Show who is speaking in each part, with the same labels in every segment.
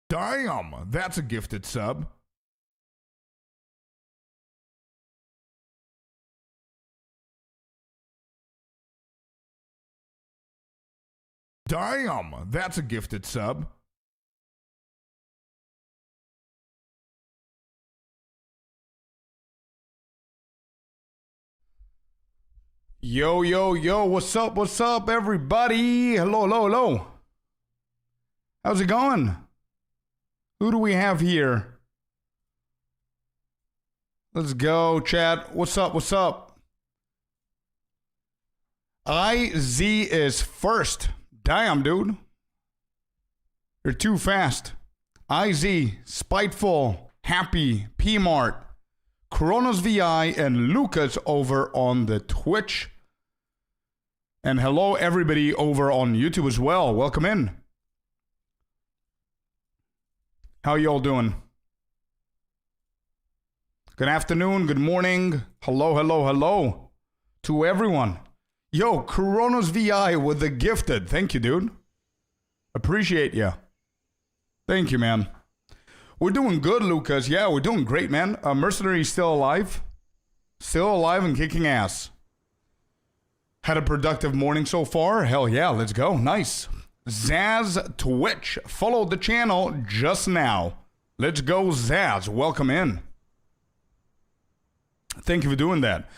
Speaker 1: Damn, that's a gifted sub. Damn, that's a gifted sub. Yo, yo, yo, what's up, everybody? Hello, hello, hello. How's it going? Who do we have here? Let's go, chat. What's up? IZ is first. Damn, dude. You're too fast. IZ, Spiteful, Happy, P-Mart, Kronos VI, and Lucas over on the Twitch. And hello, everybody over on YouTube as well. Welcome in. How y'all doing? Good afternoon, good morning. Hello, hello, hello to everyone. Yo, Kronos VI with the gifted. Thank you, dude. Appreciate ya. Thank you, man. We're doing good, Lucas. Yeah, we're doing great, man. Mercenary is still alive. Still alive and kicking ass. Had a productive morning so far. Hell yeah, let's go. Nice. Zaz Twitch followed the channel just now. Let's go, Zaz. Welcome in. Thank you for doing that.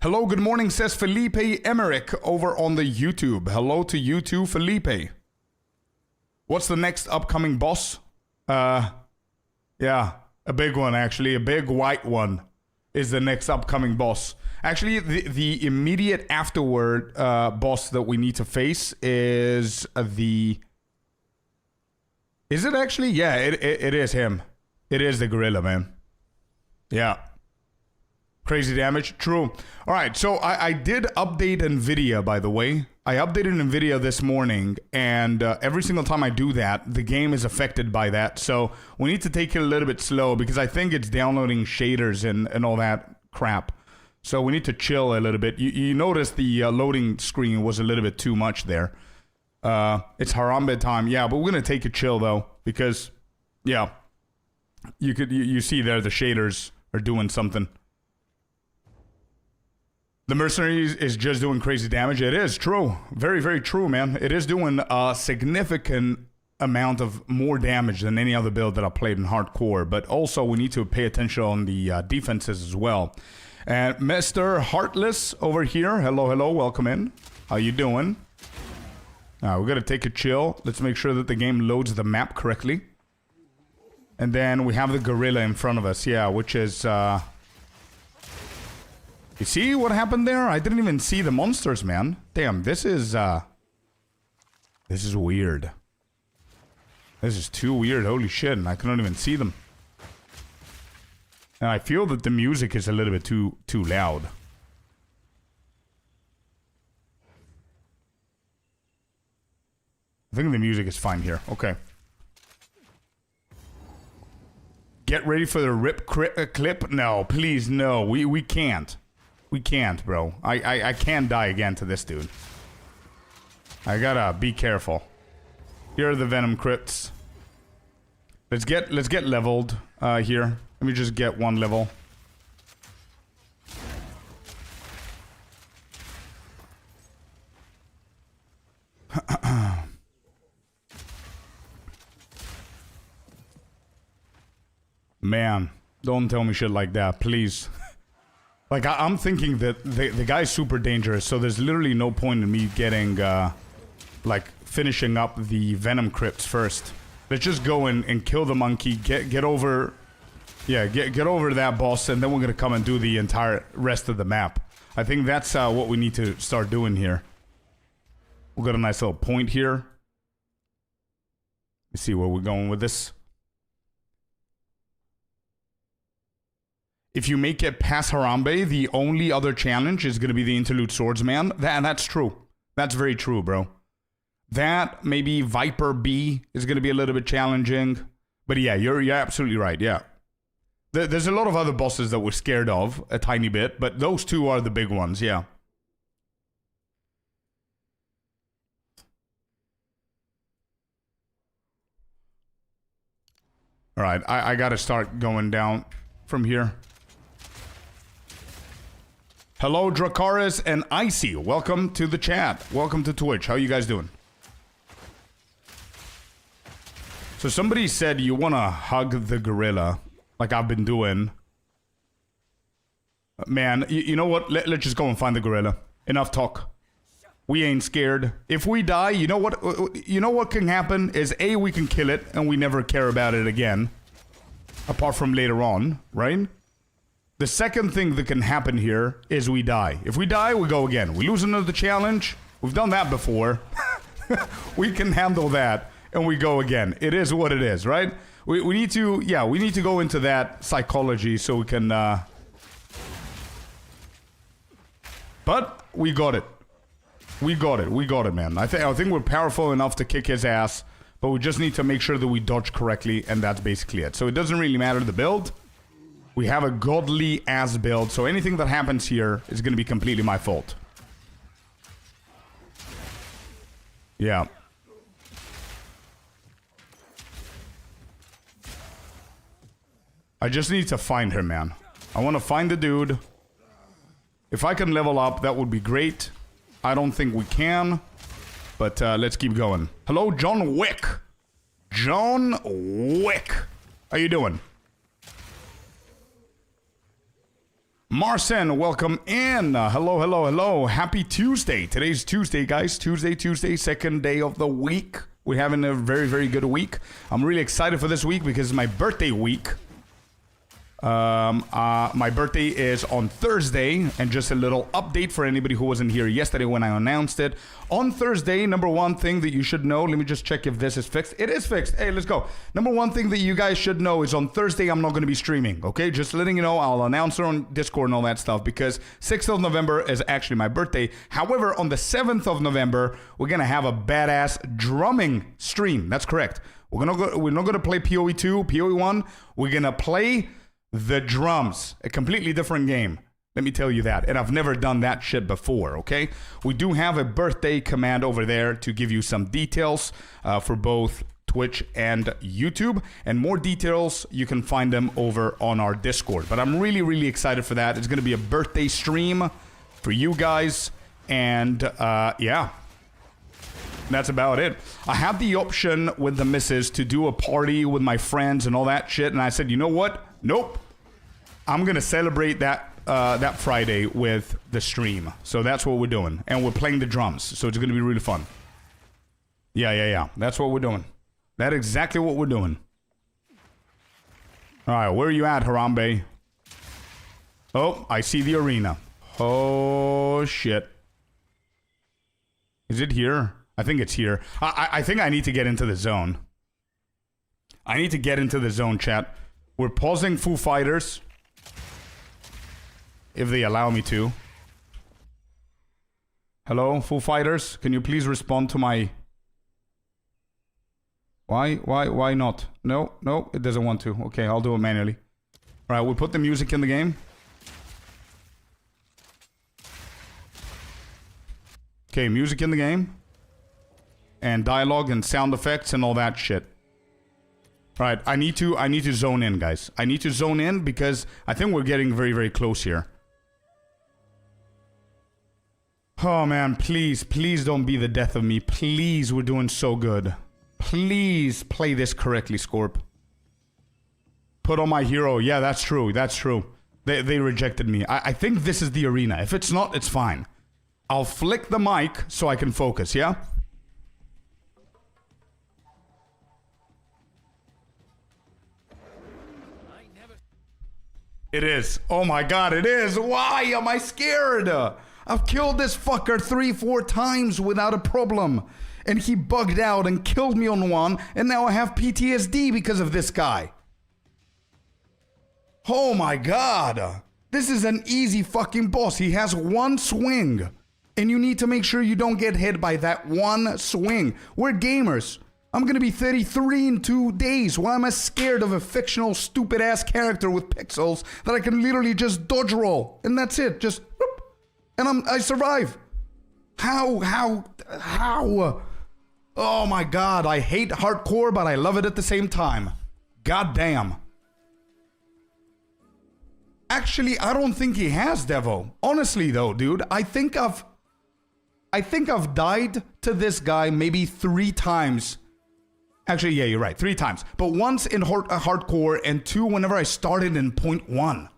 Speaker 1: Hello, good morning, says Felipe Emmerich over on the YouTube. Hello to you too, Felipe. What's the next upcoming boss? Yeah, a big one, actually. A big white one is the next upcoming boss. Actually, the immediate afterward boss that we need to face is the... Is it actually? Yeah, it is him. It is the gorilla, man. Yeah. Crazy damage. True. All right, so I did update NVIDIA, by the way. I updated NVIDIA this morning, and every single time I do that, the game is affected by that. So we need to take it a little bit slow because I think it's downloading shaders and all that crap. So we need to chill a little bit. You notice the loading screen was a little bit too much there. It's Harambe time. Yeah, but we're going to take it chill, though, because, yeah, you see there the shaders are doing something. The Mercenary is just doing crazy damage. It is true. Very, very true, man. It is doing a significant amount of more damage than any other build that I played in hardcore. But also, we need to pay attention on the defenses as well. And Mr. Heartless over here. Hello, hello. Welcome in. How you doing? We're going to take a chill. Let's make sure that the game loads the map correctly. And then we have the gorilla in front of us. Yeah, which is... You see what happened there? I didn't even see the monsters, man. Damn, this is weird. This is too weird. Holy shit, and I couldn't even see them. And I feel that the music is a little bit too loud. I think the music is fine here. Okay. Get ready for the rip clip? No, please, no. We can't. We can't, bro. I can't die again to this dude. I gotta be careful. Here are the Venom crypts. Let's get leveled here. Let me just get one level. Man, don't tell me shit like that, please. Like, I'm thinking that the guy's super dangerous, so there's literally no point in me getting, like, finishing up the Venom crypts first. Let's just go and kill the monkey, get over... Yeah, get over that boss, and then we're gonna come and do the entire rest of the map. I think that's what we need to start doing here. We've got a nice little point here. Let's see where we're going with this. If you make it past Harambe, the only other challenge is going to be the Interlude Swordsman. That's true. That's very true, bro. That, maybe Viper B is going to be a little bit challenging. But yeah, you're absolutely right, yeah. There's a lot of other bosses that we're scared of, a tiny bit, but those two are the big ones, yeah. All right, I gotta start going down from here. Hello, Dracaris and Icy. Welcome to the chat. Welcome to Twitch. How you guys doing? So somebody said you want to hug the gorilla, like I've been doing. Man, you know what? Let's just go and find the gorilla. Enough talk. We ain't scared. If we die, you know what? You know what can happen is A, we can kill it and we never care about it again. Apart from later on, right? The second thing that can happen here is we die. If we die, we go again. We lose another challenge. We've done that before. We can handle that and we go again. It is what it is, right? We need to, yeah, we need to go into that psychology so we can, but we got it. We got it. We got it, man. I think we're powerful enough to kick his ass, but we just need to make sure that we dodge correctly, and that's basically it. So it doesn't really matter the build. We have a godly ass build, so anything that happens here is going to be completely my fault. Yeah. I just need to find her, man. I want to find the dude. If I can level up, that would be great. I don't think we can, but let's keep going. Hello, John Wick. John Wick. How you doing? Marcin, welcome in. Hello, hello, hello. Happy Tuesday. Today's Tuesday, guys. Tuesday, second day of the week. We're having a very, very good week. I'm really excited for this week because it's my birthday week. My birthday is on Thursday, and just a little update for anybody who wasn't here yesterday when I announced it. On Thursday, number one thing that you should know, let me just check if this is fixed. It is fixed. Hey, let's go. Number one thing that you guys should know is on Thursday, I'm not going to be streaming, okay? Just letting you know, I'll announce it on Discord and all that stuff because 6th of November is actually my birthday. However, on the 7th of November, we're going to have a badass drumming stream. That's correct. We're not going to play PoE 2, PoE 1. We're going to play the drums, a completely different game. Let me tell you that. And I've never done that shit before, okay? We do have a birthday command over there to give you some details for both Twitch and YouTube. And more details, you can find them over on our Discord. But I'm really, really excited for that. It's going to be a birthday stream for you guys. And yeah, that's about it. I had the option with the missus to do a party with my friends and all that shit. And I said, you know what? Nope. I'm going to celebrate that that Friday with the stream. So that's what we're doing. And we're playing the drums. So it's going to be really fun. Yeah. That's what we're doing. That's exactly what we're doing. All right. Where are you at, Harambe? Oh, I see the arena. Oh, shit. Is it here? I think it's here. I think I need to get into the zone. I need to get into the zone, chat. We're pausing Foo Fighters. If they allow me to. Hello, Foo Fighters? Can you please respond to my... Why not? No, it doesn't want to. Okay, I'll do it manually. Alright, we put the music in the game. Okay, music in the game. And dialogue and sound effects and all that shit. Alright, I need to zone in, guys. I need to zone in because I think we're getting very, very close here. Oh, man, please don't be the death of me. Please, we're doing so good. Please play this correctly, Scorp. Put on my hero. Yeah, that's true. That's true. They rejected me. I think this is the arena. If it's not, it's fine. I'll flick the mic so I can focus, yeah? It is. Oh my god, it is. Why am I scared? I've killed this fucker 3-4 times without a problem. And he bugged out and killed me on one. And now I have PTSD because of this guy. Oh my god. This is an easy fucking boss. He has one swing. And you need to make sure you don't get hit by that one swing. We're gamers. I'm gonna be 33 in 2 days. Why am I scared of a fictional stupid ass character with pixels that I can literally just dodge roll? And that's it, just whoop, and I survive. How? Oh my god, I hate hardcore, but I love it at the same time. goddamn. Actually, I don't think he has Devo. Honestly though, dude, I think I've died to this guy maybe 3 times. Actually, yeah, you're right, 3 times. But once in hardcore and 2 whenever I started in .1.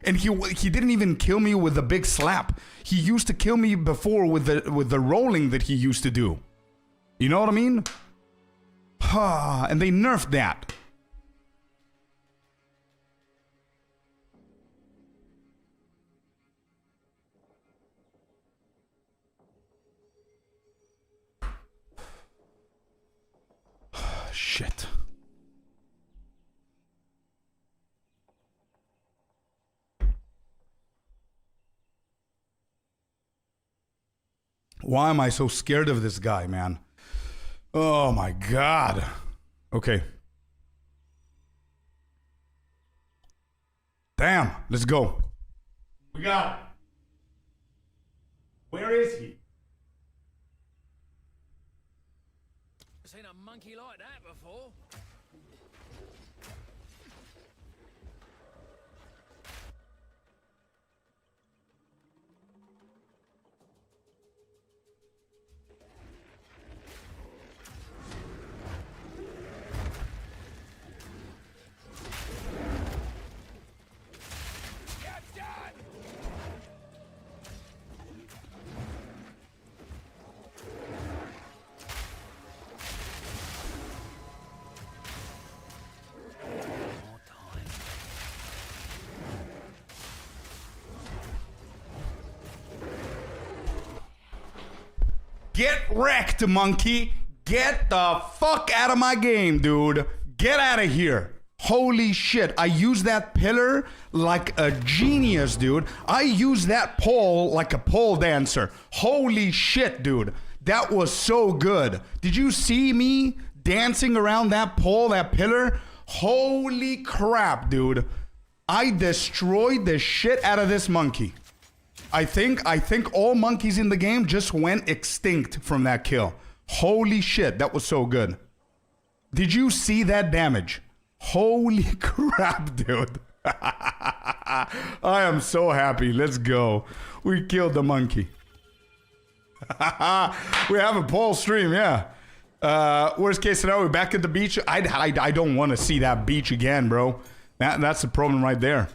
Speaker 1: And he didn't even kill me with a big slap. He used to kill me before with the rolling that he used to do. You know what I mean? And they nerfed that. Shit. Why am I so scared of this guy, man? Oh my god. Okay. Damn, let's go. We got it. Where is he?
Speaker 2: Seen a monkey like that before.
Speaker 1: Get wrecked, monkey. Get the fuck out of my game, dude. Get out of here. Holy shit. I used that pillar like a genius, dude. I used that pole like a pole dancer. Holy shit, dude. That was so good. Did you see me dancing around that pole, that pillar? Holy crap, dude. I destroyed the shit out of this monkey. I think all monkeys in the game just went extinct from that kill. Holy shit, that was so good. Did you see that damage? Holy crap, dude. I am so happy. Let's go. We killed the monkey. We have a poll stream, yeah. Worst case scenario, we're back at the beach. I don't want to see that beach again, bro. That's the problem right there.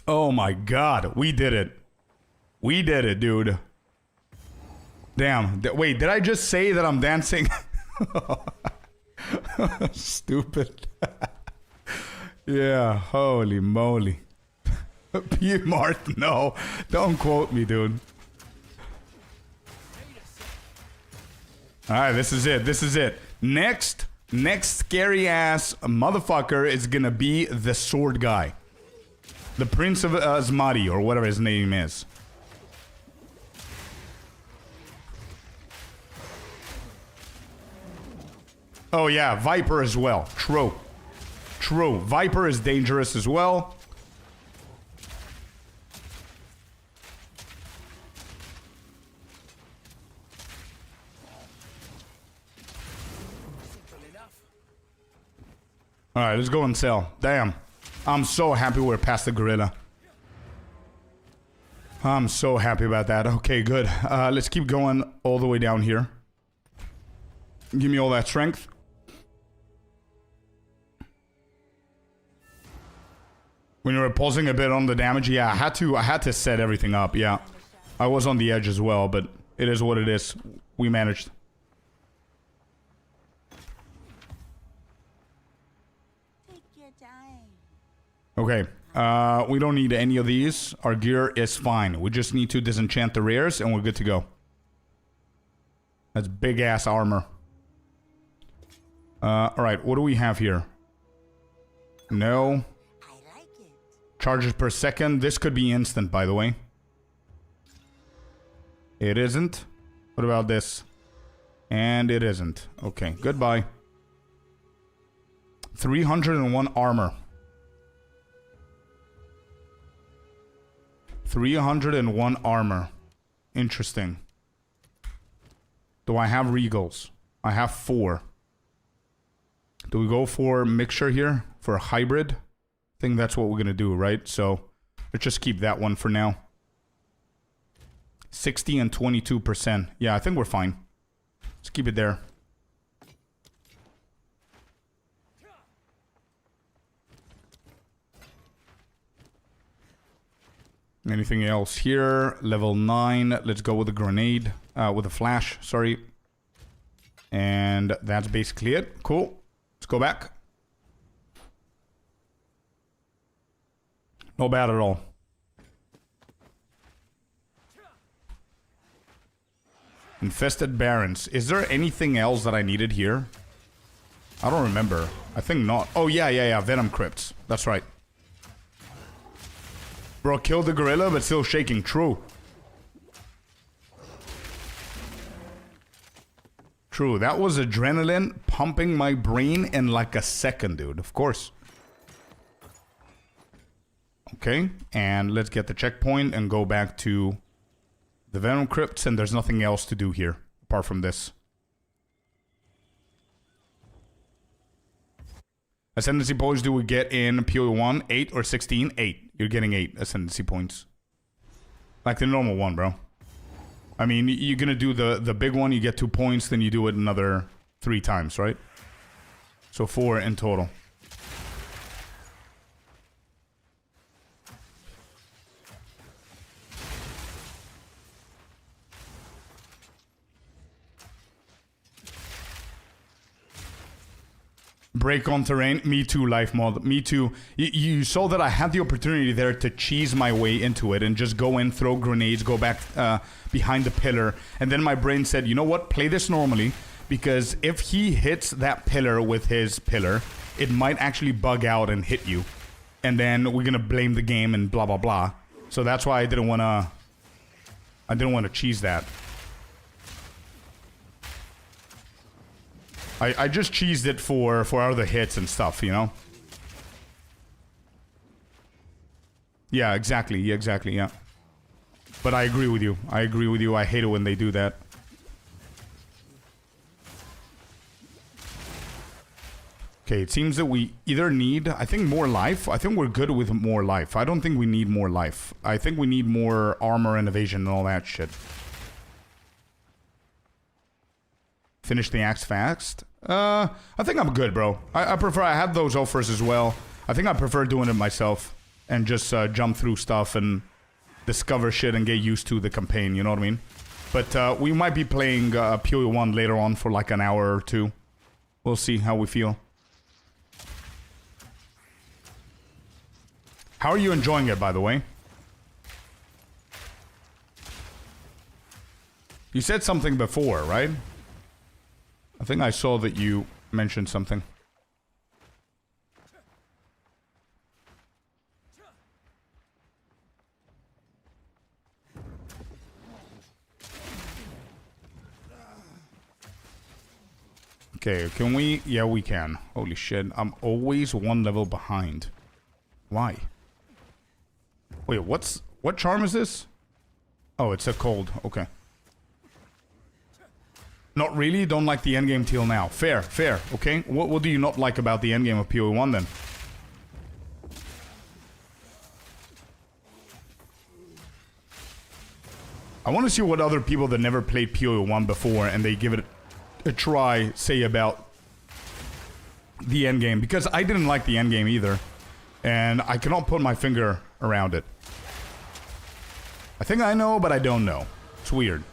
Speaker 1: Oh my god, we did it. We did it, dude. Damn. Wait, did I just say that I'm dancing? Stupid. Yeah, holy moly. P. Marth, no. Don't quote me, dude. Alright, this is it. This is it. Next scary ass motherfucker is gonna be the sword guy. The Prince of Asmati, or whatever his name is. Oh yeah, Viper as well. True. True. Viper is dangerous as well. Alright, let's go and sell. Damn. I'm so happy we're past the gorilla. I'm so happy about that. Okay, good. Let's keep going all the way down here. Give me all that strength. When you were pausing a bit on the damage, yeah, I had to set everything up, yeah. I was on the edge as well, but it is what it is. We managed.
Speaker 3: Take your time.
Speaker 1: Okay, we don't need any of these. Our gear is fine. We just need to disenchant the rares and we're good to go. That's big ass armor. Alright, what do we have here? No. Charges per second. This could be instant, by the way. It isn't. What about this? And it isn't. Okay, goodbye. 301 armor. 301 armor. Interesting. Do I have regals? I have 4. Do we go for mixture here? For a hybrid? I think that's what we're going to do, right? So let's just keep that one for now. 60 and 22%. Yeah, I think we're fine. Let's keep it there. Anything else here? Level 9. Let's go with a grenade. With a flash, sorry. And that's basically it. Cool. Let's go back. No bad at all. Infested Barrens. Is there anything else that I needed here? I don't remember. I think not. Oh, yeah. Venom Crypts. That's right. Bro, killed the gorilla, but still shaking. True. True. That was adrenaline pumping my brain in like a second, dude. Of course. Okay. And let's get the checkpoint and go back to the Venom Crypts, and there's nothing else to do here apart from this. Ascendancy points do we get in PoE 1? 8 or 16? 8. You're getting 8 ascendancy points. Like the normal one, bro. I mean, you're gonna do the big one, you get 2 points, then you do it another 3 times, right? So 4 in total. Break on terrain. Me too, life mod. Me too. You saw that I had the opportunity there to cheese my way into it and just go in, throw grenades, go back behind the pillar. And then my brain said, you know what? Play this normally. Because if he hits that pillar with his pillar, it might actually bug out and hit you. And then we're going to blame the game and blah, blah, blah. So that's why I didn't want to cheese that. I just cheesed it for other hits and stuff, you know? Yeah, exactly. Yeah, exactly, yeah. But I agree with you. I agree with you. I hate it when they do that. Okay, it seems that we either need, I think, more life. I think we're good with more life. I don't think we need more life. I think we need more armor and evasion and all that shit. Finish the axe fast. I think I'm good, bro. I prefer, I have those offers as well. I think I prefer doing it myself and just jump through stuff and discover shit and get used to the campaign, you know what I mean? But we might be playing PoE 1 later on for like an hour or 2. We'll see how we feel. How are you enjoying it, by the way? You said something before, right? I think I saw that you mentioned something. Okay, can we? Yeah, we can. Holy shit, I'm always 1 level behind. Why? Wait, what charm is this? Oh, it's a cold. Okay. Not really? Don't like the endgame till now. Fair, fair. Okay. What do you not like about the endgame of PoE 1 then? I want to see what other people that never played PoE 1 before and they give it a try say about the endgame. Because I didn't like the endgame either. And I cannot put my finger around it. I think I know, but I don't know. It's weird.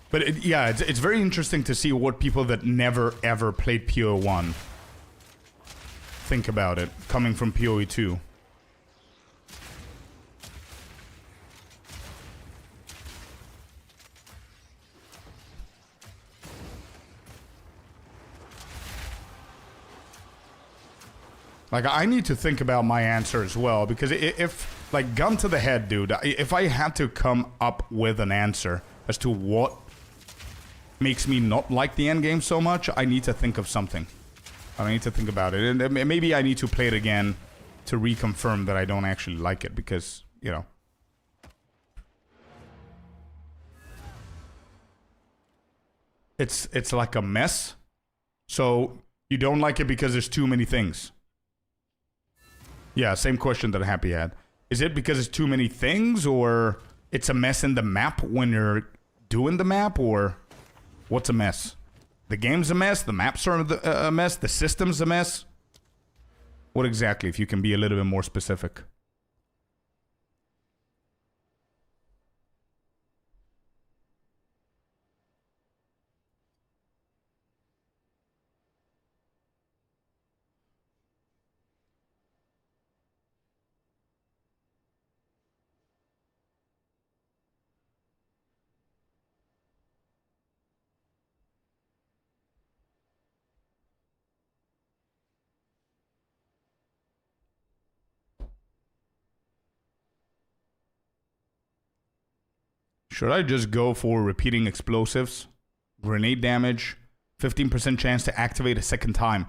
Speaker 1: But yeah, it's very interesting to see what people that never ever played PoE 1 think about it, coming from PoE 2. Like, I need to think about my answer as well, because if, like, gun to the head, dude, if I had to come up with an answer as to what makes me not like the endgame so much, I need to think of something. I need to think about it. And maybe I need to play it again to reconfirm that I don't actually like it, because, you know, it's like a mess. So you don't like it because there's too many things. Yeah, same question that Happy had. Is it because it's too many things, or it's a mess in the map when you're doing the map, or what's a mess? The game's a mess, the maps are a mess, the system's a mess? What exactly, if you can be a little bit more specific? Should I just go for repeating explosives, grenade damage, 15% chance to activate a second time?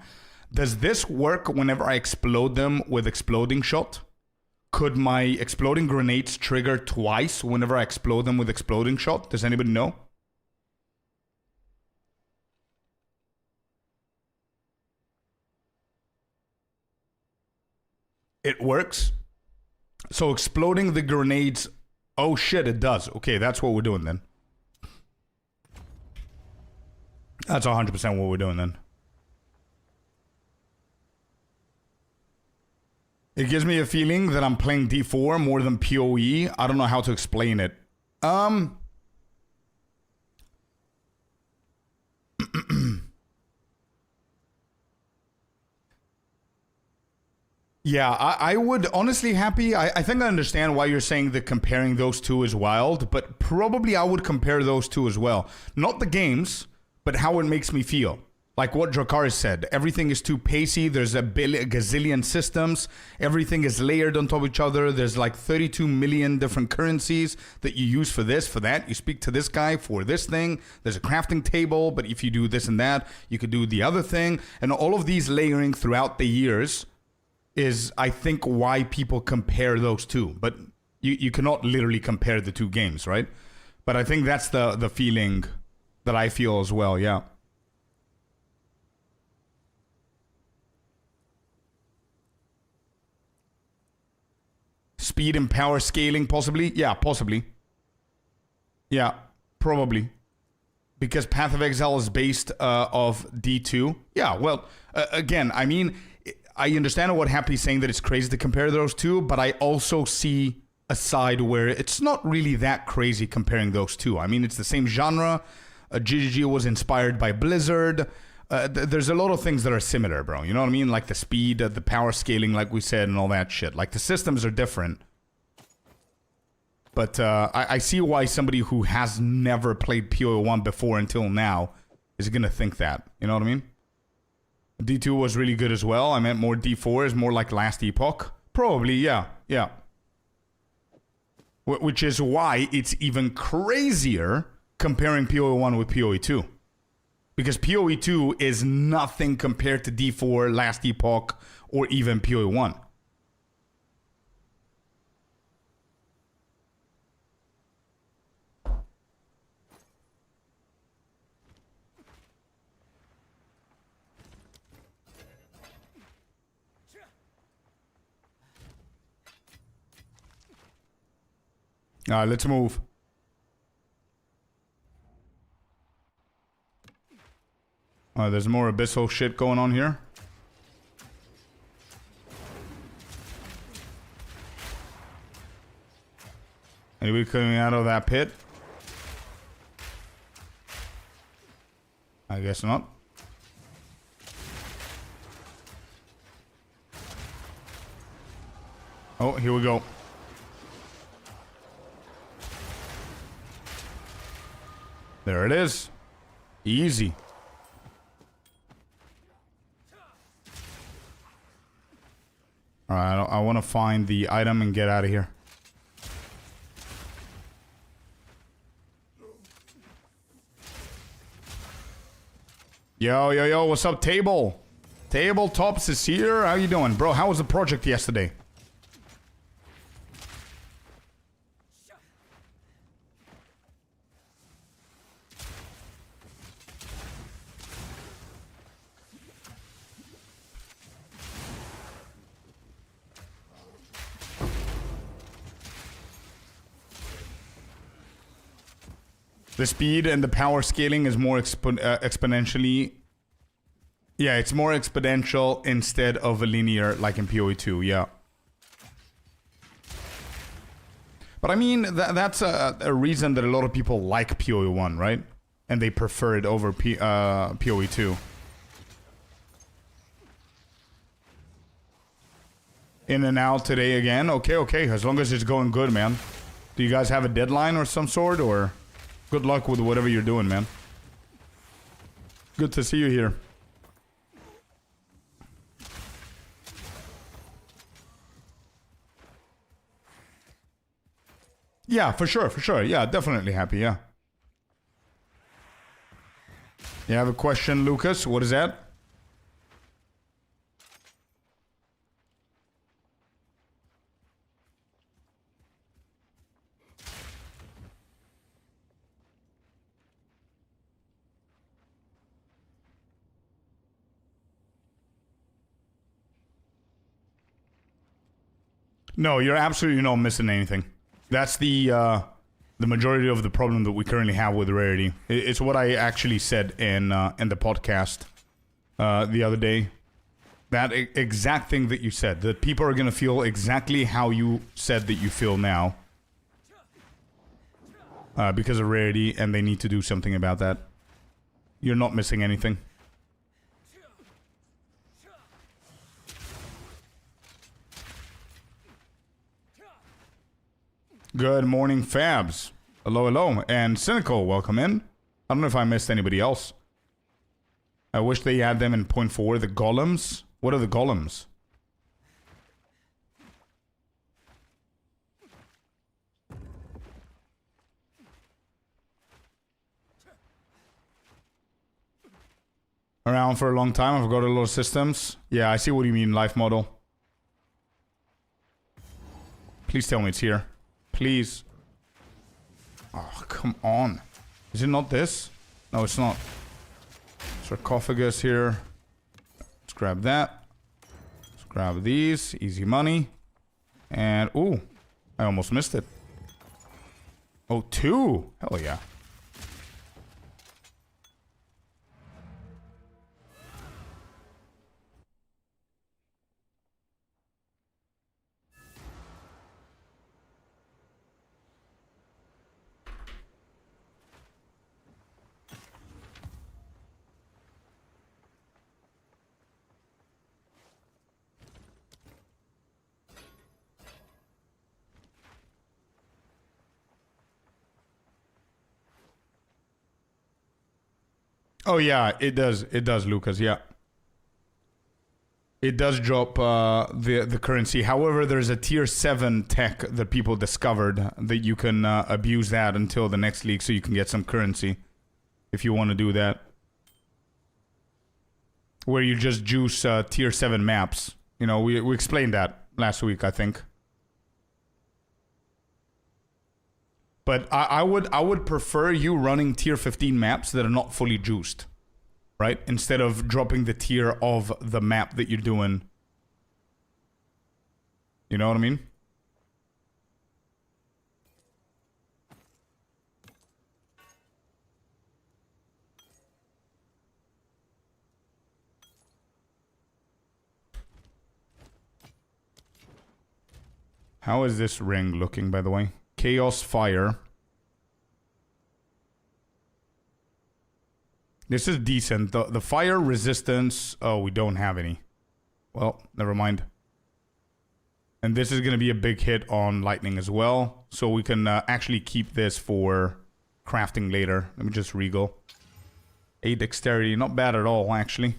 Speaker 1: Does this work whenever I explode them with exploding shot? Could my exploding grenades trigger twice whenever I explode them with exploding shot? Does anybody know? It works. So exploding the grenades... Oh shit, it does. Okay, that's what we're doing then. That's 100% what we're doing then. It gives me a feeling that I'm playing D4 more than PoE. I don't know how to explain it. Yeah, I would honestly Happy. I think I understand why you're saying that comparing those two is wild, but probably I would compare those two as well. Not the games, but how it makes me feel. Like what Dracarys said, everything is too pacey. There's a gazillion systems. Everything is layered on top of each other. There's like 32 million different currencies that you use for this, for that. You speak to this guy for this thing. There's a crafting table, but if you do this and that, you could do the other thing. And all of these layering throughout the years is, I think, why people compare those two. But you cannot literally compare the two games, right? But I think that's the feeling that I feel as well, yeah. Speed and power scaling, possibly? Yeah, possibly. Yeah, probably. Because Path of Exile is based off D2. Yeah, well, again, I mean... I understand what Happy's saying, that it's crazy to compare those two, but I also see a side where it's not really that crazy comparing those two. I mean, it's the same genre. GGG was inspired by Blizzard. There's a lot of things that are similar, bro. You know what I mean? Like the speed, the power scaling, like we said, and all that shit. Like the systems are different. But I see why somebody who has never played PoE1 before until now is going to think that. You know what I mean? D2 was really good as well. I meant more D4 is more like Last Epoch. Probably, yeah. Yeah. Which is why it's even crazier comparing PoE1 with PoE2. Because PoE2 is nothing compared to D4, Last Epoch, or even PoE1. Alright, let's move. There's more abyssal shit going on here. Anybody coming out of that pit? I guess not. Oh, here we go. There it is. Easy. Alright, I want to find the item and get out of here. Yo, what's up, Table? Tabletops is here. How you doing? Bro, how was the project yesterday? The speed and the power scaling is more exponentially. Yeah, it's more exponential instead of a linear like in PoE 2, yeah. But I mean, that's a reason that a lot of people like PoE 1, right? And they prefer it over PoE 2. In and out today again? Okay, okay, as long as it's going good, man. Do you guys have a deadline or some sort, or good luck with whatever you're doing, man? Good to see you here. Yeah, for sure, for sure. Yeah, definitely happy, yeah. You have a question, Lucas? What is that? No, you're absolutely not missing anything. That's the majority of the problem that we currently have with rarity. It's what I actually said in the podcast the other day. That exact thing that you said. That people are gonna feel exactly how you said that you feel now. Because of rarity, and they need to do something about that. You're not missing anything. Good morning, Fabs. Hello, hello. And Cynical, welcome in. I don't know if I missed anybody else. I wish they had them in point 4. The golems? What are the golems? Around for a long time. I've got a lot of systems. Yeah, I see what you mean, life model. Please tell me it's here. Please. Oh, come on. Is it not this? No, it's not. Sarcophagus here. Let's grab that. Let's grab these. Easy money. And, ooh. I almost missed it. Oh, 2. Hell yeah. Oh yeah, it does, Lucas, yeah. It does drop the currency. However, there's a tier 7 tech that people discovered that you can abuse that until the next league so you can get some currency. If you want to do that. Where you just juice tier 7 maps. You know, we explained that last week, I think. But I would prefer you running tier 15 maps that are not fully juiced, right? Instead of dropping the tier of the map that you're doing. You know what I mean? How is this ring looking, by the way? Chaos Fire. This is decent. The fire resistance... Oh, we don't have any. Well, never mind. And this is going to be a big hit on lightning as well. So we can actually keep this for crafting later. Let me just regal. 8 dexterity. Not bad at all, actually.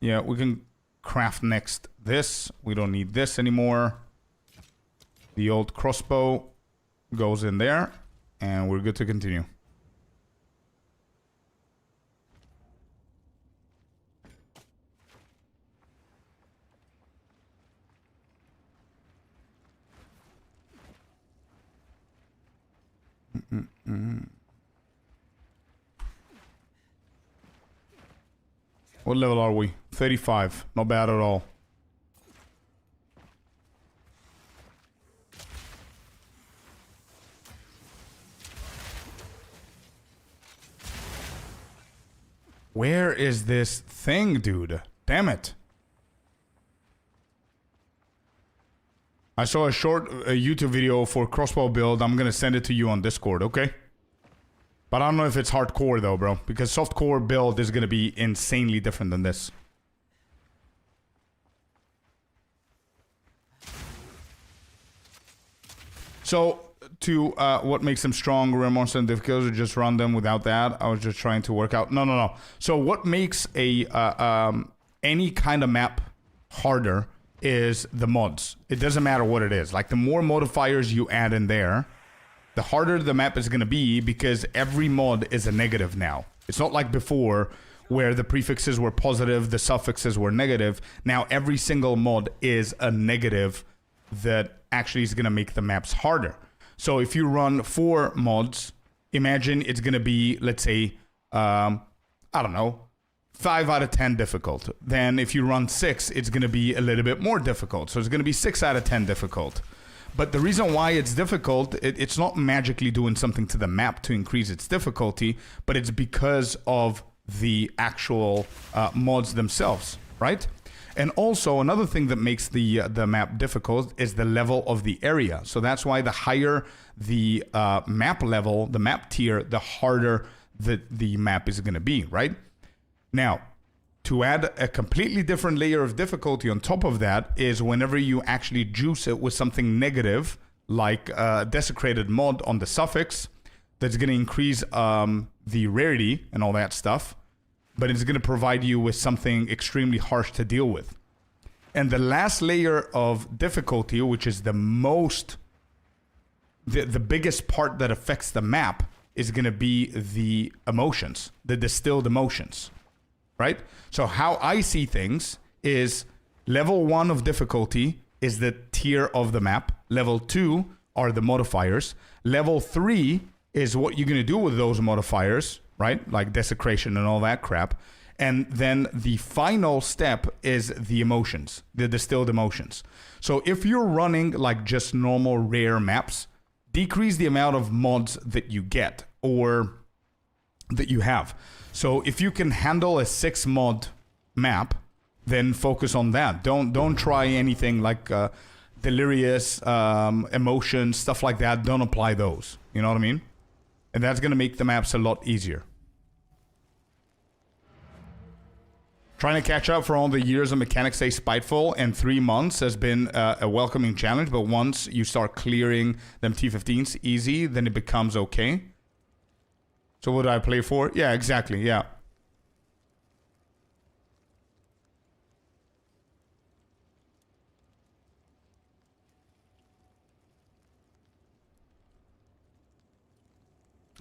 Speaker 1: Yeah, we can craft next this. We don't need this anymore. The old crossbow goes in there, and we're good to continue. What level are we? 35. Not bad at all. Where is this thing, dude? Damn it. I saw a short YouTube video for crossbow build. I'm gonna send it to you on Discord, okay? But I don't know if it's hardcore though, bro. Because softcore build is gonna be insanely different than this. So, to what makes them strong, rare monster and difficulty, just run them without that. I was just trying to work out. No. So what makes a any kind of map harder is the mods. It doesn't matter what it is. Like the more modifiers you add in there, the harder the map is going to be because every mod is a negative now. It's not like before where the prefixes were positive, the suffixes were negative. Now every single mod is a negative that actually is going to make the maps harder. So if you run 4 mods, imagine it's going to be, let's say, I don't know, 5 out of 10 difficult. Then if you run 6, it's going to be a little bit more difficult. So it's going to be 6 out of 10 difficult. But the reason why it's difficult, it's not magically doing something to the map to increase its difficulty, but it's because of the actual mods themselves, right? And also another thing that makes the map difficult is the level of the area. So that's why the higher the map level, the map tier, the harder the map is going to be, right? Now, to add a completely different layer of difficulty on top of that is whenever you actually juice it with something negative, like desecrated mod on the suffix, that's going to increase the rarity and all that stuff, but it's going to provide you with something extremely harsh to deal with. And the last layer of difficulty, which is the biggest part that affects the map, is going to be the emotions, the distilled emotions, right? So how I see things is level 1 of difficulty is the tier of the map. Level 2 are the modifiers. Level 3 is what you're going to do with those modifiers, right? Like desecration and all that crap. And then the final step is the emotions, the distilled emotions. So if you're running like just normal rare maps, decrease the amount of mods that you get or that you have. So if you can handle a 6 mod map, then focus on that. Don't try anything like delirious emotions, stuff like that. Don't apply those. You know what I mean? And that's going to make the maps a lot easier. Trying to catch up for all the years of mechanics stay spiteful, and 3 months has been a welcoming challenge, but once you start clearing them T15s easy, then it becomes okay. So what do I play for? Yeah, exactly, yeah.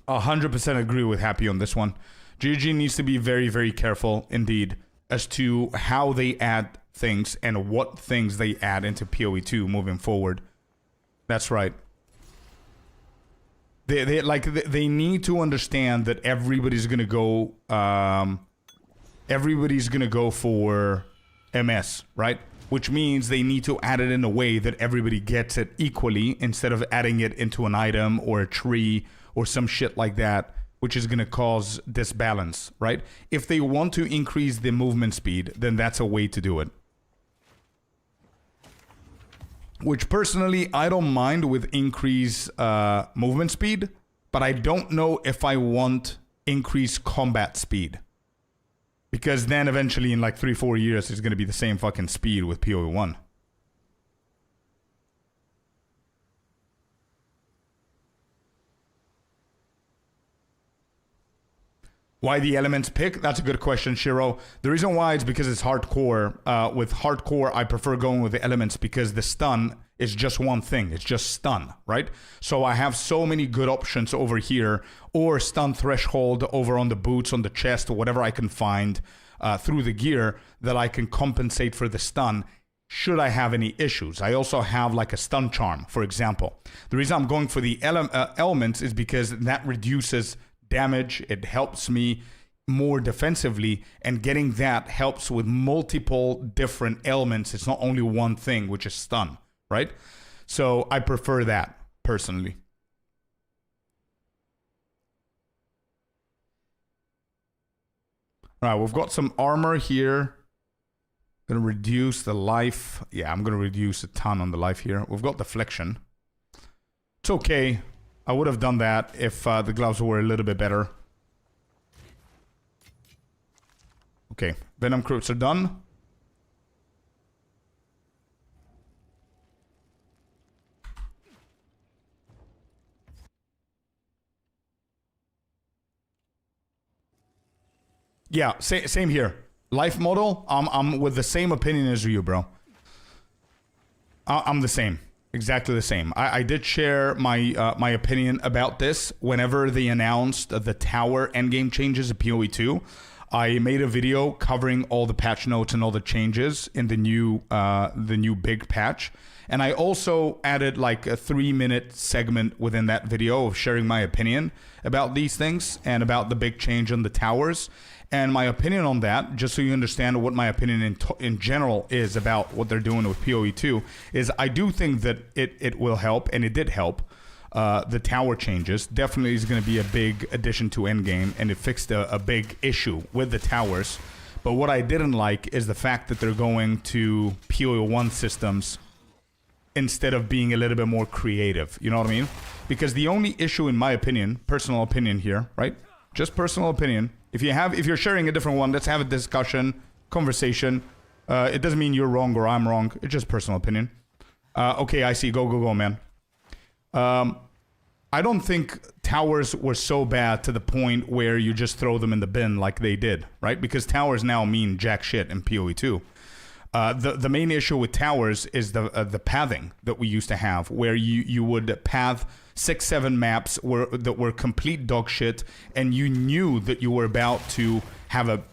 Speaker 1: I 100% agree with Happy on this one. GG needs to be very, very careful indeed as to how they add things and what things they add into PoE2 moving forward. That's right. They need to understand that everybody's gonna go for MS, right? Which means they need to add it in a way that everybody gets it equally instead of adding it into an item or a tree or some shit like that, which is going to cause disbalance, right? If they want to increase the movement speed, then that's a way to do it. Which personally, I don't mind with increased movement speed, but I don't know if I want increased combat speed. Because then eventually in like 3-4 years, it's going to be the same fucking speed with PoE1. Why the elements pick? That's a good question, Shiro. The reason why is because it's hardcore. With hardcore, I prefer going with the elements because the stun is just one thing. It's just stun, right? So I have so many good options over here, or stun threshold over on the boots, on the chest, or whatever I can find through the gear that I can compensate for the stun should I have any issues. I also have like a stun charm, for example. The reason I'm going for the elements is because that reduces damage. It helps me more defensively, and getting that helps with multiple different elements. It's not only one thing, which is stun, right? So I prefer that personally. All right, we've got some armor here. Gonna reduce the life. Yeah, I'm gonna reduce a ton on the life here. We've got deflection. It's okay. I would have done that if the gloves were a little bit better. Okay, Venom Cruits are done. Yeah, same here. Life model, I'm with the same opinion as you, bro. I'm the same. Exactly the same. I did share my my opinion about this whenever they announced the tower endgame changes of PoE 2. I made a video covering all the patch notes and all the changes in the new big patch. And I also added like a 3-minute segment within that video of sharing my opinion about these things and about the big change on the towers. And my opinion on that, just so you understand what my opinion in general is about what they're doing with PoE 2, is I do think that it will help, and it did help. The tower changes definitely is going to be a big addition to endgame, and it fixed a big issue with the towers. But what I didn't like is the fact that they're going to PoE 1 systems instead of being a little bit more creative. You know what I mean? Because the only issue, in my opinion, personal opinion here, right? Just personal opinion. If you're sharing a different one, let's have a discussion, conversation. It doesn't mean you're wrong or I'm wrong. It's just personal opinion. Okay, I see. Go, man. I don't think towers were so bad to the point where you just throw them in the bin like they did, right? Because towers now mean jack shit in PoE 2. The main issue with towers is the pathing that we used to have, where you would path 6-7 maps that were complete dog shit, and you knew that you were about to have a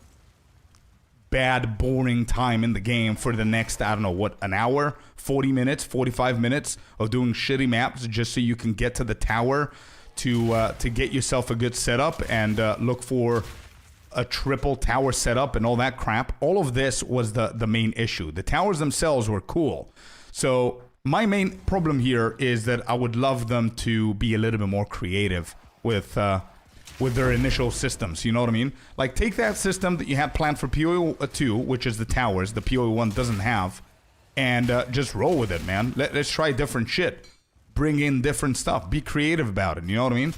Speaker 1: bad, boring time in the game for the next, I don't know, what, an hour, 40 minutes, 45 minutes of doing shitty maps just so you can get to the tower to get yourself a good setup and look for a triple tower setup and all that crap. All of this was the main issue. The towers themselves were cool. So my main problem here is that I would love them to be a little bit more creative with their initial systems. You know what I mean? Like, take that system that you had planned for PoE 2, which is the towers, the PoE 1 doesn't have, and just roll with it, man. Let's try different shit. Bring in different stuff. Be creative about it. You know what I mean?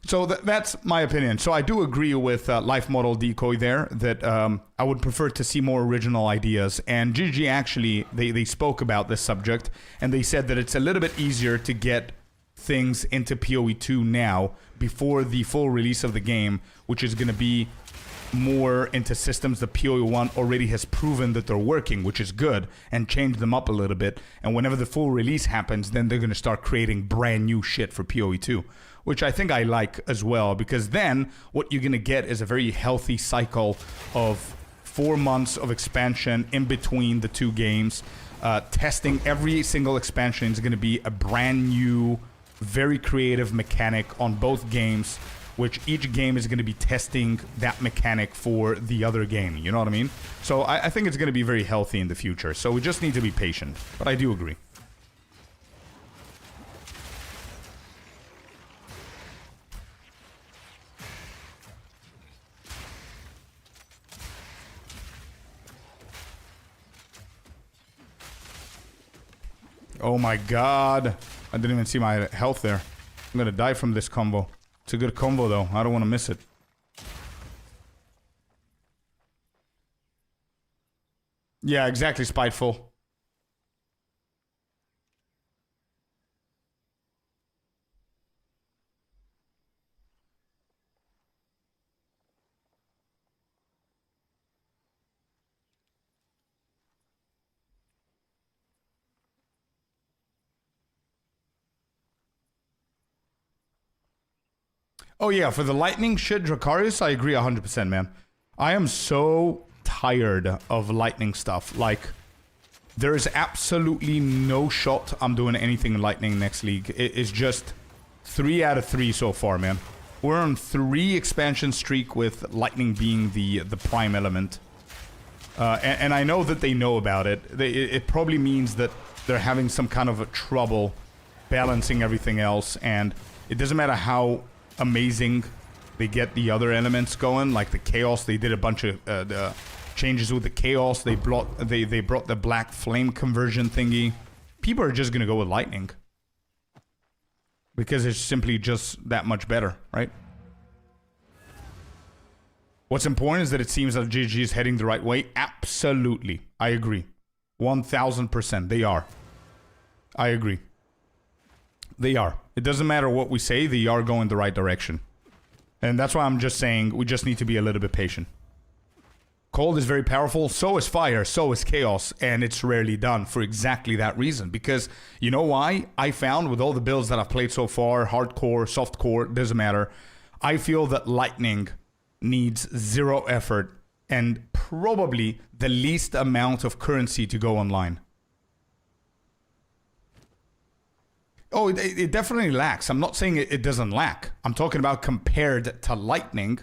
Speaker 1: So that's my opinion. So I do agree with Life Model Decoy there that I would prefer to see more original ideas. And GG actually, they spoke about this subject, and they said that it's a little bit easier to get things into PoE 2 now before the full release of the game, which is going to be more into systems that PoE 1 already has proven that they're working, which is good, and change them up a little bit. And whenever the full release happens, then they're going to start creating brand new shit for PoE 2, which I think I like as well, because then what you're going to get is a very healthy cycle of 4 months of expansion in between the two games. Testing every single expansion is going to be a brand new, very creative mechanic on both games, which each game is going to be testing that mechanic for the other game. You know what I mean? So I think it's going to be very healthy in the future. So we just need to be patient. But I do agree. Oh my god. I didn't even see my health there. I'm gonna die from this combo. It's a good combo though. I don't want to miss it. Yeah, exactly, Spiteful. Oh yeah, for the lightning shit, Dracarius, I agree 100%, man. I am so tired of lightning stuff. Like, there is absolutely no shot I'm doing anything in lightning next league. It is just 3 out of 3 so far, man. We're on 3 expansion streak with lightning being the prime element. And I know that they know about it. It probably means that they're having some kind of a trouble balancing everything else, and it doesn't matter how amazing they get the other elements going, like the chaos. They did a bunch of the changes with the chaos. They brought the black flame conversion thingy. People are just gonna go with lightning because it's simply just that much better, right? What's important is that it seems that GG is heading the right way. Absolutely, I agree, 1000%. They are. I agree. They are. It doesn't matter what we say, they are going the right direction. And that's why I'm just saying we just need to be a little bit patient. Cold is very powerful, so is fire, so is chaos, and it's rarely done for exactly that reason. Because, you know why? I found with all the builds that I've played so far, hardcore, softcore, doesn't matter, I feel that lightning needs zero effort and probably the least amount of currency to go online. Oh, it definitely lacks. I'm not saying it doesn't lack. I'm talking about compared to lightning,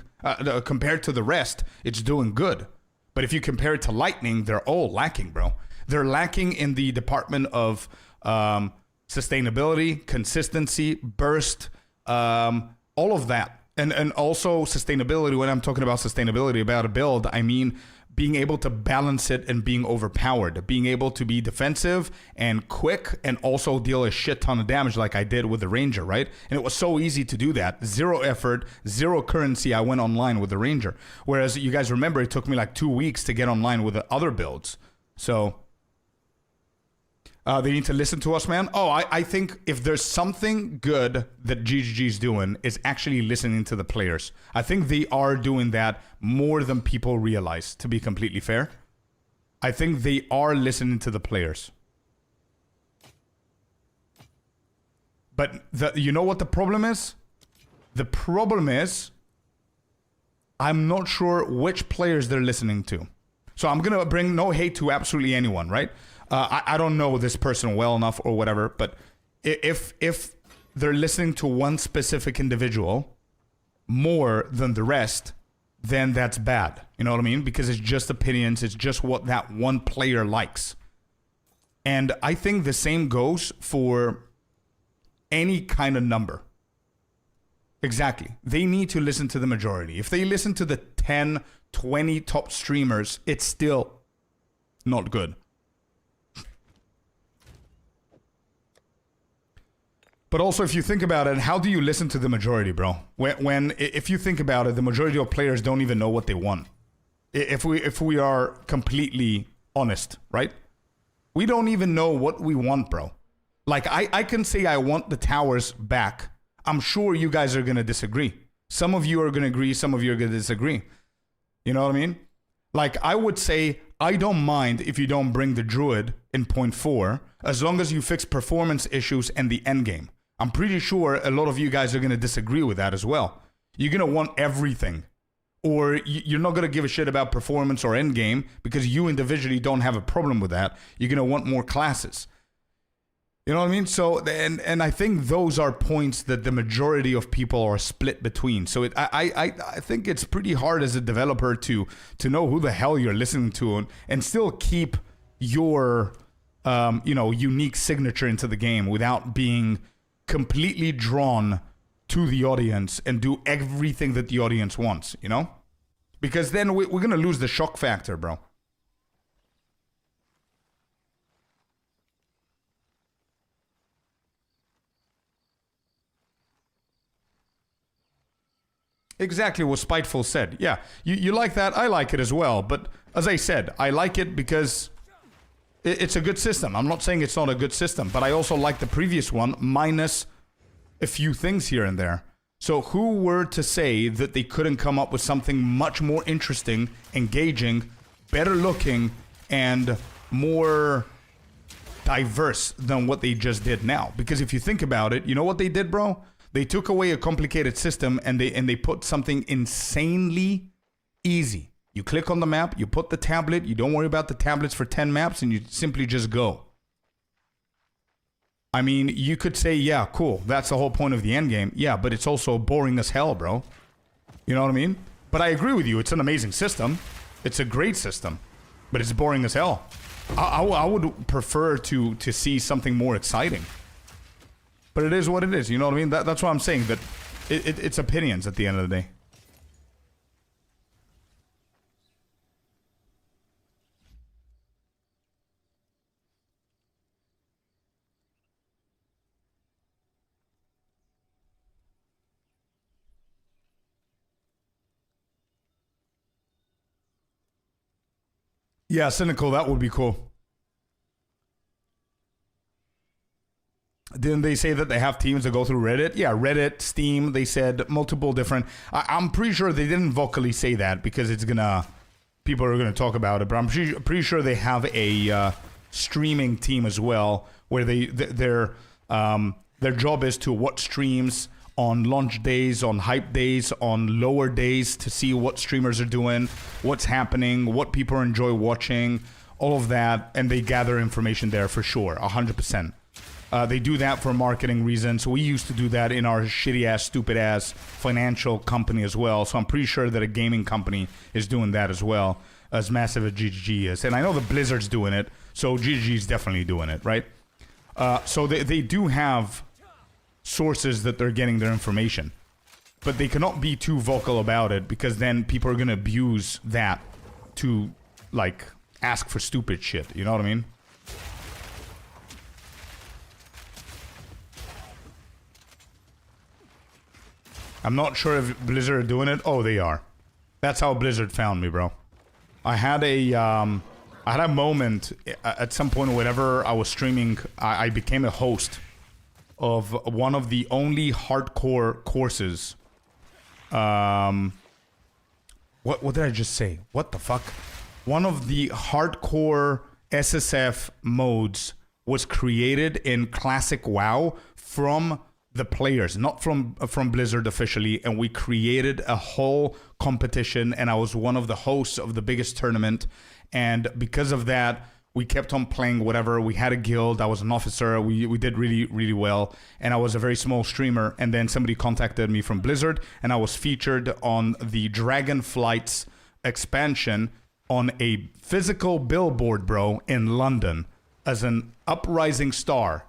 Speaker 1: compared to the rest, it's doing good. But if you compare it to lightning, they're all lacking, bro. They're lacking in the department of sustainability, consistency, burst, all of that. And also sustainability. When I'm talking about sustainability about a build, I mean being able to balance it and being overpowered, being able to be defensive and quick and also deal a shit ton of damage like I did with the Ranger, right? And it was so easy to do that. Zero effort, zero currency. I went online with the Ranger. Whereas you guys remember it took me like 2 weeks to get online with the other builds. So they need to listen to us, man. Oh, I think if there's something good that GGG's doing is actually listening to the players. I think they are doing that more than people realize, to be completely fair. I think they are listening to the players. But you know what the problem is? The problem is I'm not sure which players they're listening to. So I'm going to bring no hate to absolutely anyone, right? I don't know this person well enough or whatever, but if they're listening to one specific individual more than the rest, then that's bad. You know what I mean? Because it's just opinions. It's just what that one player likes. And I think the same goes for any kind of number. Exactly. They need to listen to the majority. If they listen to the 10, 20 top streamers, it's still not good. But also, if you think about it, how do you listen to the majority, bro? If you think about it, the majority of players don't even know what they want. If we are completely honest, right? We don't even know what we want, bro. Like, I can say I want the towers back. I'm sure you guys are going to disagree. Some of you are going to agree. Some of you are going to disagree. You know what I mean? Like, I would say, I don't mind if you don't bring the Druid in 0.4, as long as you fix performance issues and the endgame. I'm pretty sure a lot of you guys are going to disagree with that as well. You're going to want everything. Or you're not going to give a shit about performance or endgame because you individually don't have a problem with that. You're going to want more classes. You know what I mean? So, and I think those are points that the majority of people are split between. So I think it's pretty hard as a developer to know who the hell you're listening to and still keep your unique signature into the game without being completely drawn to the audience and do everything that the audience wants, you know? Because then we're going to lose the shock factor, bro. Exactly what Spiteful said. Yeah, you like that? I like it as well. But as I said, I like it because it's a good system. I'm not saying it's not a good system, but I also like the previous one minus a few things here and there. So who were to say that they couldn't come up with something much more interesting, engaging, better looking, and more diverse than what they just did now? Because if you think about it, you know what they did, bro? They took away a complicated system and they put something insanely easy. You click on the map, you put the tablet, you don't worry about the tablets for 10 maps, and you simply just go. I mean, you could say, yeah, cool, that's the whole point of the endgame. Yeah, but it's also boring as hell, bro. You know what I mean? But I agree with you, it's an amazing system. It's a great system, but it's boring as hell. I would prefer to see something more exciting. But it is what it is, you know what I mean? That's why I'm saying that it's opinions at the end of the day. Yeah, Cynical, that would be cool. Didn't they say that they have teams that go through Reddit? Yeah, Reddit, Steam, they said multiple different... I'm pretty sure they didn't vocally say that because it's gonna... People are gonna talk about it, but I'm pretty sure they have a streaming team as well where their job is to watch streams on launch days, on hype days, on lower days to see what streamers are doing, what's happening, what people enjoy watching, all of that, and they gather information there for sure, 100%. They do that for marketing reasons. We used to do that in our shitty-ass, stupid-ass financial company as well. So I'm pretty sure that a gaming company is doing that as well, as massive as GGG is. And I know the Blizzard's doing it, so GGG is definitely doing it, right? So they do have sources that they're getting their information. But they cannot be too vocal about it because then people are going to abuse that to, like, ask for stupid shit. You know what I mean? I'm not sure if Blizzard are doing it. Oh, they are. That's how Blizzard found me, bro. I had a moment at some point, whenever I was streaming, I became a host of one of the only hardcore courses. What did I just say? What the fuck? One of the hardcore SSF modes was created in Classic WoW from the players, not from Blizzard officially, and we created a whole competition, and I was one of the hosts of the biggest tournament, and because of that, we kept on playing whatever. We had a guild, I was an officer, we did really, really well, and I was a very small streamer, and then somebody contacted me from Blizzard, and I was featured on the Dragonflight's expansion on a physical billboard, bro, in London, as an uprising star.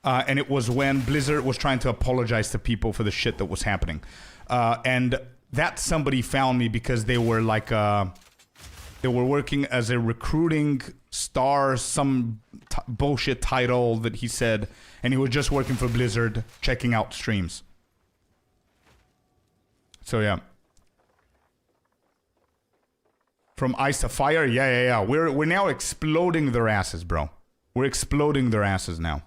Speaker 1: And it was when Blizzard was trying to apologize to people for the shit that was happening. And that somebody found me because they were like, they were working as a recruiting star, some bullshit title that he said. And he was just working for Blizzard, checking out streams. So yeah. From ice to fire? Yeah. We're now exploding their asses, bro. We're exploding their asses now.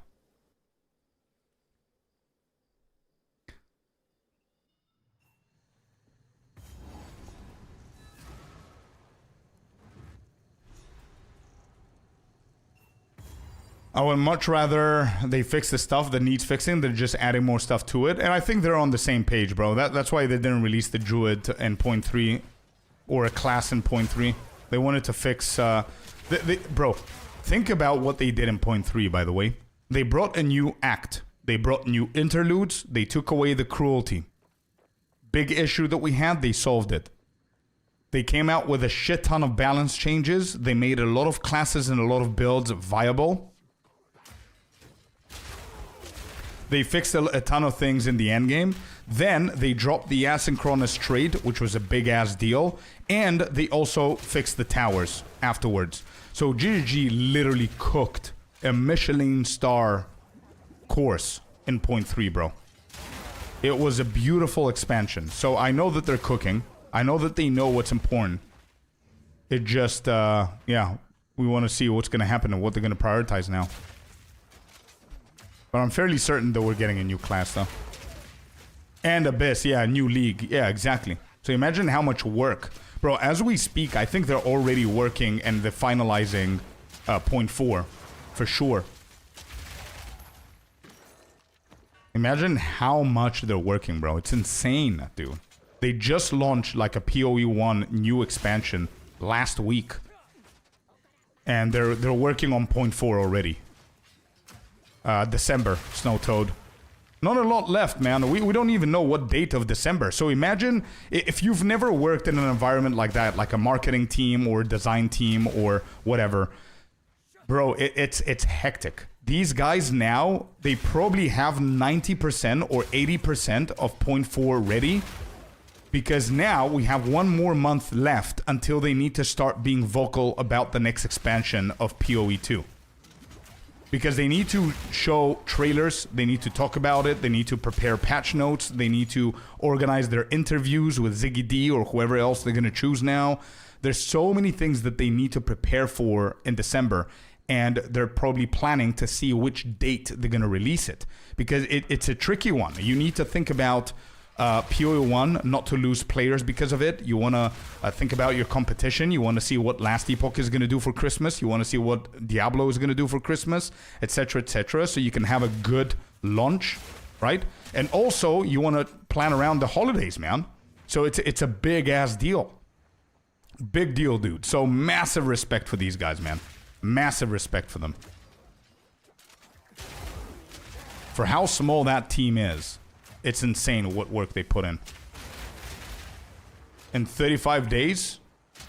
Speaker 1: I would much rather they fix the stuff that needs fixing than just adding more stuff to it. And I think they're on the same page, bro. That's why they didn't release the Druid in 0.3 or a class in 0.3. They wanted to fix... bro, think about what they did in 0.3, by the way. They brought a new act. They brought new interludes. They took away the cruelty. Big issue that we had, they solved it. They came out with a shit ton of balance changes. They made a lot of classes and a lot of builds viable. They fixed a ton of things in the endgame. Then they dropped the asynchronous trade, which was a big-ass deal. And they also fixed the towers afterwards. So GGG literally cooked a Michelin star course in 0.3, bro. It was a beautiful expansion. So I know that they're cooking. I know that they know what's important. It just, yeah, we want to see what's going to happen and what they're going to prioritize now. But I'm fairly certain that we're getting a new class, though. And Abyss, yeah, a new league. Yeah, exactly. So imagine how much work. Bro, as we speak, I think they're already working and they're finalizing 0.4. For sure. Imagine how much they're working, bro. It's insane, dude. They just launched like a PoE 1 new expansion last week. And they're working on 0.4 already. December, Snow Toad. Not a lot left, man. We don't even know what date of December. So imagine if you've never worked in an environment like that, like a marketing team or design team or whatever. Bro, it's hectic. These guys now, they probably have 90% or 80% of 0.4 ready. Because now we have one more month left until they need to start being vocal about the next expansion of PoE 2. Because they need to show trailers, they need to talk about it, they need to prepare patch notes, they need to organize their interviews with Ziggy D or whoever else they're going to choose now. There's so many things that they need to prepare for in December, and they're probably planning to see which date they're going to release it. Because it's a tricky one. You need to think about PoE1, not to lose players because of it. You want to think about your competition. You want to see what Last Epoch is going to do for Christmas. You want to see what Diablo is going to do for Christmas, etc., etc. So you can have a good launch, right? And also, you want to plan around the holidays, man. So it's a big-ass deal. Big deal, dude. So massive respect for these guys, man. Massive respect for them. For how small that team is, it's insane what work they put in. In 35 days?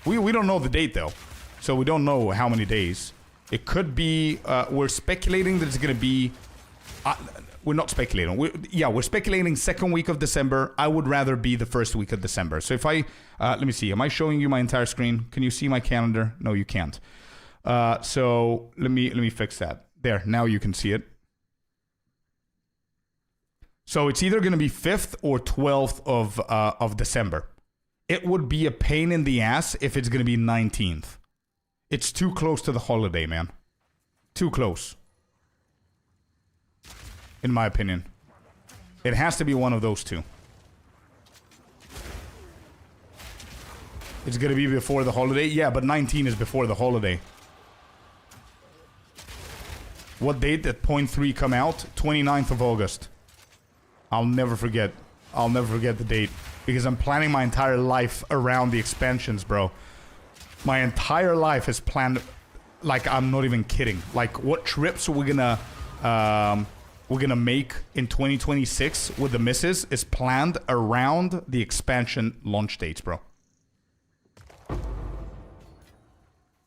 Speaker 1: We don't know the date, though. So we don't know how many days. It could be... we're speculating that it's going to be... we're not speculating. We're speculating second week of December. I would rather be the first week of December. So if I... let me see. Am I showing you my entire screen? Can you see my calendar? No, you can't. So let me fix that. There. Now you can see it. So it's either going to be 5th or 12th of December. It would be a pain in the ass if it's going to be 19th. It's too close to the holiday, man. Too close. In my opinion. It has to be one of those two. It's going to be before the holiday? Yeah, but 19 is before the holiday. What date did Point 3 come out? 29th of August. I'll never forget. I'll never forget the date. Because I'm planning my entire life around the expansions, bro. My entire life is planned... Like, I'm not even kidding. Like, what trips we're gonna make in 2026 with the missus is planned around the expansion launch dates, bro.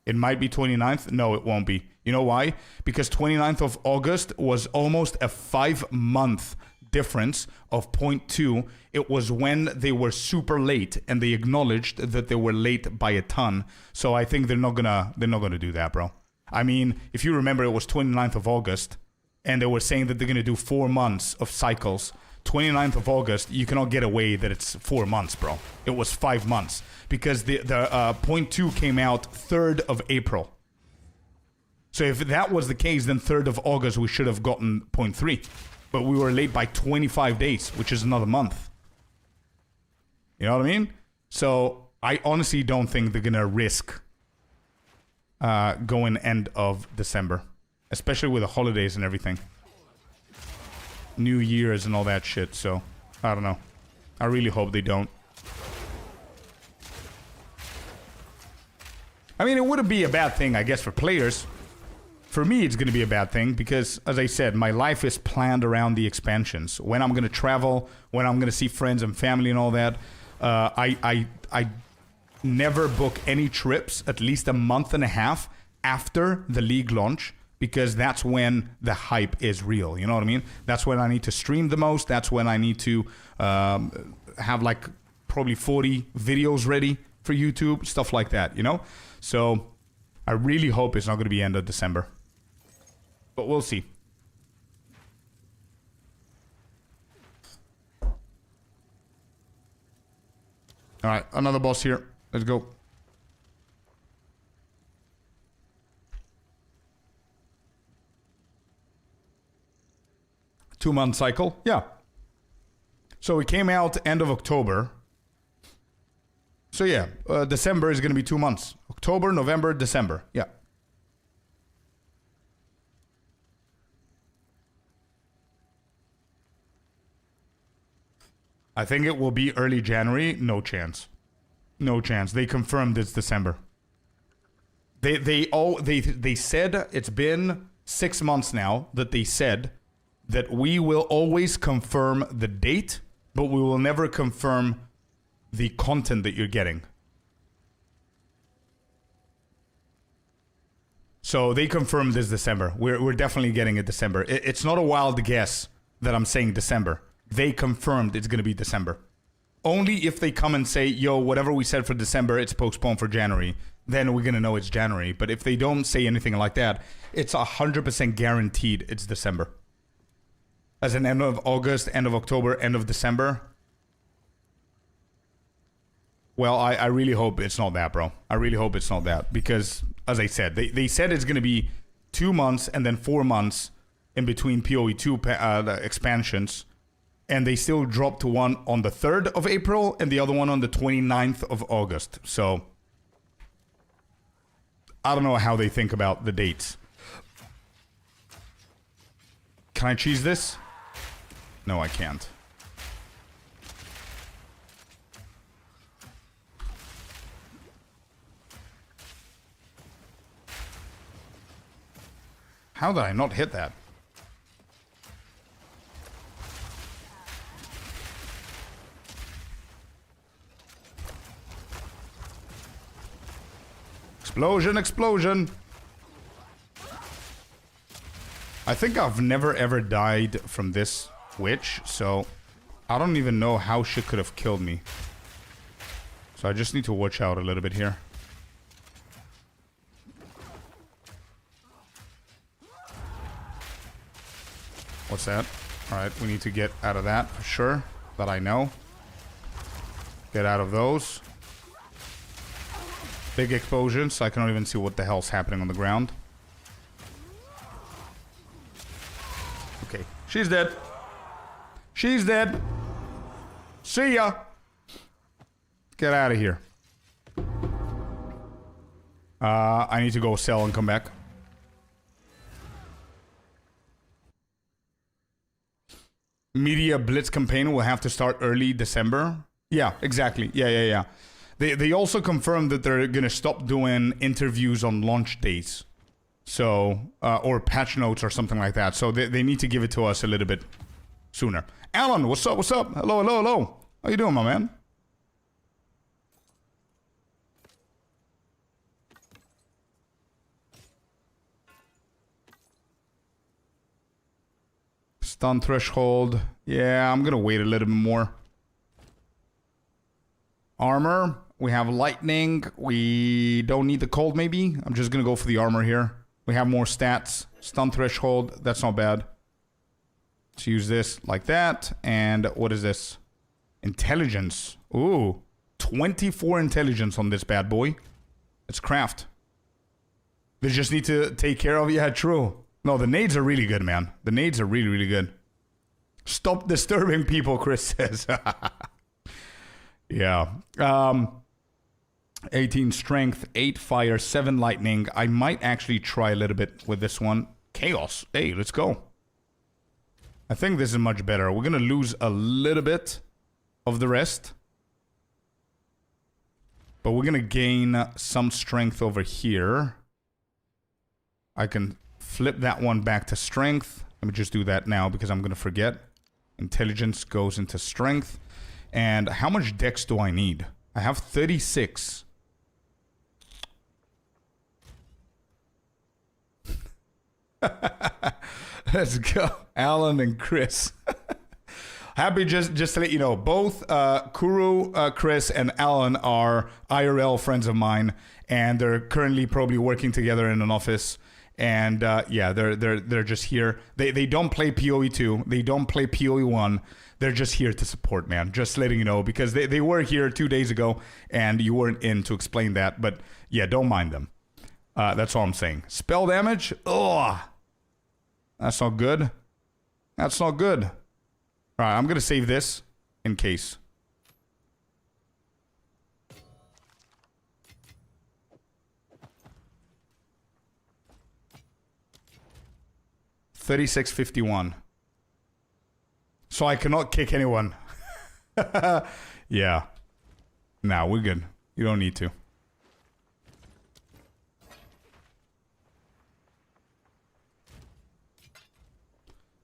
Speaker 1: It might be 29th. No, it won't be. You know why? Because 29th of August was almost a 5-month difference of point 2. It was when they were super late, and they acknowledged that they were late by a ton. So I think they're not gonna do that, bro. I mean, if you remember, it was 29th of August, and they were saying that they're gonna do 4 months of cycles. 29th of August, you cannot get away that it's 4 months, bro. It was 5 months because the point 2 came out 3rd of April. So if that was the case, then 3rd of August we should have gotten point 3. But we were late by 25 days, which is another month. You know what I mean? So I honestly don't think they're gonna risk going end of December, especially with the holidays and everything. New Year's and all that shit, so I don't know. I really hope they don't. I mean, it wouldn't be a bad thing, I guess, for players. For me, it's going to be a bad thing because, as I said, my life is planned around the expansions. When I'm going to travel, when I'm going to see friends and family and all that. I never book any trips at least a month and a half after the league launch. Because that's when the hype is real, you know what I mean? That's when I need to stream the most. That's when I need to have like probably 40 videos ready for YouTube, stuff like that, you know? So I really hope it's not going to be end of December. But we'll see. All right, another boss here. Let's go. Two-month cycle, yeah. So it came out end of October. So yeah, December is going to be 2 months. October, November, December, yeah. I think it will be early January. No chance. No chance. They confirmed it's December. They said it's been 6 months now that they said that we will always confirm the date, but we will never confirm the content that you're getting. So they confirmed this December. We're definitely getting it December. It's not a wild guess that I'm saying December. They confirmed it's going to be December. Only if they come and say, yo, whatever we said for December, it's postponed for January. then we're gonna know it's January. But if they don't say anything like that, it's 100% guaranteed it's December. As an end of August, end of October, end of December. Well, I really hope it's not that, bro. I really hope it's not that. Because, as I said, they said it's going to be 2 months and then 4 months in between PoE2 expansions. And they still dropped one on the 3rd of April and the other one on the 29th of August. So, I don't know how they think about the dates. Can I cheese this? No, I can't. How did I not hit that? Explosion, explosion. I think I've never ever died from this witch, so I don't even know how she could have killed me. So I just need to watch out a little bit here. What's that? Alright, we need to get out of that for sure. That I know. Get out of those. Big explosions. I cannot even see what the hell's happening on the ground. Okay, she's dead. She's dead. See ya. Get out of here. I need to go sell and come back. Media Blitz campaign will have to start early December. Yeah, exactly. Yeah. They also confirmed that they're gonna stop doing interviews on launch days. So, or patch notes or something like that. So they need to give it to us a little bit sooner. Alan, what's up? What's up? Hello. How you doing, my man? Stun threshold. Yeah, I'm gonna wait a little bit more. Armor. We have lightning. We don't need the cold, maybe. I'm just gonna go for the armor here. We have more stats. Stun threshold. That's not bad. Let's use this like that. And what is this? Intelligence. Ooh. 24 intelligence on this bad boy. Let's craft. They just need to take care of... Yeah, true. No, the nades are really good, man. The nades are really, really good. Stop disturbing people, Chris says. Yeah. 18 strength, 8 fire, 7 lightning. I might actually try a little bit with this one. Chaos. Hey, let's go. I think this is much better. We're going to lose a little bit of the rest. But we're going to gain some strength over here. I can flip that one back to strength. Let me just do that now because I'm going to forget. Intelligence goes into strength. And how much dex do I need? I have 36. Let's go. Alan and Chris. Happy just to let you know, both Kuru, Chris, and Alan are IRL friends of mine. And they're currently probably working together in an office. And yeah, they're just here. They don't play PoE 2. They don't play PoE 1. They're just here to support, man. Just letting you know, because they were here 2 days ago, and you weren't in to explain that. But yeah, don't mind them. That's all I'm saying. Spell damage? Ugh. That's not good. That's not good. All right, I'm going to save this in case. $36.51. So I cannot kick anyone. Yeah. Nah, we're good. You don't need to.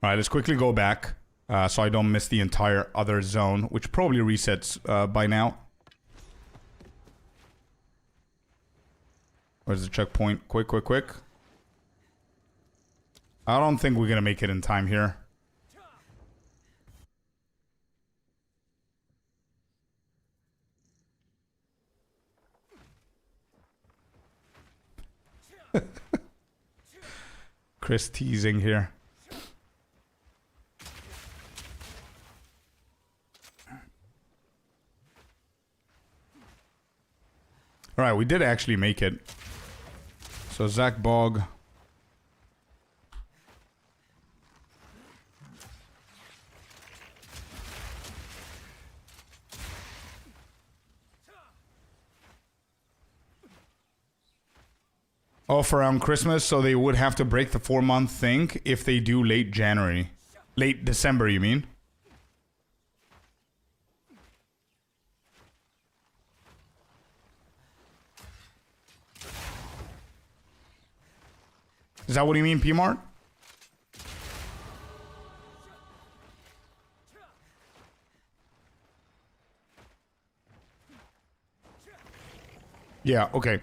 Speaker 1: Alright, let's quickly go back. So I don't miss the entire other zone, which probably resets by now. Where's the checkpoint? Quick. I don't think we're gonna make it in time here. Chris teasing here. Alright, we did actually make it. So Zach Bog. Off around Christmas, so they would have to break the 4-month thing if they do late January. Late December, you mean? Is that what you mean, P-Mart? Yeah, okay.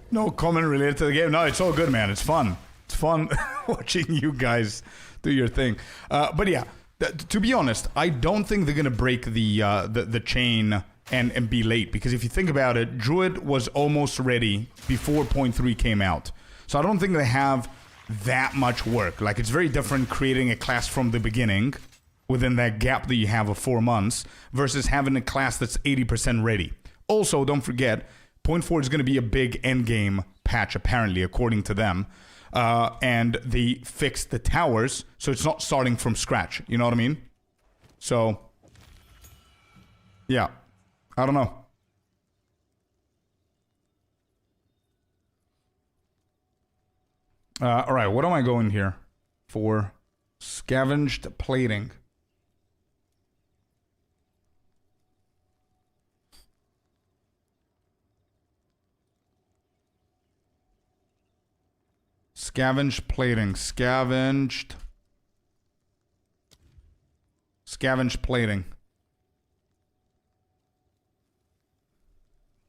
Speaker 1: No comment related to the game. No, it's all good, man. It's fun. It's fun watching you guys do your thing. But yeah, to be honest, I don't think they're gonna break the chain and be late, because if you think about it, Druid was almost ready before 0.3 came out. So I don't think they have that much work. Like, it's very different creating a class from the beginning within that gap that you have of 4 months versus having a class that's 80% ready. Also, don't forget, 0.4 is going to be a big endgame patch, apparently, according to them. And they fixed the towers, so it's not starting from scratch. You know what I mean? So, yeah. I don't know. All right, what am I going here for? Scavenged plating. Scavenged plating. Scavenged plating.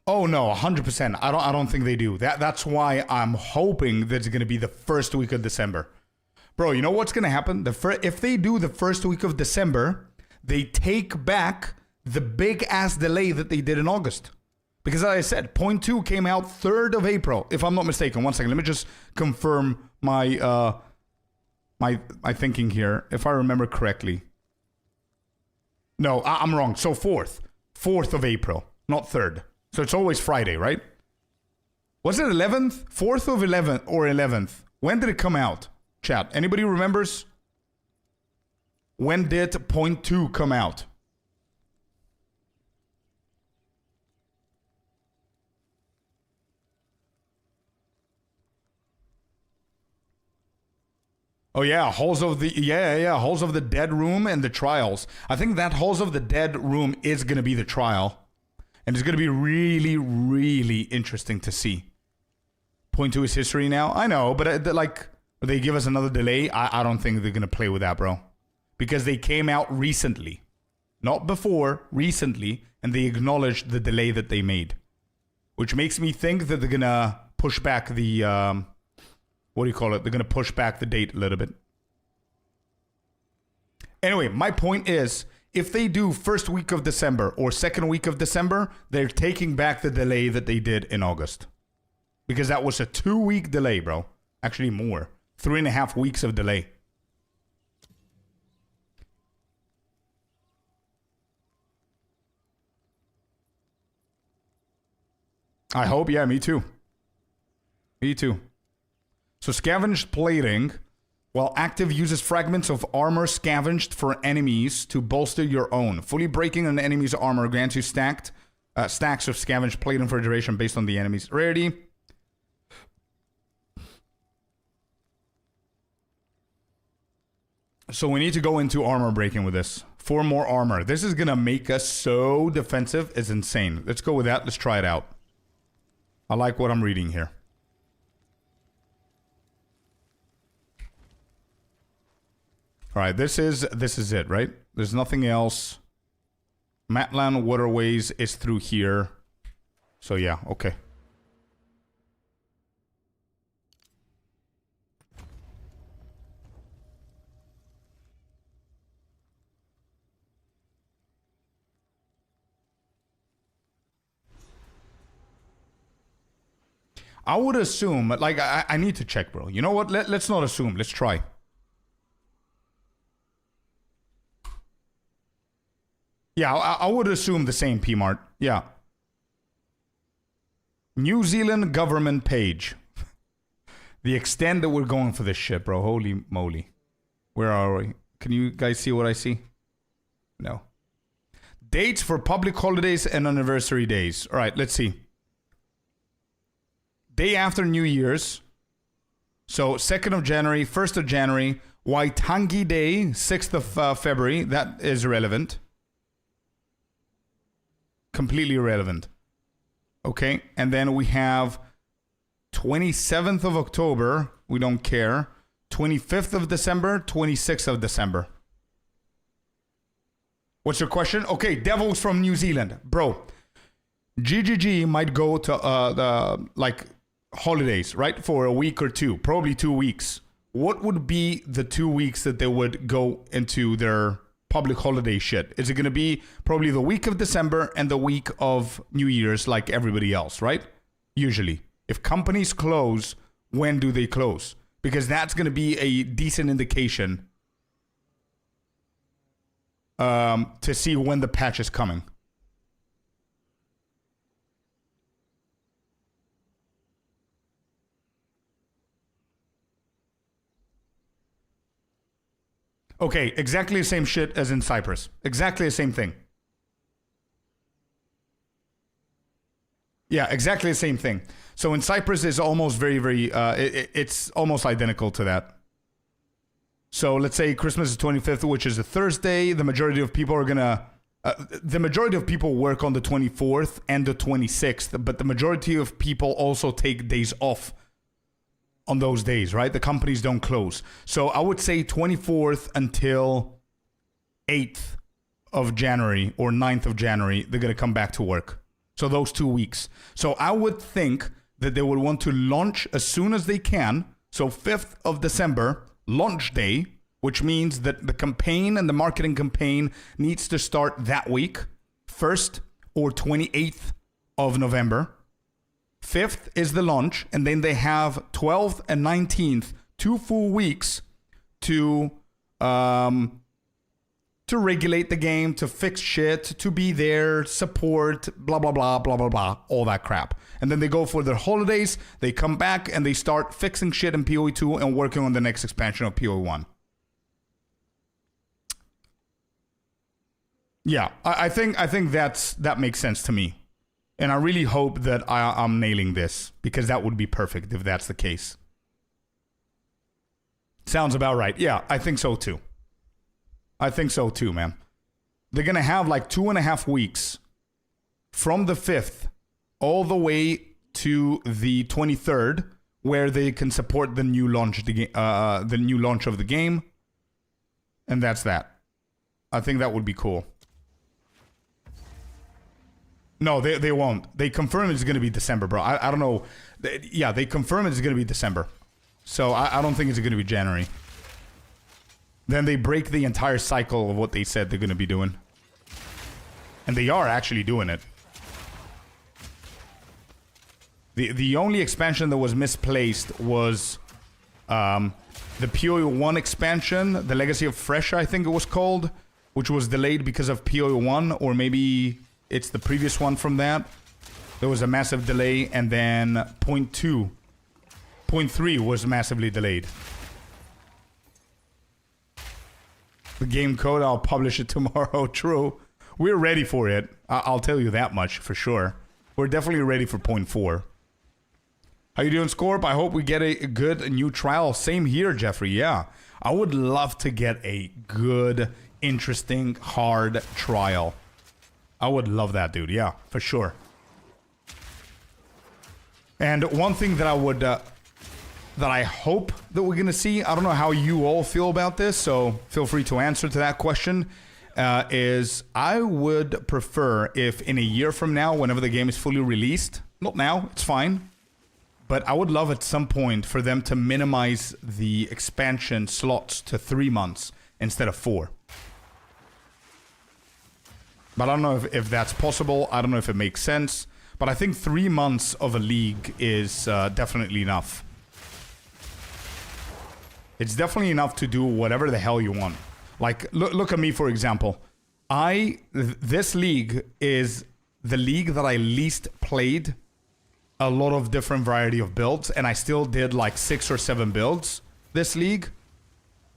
Speaker 1: Oh no, 100%. I don't think they do. That's why I'm hoping that it's going to be the first week of December. Bro, you know what's going to happen? If they do the first week of December, they take back the big ass delay that they did in August. Because as I said, 0.2 came out 3rd of April, if I'm not mistaken. One second, let me just confirm my my thinking here, if I remember correctly. No, I'm wrong. So 4th of April, not 3rd. So it's always Friday, right? Was it 11th? 4th of 11th or 11th? When did it come out? Chat, anybody remembers? When did 0.2 come out? Oh yeah, Halls of the Halls of the Dead room and the trials. I think that Halls of the Dead room is gonna be the trial. And it's going to be really, really interesting to see. 0.2 is history now. I know, but like, they give us another delay. I don't think they're going to play with that, bro. Because they came out recently. Not before, recently. And they acknowledged the delay that they made. Which makes me think that they're going to push back the... what do you call it? They're going to push back the date a little bit. Anyway, my point is... if they do first week of December or second week of December, they're taking back the delay that they did in August. Because that was a 2-week delay, bro. Actually more. 3.5 weeks of delay. I hope, yeah, me too. Me too. So scavenged plating... while active, uses fragments of armor scavenged for enemies to bolster your own. Fully breaking an enemy's armor grants you stacks of scavenged plating for duration based on the enemy's rarity. So we need to go into armor breaking with this. 4 more armor. This is going to make us so defensive. It's insane. Let's go with that. Let's try it out. I like what I'm reading here. All right, this is it, right? There's nothing else. Matlan Waterways is through here. So yeah, okay. I would assume, like, I need to check, bro. You know what? Let's not assume. Let's try. Yeah, I would assume the same, P-Mart. Yeah. New Zealand government page. The extent that we're going for this shit, bro. Holy moly. Where are we? Can you guys see what I see? No. Dates for public holidays and anniversary days. All right, let's see. Day after New Year's. So 2nd of January, 1st of January. Waitangi Day, 6th of February. That is irrelevant. Completely irrelevant. Okay, and then we have 27th of October. We don't care. 25th of December, 26th of December. What's your question? Okay, Devils from New Zealand. Bro, GGG might go to the like holidays, right? For a week or two, probably 2 weeks. What would be the 2 weeks that they would go into their public holiday shit? Is it going to be probably the week of December and the week of New Year's like everybody else, right? Usually. If companies close, when do they close? Because that's going to be a decent indication to see when the patch is coming. Okay, exactly the same shit as in Cyprus. Exactly the same thing. Yeah, exactly the same thing. So in Cyprus, it's almost it's almost identical to that. So let's say Christmas is 25th, which is a Thursday. The majority of people are gonna, the majority of people work on the 24th and the 26th, but the majority of people also take days off on those days, right? The companies don't close. So I would say 24th until 8th of January or 9th of January, they're gonna come back to work. So those 2 weeks. So I would think that they would want to launch as soon as they can. So 5th of December, launch day, which means that the campaign and the marketing campaign needs to start that week, 1st or 28th of November. 5th is the launch, and then they have 12th and 19th, 2 full weeks to regulate the game, to fix shit, to be there, support, blah, blah, blah, blah, blah, blah, all that crap. And then they go for their holidays, they come back, and they start fixing shit in PoE 2 and working on the next expansion of PoE 1. Yeah, I think that makes sense to me. And I really hope that I'm nailing this, because that would be perfect if that's the case. Sounds about right. Yeah, I think so too. I think so too, man. They're going to have like 2.5 weeks from the 5th all the way to the 23rd, where they can support the new launch of the game. And that's that. I think that would be cool. No, they won't. They confirm it's going to be December, bro. I don't know. Yeah, they confirm it's going to be December. So I don't think it's going to be January. Then they break the entire cycle of what they said they're going to be doing. And they are actually doing it. The only expansion that was misplaced was the PoE 1 expansion, the Legacy of Fresh, I think it was called, which was delayed because of PoE 1, or maybe it's the previous one from that. There was a massive delay, and then point 3 was massively delayed. The game code, I'll publish it tomorrow. True. We're ready for it. I'll tell you that much for sure. We're definitely ready for point 4. How you doing, Scorp? I hope we get a good new trial. Same here, Jeffrey. Yeah. I would love to get a good, interesting, hard trial. I would love that, dude. Yeah, for sure. And one thing that I would... that I hope that we're going to see, I don't know how you all feel about this, so feel free to answer to that question, is I would prefer if in a year from now, whenever the game is fully released, not now, it's fine, but I would love at some point for them to minimize the expansion slots to 3 months instead of 4. But I don't know if that's possible. I don't know if it makes sense. But I think 3 months of a league is definitely enough. It's definitely enough to do whatever the hell you want. Like, look at me, for example. This league is the league that I least played a lot of different variety of builds, and I still did like 6 or 7 builds this league.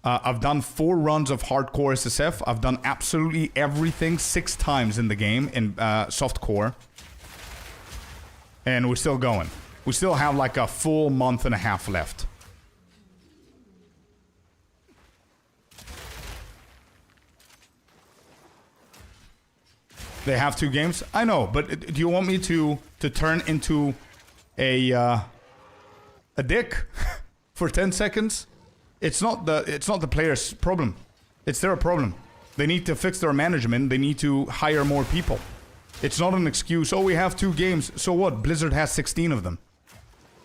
Speaker 1: I've done 4 runs of hardcore SSF. I've done absolutely everything 6 times in the game in softcore. And we're still going. We still have like a full month and a half left. They have 2 games? I know, but do you want me to turn into a dick for 10 seconds? It's not the player's problem. It's their problem. They need to fix their management. They need to hire more people. It's not an excuse. Oh, we have 2 games. So what? Blizzard has 16 of them.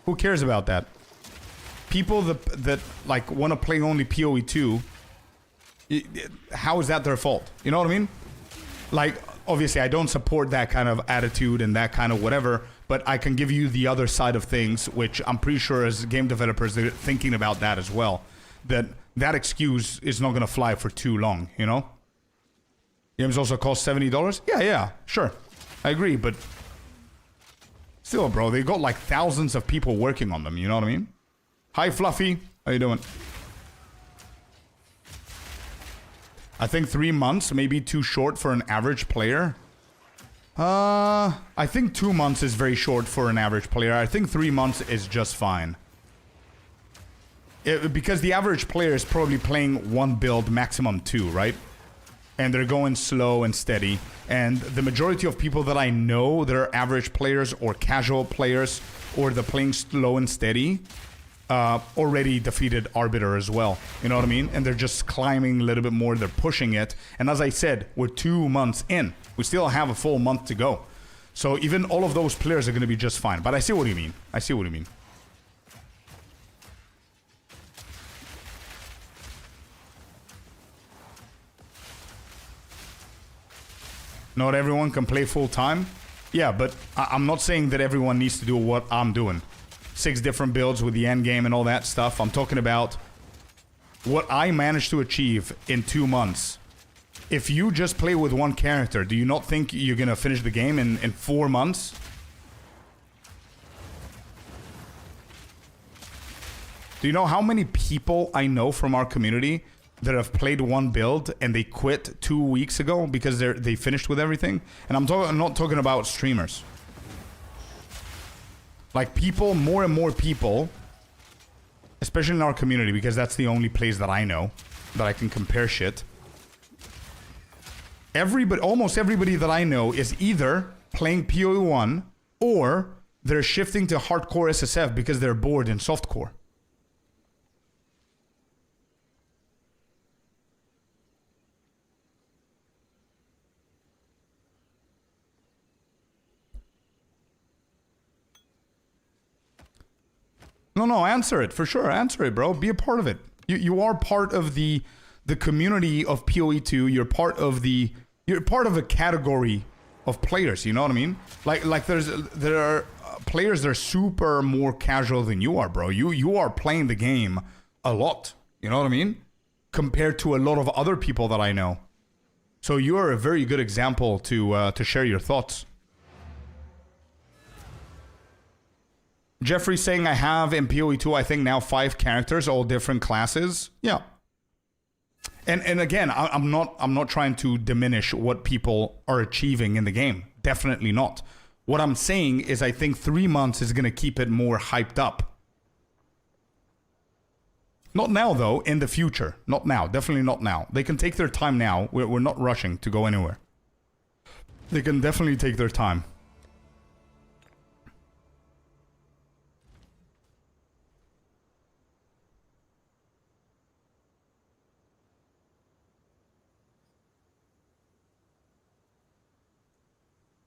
Speaker 1: Who cares about that? People that like want to play only PoE 2. How is that their fault? You know what I mean? Like, obviously, I don't support that kind of attitude and that kind of whatever, but I can give you the other side of things, which I'm pretty sure as game developers, they're thinking about that as well. That excuse is not going to fly for too long, you know? Games also cost $70? Yeah, sure. I agree, but still, bro, they got like thousands of people working on them, you know what I mean? Hi, Fluffy. How you doing? I think 3 months may be too short for an average player. I think 2 months is very short for an average player. I think 3 months is just fine. Because the average player is probably playing 1 build, maximum 2, right? And they're going slow and steady. And the majority of people that I know that are average players or casual players, or they're playing slow and steady, already defeated Arbiter as well. You know what I mean? And they're just climbing a little bit more. They're pushing it. And as I said, we're 2 months in. We still have a full month to go. So even all of those players are going to be just fine. But I see what you mean. I see what you mean. Not everyone can play full time. Yeah, but I'm not saying that everyone needs to do what I'm doing. 6 different builds with the end game and all that stuff. I'm talking about what I managed to achieve in 2 months. If you just play with 1 character, do you not think you're going to finish the game in 4 months? Do you know how many people I know from our community that have played 1 build and they quit 2 weeks ago because they finished with everything? And I'm not talking about streamers. Like people, more and more people, especially in our community, because that's the only place that I know that I can compare shit. Almost everybody that I know is either playing PoE 1 or they're shifting to hardcore SSF because they're bored in softcore. No, answer it for sure. Answer it, bro. Be a part of it. You are part of the community of PoE 2. You're part of a category of players. You know what I mean? Like there are players that are super more casual than you are, bro. You are playing the game a lot. You know what I mean? Compared to a lot of other people that I know. So you are a very good example to share your thoughts. Jeffrey's saying I have in PoE 2, I think now 5 characters, all different classes. Yeah. And again, I'm not trying to diminish what people are achieving in the game. Definitely not. What I'm saying is I think 3 months is going to keep it more hyped up. Not now, though. In the future. Not now. Definitely not now. They can take their time now. We're not rushing to go anywhere. They can definitely take their time.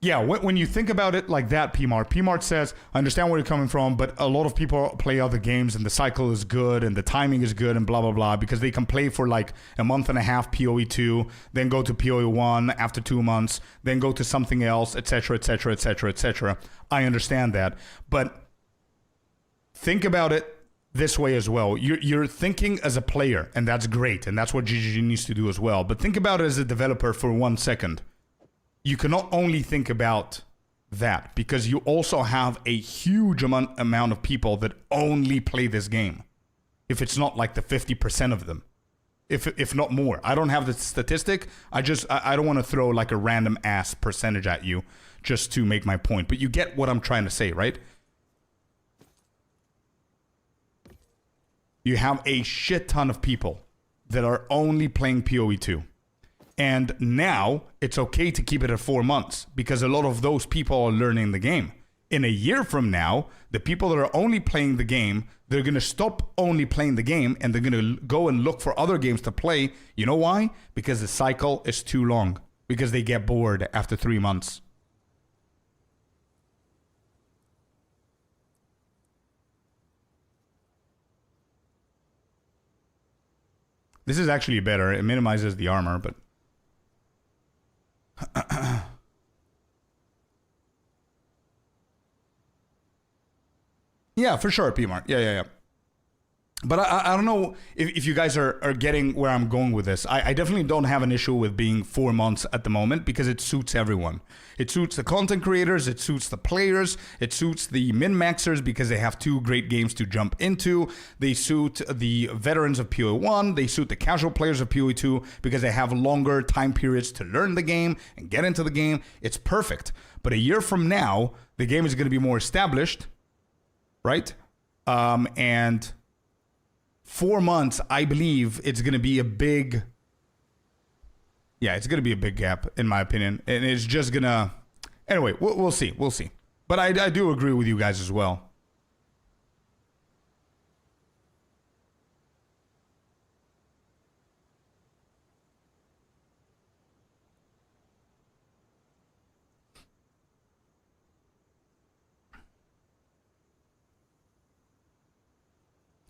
Speaker 1: Yeah, when you think about it like that, PMart says, I understand where you're coming from, but a lot of people play other games and the cycle is good and the timing is good and blah, blah, blah, because they can play for like a month and a half PoE 2, then go to PoE 1 after 2 months, then go to something else, etc., etc., etc., etc. I understand that. But think about it this way as well. You're thinking as a player, and that's great, and that's what GGG needs to do as well. But think about it as a developer for 1 second. You cannot only think about that, because you also have a huge amount of people that only play this game. If it's not like the 50% of them, if not more. I don't have the statistic. I don't want to throw like a random ass percentage at you just to make my point. But you get what I'm trying to say, right? You have a shit ton of people that are only playing PoE 2. And now it's okay to keep it at 4 months because a lot of those people are learning the game. In a year from now, the people that are only playing the game, they're going to stop only playing the game and they're going to go and look for other games to play. You know why? Because the cycle is too long. Because they get bored after 3 months. This is actually better. It minimizes the armor, but... Yeah, for sure, PMart. Yeah. But I don't know if you guys are getting where I'm going with this. I definitely don't have an issue with being 4 months at the moment because it suits everyone. It suits the content creators, it suits the players, it suits the min-maxers because they have 2 great games to jump into. They suit the veterans of PoE 1, they suit the casual players of PoE 2 because they have longer time periods to learn the game and get into the game. It's perfect. But a year from now, the game is going to be more established, right? And 4 months, I believe it's going to be a big... Yeah, it's going to be a big gap, in my opinion. And it's just going to... Anyway, we'll see. We'll see. But I do agree with you guys as well.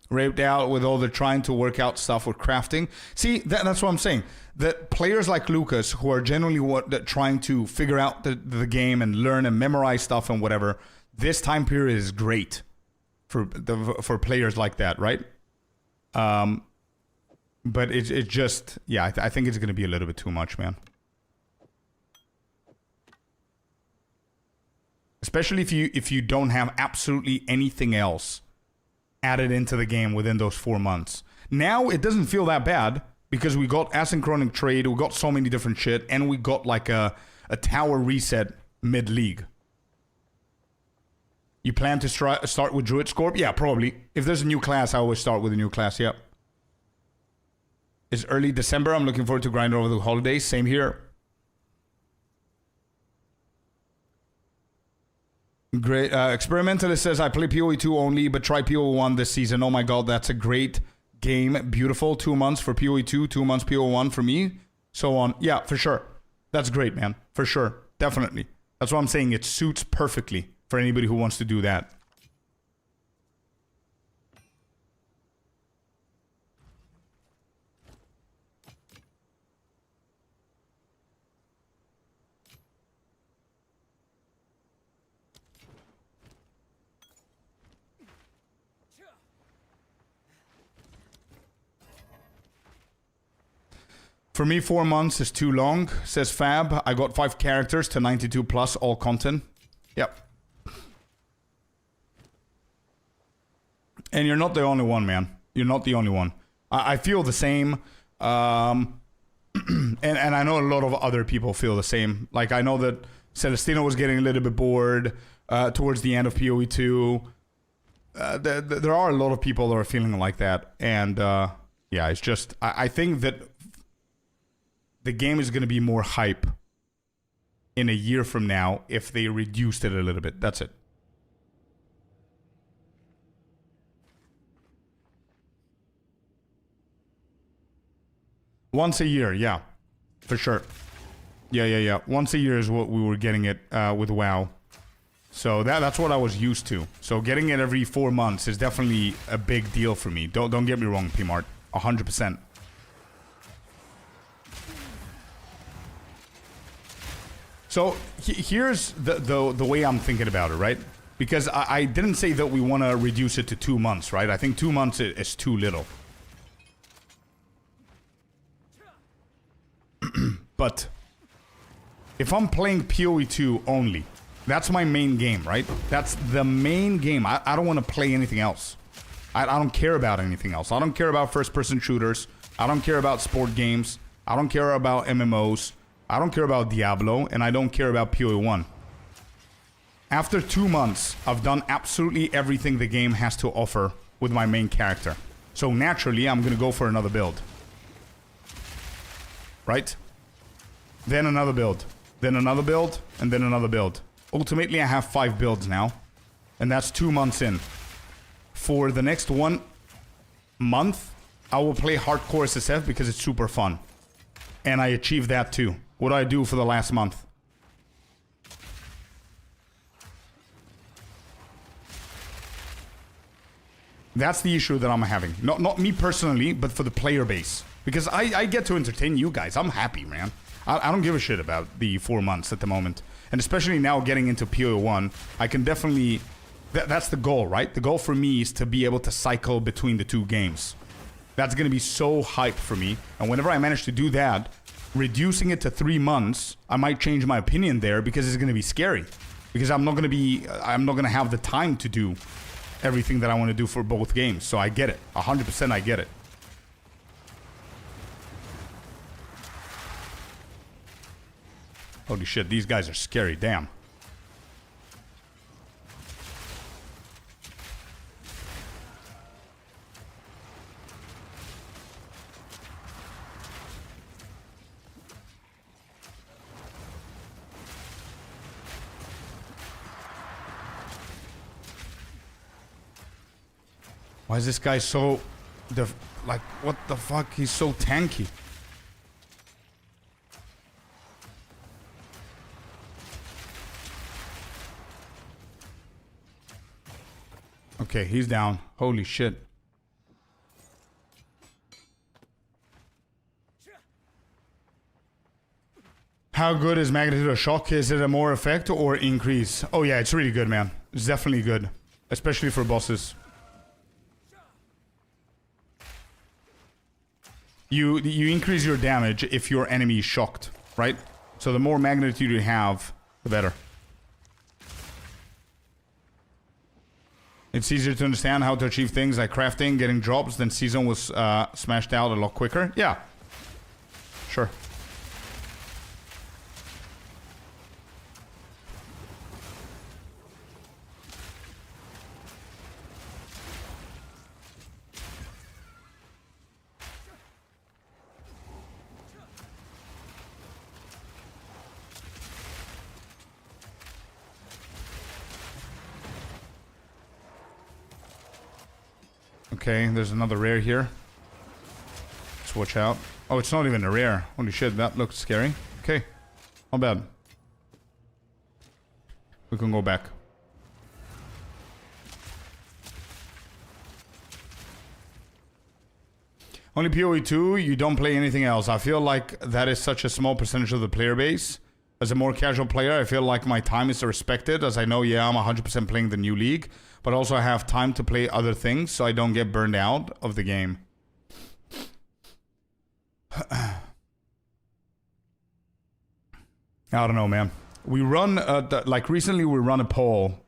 Speaker 1: Raped out with all the trying to work out stuff with crafting. See, that's what I'm saying. That players like Lucas, who are generally trying to figure out the game and learn and memorize stuff and whatever, this time period is great for players like that, right? But it just, yeah, I think it's going to be a little bit too much, man. Especially if you don't have absolutely anything else added into the game within those 4 months. Now it doesn't feel that bad because we got asynchronic trade, we got so many different shit, and we got like a tower reset mid-league. You plan to start with Druid Scorp? Yeah, probably. If there's a new class, I always start with a new class, yep. It's early December, I'm looking forward to grind over the holidays, same here. Great. Experimentalist says, I play PoE 2 only, but try PoE 1 this season. Oh my god, that's a great game. Beautiful. 2 months for PoE 2, 2 months PoE 1 for me. So on. Yeah, for sure. That's great, man. For sure. Definitely. That's what I'm saying. It suits perfectly for anybody who wants to do that. For me, 4 months is too long, says Fab. I got 5 characters to 92 plus all content. Yep. And you're not the only one, man. You're not the only one. I feel the same. And I know a lot of other people feel the same. Like, I know that Celestino was getting a little bit bored towards the end of PoE 2. There are a lot of people that are feeling like that. And, yeah, it's just... I think that... the game is going to be more hype in a year from now if they reduced it a little bit. That's it. Once a year, yeah. For sure. Yeah. Once a year is what we were getting it with WoW. So that's what I was used to. So getting it every 4 months is definitely a big deal for me. Don't get me wrong, P-Mart. 100%. So here's the way I'm thinking about it, right? Because I didn't say that we want to reduce it to 2 months, right? I think 2 months is too little. But if I'm playing PoE 2 only, that's my main game, right? That's the main game. I don't want to play anything else. I don't care about anything else. I don't care about first-person shooters. I don't care about sport games. I don't care about MMOs. I don't care about Diablo. And I don't care about PoE 1. After 2 months, I've done absolutely everything the game has to offer with my main character. So naturally, I'm going to go for another build. Right? Then another build. Then another build. And then another build. Ultimately, I have 5 builds now. And that's 2 months in. For the next 1 month, I will play hardcore SSF because it's super fun. And I achieved that too. What did I do for the last month? That's the issue that I'm having. Not me personally, but for the player base. Because I get to entertain you guys. I'm happy, man. I don't give a shit about the 4 months at the moment. And especially now getting into PoE 1, I can definitely... That's the goal, right? The goal for me is to be able to cycle between the 2 games. That's going to be so hype for me. And whenever I manage to do that, reducing it to 3 months, I might change my opinion there because it's going to be scary. Because I'm not going to have the time to do everything that I want to do for both games. So I get it. 100% I get it. Holy shit, these guys are scary. Damn. Why is this guy so... like, what the fuck? He's so tanky. Okay, he's down. Holy shit. How good is Magnitude of Shock? Is it a more effect or increase? Oh yeah, it's really good, man. It's definitely good. Especially for bosses. You increase your damage if your enemy is shocked, right? So the more magnitude you have, the better. It's easier to understand how to achieve things like crafting, getting drops, then Season was smashed out a lot quicker. Yeah. Sure. Okay, there's another rare here. Let's watch out. Oh, it's not even a rare. Holy shit, that looks scary. Okay, not bad. We can go back. Only PoE 2, you don't play anything else. I feel like that is such a small percentage of the player base. As a more casual player, I feel like my time is respected, as I know, yeah, I'm 100% playing the new league, but also I have time to play other things so I don't get burned out of the game. I don't know, man. We run, like recently we run a poll.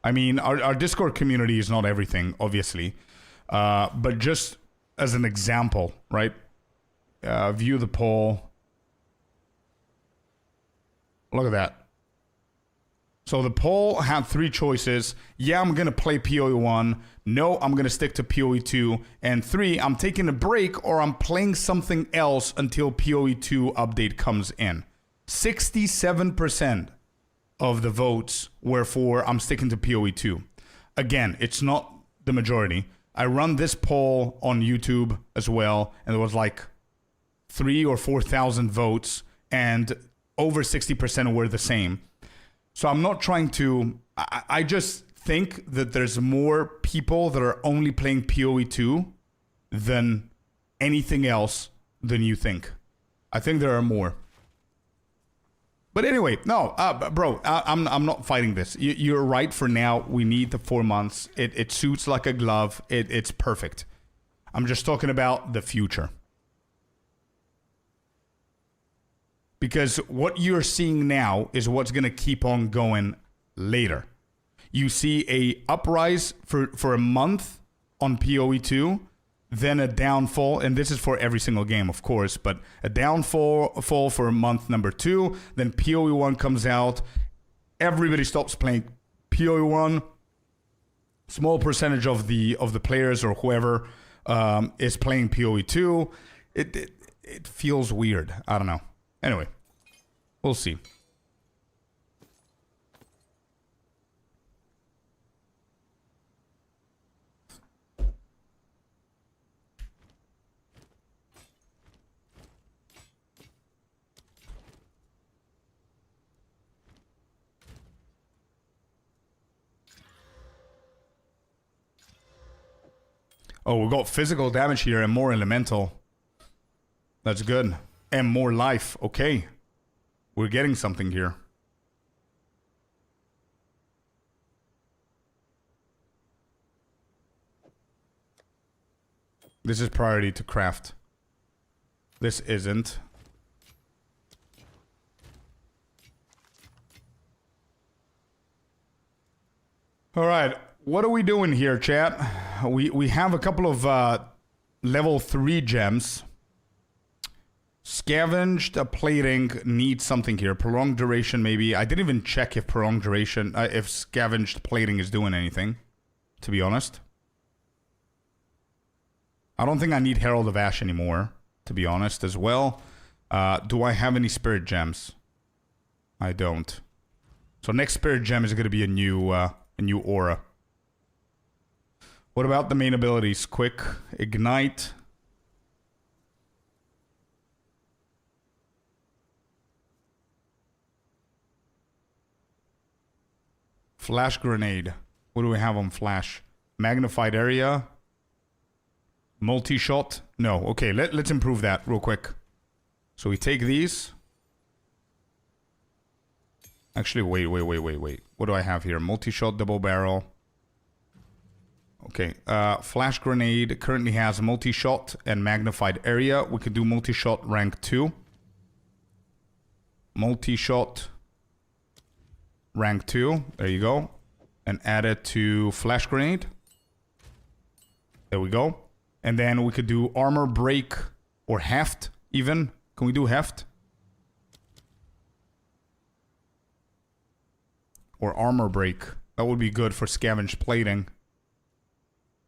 Speaker 1: I mean, our Discord community is not everything, obviously. But just as an example, right? View the poll. Look at that. So the poll had 3 choices. Yeah, I'm going to play PoE 1. No, I'm going to stick to PoE 2. And 3, I'm taking a break or I'm playing something else until PoE 2 update comes in. 67% of the votes were for I'm sticking to PoE 2. Again, it's not the majority. I run this poll on YouTube as well, and there was like 3,000 or 4,000 votes, and over 60% were the same. So I'm not trying to... I just think that there's more people that are only playing PoE 2 than anything else than you think. I think there are more. But anyway, no, bro, I'm not fighting this. You're right for now. We need the 4 months. It suits like a glove. It's perfect. I'm just talking about the future. Because what you're seeing now is what's going to keep on going later. You see a uprise for a month on PoE 2, then a downfall, and this is for every single game, of course, but a downfall for month number 2, then PoE 1 comes out, everybody stops playing PoE 1, small percentage of the players or whoever is playing PoE 2. It feels weird. I don't know. Anyway, we'll see. Oh, we got physical damage here and more elemental. That's good. And more life. Okay. We're getting something here. This is priority to craft. This isn't. All right. What are we doing here, chat? We have a couple of level 3 gems. Scavenged plating needs something here. Prolonged duration, maybe. I didn't even check if prolonged duration, if scavenged plating is doing anything, to be honest. I don't think I need Herald of Ash anymore, to be honest, as well. Do I have any spirit gems? I don't. So next spirit gem is going to be a new aura. What about the main abilities? Quick, Ignite. Flash Grenade. What do we have on Flash? Magnified Area. Multi-shot. No, okay, let's improve that real quick. So we take these. Actually, wait. What do I have here? Multi-shot, double barrel. Okay, Flash Grenade currently has multi-shot and magnified area. We could do multi-shot rank 2. Multi-shot rank 2. There you go. And add it to Flash Grenade. There we go. And then we could do armor break or heft even. Can we do heft? Or armor break. That would be good for scavenged plating.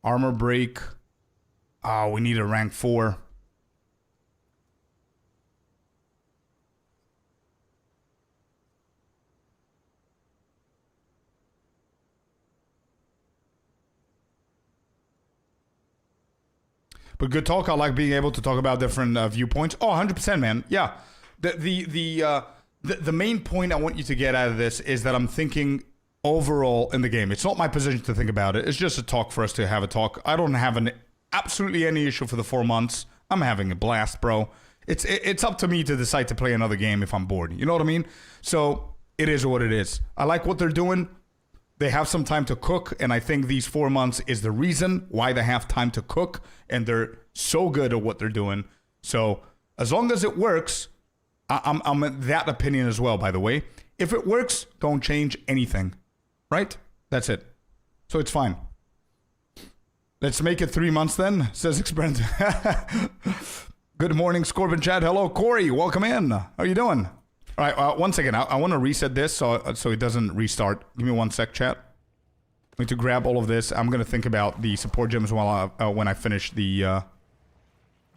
Speaker 1: Armor break. Oh, we need a rank 4. But good talk. I like being able to talk about different viewpoints. Oh, 100%, man. Yeah. The main point I want you to get out of this is that I'm thinking overall in the game. It's not my position to think about it. It's just a talk for us to have a talk. I don't have absolutely any issue for the 4 months. I'm having a blast, bro. It's up to me to decide to play another game if I'm bored. You know what I mean? So it is what it is. I like what they're doing. They have some time to cook, and I think these 4 months is the reason why they have time to cook, and they're so good at what they're doing. So as long as it works, I'm in that opinion as well, by the way. If it works, don't change anything. Right? That's it. So it's fine. Let's make it 3 months then, says Experiment. Good morning, Scorpion chat. Hello, Corey. Welcome in. How are you doing? All right, 1 second. I want to reset this so it doesn't restart. Give me 1 sec, chat. I need to grab all of this. I'm going to think about the support gems while when I finish the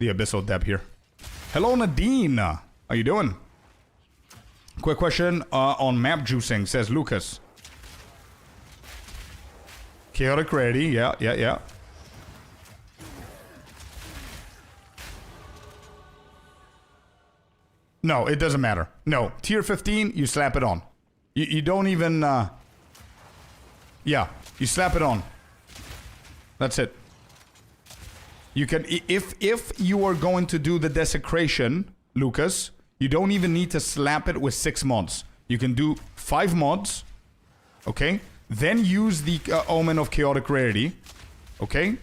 Speaker 1: Abyssal Deb here. Hello, Nadine. How you doing? Quick question on map juicing, says Lucas. Chaotic ready, yeah. No, it doesn't matter. No, tier 15, you slap it on. You don't even, yeah, you slap it on. That's it. You can, if you are going to do the desecration, Lucas, you don't even need to slap it with 6 mods. You can do 5 mods, okay? Then use the Omen of Chaotic Rarity, okay?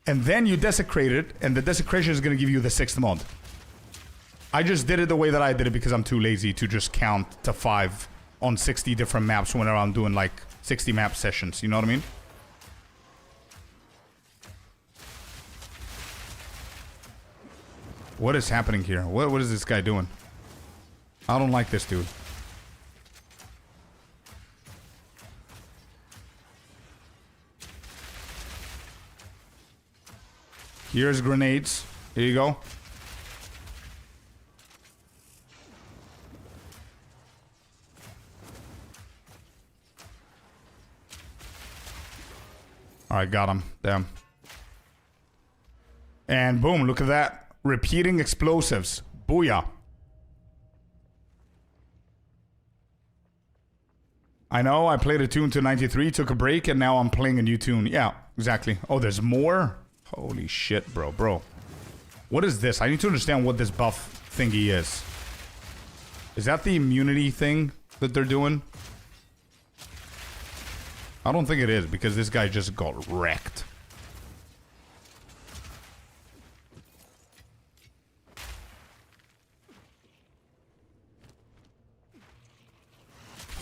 Speaker 1: And then you desecrate it, and the desecration is going to give you the 6th mod. I just did it the way that I did it because I'm too lazy to just count to 5 on 60 different maps whenever I'm doing like 60 map sessions, you know what I mean? What is happening here? What is this guy doing? I don't like this dude. Here's grenades. Here you go. Alright, got him. Damn. And boom, look at that. Repeating explosives. Booyah. I know, I played a tune to 93, took a break, and now I'm playing a new tune. Yeah, exactly. Oh, there's more? Holy shit, bro. What is this? I need to understand what this buff thingy is. Is that the immunity thing that they're doing? I don't think it is, because this guy just got wrecked.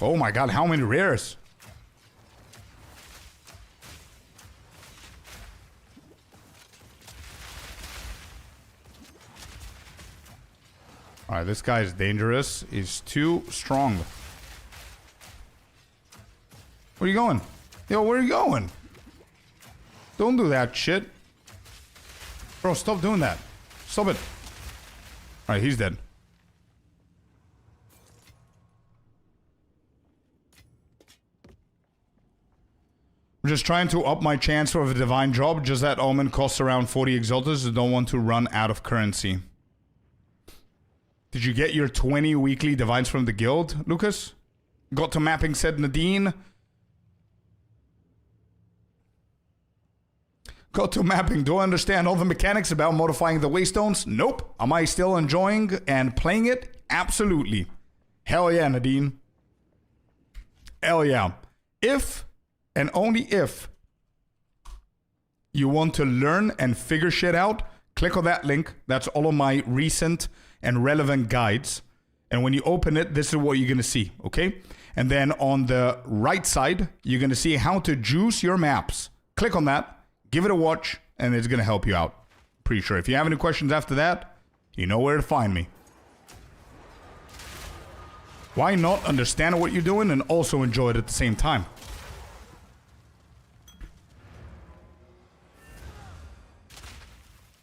Speaker 1: Oh my god, how many rares? Alright, this guy is dangerous. He's too strong. Where are you going? Yo, where are you going? Don't do that shit. Bro, stop doing that. Stop it. Alright, he's dead. I'm just trying to up my chance of a divine job. Just that Omen costs around 40 exaltas. I don't want to run out of currency. Did you get your 20 weekly divines from the guild, Lucas? Got to mapping, said Nadine. Got to mapping. Do I understand all the mechanics about modifying the waystones? Nope. Am I still enjoying and playing it? Absolutely. Hell yeah, Nadine. Hell yeah. If and only if you want to learn and figure shit out, click on that link. That's all of my recent and relevant guides. And when you open it, this is what you're going to see, okay? And then on the right side, you're going to see how to juice your maps. Click on that, give it a watch, and it's going to help you out. Pretty sure. If you have any questions after that, you know where to find me. Why not understand what you're doing and also enjoy it at the same time?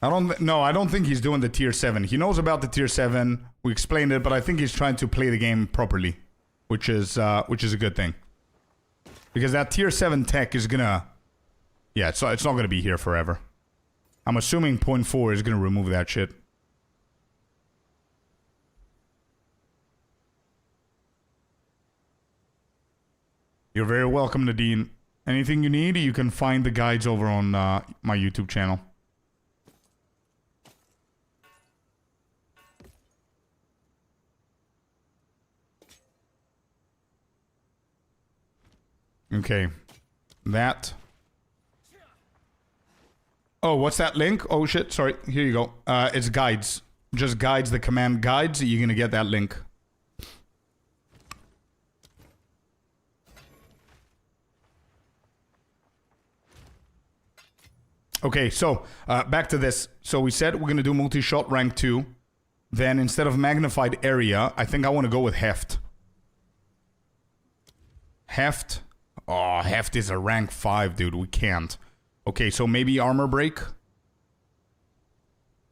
Speaker 1: I don't think he's doing the tier 7. He knows about the tier 7. We explained it, but I think he's trying to play the game properly, which is a good thing. Because that tier 7 tech is gonna... Yeah, it's not gonna be here forever. I'm assuming 0.4 is gonna remove that shit. You're very welcome, Nadine. Anything you need, you can find the guides over on my YouTube channel. Okay. That. Oh, what's that link? Oh shit, sorry. Here you go. It's guides. Just guides, the command guides. You're gonna get that link. Okay, so back to this. So we said we're gonna do multi-shot rank 2. Then instead of magnified area, I think I want to go with heft. Heft. Oh, heft is a rank 5, dude. We can't. Okay, so maybe armor break.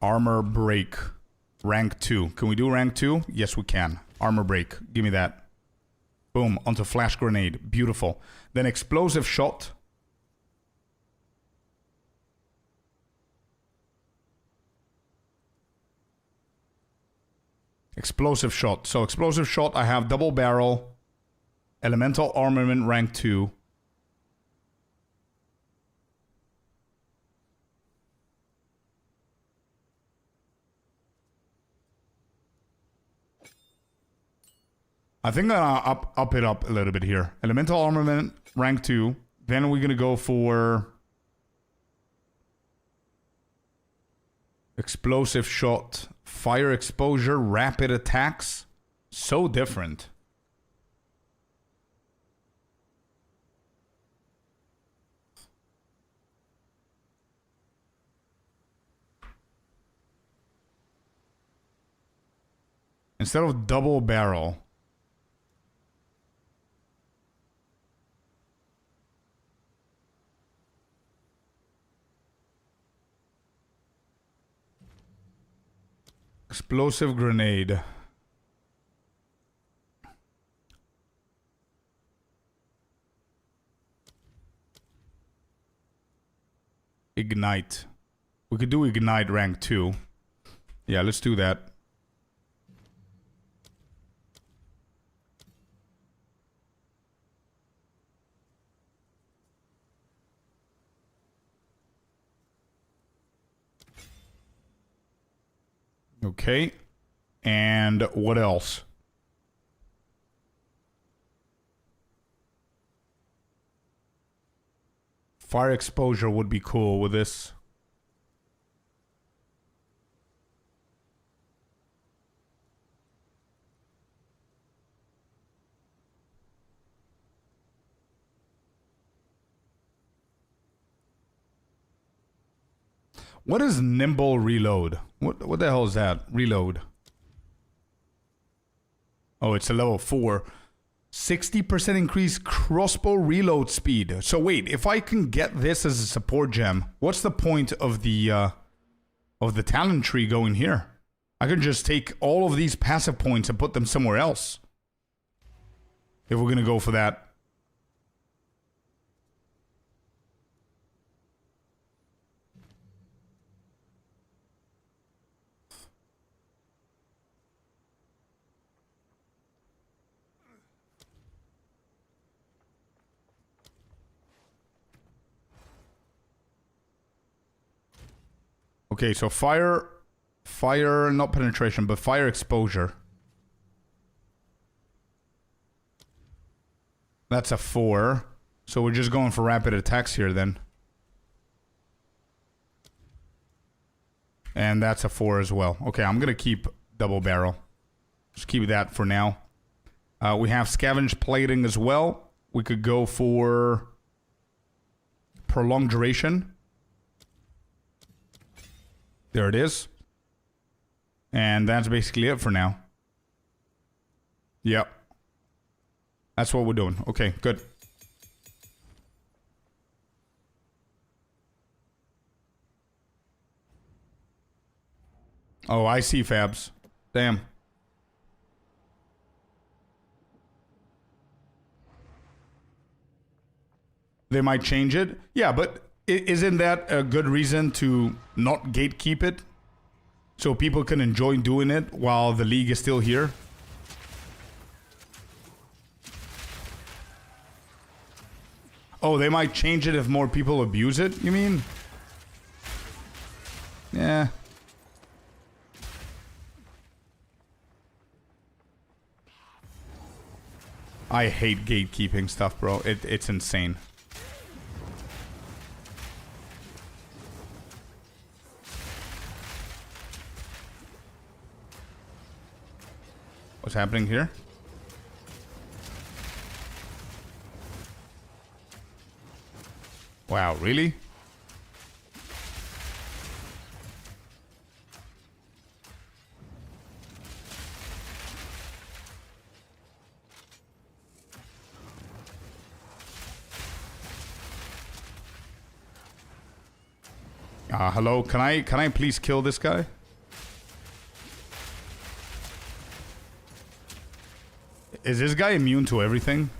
Speaker 1: Armor break. Rank 2. Can we do rank 2? Yes, we can. Armor break. Give me that. Boom. Onto flash grenade. Beautiful. Then explosive shot. Explosive shot. So explosive shot, I have double barrel, elemental armament rank 2. I think I'm gonna up it up a little bit here. Elemental armament rank 2. Then we're gonna go for explosive shot, fire exposure, rapid attacks. So different. Instead of double barrel. Explosive grenade. Ignite. We could do ignite rank 2. Yeah, let's do that. Okay. And what else? Fire exposure would be cool with this. What is nimble reload? What the hell is that? Reload. Oh, it's a level 4. 60% increase crossbow reload speed. So wait, if I can get this as a support gem, what's the point of the talent tree going here? I could just take all of these passive points and put them somewhere else. If we're gonna go for that. Okay, so fire, not penetration, but fire exposure. That's a 4. So we're just going for rapid attacks here then. And that's a 4 as well. Okay, I'm going to keep double barrel. Just keep that for now. We have scavenge plating as well. We could go for prolonged duration. There it is. And that's basically it for now. Yep. That's what we're doing. Okay, good. Oh, I see, Fabs. Damn. They might change it. Yeah, but isn't that a good reason to not gatekeep it? So people can enjoy doing it while the league is still here? Oh, they might change it if more people abuse it, you mean? Yeah. I hate gatekeeping stuff, bro. It's insane. What's happening here? Wow, really? Hello, can I please kill this guy? Is this guy immune to everything?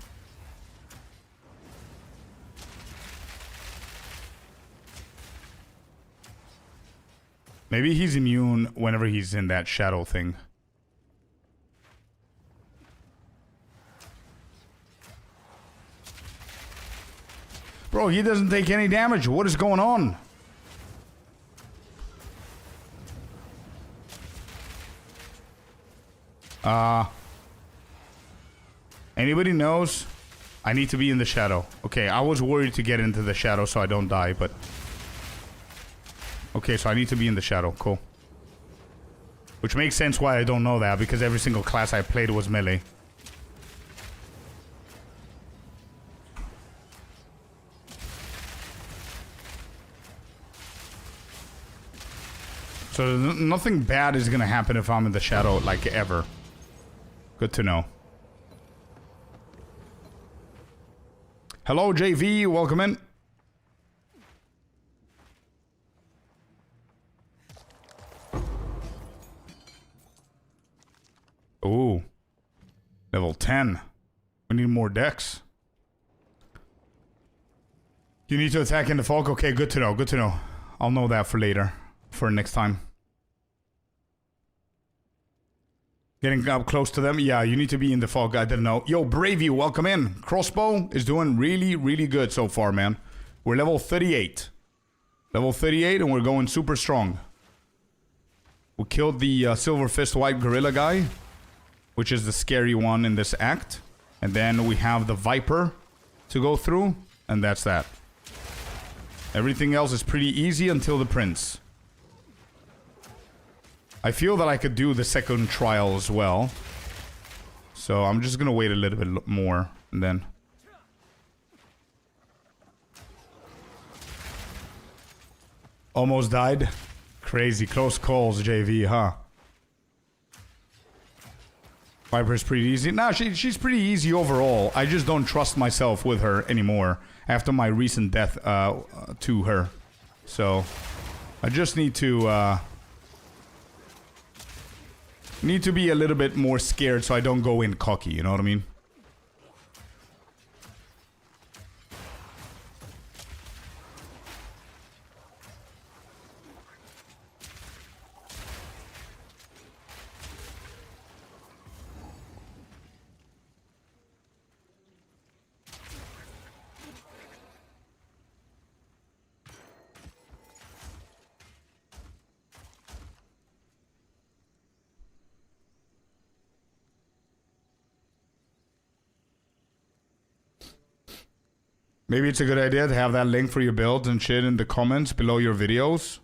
Speaker 1: Maybe he's immune whenever he's in that shadow thing. Bro, he doesn't take any damage. What is going on? Anybody knows? I need to be in the shadow. Okay, I was worried to get into the shadow so I don't die, but... Okay, so I need to be in the shadow. Cool. Which makes sense why I don't know that, because every single class I played was melee. So nothing bad is gonna happen if I'm in the shadow, like, ever. Good to know. Hello, JV. Welcome in. Ooh. Level 10. We need more decks. You need to attack in the fog? Okay, good to know. Good to know. I'll know that for later. For next time. Getting up close to them? Yeah, you need to be in the fog. I didn't know. Yo, Bravey, welcome in. Crossbow is doing really, really good so far, man. We're level 38. Level 38 and we're going super strong. We killed the Silver Fist White Gorilla guy, which is the scary one in this act. And then we have the Viper to go through, and that's that. Everything else is pretty easy until the Prince. I feel that I could do the second trial as well. So I'm just gonna wait a little bit more, and then... Almost died. Crazy. Close calls, JV, huh? Viper's pretty easy. Nah, she's pretty easy overall. I just don't trust myself with her anymore after my recent death to her. So I just need to be a little bit more scared so I don't go in cocky, you know what I mean? Maybe it's a good idea to have that link for your builds and shit in the comments below your videos.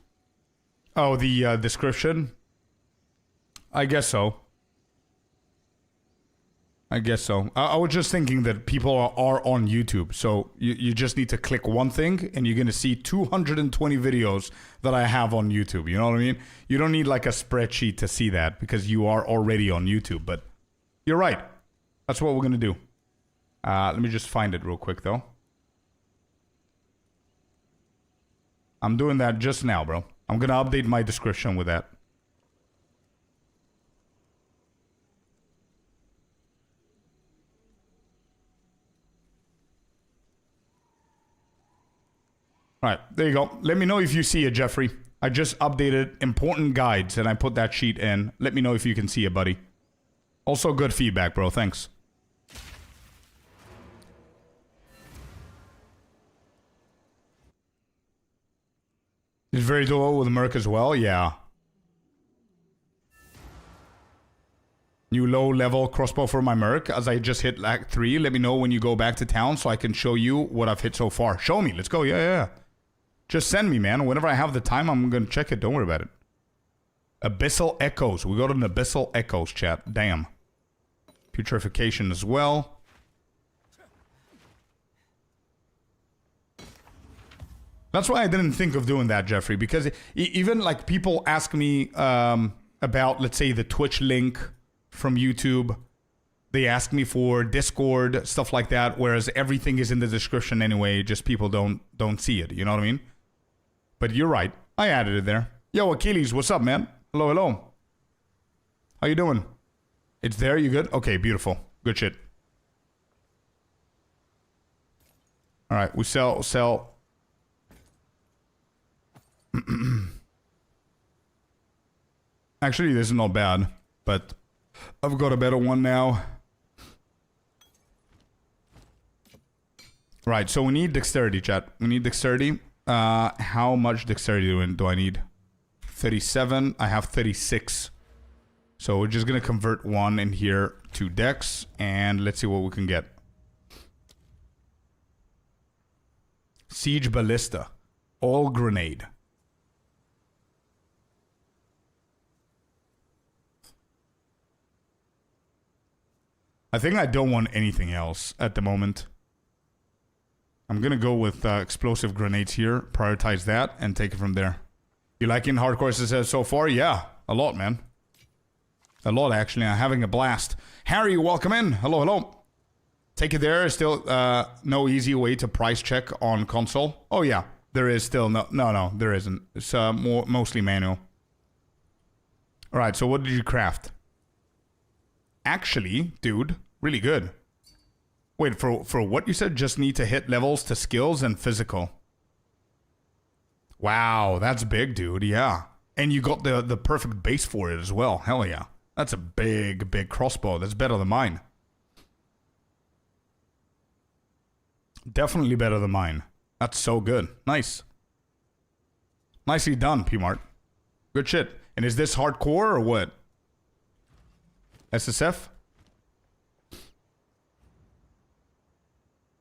Speaker 1: Oh, the description? I guess so. I guess so. I was just thinking that people are on YouTube. So you just need to click one thing and you're going to see 220 videos that I have on YouTube. You know what I mean? You don't need like a spreadsheet to see that because you are already on YouTube. But you're right. That's what we're going to do. Let me just find it real quick though. I'm doing that just now, bro. I'm gonna update my description with that. Alright, there you go. Let me know if you see it, Jeffrey. I just updated important guides and I put that sheet in. Let me know if you can see it, buddy. Also good feedback, bro. Thanks. It's very dual with Merc as well, yeah. New low level crossbow for my Merc as I just hit like 3. Let me know when you go back to town so I can show you what I've hit so far. Show me, let's go, yeah. Just send me, man. Whenever I have the time, I'm gonna check it. Don't worry about it. Abyssal Echoes. We got an Abyssal Echoes, chat. Damn. Putrefaction as well. That's why I didn't think of doing that, Jeffrey, because even like people ask me about, let's say, the Twitch link from YouTube. They ask me for Discord, stuff like that, whereas everything is in the description anyway, just people don't see it, you know what I mean? But you're right. I added it there. Yo, Achilles, what's up, man? Hello, hello. How you doing? It's there, you good? Okay, beautiful. Good shit. Alright, we sell... Actually, this is not bad, but I've got a better one now. Right, so we need dexterity, chat. We need dexterity. How much dexterity do I need? 37. I have 36. So we're just going to convert one in here to dex. And let's see what we can get. Siege Ballista. All grenade. I think I don't want anything else at the moment. I'm gonna go with explosive grenades here, prioritize that, and take it from there. You liking Hardcore SSF so far? Yeah, a lot, man. A lot, actually. I'm having a blast. Harry, welcome in. Hello, hello. Take it there. Still no easy way to price check on console. Oh, yeah. There is still no, there isn't. It's mostly manual. All right, so what did you craft? Actually, dude, really good. Wait, for what you said? Just need to hit levels to skills and physical. Wow, that's big, dude. Yeah. And you got the perfect base for it as well. Hell yeah. That's a big crossbow. That's better than mine. Definitely better than mine. That's so good. Nice. Nicely done, P-Mart. Good shit. And is this hardcore or what? SSF?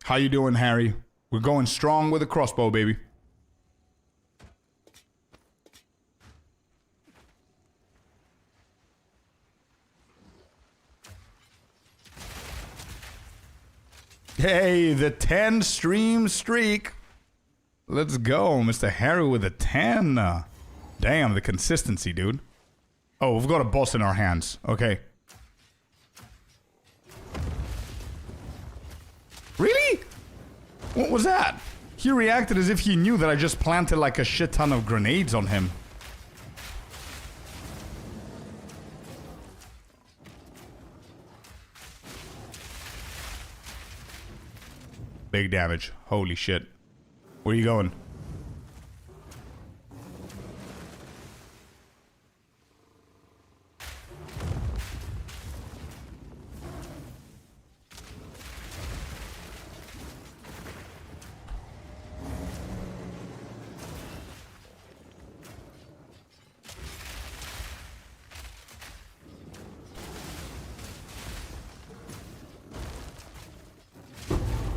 Speaker 1: How you doing, Harry? We're going strong with a crossbow, baby. Hey, the 10 stream streak. Let's go, Mr. Harry with a 10. Damn, the consistency, dude. Oh, we've got a boss in our hands. Okay. Really? What was that? He reacted as if he knew that I just planted like a shit ton of grenades on him. Big damage. Holy shit. Where are you going?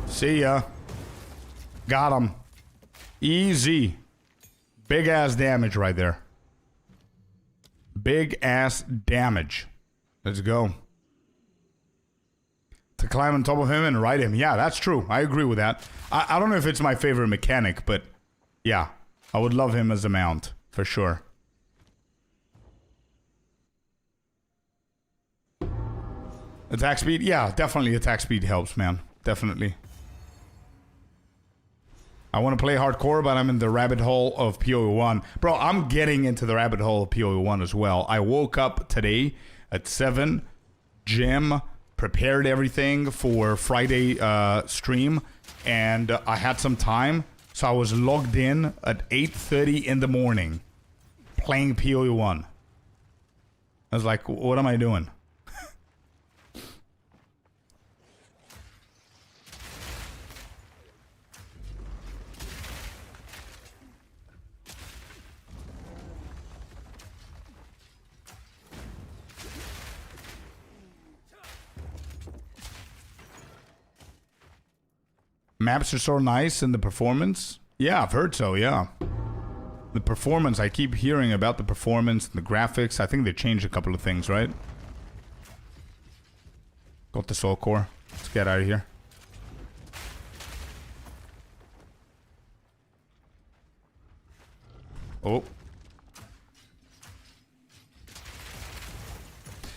Speaker 1: See ya. Got him. Easy. Big ass damage right there. Big ass damage. Let's go. To climb on top of him and ride him. Yeah, that's true. I agree with that. I don't know if it's my favorite mechanic, but yeah. I would love him as a mount. For sure. Attack speed? Yeah, definitely attack speed helps, man. Definitely. I want to play hardcore, but I'm in the rabbit hole of PoE1. Bro, I'm getting into the rabbit hole of PoE1 as well. I woke up today at 7, gym, prepared everything for Friday stream, and I had some time. So I was logged in at 8:30 in the morning playing PoE1. I was like, what am I doing? Maps are so nice and the performance. Yeah, I've heard so, yeah. The performance, I keep hearing about the performance and the graphics. I think they changed a couple of things, right? Got the soul core. Let's get out of here. Oh.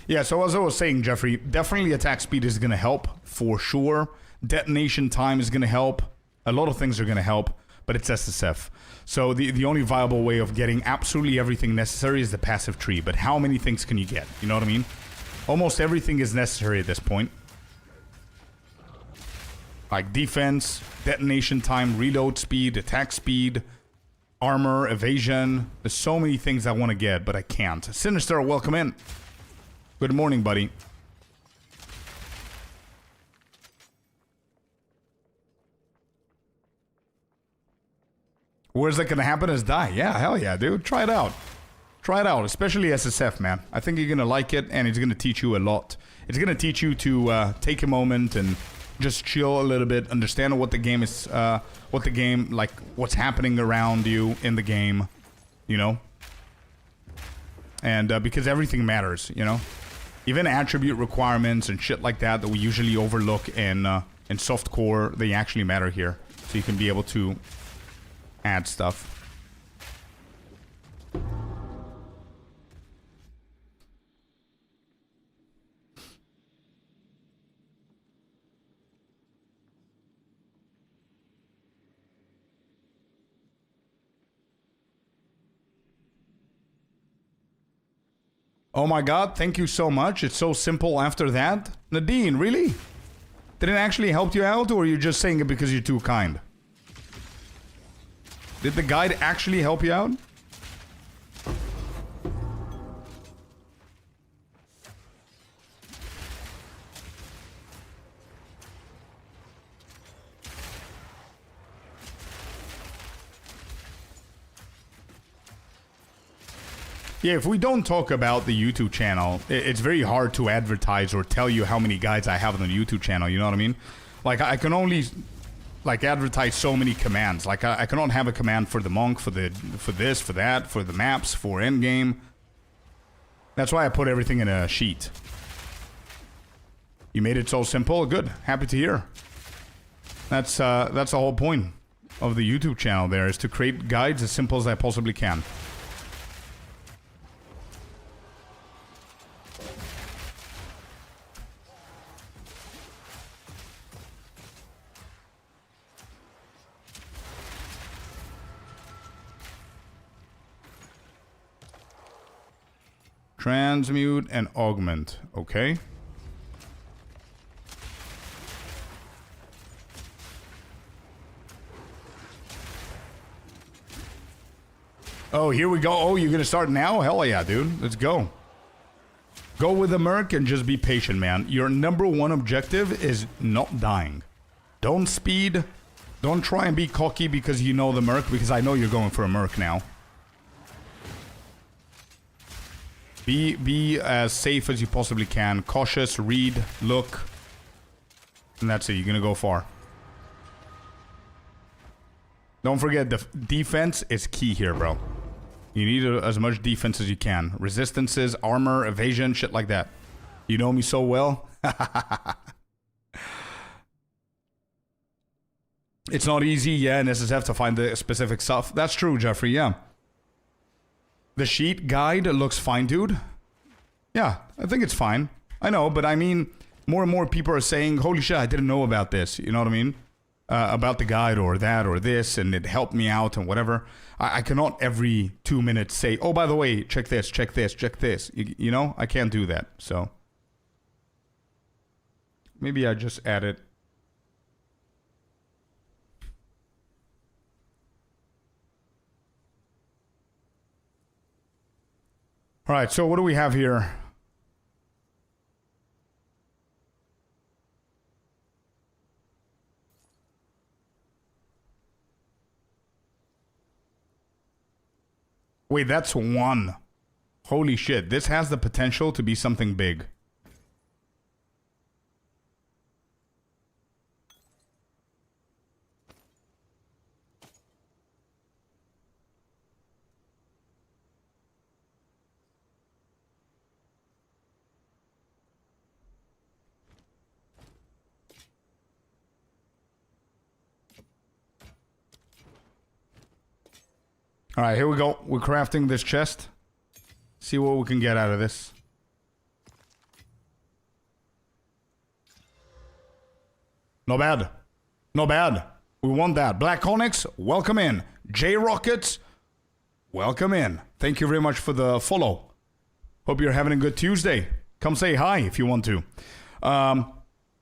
Speaker 1: Yeah, so as I was saying, Jeffrey, definitely attack speed is going to help for sure. Detonation time is going to help. A lot of things are going to help, but it's SSF. So the only viable way of getting absolutely everything necessary is the passive tree. But how many things can you get? You know what I mean? Almost everything is necessary at this point. Like defense, detonation time, reload speed, attack speed, armor, evasion. There's so many things I want to get, but I can't. Sinister, welcome in. Good morning, buddy. Worst that can happen is die. Yeah, hell yeah, dude. Try it out. Try it out, especially SSF, man. I think you're gonna like it, and it's gonna teach you a lot. It's gonna teach you to take a moment and just chill a little bit, understand what the game is, like, what's happening around you in the game, you know? And because everything matters, you know? Even attribute requirements and shit like that that we usually overlook in softcore, they actually matter here. So you can be able to add stuff. Oh my god, thank you so much. It's so simple after that. Nadine, really? Did it actually help you out, or are you just saying it because you're too kind? Did the guide actually help you out? Yeah, if we don't talk about the YouTube channel, it's very hard to advertise or tell you how many guides I have on the YouTube channel, you know what I mean? Like, I can only, like, advertise so many commands. Like, I cannot have a command for the monk, for this, for that, for the maps, for endgame. That's why I put everything in a sheet. You made it so simple? Good. Happy to hear. That's the whole point of the YouTube channel there, is to create guides as simple as I possibly can. Transmute and augment. Okay. Oh, here we go. Oh, you're gonna start now? Hell yeah, dude. Let's go. Go with the Merc and just be patient, man. Your #1 objective is not dying. Don't speed. Don't try and be cocky because you know the Merc, because I know you're going for a Merc now. Be as safe as you possibly can. Cautious, read, look. And that's it. You're gonna go far. Don't forget, the defense is key here, bro. You need as much defense as you can. Resistances, armor, evasion, shit like that. You know me so well. It's not easy, yeah, in SSF to find the specific stuff. That's true, Jeffrey, yeah. The sheet guide looks fine, dude. Yeah, I think it's fine. I know, but I mean, more and more people are saying, holy shit, I didn't know about this. You know what I mean? About the guide or that or this, and it helped me out and whatever. I cannot every 2 minutes say, oh, by the way, check this, check this, check this. You know, I can't do that, so. Maybe I just add it. All right, so what do we have here? Wait, that's 1. Holy shit, this has the potential to be something big. All right, here we go. We're crafting this chest. See what we can get out of this. Not bad. Not bad. We want that. Black Onyx, welcome in. J Rockets, welcome in. Thank you very much for the follow. Hope you're having a good Tuesday. Come say hi if you want to.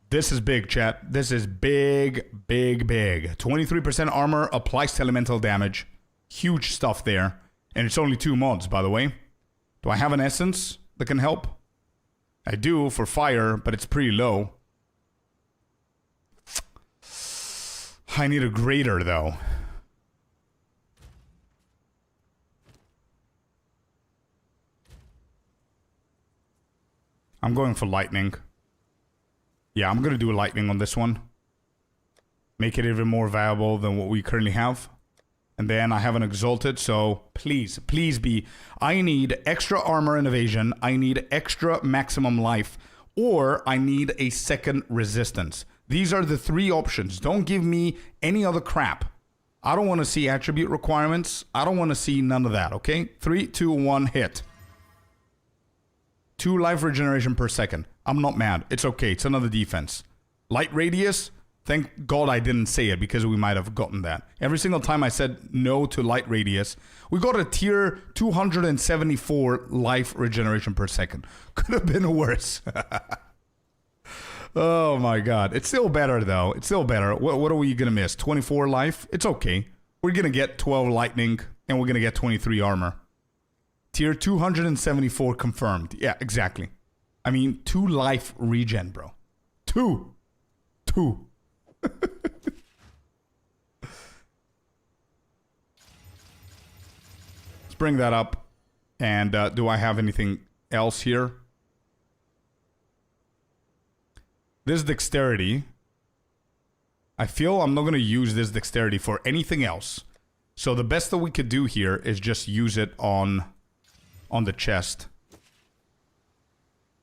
Speaker 1: This is big, chat. This is big, big, big. 23% armor applies to elemental damage. Huge stuff there. And it's only 2 mods, by the way. Do I have an essence that can help? I do for fire, but it's pretty low. I need a greater, though. I'm going for lightning. Yeah, I'm gonna do lightning on this one. Make it even more valuable than what we currently have. And then I have an exalted, so please, please be. I need extra armor and evasion. I need extra maximum life. Or I need a second resistance. These are the three options. Don't give me any other crap. I don't want to see attribute requirements. I don't want to see none of that, okay? 3, 2, 1, hit. 2 life regeneration per second. I'm not mad. It's okay. It's another defense. Light radius. Thank God I didn't say it because we might have gotten that. Every single time I said no to light radius, we got a tier 274 life regeneration per second. Could have been worse. Oh my God. It's still better though. It's still better. What are we going to miss? 24 life? It's okay. We're going to get 12 lightning and we're going to get 23 armor. Tier 274 confirmed. Yeah, exactly. I mean, 2 life regen, bro. 2. Let's bring that up. And do I have anything else here? This dexterity. I feel I'm not going to use this dexterity for anything else. So the best that we could do here is just use it on the chest.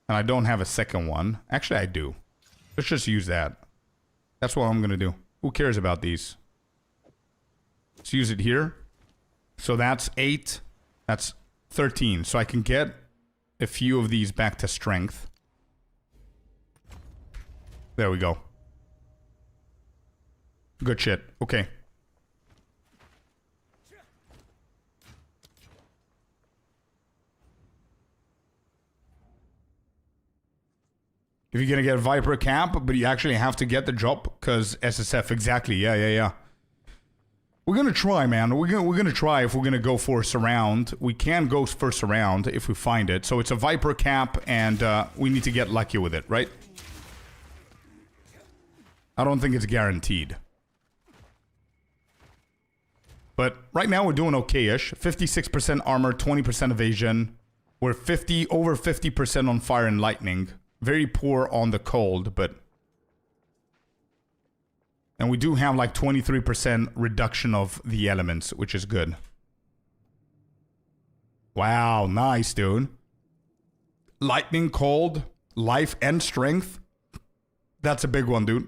Speaker 1: And I don't have a second one. Actually, I do. Let's just use that. That's what I'm going to do. Who cares about these? Let's use it here. So that's 8. That's 13. So I can get a few of these back to strength. There we go. Good shit. Okay. If you're gonna get Viper Cap, but you actually have to get the drop, because SSF, exactly, yeah. We're gonna try, man. We're gonna try if we're gonna go for a surround. We can go for surround if we find it. So it's a Viper Cap, and we need to get lucky with it, right? I don't think it's guaranteed. But right now we're doing okay-ish. 56% armor, 20% evasion. We're over 50% on fire and lightning. Very poor on the cold, but... And we do have like 23% reduction of the elements, which is good. Wow, nice, dude. Lightning, cold, life, and strength. That's a big one, dude.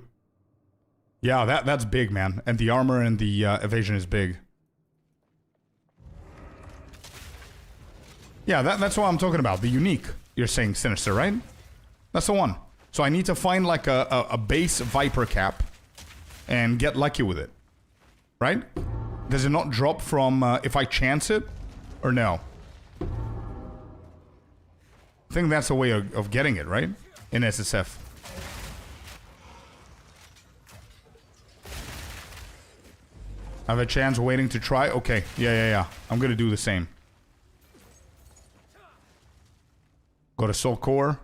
Speaker 1: Yeah, that's big, man. And the armor and the evasion is big. Yeah, that's what I'm talking about. The unique, you're saying, Sinister, right? That's the one. So I need to find like a base Viper Cap and get lucky with it. Right? Does it not drop from if I chance it? Or no? I think that's a way of getting it, right? In SSF. I have a chance waiting to try? Okay. Yeah. I'm gonna do the same. Got a soul core.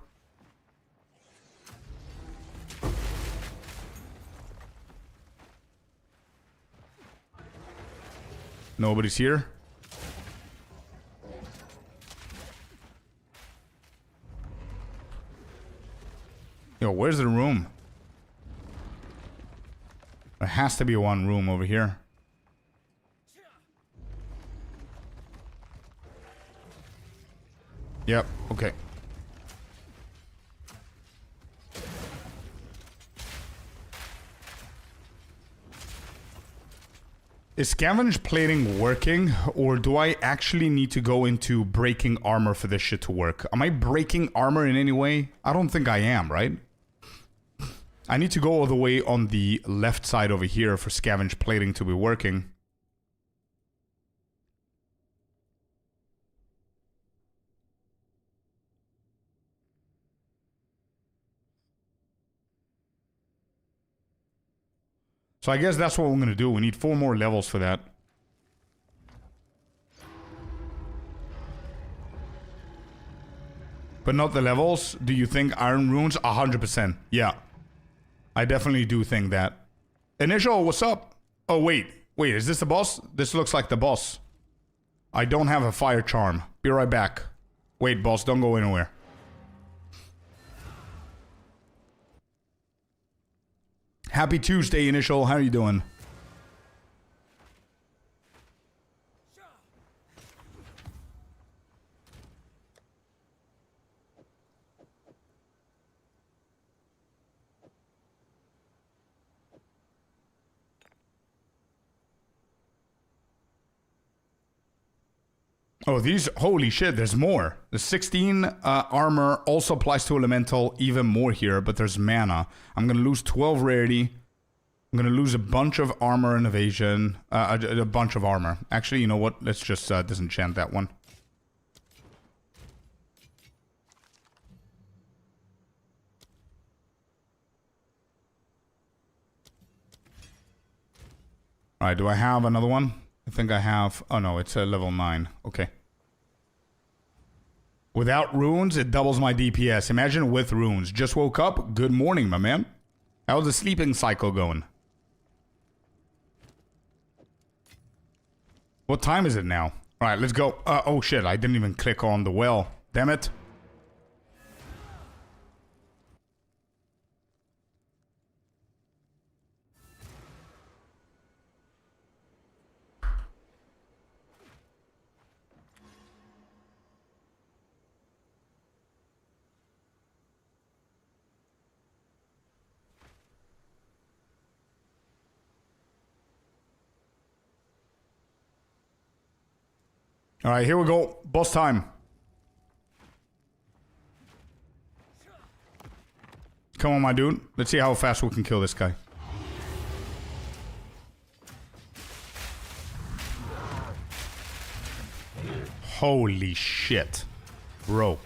Speaker 1: Nobody's here. Yo, where's the room? There has to be one room over here. Yep, okay. Is scavenge plating working, or do I actually need to go into breaking armor for this shit to work? Am I breaking armor in any way? I don't think I am, right? I need to go all the way on the left side over here for scavenge plating to be working. So I guess that's what we're going to do. We need 4 more levels for that. But not the levels. Do you think Iron Runes? 100%. Yeah. I definitely do think that. Initial, what's up? Oh, wait. Wait, is this the boss? This looks like the boss. I don't have a fire charm. Be right back. Wait, boss, don't go anywhere. Happy Tuesday, Initial. How are you doing? Oh, these, holy shit, there's more. The 16 armor also applies to elemental, even more here, but there's mana. I'm gonna lose 12 rarity. I'm gonna lose a bunch of armor and evasion. A bunch of armor. Actually, you know what? Let's just disenchant that one. Alright, do I have another one? I think I have... Oh no, it's a level 9. Okay. Without runes, it doubles my DPS. Imagine with runes. Just woke up. Good morning, my man. How's the sleeping cycle going? What time is it now? Alright, let's go. Oh shit, I didn't even click on the well. Damn it. Alright, here we go. Boss time. Come on, my dude. Let's see how fast we can kill this guy. Holy shit. Bro.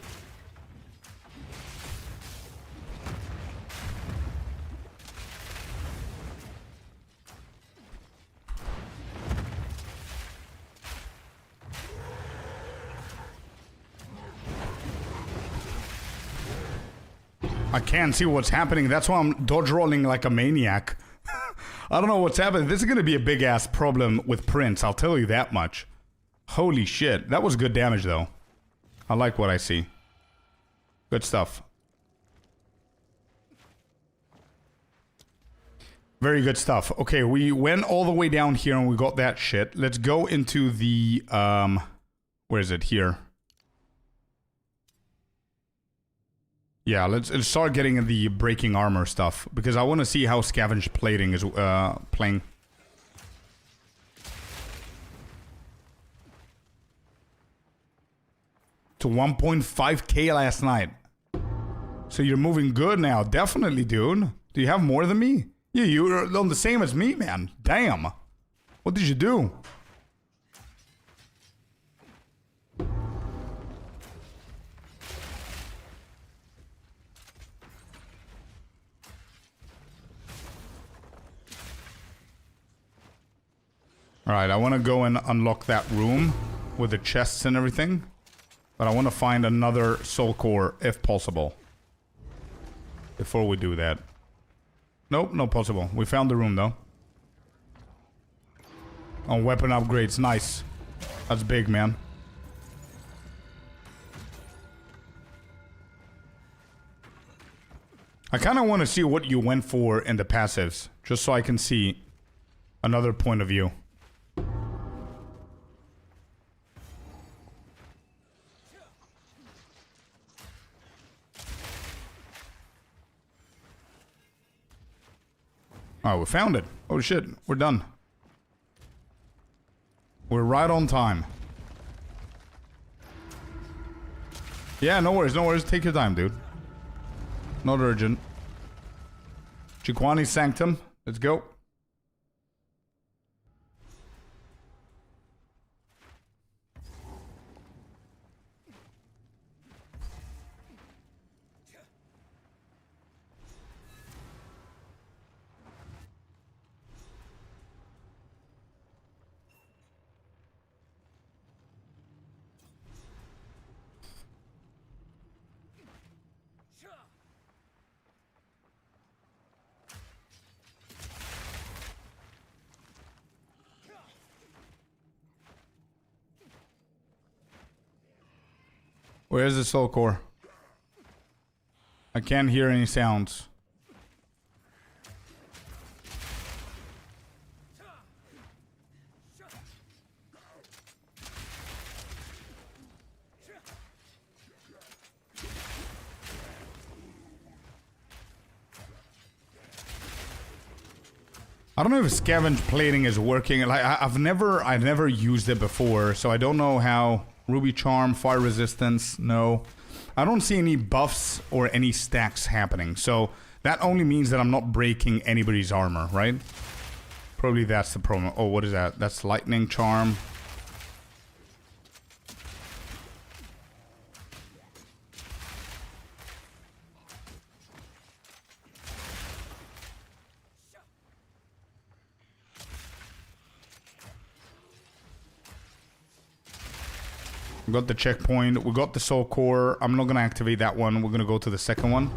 Speaker 1: I can't see what's happening. That's why I'm dodge rolling like a maniac. I don't know what's happening. This is going to be a big ass problem with Prince. I'll tell you that much. Holy shit. That was good damage though. I like what I see. Good stuff. Very good stuff. Okay, we went all the way down here and we got that shit. Let's go into the... where is it? Here. Yeah, let's start getting the breaking armor stuff, because I want to see how scavenged plating is playing. To 1.5k last night. So you're moving good now, definitely, dude. Do you have more than me? Yeah, you're on the same as me, man. Damn. What did you do? Alright, I want to go and unlock that room with the chests and everything. But I want to find another soul core, if possible. Before we do that. Nope, not possible. We found the room, though. Oh, weapon upgrades. Nice. That's big, man. I kind of want to see what you went for in the passives. Just so I can see another point of view. Oh, we found it. Oh shit, we're done. We're right on time. Yeah, no worries, no worries. Take your time, dude. Not urgent. Chiquani Sanctum. Let's go. Where's the soul core? I can't hear any sounds. I don't know if scavenge plating is working. Like I've never used it before, so I don't know how. Ruby charm, fire resistance, no. I don't see any buffs or any stacks happening, so that only means that I'm not breaking anybody's armor, right? Probably that's the problem. Oh, what is that? That's lightning charm. We got the checkpoint. We got the soul core. I'm not going to activate that one. We're going to go to the second one.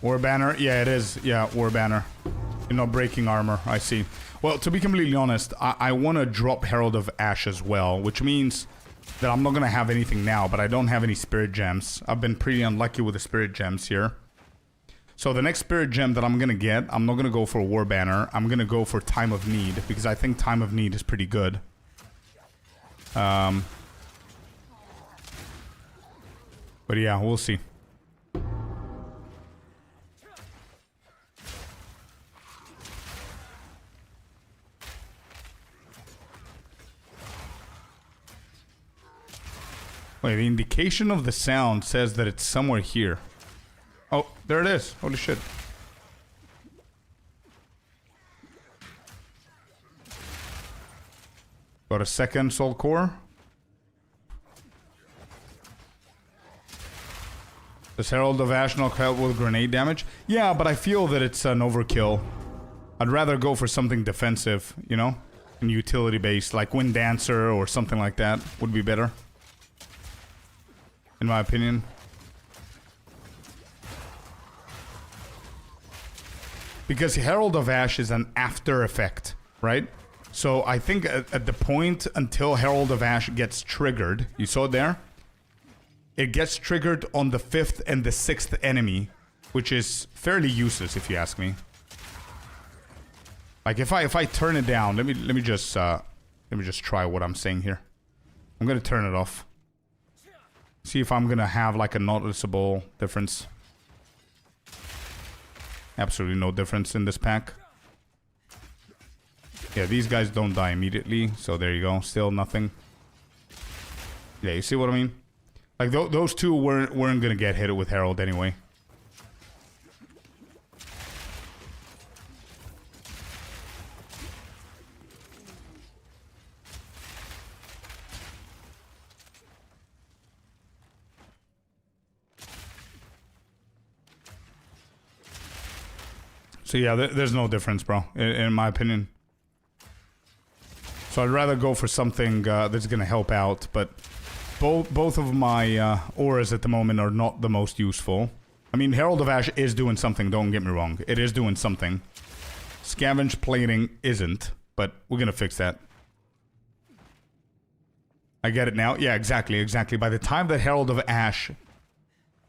Speaker 1: War banner. Yeah, it is. Yeah, war banner. You're not breaking armor. I see. Well, to be completely honest, I want to drop Herald of Ash as well, which means that I'm not going to have anything now, but I don't have any spirit gems. I've been pretty unlucky with the spirit gems here. So the next spirit gem that I'm going to get, I'm not going to go for War Banner. I'm going to go for Time of Need, because I think Time of Need is pretty good. But yeah, we'll see. Wait, the indication of the sound says that it's somewhere here. Oh, there it is. Holy shit. Got a second soul core. Does Herald of Ash not help with grenade damage? Yeah, but I feel that it's an overkill. I'd rather go for something defensive, you know? And utility based, like Wind Dancer or something like that would be better. In my opinion. Because Herald of Ash is an after effect, right? So I think at the point until Herald of Ash gets triggered, you saw it there? It gets triggered on the 5th and the 6th enemy, which is fairly useless if you ask me. Like if I turn it down, let me just try what I'm saying here. I'm gonna turn it off. See if I'm gonna have like a noticeable difference. Absolutely no difference in this pack. Yeah, these guys don't die immediately, so there you go. Still nothing. Yeah, you see what I mean? Like those two weren't gonna get hit with Herald anyway. So yeah, there's no difference, bro, in my opinion. So I'd rather go for something that's gonna help out, but both of my auras at the moment are not the most useful. I mean, Herald of Ash is doing something, don't get me wrong. It is doing something. Scavenge plating isn't, but we're gonna fix that. I get it now. Yeah, exactly. By the time that Herald of Ash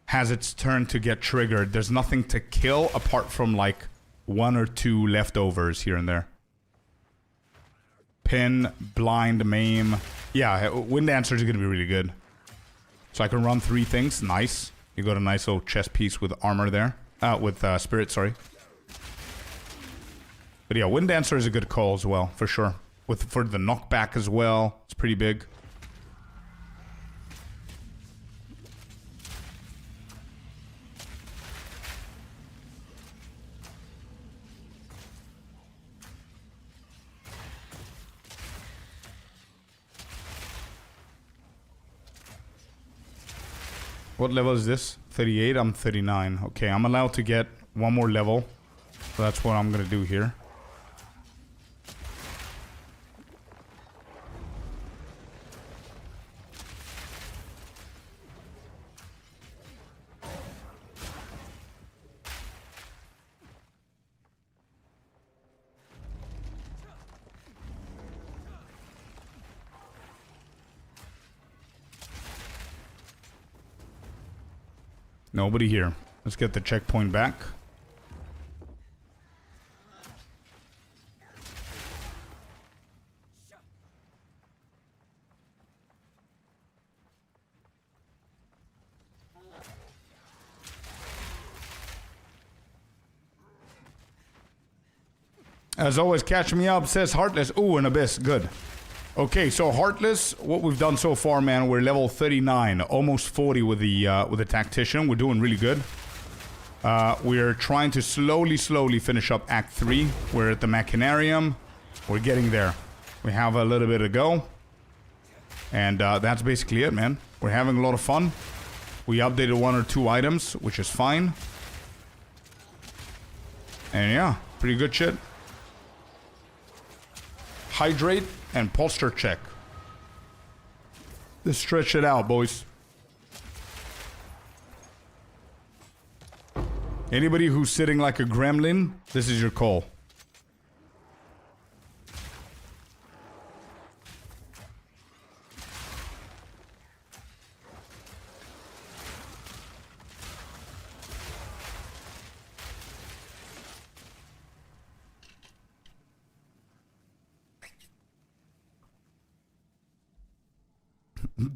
Speaker 1: has its turn to get triggered, there's nothing to kill apart from like 1 or 2 leftovers here and there. Pin, blind, maim. Yeah, Wind Dancer is going to be really good. So I can run 3 things. Nice. You got a nice little chest piece with armor there. With spirit, sorry. But yeah, Wind Dancer is a good call as well, for sure. For the knockback as well. It's pretty big. What level is this? 38, I'm 39. Okay, I'm allowed to get 1 more level. So that's what I'm gonna do here. Nobody here. Let's get the checkpoint back. As always, catch me up, says Heartless. Ooh, an Abyss. Good. Okay, so Heartless, what we've done so far, man, we're level 39, almost 40 with the Tactician. We're doing really good. We're trying to slowly finish up Act 3. We're at the Machinarium. We're getting there. We have a little bit to go. And that's basically it, man. We're having a lot of fun. We updated 1 or 2 items, which is fine. And yeah, pretty good shit. Hydrate and posture check. Let's stretch it out, boys. Anybody who's sitting like a gremlin, this is your call.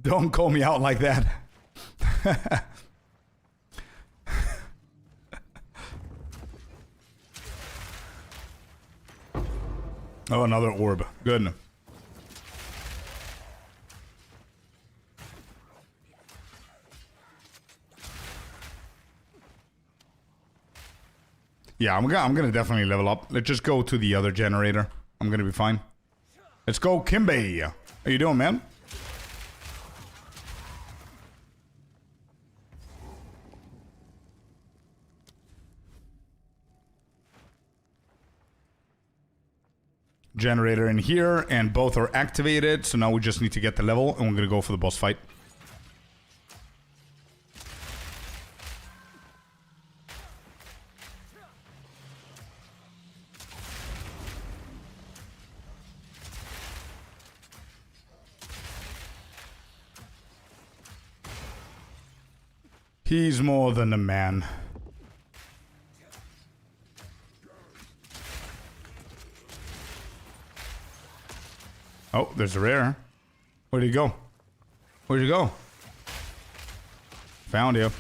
Speaker 1: Don't call me out like that. Oh, another orb. Good. Yeah, I'm gonna definitely level up. Let's just go to the other generator. I'm gonna be fine. Let's go, Kimbe. How you doing, man? Generator in here, and both are activated, so now we just need to get the level, and we're gonna go for the boss fight. He's more than a man. Oh, there's a rare. Where'd he go? Where'd you go? Found you.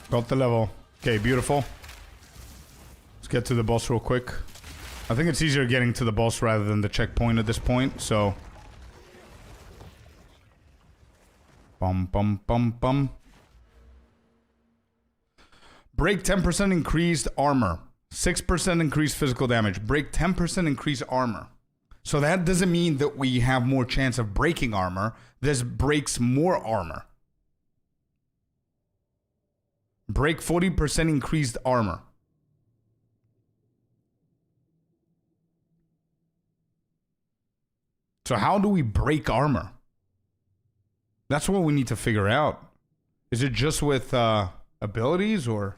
Speaker 1: Got the level. Okay, beautiful. Let's get to the boss real quick. I think it's easier getting to the boss rather than the checkpoint at this point, so... Bum, bum, bum, bum. Break 10% increased armor. 6% increased physical damage. Break 10% increased armor. So that doesn't mean that we have more chance of breaking armor. This breaks more armor. Break 40% increased armor. So how do we break armor? That's what we need to figure out. Is it just with abilities or?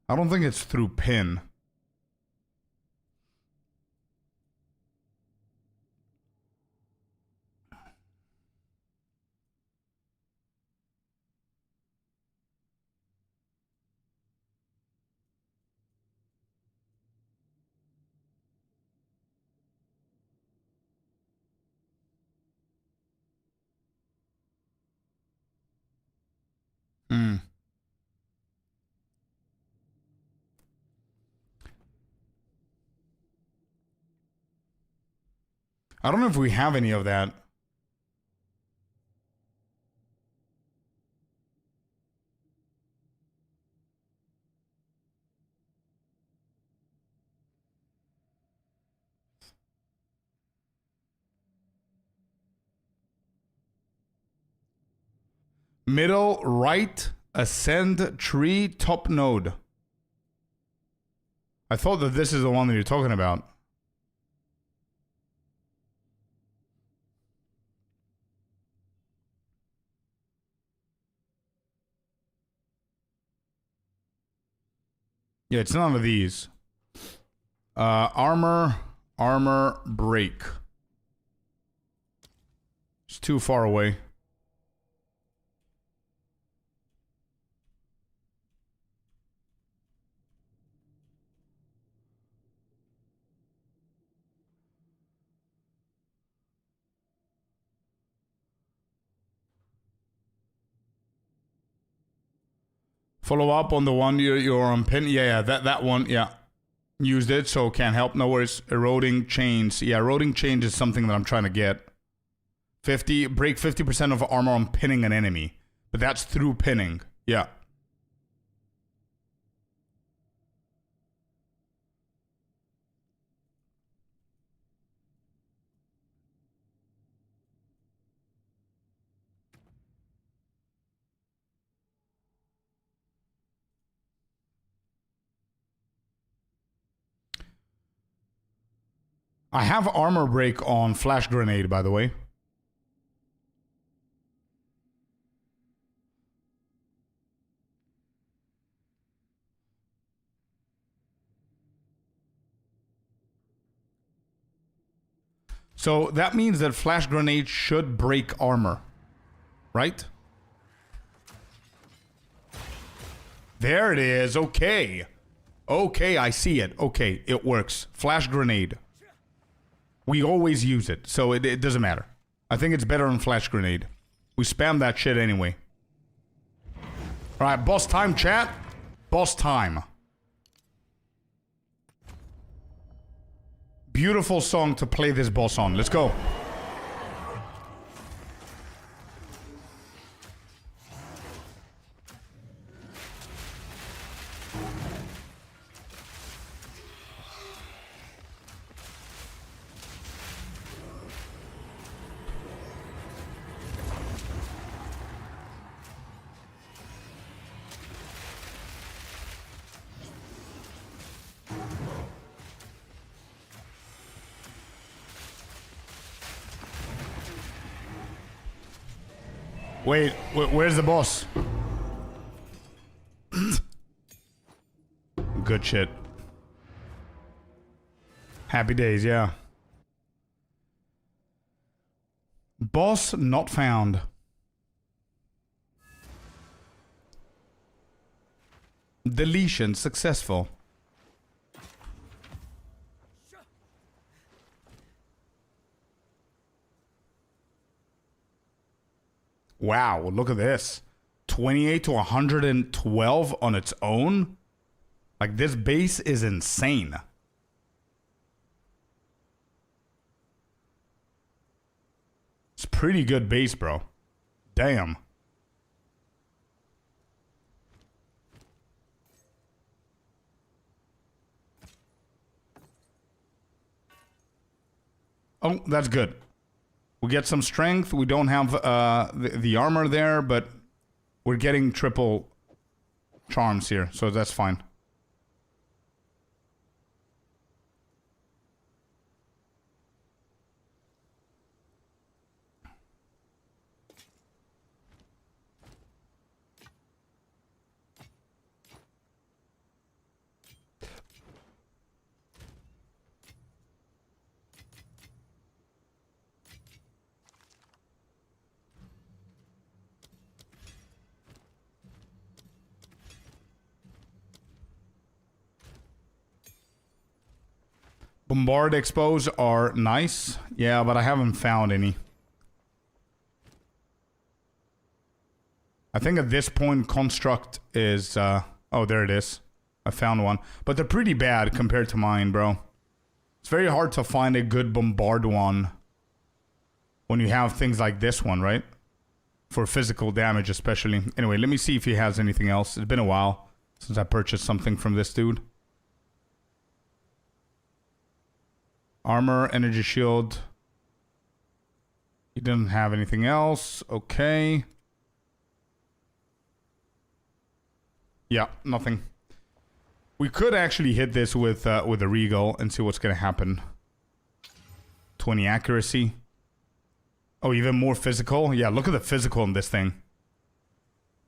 Speaker 1: I don't think it's through pin. Hmm. I don't know if we have any of that. Middle right, ascend tree, top node. I thought that this is the one that you're talking about. Yeah, it's none of these. Armor break. It's too far away. Follow up on the one you're on pin. Yeah, that one, yeah. Used it, so can't help. No worries. Eroding chains. Yeah, eroding chains is something that I'm trying to get. 50, break 50% of armor on pinning an enemy. But that's through pinning. Yeah. I have armor break on flash grenade, by the way. So that means that flash grenade should break armor, right? There it is. Okay. Okay, I see it. Okay, it works. Flash grenade. We always use it, so it doesn't matter. I think it's better on flash grenade. We spam that shit anyway. Alright, boss time, chat. Boss time. Beautiful song to play this boss on. Let's go. Wait, where's the boss? Good shit. Happy days, yeah. Boss not found. Deletion successful. Wow, look at this. 28 to 112 on its own? Like, this base is insane. It's pretty good base, bro. Damn. Oh, that's good. We get some strength. We don't have the armor there, but we're getting triple charms here, so that's fine. Bombard expos are nice. Yeah, but I haven't found any. I think at this point, Construct is... oh, there it is. I found one. But they're pretty bad compared to mine, bro. It's very hard to find a good Bombard one when you have things like this one, right? For physical damage, especially. Anyway, let me see if he has anything else. It's been a while since I purchased something from this dude. Armor, energy shield. He didn't have anything else. Okay. Yeah, nothing. We could actually hit this with a Regal and see what's gonna happen. 20 accuracy. Oh, even more physical? Yeah, look at the physical in this thing.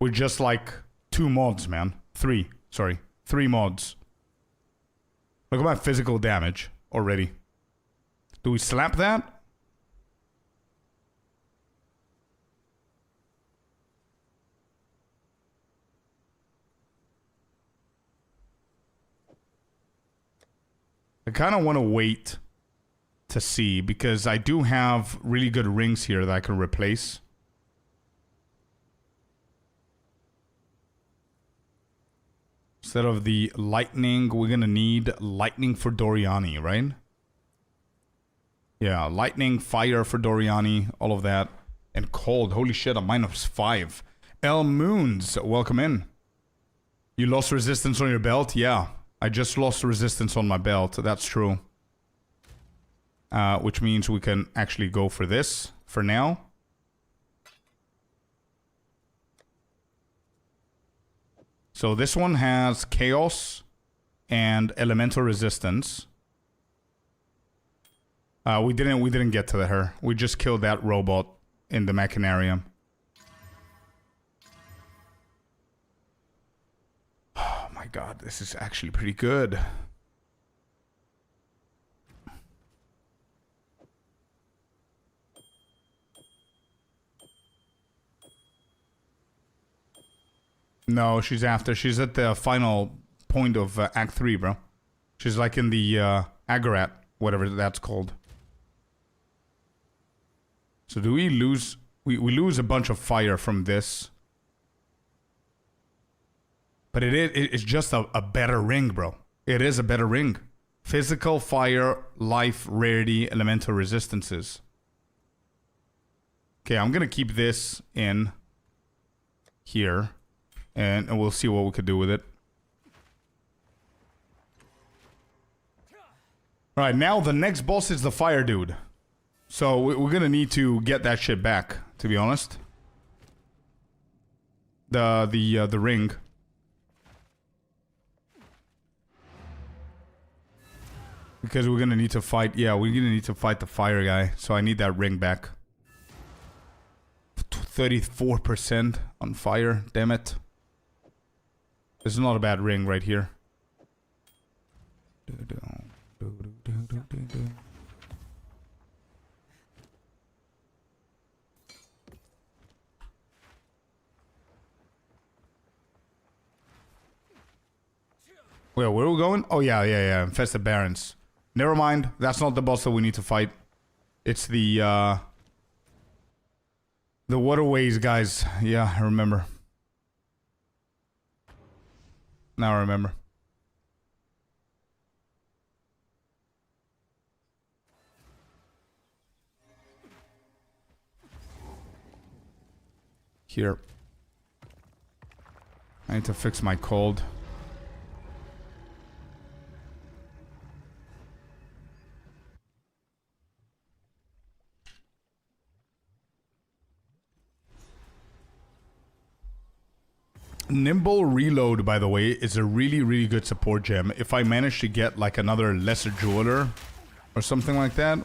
Speaker 1: We're just like 2 mods, man. 3, sorry. 3 mods. Look at my physical damage already. Do we slap that? I kind of want to wait to see because I do have really good rings here that I can replace. Instead of the lightning, we're going to need lightning for Doriani, right? Yeah, lightning, fire for Doriani, all of that. And cold. Holy shit, I'm -5. El Moons, welcome in. You lost resistance on your belt? Yeah, I just lost resistance on my belt. That's true. Which means we can actually go for this for now. So this one has chaos and elemental resistance. We didn't get to her. We just killed that robot in the Machinarium. Oh my god, this is actually pretty good. No, she's after. She's at the final point of Act 3, bro. She's like in the Agarat, whatever that's called. So do we lose... We lose a bunch of fire from this. But it's just a better ring, bro. It is a better ring. Physical, fire, life, rarity, elemental resistances. Okay, I'm gonna keep this in here. And we'll see what we could do with it. Alright, now the next boss is the fire dude. So we're gonna need to get that shit back, to be honest. The ring. Because we're gonna need to fight, yeah, we're gonna need to fight the fire guy. So I need that ring back. 34% on fire, damn it. This is not a bad ring right here. Wait, where are we going? Oh, yeah. Infested Barons. Never mind. That's not the boss that we need to fight. It's the waterways guys. Yeah, I remember. Now I remember. Here. I need to fix my cold. Nimble Reload, by the way, is a really, really good support gem. If I manage to get like another Lesser Jeweler or something like that.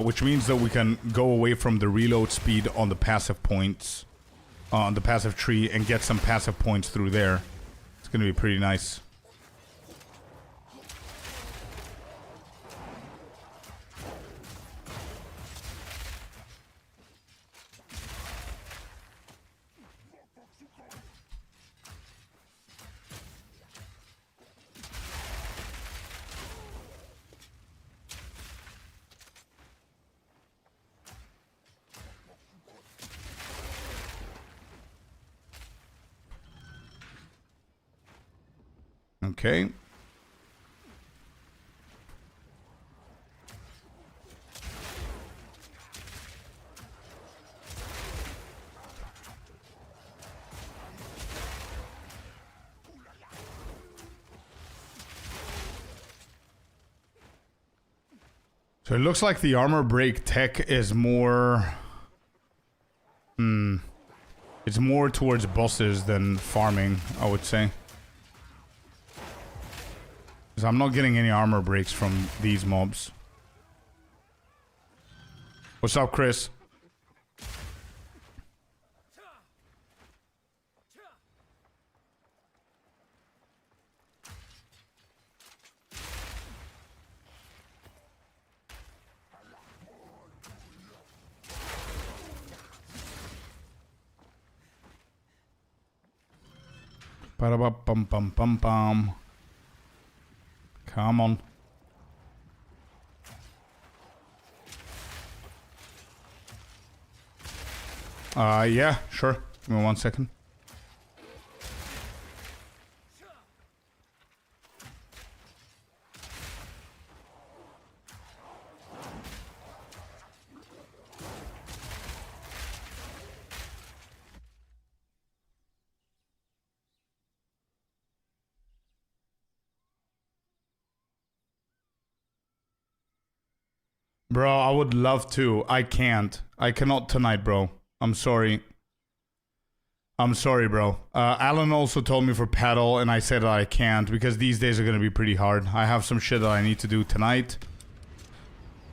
Speaker 1: Which means that we can go away from the reload speed on the passive points. On the passive tree and get some passive points through there. It's gonna be pretty nice. Okay. So it looks like the armor break tech is more... It's more towards bosses than farming, I would say. Because I'm not getting any armor breaks from these mobs. What's up, Chris? Ba-da-ba-bum-bum-bum-bum. Come on. Yeah, sure. Give me 1 second. Bro, I would love to. I can't. I cannot tonight, bro. I'm sorry. I'm sorry, bro. Alan also told me for paddle, and I said that I can't because these days are gonna be pretty hard. I have some shit that I need to do tonight.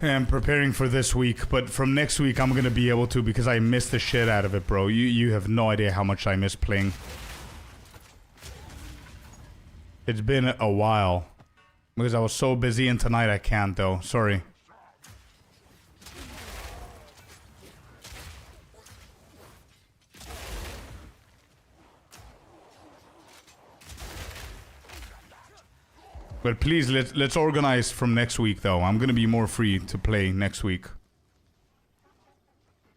Speaker 1: And preparing for this week, but from next week I'm gonna be able to because I miss the shit out of it, bro. You have no idea how much I miss playing. It's been a while. Because I was so busy, and tonight I can't, though. Sorry. But please, let's organize from next week, though. I'm gonna be more free to play next week.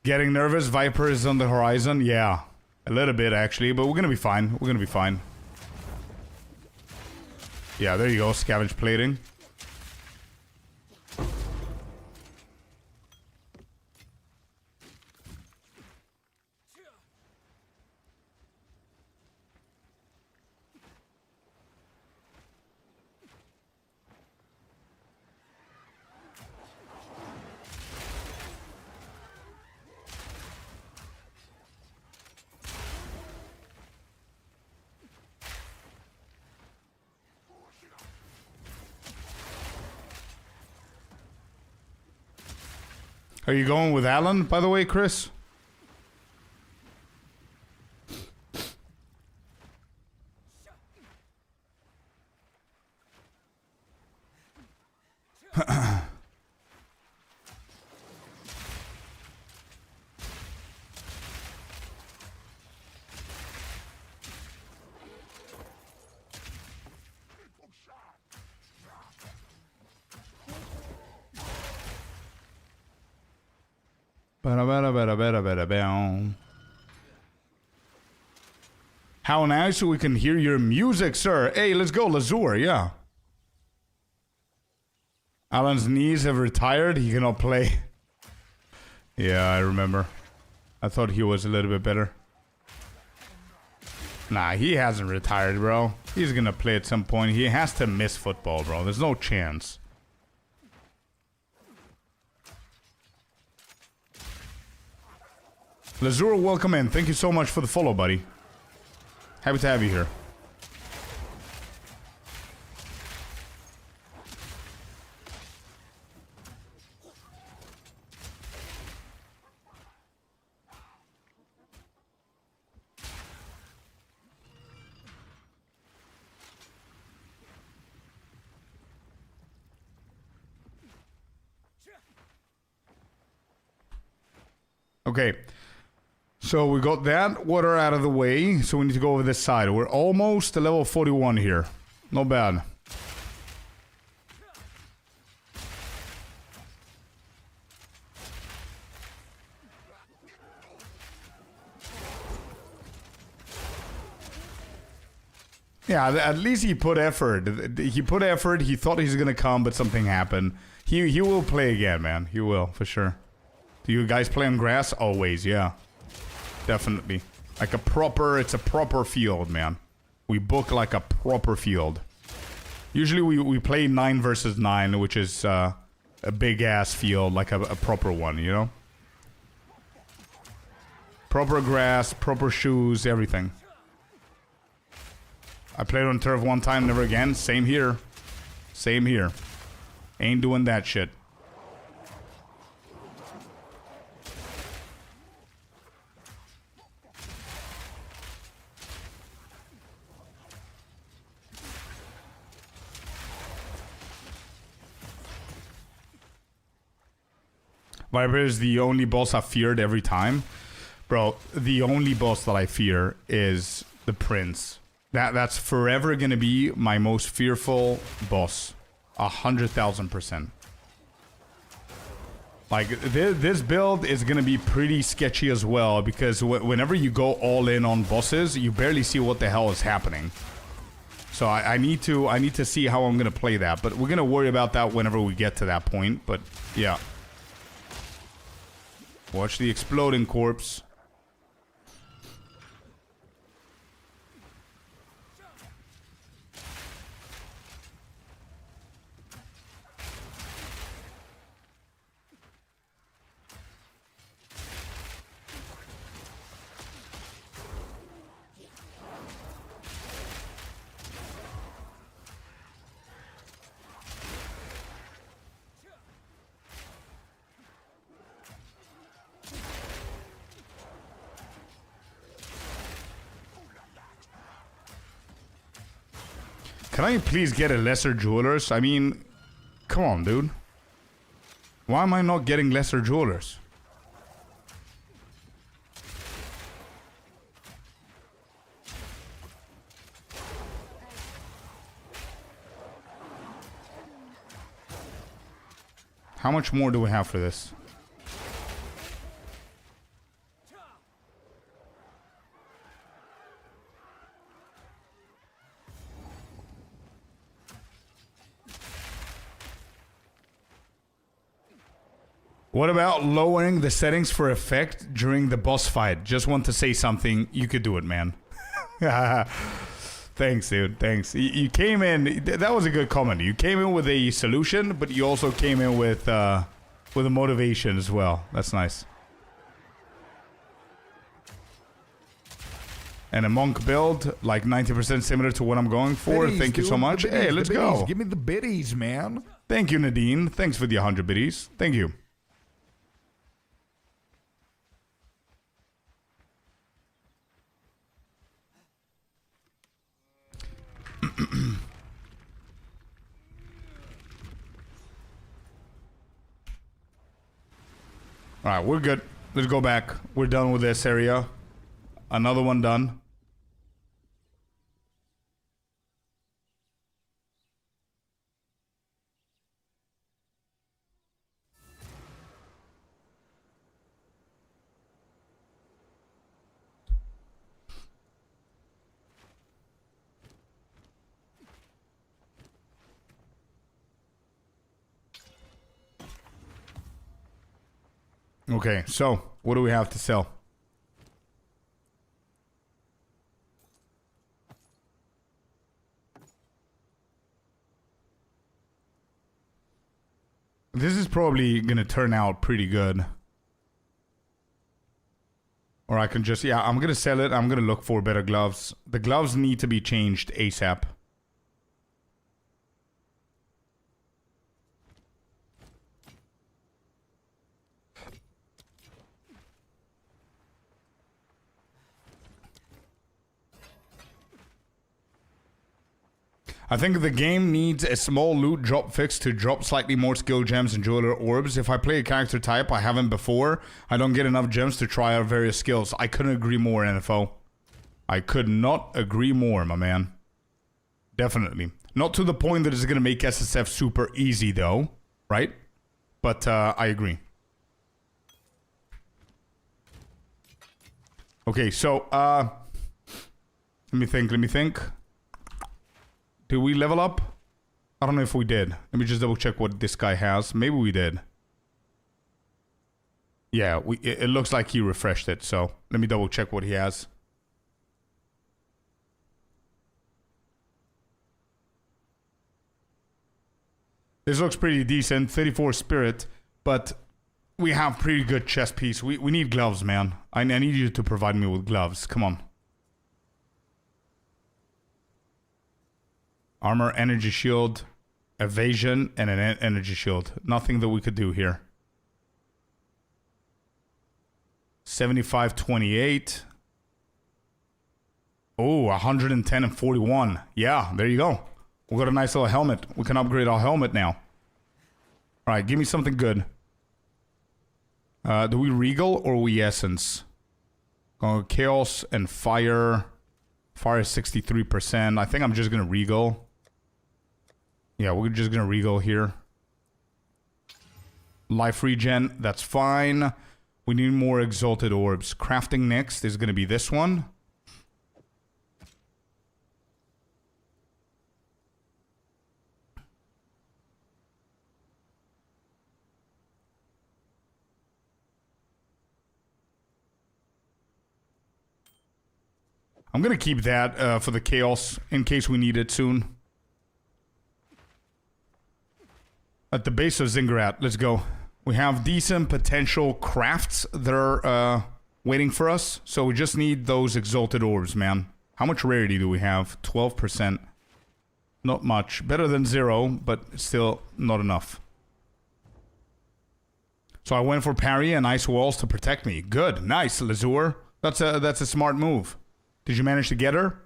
Speaker 1: Getting nervous? Viper is on the horizon? Yeah. A little bit, actually, but we're gonna be fine. We're gonna be fine. Yeah, there you go. Scavenge plating. Are you going with Alan, by the way, Chris? How nice we can hear your music, sir. Hey, let's go, Lazur, yeah. Alan's knees have retired. He cannot play. Yeah, I remember. I thought he was a little bit better. Nah, he hasn't retired, bro. He's gonna play at some point. He has to miss football, bro. There's no chance. Lazur, welcome in. Thank you so much for the follow, buddy. Happy to have you here. Okay. So we got that water out of the way, so we need to go over this side. We're almost to level 41 here. Not bad. Yeah, at least he put effort. He put effort, he thought he's gonna come, but something happened. He will play again, man. He will, for sure. Do you guys play on grass? Always, yeah. Definitely. Like a proper, it's a proper field, man. We book like a proper field. Usually we play 9 versus 9, which is a big ass field, like a proper one, you know? Proper grass, proper shoes, everything. I played on turf one time, never again. Same here. Same here. Ain't doing that shit. Viper is the only boss I feared every time. Bro, the only boss that I fear is the Prince. That's forever gonna be my most fearful boss. 100,000%. Like, this build is gonna be pretty sketchy as well, because whenever you go all in on bosses, you barely see what the hell is happening. So I need to see how I'm gonna play that, but we're gonna worry about that whenever we get to that point. But yeah, watch the exploding corpse. Can I please get a lesser jewelers? I mean, come on, dude. Why am I not getting lesser jewelers? How much more do we have for this? What about lowering the settings for effect during the boss fight? Just want to say something. You could do it, man. Thanks, dude. Thanks. You came in. That was a good comment. You came in with a solution, but you also came in with a motivation as well. That's nice. And a monk build, like 90% similar to what I'm going for.
Speaker 4: Biddies,
Speaker 1: Thank you so
Speaker 4: dude.
Speaker 1: much.
Speaker 4: The biddies,
Speaker 1: Hey, let's
Speaker 4: the biddies.
Speaker 1: go.
Speaker 4: Give me the biddies, man.
Speaker 1: Thank you, Nadine. Thanks for the 100 biddies. Thank you. Alright, we're good. Let's go back. We're done with this area. Another one done. Okay, so what do we have to sell? This is probably gonna turn out pretty good. Or I can just, yeah, I'm gonna sell it. I'm gonna look for better gloves. The gloves need to be changed ASAP. I think the game needs a small loot drop fix to drop slightly more skill gems and jeweler orbs. If I play a character type I haven't before, I don't get enough gems to try out various skills. I couldn't agree more, NFO. I could not agree more, my man. Definitely. Not to the point that it's going to make SSF super easy, though. Right? But I agree. Okay, so, let me think. Did we level up? I don't know if we did. Let me just double check what this guy has. Maybe we did. Yeah, it looks like he refreshed it, so let me double check what he has. This looks pretty decent. 34 spirit, but we have pretty good chest piece. We need gloves, man. I need you to provide me with gloves. Come on. Armor, energy shield, evasion, and an energy shield. Nothing that we could do here. 75-28. Oh, 110 and 41. Yeah, there you go. We got a nice little helmet. We can upgrade our helmet now. Alright, give me something good. Do we regal or we essence? Chaos and fire. Fire is 63%. I think I'm just gonna regal. Yeah, we're just gonna regal here. Life regen, that's fine. We need more exalted orbs. Crafting next is gonna be this one. I'm gonna keep that for the chaos in case we need it soon. At the base of Zingrat, let's go. We have decent potential crafts that are waiting for us, so we just need those exalted orbs, man. How much rarity do we have? 12%. Not much. Better than 0, but still not enough. So I went for parry and ice walls to protect me. Good, nice, Lazur. That's a smart move. Did you manage to get her?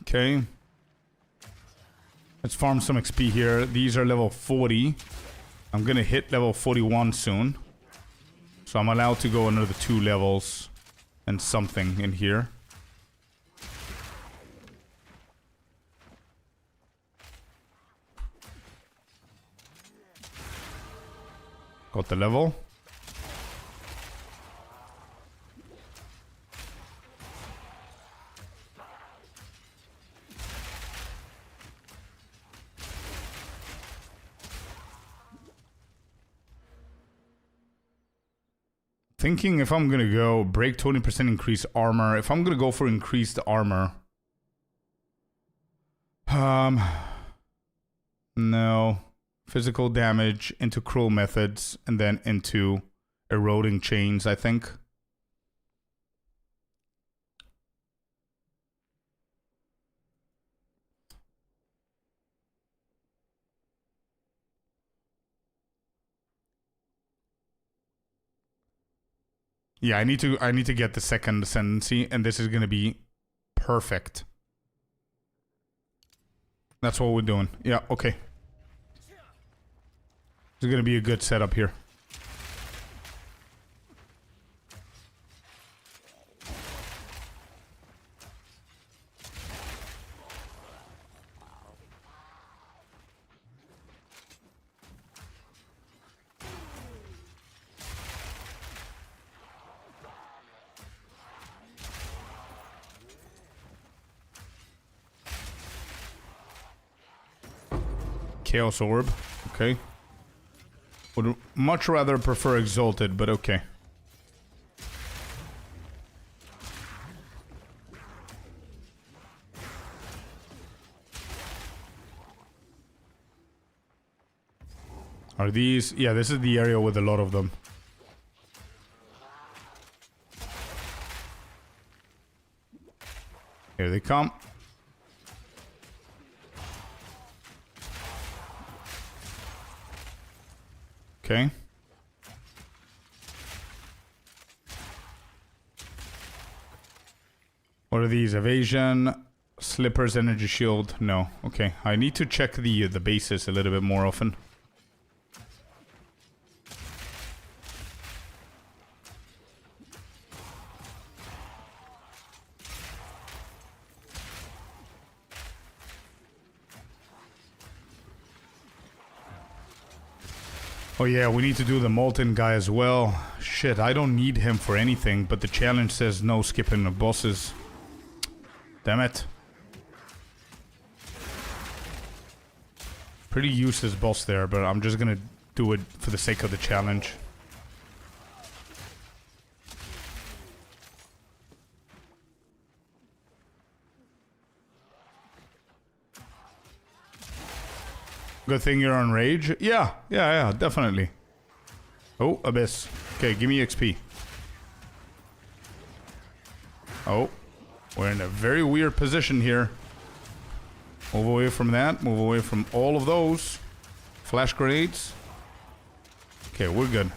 Speaker 1: Okay. Let's farm some XP here. These are level 40. I'm gonna hit level 41 soon. So I'm allowed to go another 2 levels and something in here. Got the level. Thinking if I'm gonna go break 20% increase armor. If I'm gonna go for increased armor. No. Physical damage into cruel methods and then into eroding chains, I think. Yeah, I need to get the second ascendancy, and this is gonna be perfect. That's what we're doing. Yeah, okay. This is gonna be a good setup here. Chaos Orb, okay. Would much rather prefer Exalted, but okay. Are these... Yeah, this is the area with a lot of them. Here they come. Okay. What are these? Evasion, Slippers, Energy Shield. No. Okay. I need to check the bases a little bit more often. Oh yeah, we need to do the Molten guy as well. Shit, I don't need him for anything, but the challenge says no skipping the bosses. Damn it. Pretty useless boss there, but I'm just gonna do it for the sake of the challenge. Good thing you're on rage. Yeah, definitely. Oh, Abyss. Okay, give me XP. Oh, we're in a very weird position here. Move away from that. Move away from all of those. Flash grenades. Okay, we're good.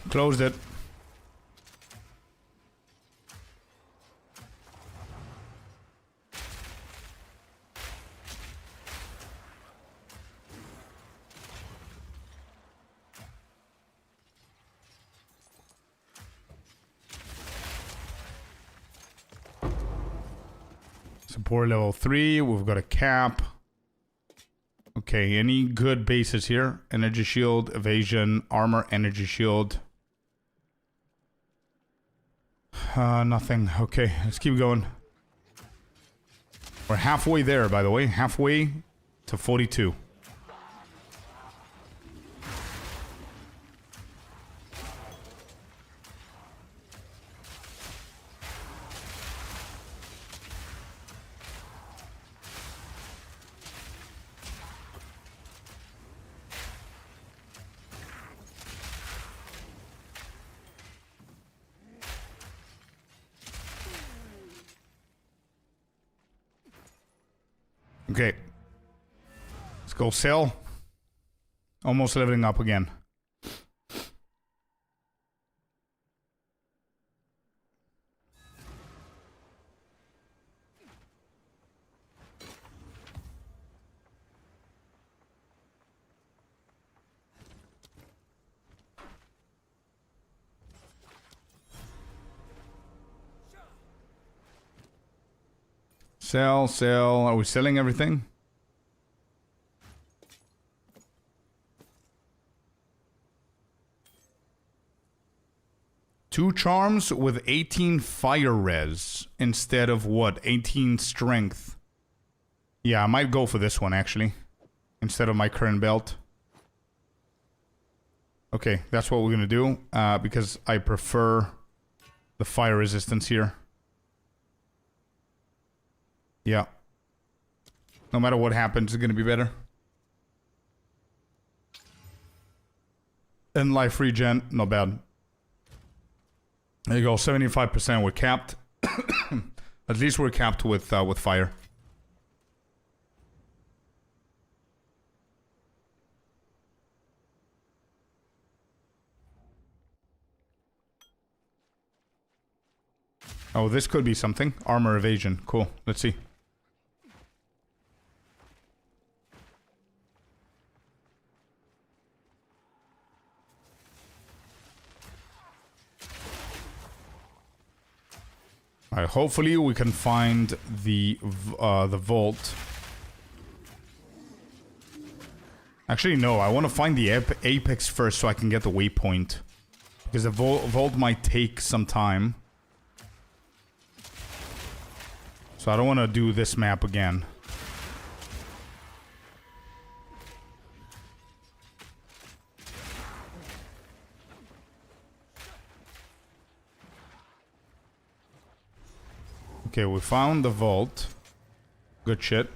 Speaker 1: Closed it. Support level 3. We've got a cap. Okay, any good bases here? Energy shield, evasion, armor, energy shield. Nothing. Okay, let's keep going. We're halfway there, by the way. Halfway to 42. Okay. Let's go sell. Almost leveling up again. Sell, sell. Are we selling everything? Two charms with 18 fire res instead of what? 18 strength. Yeah, I might go for this one actually. Instead of my current belt. Okay, that's what we're gonna do. Because I prefer the fire resistance here. Yeah. No matter what happens, it's gonna be better. And life regen, not bad. There you go, 75%. We're capped. At least we're capped with fire. Oh, this could be something. Armor evasion. Cool. Let's see. Alright, hopefully we can find the vault. Actually, no. I want to find the apex first so I can get the waypoint. Because the vault might take some time. So I don't want to do this map again. Okay, we found the vault. Good shit.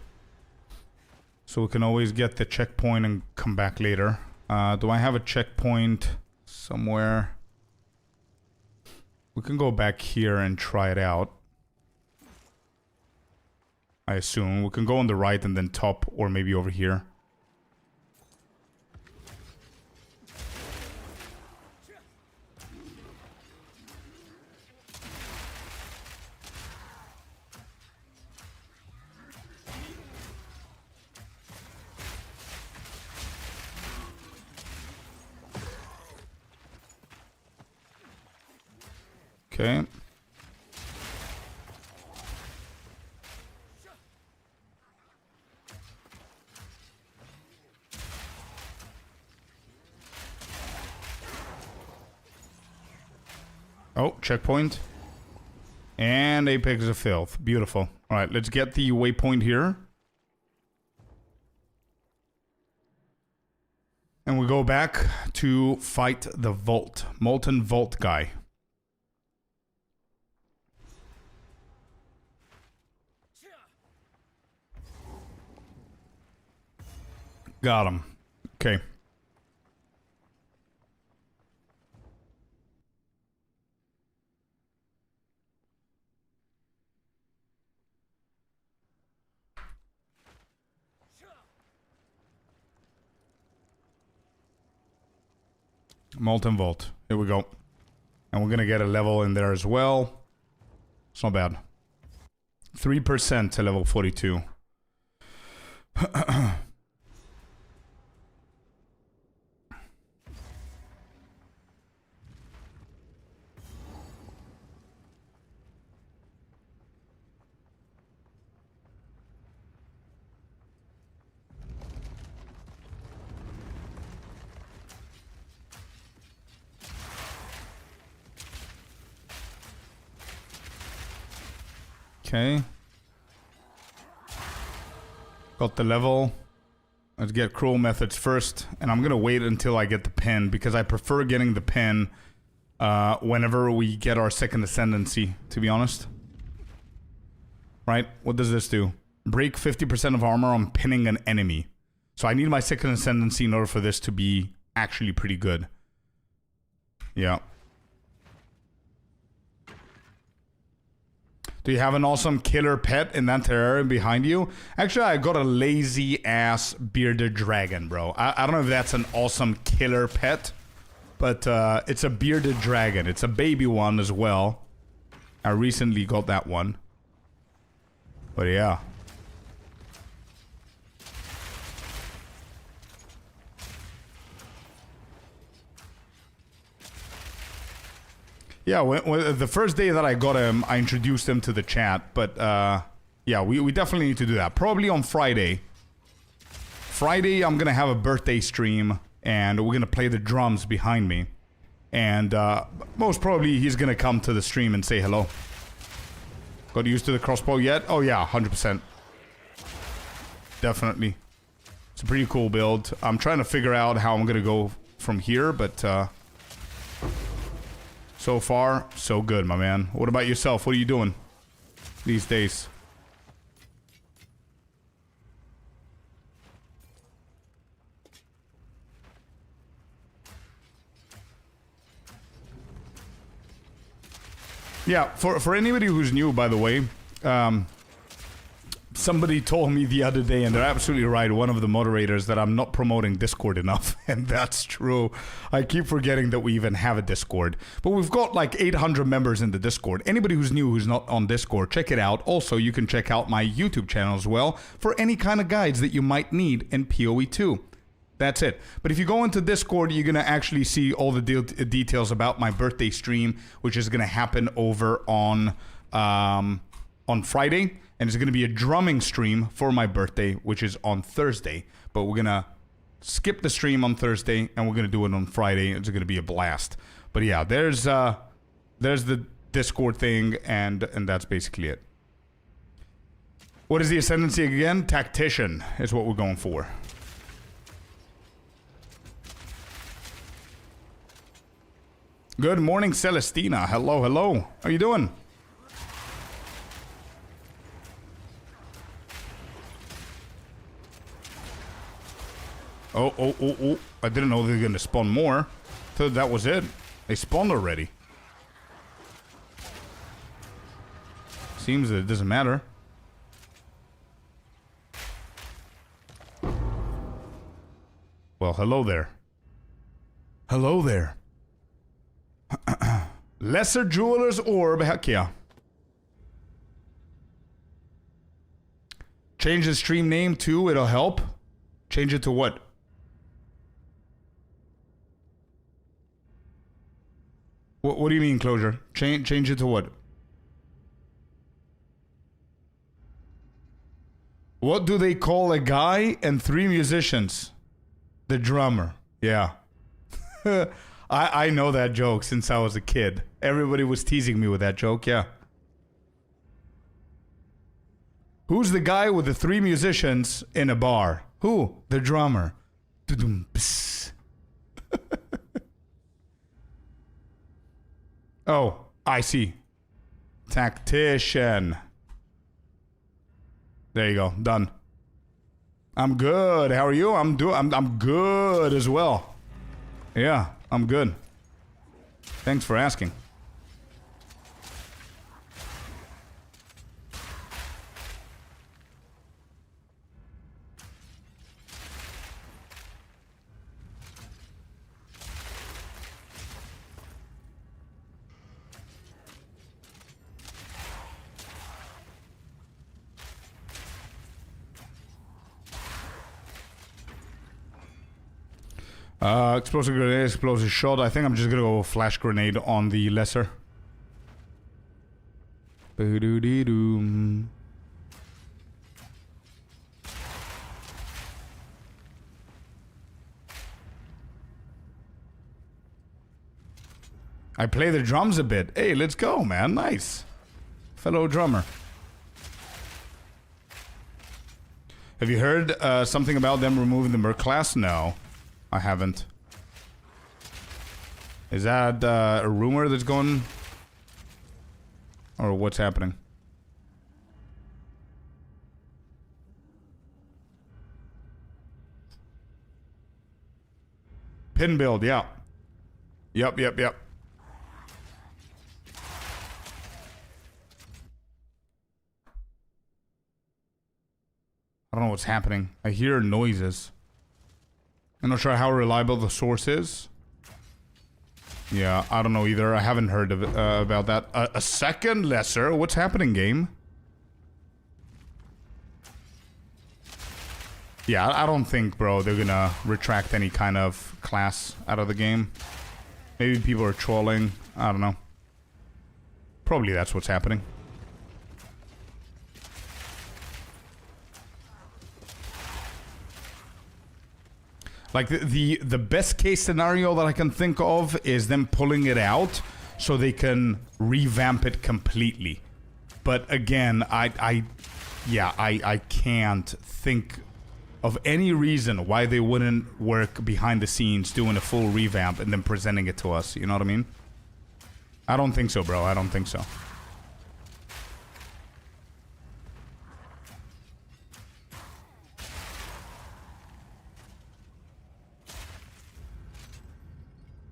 Speaker 1: So we can always get the checkpoint and come back later. Do I have a checkpoint somewhere? We can go back here and try it out. I assume. We can go on the right and then top, or maybe over here. Okay. Oh, checkpoint. And Apex of Filth. Beautiful. Alright, let's get the waypoint here. And we go back to fight the Vault. Molten Vault guy. Got him. Okay. Molten Vault. Here we go. And we're gonna get a level in there as well. It's not bad. 3% to level 42. Okay. Got the level. Let's get cruel methods first. And I'm gonna wait until I get the pen because I prefer getting the pen whenever we get our second ascendancy, to be honest. Right? What does this do? Break 50% of armor on pinning an enemy. So I need my second ascendancy in order for this to be actually pretty good. Yeah. Do you have an awesome killer pet in that terrarium behind you? Actually, I got a lazy ass bearded dragon, bro. I don't know if that's an awesome killer pet, but it's a bearded dragon. It's a baby one as well. I recently got that one. But yeah. Yeah, the first day that I got him, I introduced him to the chat. But, yeah, we definitely need to do that. Probably on Friday. Friday, I'm going to have a birthday stream. And we're going to play the drums behind me. And most probably, he's going to come to the stream and say hello. Got used to the crossbow yet? Oh, yeah, 100%. Definitely. It's a pretty cool build. I'm trying to figure out how I'm going to go from here, but... so far, so good, my man. What about yourself? What are you doing these days? Yeah, for anybody who's new, by the way, somebody told me the other day, and they're absolutely right, one of the moderators, that I'm not promoting Discord enough. And that's true. I keep forgetting that we even have a Discord. But we've got like 800 members in the Discord. Anybody who's new who's not on Discord, check it out. Also, you can check out my YouTube channel as well for any kind of guides that you might need in PoE 2. That's it. But if you go into Discord, you're going to actually see all the details about my birthday stream, which is going to happen over on Friday. And it's going to be a drumming stream for my birthday, which is on Thursday. But we're going to skip the stream on Thursday, and we're going to do it on Friday. It's going to be a blast. But yeah, there's the Discord thing, and that's basically it. What is the ascendancy again? Tactician is what we're going for. Good morning, Celestina. Hello, hello. How you doing? Oh. I didn't know they were going to spawn more. Thought that was it. They spawned already. Seems that it doesn't matter. Well, hello there. Hello there. Lesser Jeweler's Orb. Heck yeah. Change the stream name too. It'll help. Change it to what? What do you mean, closure? Change it to what? What do they call a guy and 3 musicians? The drummer. Yeah. I know that joke since I was a kid. Everybody was teasing me with that joke, yeah. Who's the guy with the 3 musicians in a bar? Who? The drummer. Dudum, pss. Oh, I see. Tactician. There you go. Done. I'm good. How are you? I'm good as well. Yeah, I'm good. Thanks for asking. Explosive grenade, explosive shot. I think I'm just gonna go flash grenade on the lesser. Boo-doo-dee-doo. I play the drums a bit. Hey, let's go, man. Nice. Fellow drummer. Have you heard something about them removing the Merc class? No, I haven't. Is that a rumor that's going... Or what's happening? Pin build, yeah. Yep. I don't know what's happening. I hear noises. I'm not sure how reliable the source is. Yeah, I don't know either. I haven't heard of about that. A second lesser? What's happening, game? Yeah, I don't think, bro, they're gonna retract any kind of class out of the game. Maybe people are trolling. I don't know. Probably that's what's happening. Like, the best case scenario that I can think of is them pulling it out so they can revamp it completely. But again, I can't think of any reason why they wouldn't work behind the scenes doing a full revamp and then presenting it to us. You know what I mean? I don't think so, bro. I don't think so.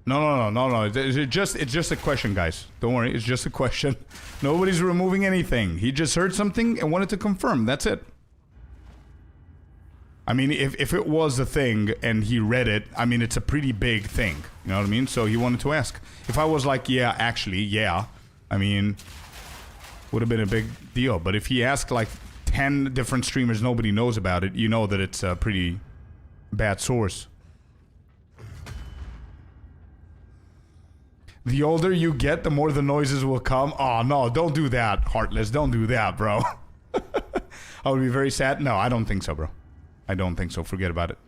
Speaker 1: No. It's just a question, guys. Don't worry. It's just a question. Nobody's removing anything. He just heard something and wanted to confirm. That's it. I mean, if it was a thing and he read it, I mean, it's a pretty big thing. You know what I mean? So he wanted to ask. If I was like, yeah, actually, yeah, I mean, would have been a big deal. But if he asked like 10 different streamers, nobody knows about it, you know that it's a pretty bad source. The older you get, the more the noises will come. Oh, no, don't do that, Heartless. Don't do that, bro. I would be very sad. No, I don't think so, bro. I don't think so. Forget about it.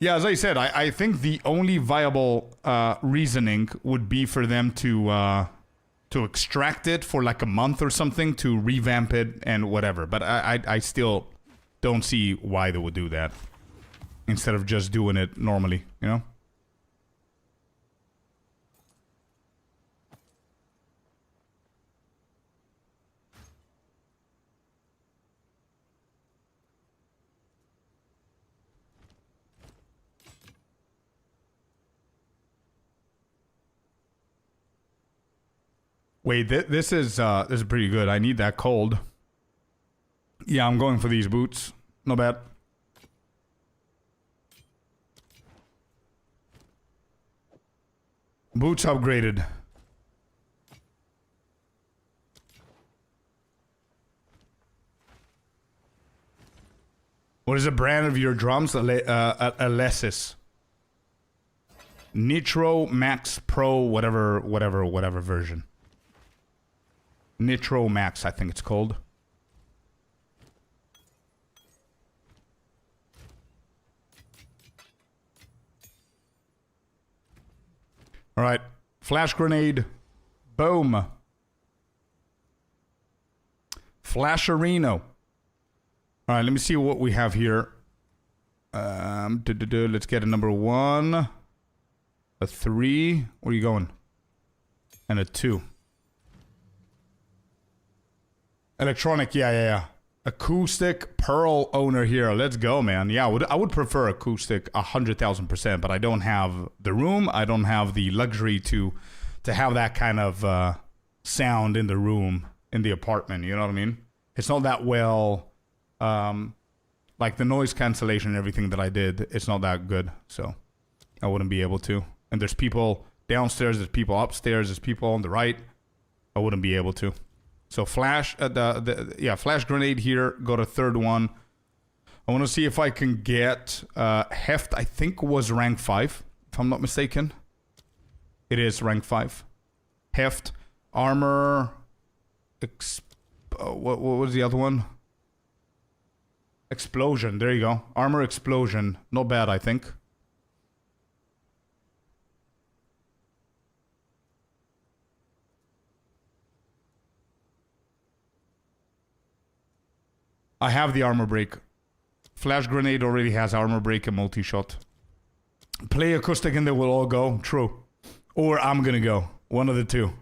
Speaker 1: Yeah, as I said, I think the only viable reasoning would be for them to extract it for like a month or something, to revamp it and whatever. But I still don't see why they would do that instead of just doing it normally, you know? Wait, this is pretty good. I need that cold. Yeah, I'm going for these boots. Not bad. Boots upgraded. What is the brand of your drums? Alesis. Nitro Max Pro, whatever version. Nitro Max, I think it's called. All right. Flash grenade. Boom. Flasherino. All right, let me see what we have here. Let's get a number 1. A 3. Where are you going? And a 2. Electronic, yeah. Acoustic Pearl owner here. Let's go, man. Yeah, I would prefer acoustic 100,000%, but I don't have the room. I don't have the luxury to have that kind of sound in the room, in the apartment. You know what I mean? It's not that well, like the noise cancellation and everything that I did, it's not that good. So I wouldn't be able to. And there's people downstairs, there's people upstairs, there's people on the right. I wouldn't be able to. So flash, flash grenade here. Got a third one. I want to see if I can get heft. I think was rank 5, if I'm not mistaken. It is rank 5. Heft, armor. What was the other one? Explosion. There you go. Armor explosion. Not bad, I think. I have the armor break. Flash grenade already has armor break and multi-shot. Play acoustic and they will all go. True. Or I'm gonna go. One of the two.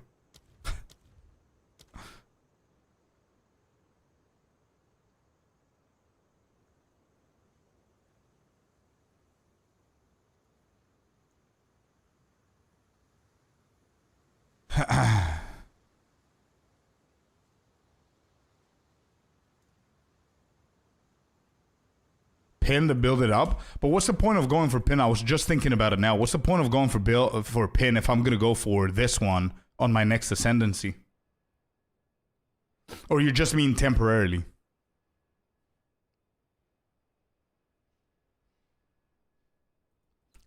Speaker 1: Pin to build it up, but what's the point of going for pin? I was just thinking about it now. What's the point of going for pin if I'm gonna go for this one on my next ascendancy? Or you just mean temporarily?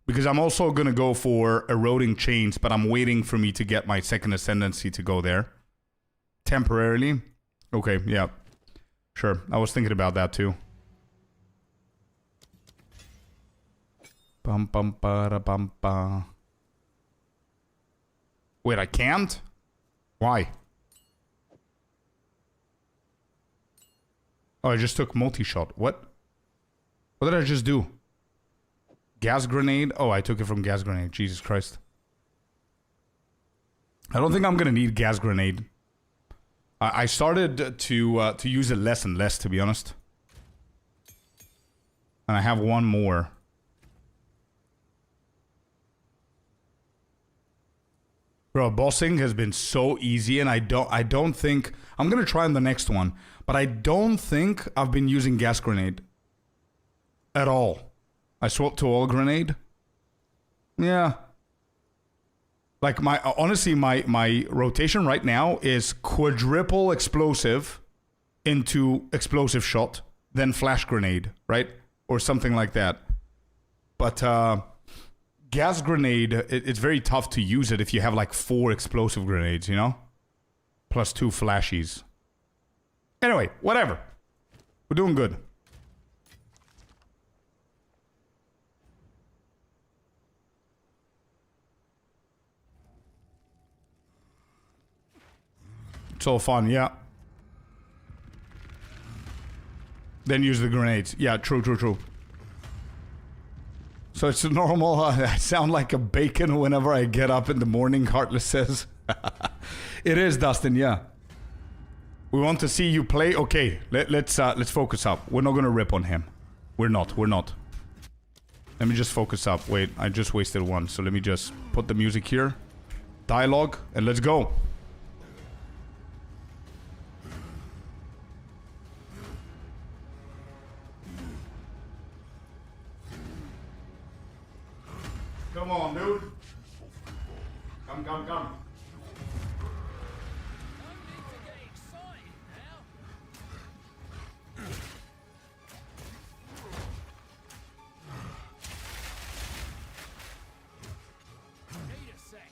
Speaker 1: Because I'm also gonna go for eroding chains, but I'm waiting for me to get my second ascendancy to go there. Temporarily? Okay, yeah. Sure, I was thinking about that too. Bum bum ba da bum ba. Wait, I can't? Why? Oh, I just took multi-shot. What? What did I just do? Gas grenade? Oh, I took it from gas grenade. Jesus Christ. I don't think I'm gonna need gas grenade. I started to use it less and less, to be honest. And I have one more. Bro, bossing has been so easy, and I don't think I'm gonna try on the next one, but I don't think I've been using gas grenade at all. I swapped to all grenade. Yeah. Like honestly, my rotation right now is quadruple explosive into explosive shot, then flash grenade, right? Or something like that. But gas grenade, it's very tough to use it if you have like 4 explosive grenades, you know? Plus 2 flashies. Anyway, whatever. We're doing good. It's all fun, yeah. Then use the grenades. Yeah, true. So it's normal. I sound like a bacon whenever I get up in the morning, Heartless says. It is, Dustin, yeah. We want to see you play. Okay, let's focus up. We're not gonna rip on him. We're not. Let me just focus up. Wait, I just wasted one. So let me just put the music here. Dialogue, and let's go. Come on, dude. Come.
Speaker 2: No need to get excited now. Need a sec.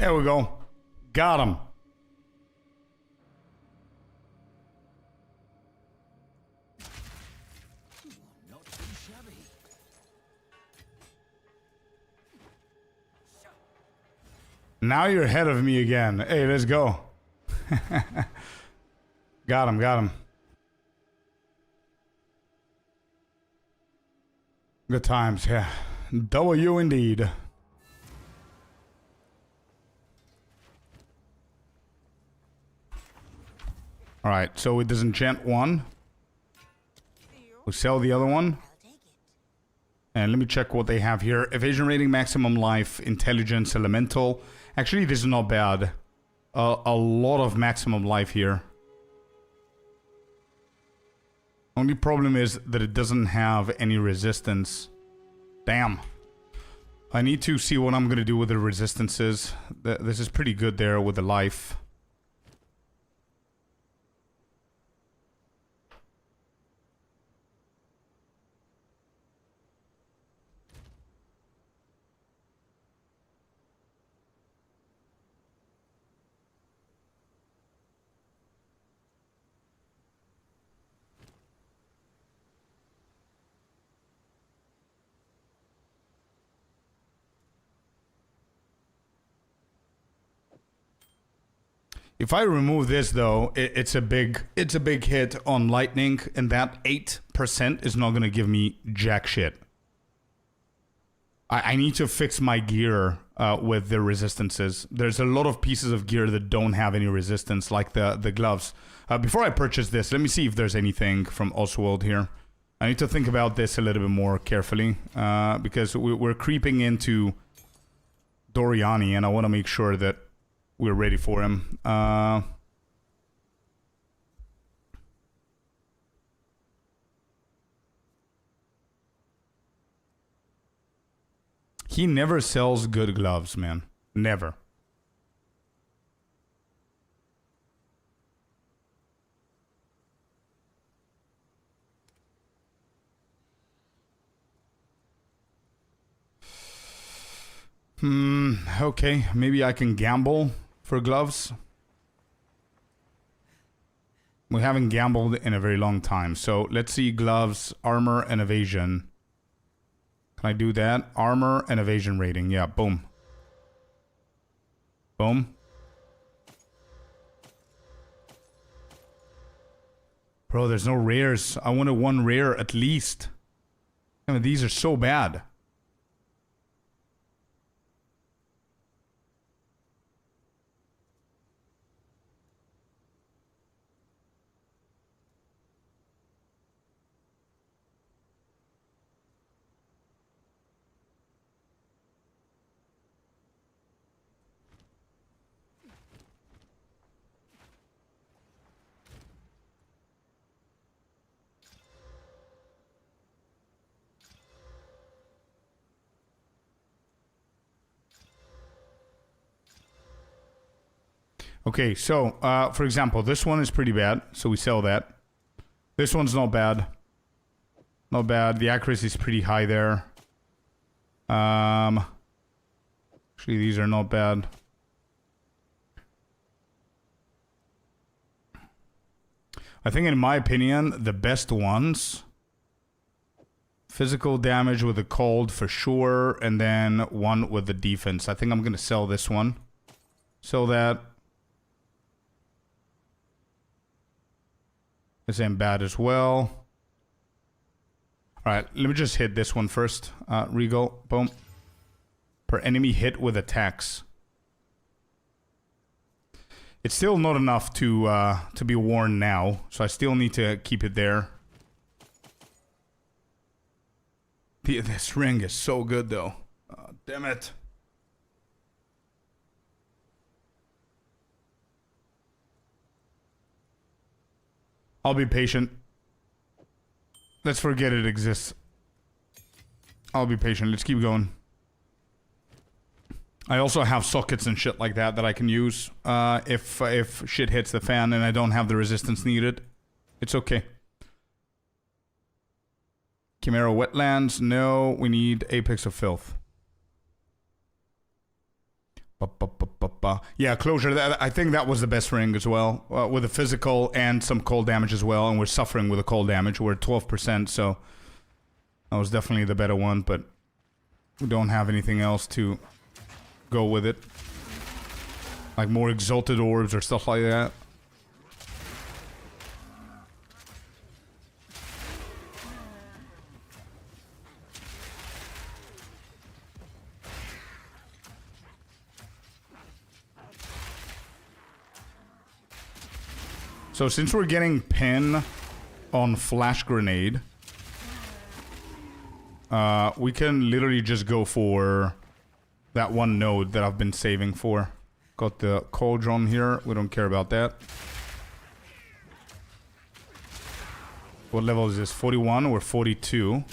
Speaker 1: There we go. Got him.
Speaker 2: Not too shabby.
Speaker 1: Now you're ahead of me again. Hey, let's go. Got him, got him. Good times, yeah. W indeed. Alright, so we disenchant one. We sell the other one.
Speaker 3: I'll take it.
Speaker 1: And let me check what they have here. Evasion rating, maximum life, intelligence, elemental. Actually, this is not bad. A lot of maximum life here. Only problem is that it doesn't have any resistance. Damn. I need to see what I'm going to do with the resistances. This is pretty good there with the life. If I remove this though, it's a big hit on lightning, and that 8% is not gonna give me jack shit. I need to fix my gear with the resistances. There's a lot of pieces of gear that don't have any resistance, like the gloves. Before I purchase this, let me see if there's anything from Oswald here. I need to think about this a little bit more carefully, because we're creeping into Doriani, and I want to make sure that we're ready for him. He never sells good gloves, man. Never. Okay. Maybe I can gamble for gloves. We haven't gambled in a very long time. So let's see, gloves, armor, and evasion. Can I do that? Armor and evasion rating. Yeah, boom. Boom. Bro, there's no rares. I wanted one rare at least. I mean, these are so bad. Okay, so, for example, this one is pretty bad, so we sell that. This one's not bad. Not bad. The accuracy is pretty high there. Actually, these are not bad. I think, in my opinion, the best ones... Physical damage with the cold for sure, and then one with the defense. I think I'm going to sell this one. Sell that. This ain't bad as well. Alright, let me just hit this one first. Regal, boom. Per enemy hit with attacks. It's still not enough to be worn now, so I still need to keep it there. This ring is so good though. Damn it. I'll be patient. Let's forget it exists. I'll be patient. Let's keep going. I also have sockets and shit like that that I can use if shit hits the fan and I don't have the resistance needed. It's okay. Chimera Wetlands. No, we need Apex of Filth. Yeah, closure. I think that was the best ring as well, with the physical and some cold damage as well. And we're suffering with the cold damage. We're at 12%, so that was definitely the better one. But we don't have anything else to go with it, like more exalted orbs or stuff like that. So since we're getting pin on flash grenade, we can literally just go for that one node that I've been saving for. Got the cauldron here. We don't care about that. What level is this? 41 or 42?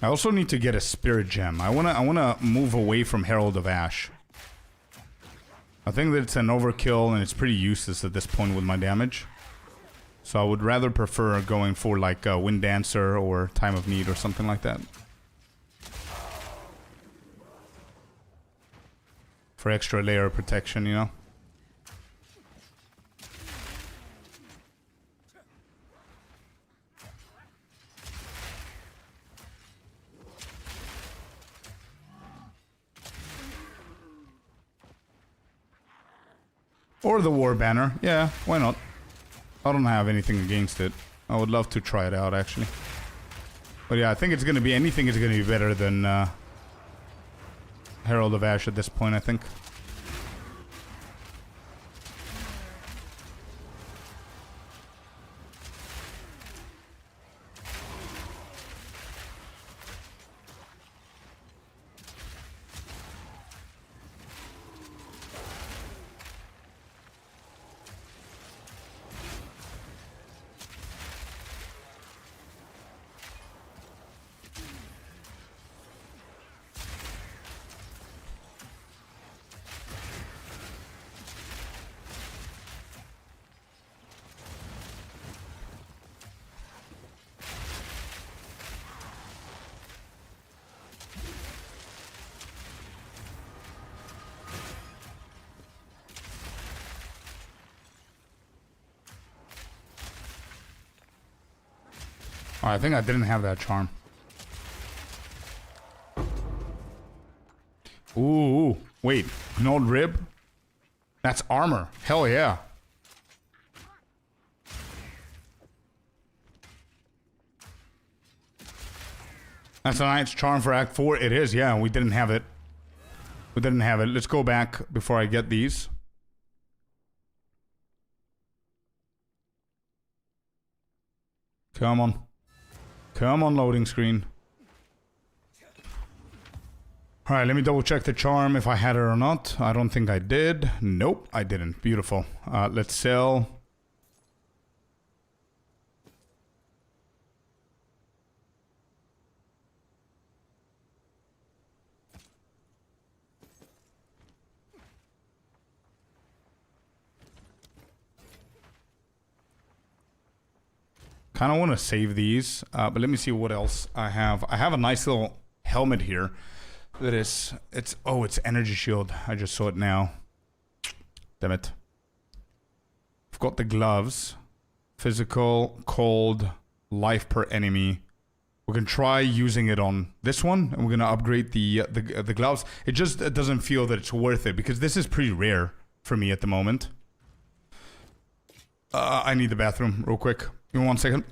Speaker 1: I also need to get a spirit gem. I wanna move away from Herald of Ash. I think that it's an overkill and it's pretty useless at this point with my damage. So I would rather prefer going for like Wind Dancer or Time of Need or something like that. For extra layer of protection, you know? Or the War Banner. Yeah, why not? I don't have anything against it. I would love to try it out, actually. But yeah, I think it's gonna be... anything is gonna be better than Herald of Ash at this point, I think. Oh, I think I didn't have that charm. Ooh, wait. An old rib? That's armor. Hell yeah. That's a nice charm for Act 4. It is, yeah. We didn't have it. We didn't have it. Let's go back before I get these. Come on. Come on, loading screen. Alright, let me double check the charm if I had it or not. I don't think I did. Nope, I didn't. Beautiful. Let's sell. Kind of want to save these, but let me see what else I have. I have a nice little helmet here. That is, it's energy shield. I just saw it now. Damn it. I've got the gloves. Physical, cold, life per enemy. We can try using it on this one, and we're gonna upgrade the gloves. It just doesn't feel that it's worth it because this is pretty rare for me at the moment. I need the bathroom real quick. Give me 1 second.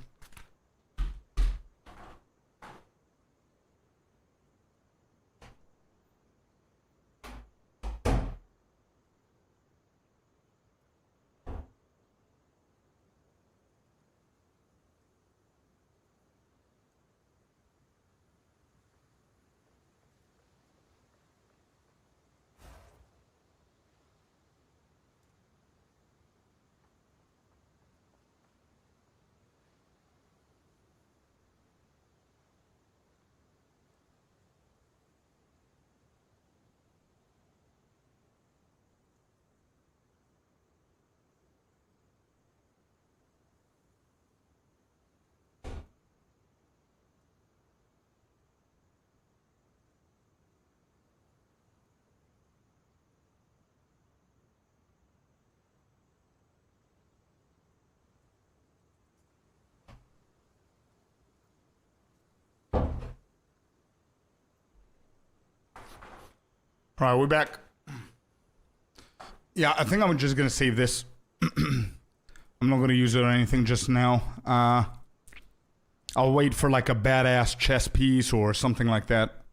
Speaker 1: All right, we're back. Yeah, I think I'm just gonna save this. I'm not gonna use it or anything just now. I'll wait for like a badass chess piece or something like that.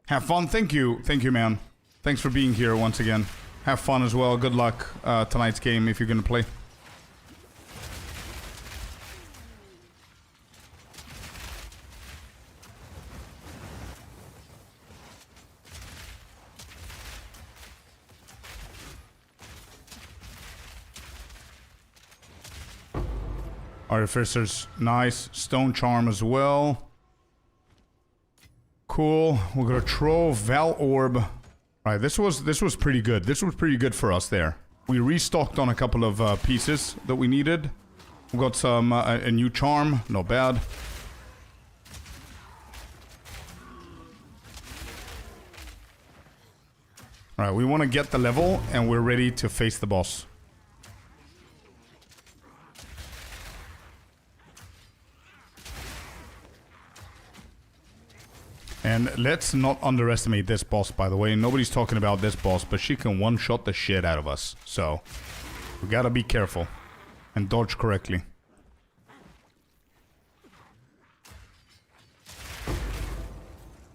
Speaker 1: Have fun. Thank you, man. Thanks for being here once again. Have fun as well. Good luck tonight's game if you're gonna play. Artificer's nice. Stone Charm as well. Cool. We're gonna throw Val Orb. Alright, this was pretty good. This was pretty good for us there. We restocked on a couple of pieces that we needed. We got some a new charm. Not bad. Alright, we want to get the level and we're ready to face the boss. And let's not underestimate this boss, by the way. Nobody's talking about this boss, but she can one-shot the shit out of us. So, we gotta be careful. And dodge correctly.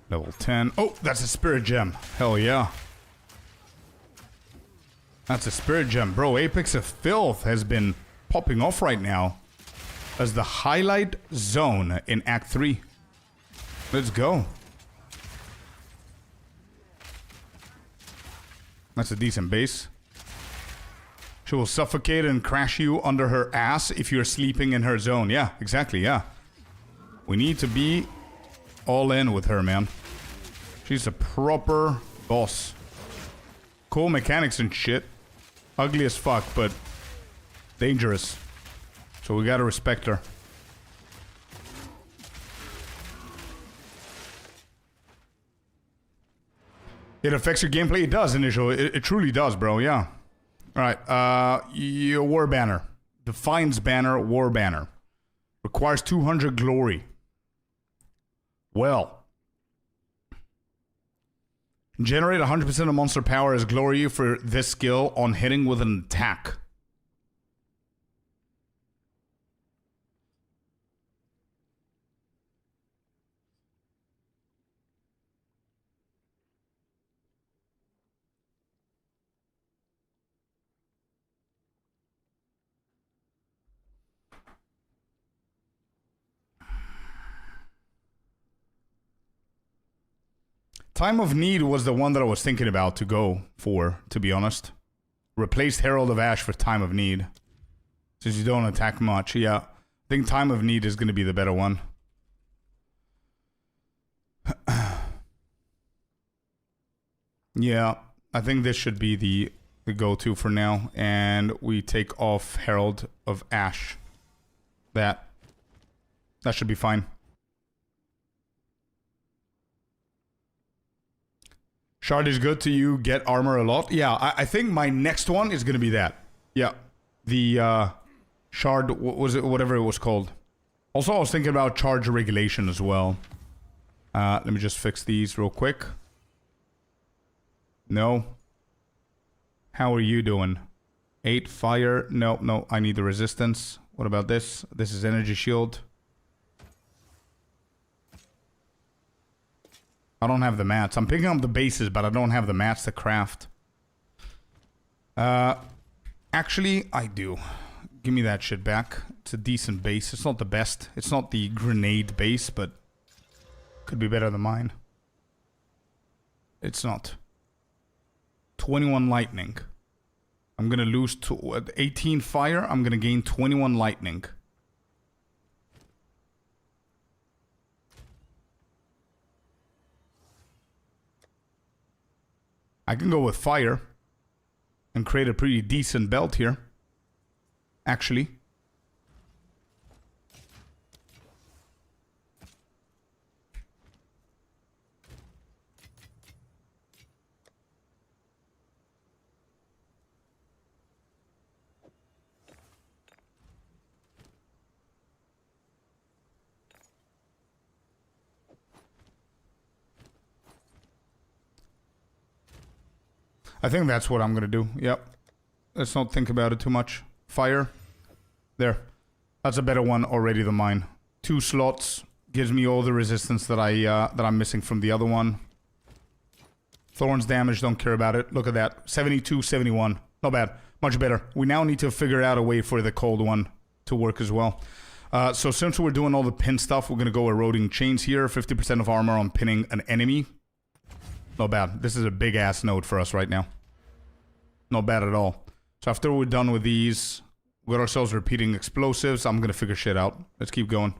Speaker 1: Level 10. Oh, that's a spirit gem. Hell yeah. That's a spirit gem. Bro, Apex of Filth has been popping off right now as the highlight zone in Act 3. Let's go. That's a decent base. She will suffocate and crash you under her ass if you're sleeping in her zone. Yeah, exactly, yeah. We need to be all in with her, man. She's a proper boss. Cool mechanics and shit. Ugly as fuck, but dangerous. So we gotta respect her. It affects your gameplay? It does, Initial. It truly does, bro, yeah. Alright, your War Banner. Defiance Banner, War Banner. Requires 200 glory. Well. Generate 100% of monster power as glory for this skill on hitting with an attack. Time of Need was the one that I was thinking about to go for, to be honest. Replaced Herald of Ash for Time of Need. Since you don't attack much, yeah. I think Time of Need is going to be the better one. Yeah, I think this should be the go-to for now. And we take off Herald of Ash. That should be fine. Shard is good to you, get armor a lot. Yeah, I think my next one is going to be that. Yeah. The Shard, what was it, whatever it was called. Also, I was thinking about charge regulation as well. Let me just fix these real quick. No. How are you doing? 8 fire. No, I need the resistance. What about this? This is energy shield. I don't have the mats. I'm picking up the bases, but I don't have the mats to craft. Actually, I do. Give me that shit back. It's a decent base. It's not the best. It's not the grenade base, but could be better than mine. It's not. 21 lightning. I'm gonna lose 18 fire. I'm gonna gain 21 lightning. I can go with fire and create a pretty decent belt here. Actually. I think that's what I'm gonna do. Yep. Let's not think about it too much. Fire. There. That's a better one already than mine. 2 slots. Gives me all the resistance that I'm missing from the other one. Thorns damage, don't care about it. Look at that. 72, 71. Not bad. Much better. We now need to figure out a way for the cold one to work as well. So since we're doing all the pin stuff, we're going to go eroding chains here. 50% of armor on pinning an enemy. Not bad. This is a big ass node for us right now. Not bad at all. So after we're done with these, we got ourselves repeating explosives. I'm going to figure shit out. Let's keep going.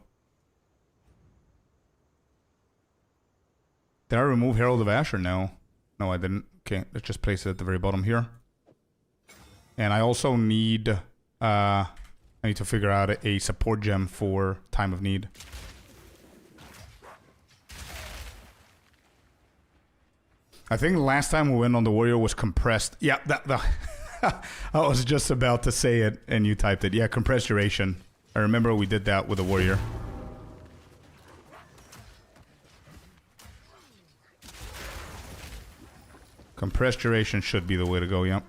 Speaker 1: Did I remove Herald of Asher? No. No, I didn't. Okay, let's just place it at the very bottom here. And I also need... I need to figure out a support gem for time of need. I think the last time we went on the warrior was compressed. Yeah, I was just about to say it and you typed it. Yeah, compressed duration. I remember we did that with the warrior. Compressed duration should be the way to go, yeah.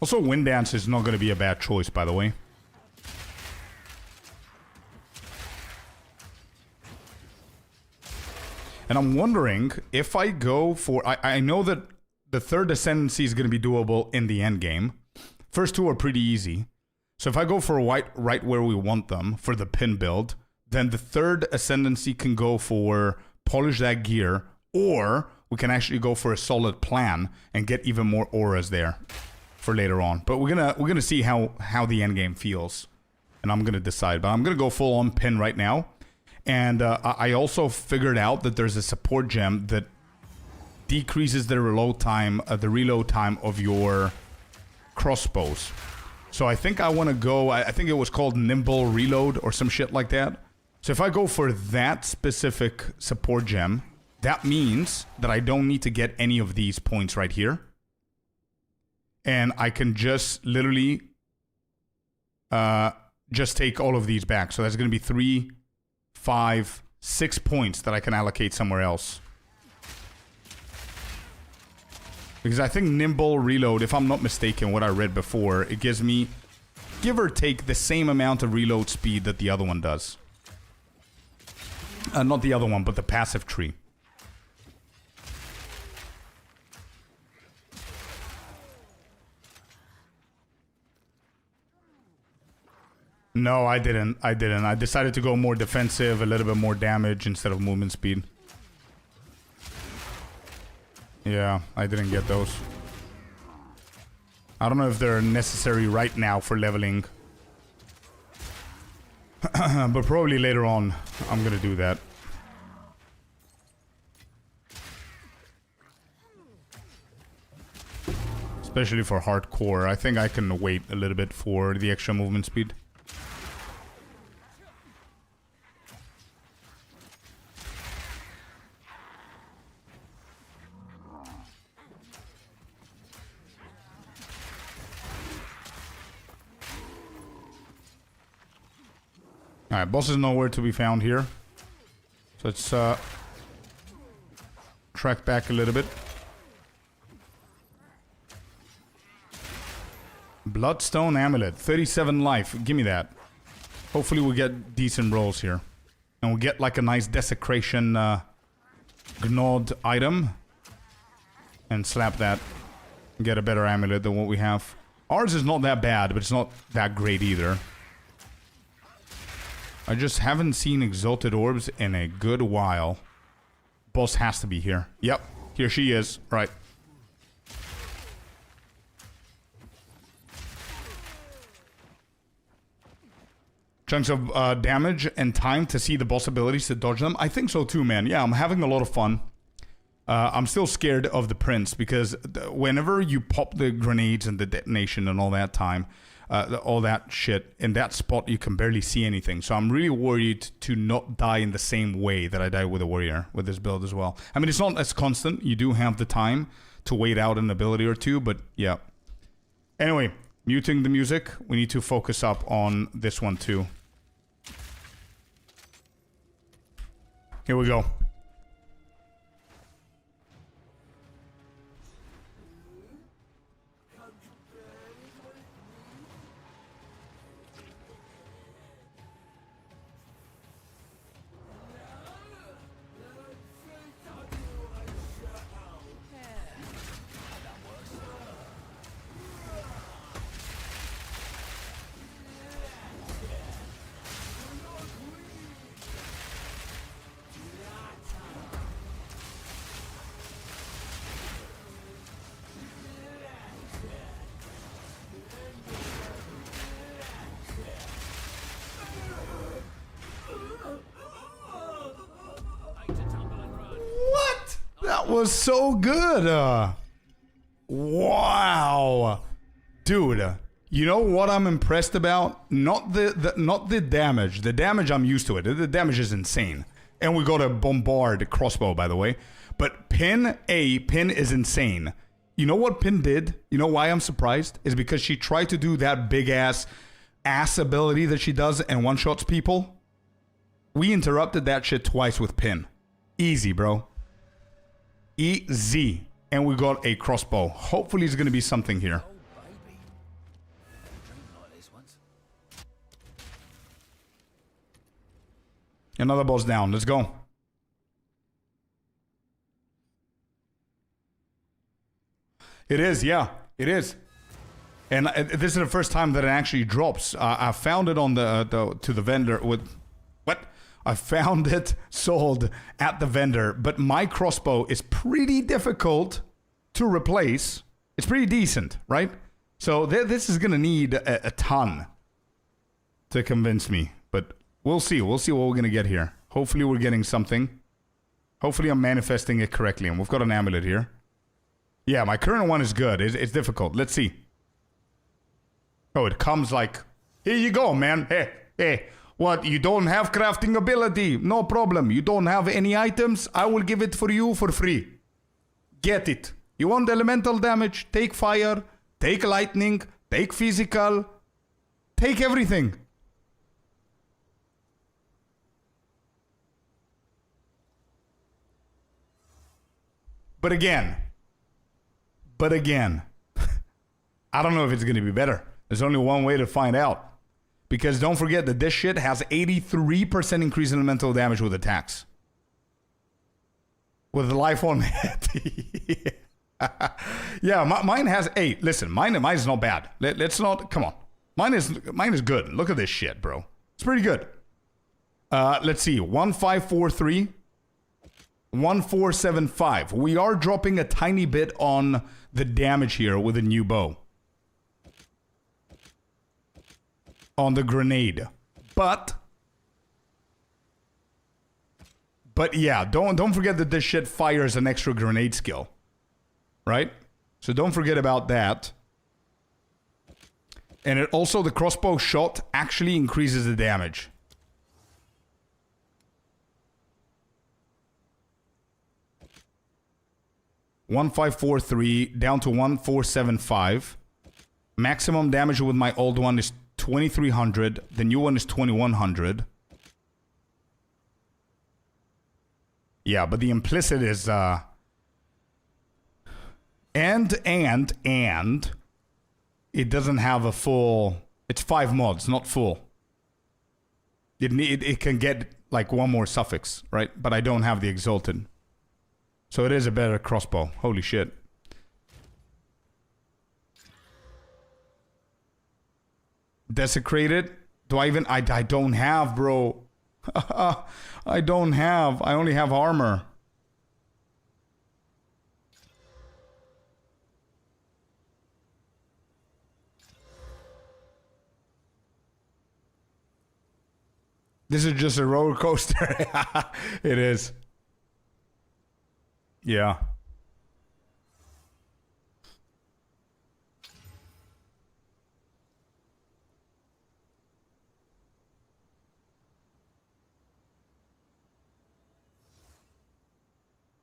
Speaker 1: Also, Wind Dance is not going to be a bad choice, by the way. And I'm wondering if I go for... I know that the third Ascendancy is going to be doable in the end game. First 2 are pretty easy. So if I go for right where we want them, for the pin build, then the third Ascendancy can go for polish that gear, or we can actually go for a solid plan and get even more auras there for later on. But we're gonna see how the end game feels, and I'm gonna decide. But I'm gonna go full on pin right now. And I also figured out that there's a support gem that decreases the reload time of your crossbows. So I think I want to go... I think it was called Nimble Reload or some shit like that. So if I go for that specific support gem, that means that I don't need to get any of these points right here. And I can just literally just take all of these back. So that's going to be 3, 5, 6 points that I can allocate somewhere else. Because I think Nimble Reload, if I'm not mistaken, what I read before, it gives me, give or take, the same amount of reload speed that the other one does. Not the other one, but the passive tree. No, I didn't. I decided to go more defensive, a little bit more damage instead of movement speed. Yeah, I didn't get those. I don't know if they're necessary right now for leveling. But probably later on, I'm gonna do that. Especially for hardcore. I think I can wait a little bit for the extra movement speed. Alright, boss is nowhere to be found here. So let's track back a little bit. Bloodstone Amulet, 37 life. Give me that. Hopefully we get decent rolls here. And we'll get like a nice desecration gnawed item. And slap that. And get a better amulet than what we have. Ours is not that bad, but it's not that great either. I just haven't seen Exalted Orbs in a good while. Boss has to be here. Yep, here she is. Right. Chunks of damage and time to see the boss abilities to dodge them. I think so too, man. Yeah, I'm having a lot of fun. I'm still scared of the prince because whenever you pop the grenades and the detonation and all that time... all that shit, in that spot you can barely see anything. So I'm really worried to not die in the same way that I died with a warrior with this build as well. I mean, it's not as constant. You do have the time to wait out an ability or two, but yeah. Anyway, muting the music. We need to focus up on this one too. Here we go. That was so good. Wow. Dude, you know what I'm impressed about? Not the damage. The damage, I'm used to it. The damage is insane. And we got a bombard crossbow, by the way. But Pin is insane. You know what Pin did? You know why I'm surprised? Is because she tried to do that big ass ability that she does and one-shots people. We interrupted that shit twice with Pin. Easy, bro. Easy. And we got a crossbow. Hopefully it's going to be something here.
Speaker 2: Oh, baby. Dreamed like this once.
Speaker 1: Another boss down. Let's go. It is, yeah. It is. And this is the first time that it actually drops. I found it on to the vendor with... What? I found it sold at the vendor, but my crossbow is pretty difficult to replace. It's pretty decent, right? So this is going to need a ton to convince me, but we'll see. We'll see what we're going to get here. Hopefully we're getting something. Hopefully I'm manifesting it correctly, and we've got an amulet here. Yeah, my current one is good. It's difficult. Let's see. Oh, it comes like, here you go, man. Hey. What, you don't have crafting ability? No problem. You don't have any items? I will give it for you for free. Get it. You want elemental damage? Take fire. Take lightning. Take physical. Take everything. But again, I don't know if it's going to be better. There's only one way to find out. Because don't forget that this shit has 83% increase in elemental damage with attacks. With life on hit. Yeah, mine has 8. Listen, mine is not bad. Let's not, come on. Mine is good. Look at this shit, bro. It's pretty good. Let's see. 1543. 1475. We are dropping a tiny bit on the damage here with a new bow. On the grenade. But yeah, don't forget that this shit fires an extra grenade skill. Right? So don't forget about that. And it also, the crossbow shot actually increases the damage. $1543 down to 1475. Maximum damage with my old one is 2300. The new one is 2100. Yeah, but the implicit is and it doesn't have a full. It's 5 mods, not full. It can get like one more suffix, right? But I don't have the exalted. So it is a better crossbow. Holy shit. Desecrated? Do I even... I don't have, bro. I don't have. I only have armor. This is just a roller coaster. It is. Yeah.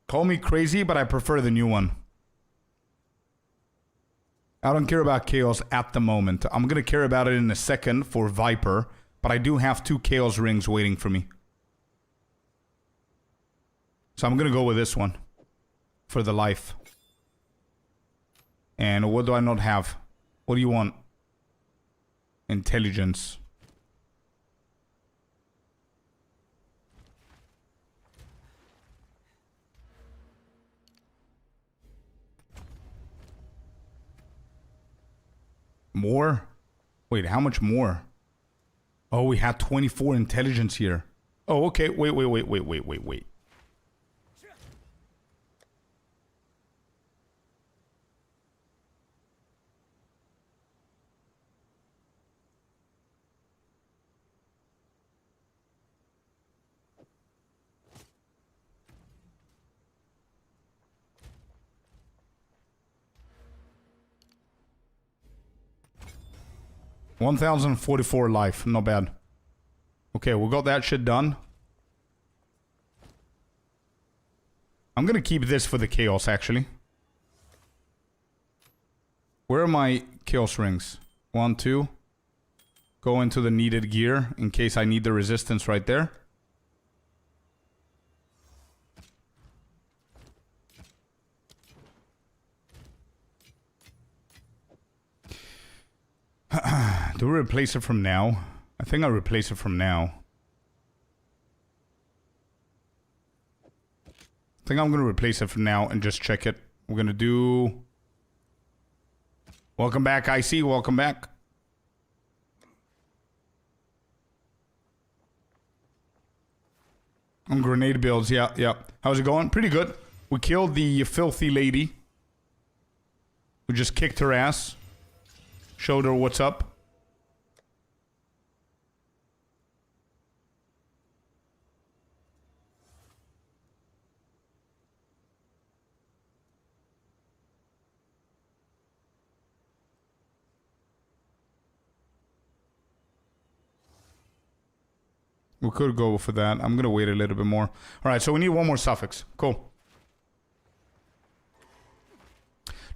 Speaker 1: Call me crazy, but I prefer the new one. I don't care about Chaos at the moment. I'm going to care about it in a second for Viper, but I do have 2 Chaos rings waiting for me. So I'm going to go with this one for the life. And what do I not have? What do you want? Intelligence. More? Wait, how much more? Oh, we had 24 intelligence here. Oh, okay. Wait. 1,044 life. Not bad. Okay, we got that shit done. I'm gonna keep this for the chaos, actually. Where are my chaos rings? 1, 2. Go into the needed gear in case I need the resistance right there. Do we replace it from now? I think I'll replace it from now. I think I'm going to replace it from now and just check it. We're going to do... Welcome back, IC. Welcome back. On grenade builds, yeah. How's it going? Pretty good. We killed the filthy lady. We just kicked her ass. Showed her what's up. We could go for that. I'm going to wait a little bit more. Alright, so we need one more suffix. Cool.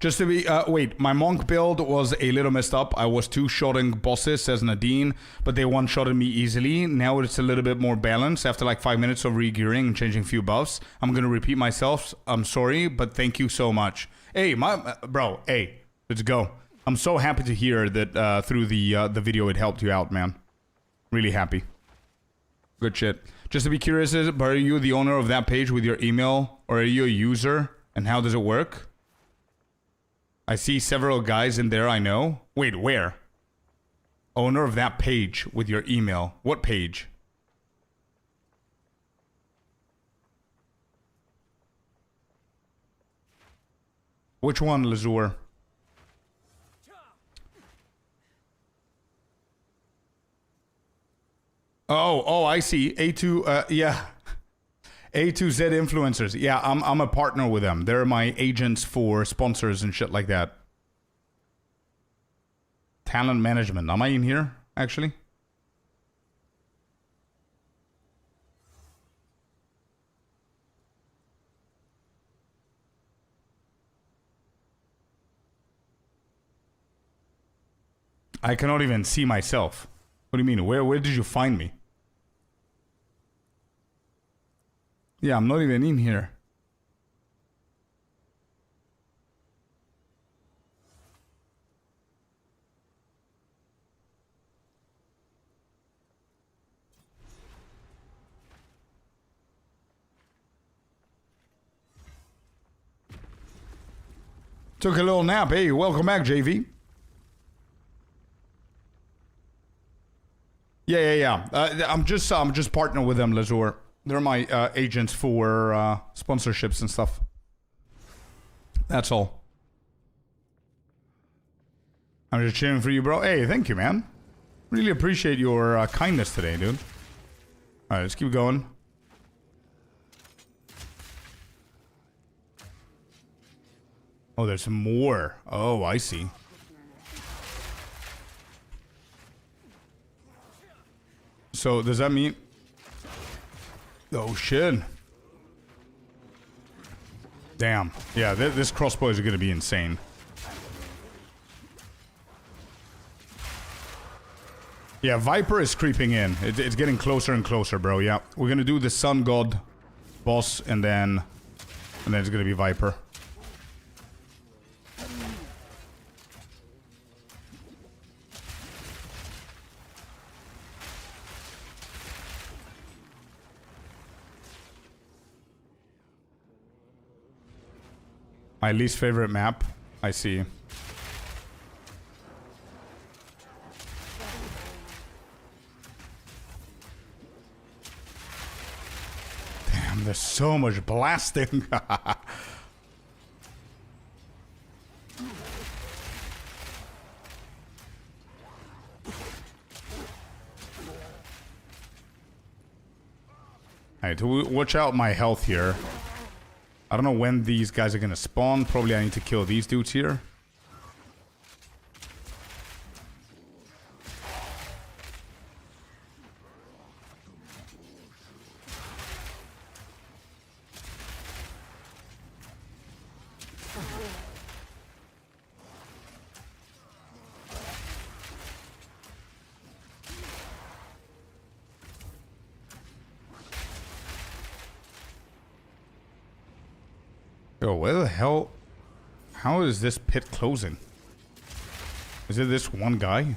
Speaker 1: Just to be... wait, my monk build was a little messed up. I was two-shotting bosses, says Nadine, but they one-shotted me easily. Now it's a little bit more balanced after like 5 minutes of re-gearing and changing a few buffs. I'm going to repeat myself. I'm sorry, but thank you so much. Hey, bro, hey, let's go. I'm so happy to hear that through the video it helped you out, man. Really happy. Good shit. Just to be curious, are you the owner of that page with your email? Or are you a user? And how does it work? I see several guys in there I know. Wait, where? Owner of that page with your email. What page? Which one, Lazur? Oh, I see. A2, yeah. A2Z influencers. Yeah, I'm a partner with them. They're my agents for sponsors and shit like that. Talent management. Am I in here, actually? I cannot even see myself. What do you mean? Where did you find me? Yeah, I'm not even in here. Took a little nap. Hey, welcome back, JV. Yeah. I'm just partnering with them, Lazur. They're my agents for sponsorships and stuff. That's all. I'm just cheering for you, bro. Hey, thank you, man. Really appreciate your kindness today, dude. Alright, let's keep going. Oh, there's more. Oh, I see. So, does that mean... Oh, shit. Damn. Yeah, this crossbow is going to be insane. Yeah, Viper is creeping in. It's getting closer and closer, bro. Yeah, we're going to do the Sun God boss, and then it's going to be Viper. My least favorite map. I see. Damn, there's so much blasting. Alright, watch out my health here. I don't know when these guys are gonna spawn. Probably I need to kill these dudes here. Yo, where the hell? How is this pit closing? Is it this one guy?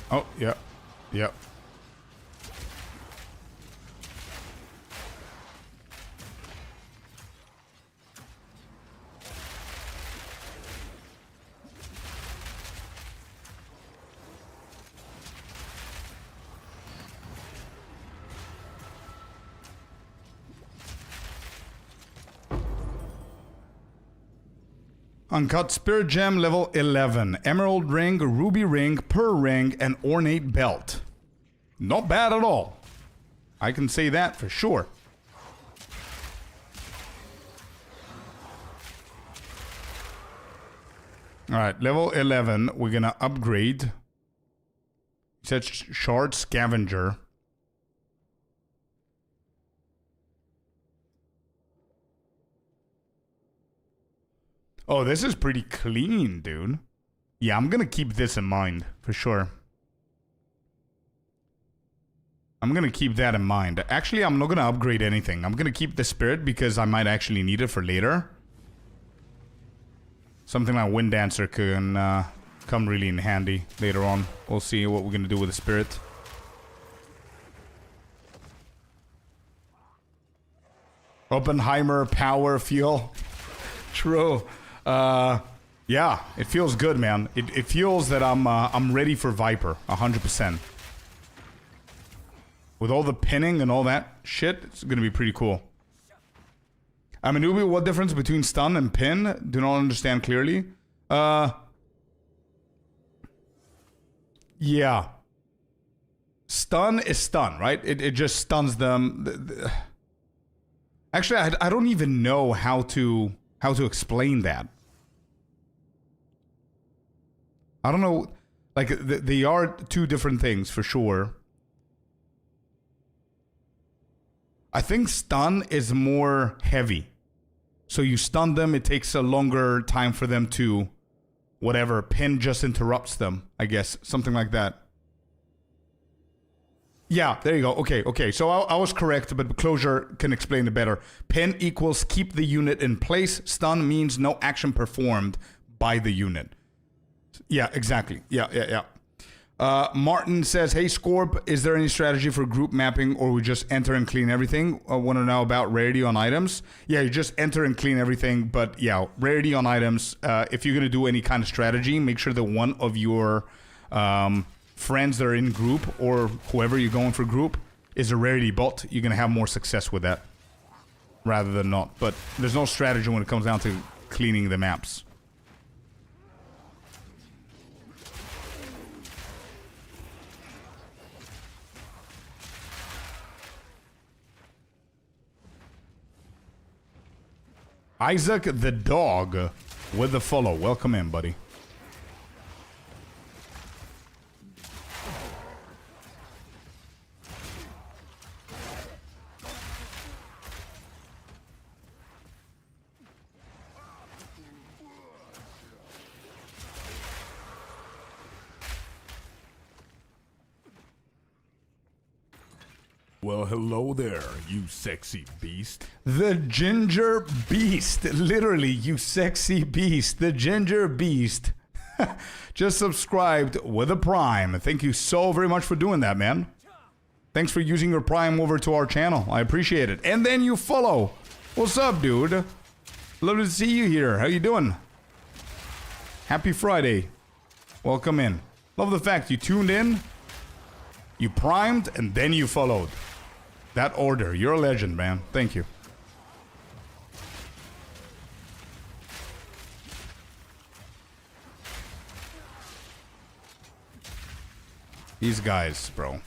Speaker 1: Oh, yeah. Yep. Uncut Spirit Gem level 11. Emerald ring, ruby ring, pearl ring, and ornate belt. Not bad at all. I can say that for sure. Alright, level 11. We're gonna upgrade. Said shard scavenger. Oh, this is pretty clean, dude. Yeah, I'm gonna keep this in mind, for sure. I'm gonna keep that in mind. Actually, I'm not gonna upgrade anything. I'm gonna keep the spirit because I might actually need it for later. Something like Wind Dancer can come really in handy later on. We'll see what we're gonna do with the spirit. Oppenheimer power fuel. True. Yeah, it feels good, man. It feels that I'm ready for Viper, 100%. With all the pinning and all that shit, it's gonna be pretty cool. Manubi, what difference between stun and pin? Do not understand clearly. Yeah. Stun is stun, right? It just stuns them. Actually, I don't even know how to explain that. I don't know, like, they are two different things, for sure. I think stun is more heavy. So you stun them, it takes a longer time for them to, whatever, pin just interrupts them, I guess. Something like that. Yeah, there you go. Okay. So I was correct, but Closure can explain it better. Pin equals keep the unit in place. Stun means no action performed by the unit. Yeah, exactly. Yeah. Martin says, hey, Scorp, is there any strategy for group mapping or we just enter and clean everything? I want to know about rarity on items. Yeah, you just enter and clean everything, but yeah, rarity on items. If you're going to do any kind of strategy, make sure that one of your friends that are in group or whoever you're going for group is a rarity bot. You're going to have more success with that rather than not. But there's no strategy when it comes down to cleaning the maps. Isaac the dog with the follow. Welcome in, buddy.
Speaker 4: Well, hello there, you sexy beast.
Speaker 1: The ginger beast. Literally, you sexy beast. The ginger beast. Just subscribed with a Prime. Thank you so very much for doing that, man. Thanks for using your Prime over to our channel. I appreciate it. And then you follow. What's up, dude? Love to see you here. How you doing? Happy Friday. Welcome in. Love the fact you tuned in, you primed, and then you followed. That order. You're a legend, man. Thank you. These guys, bro.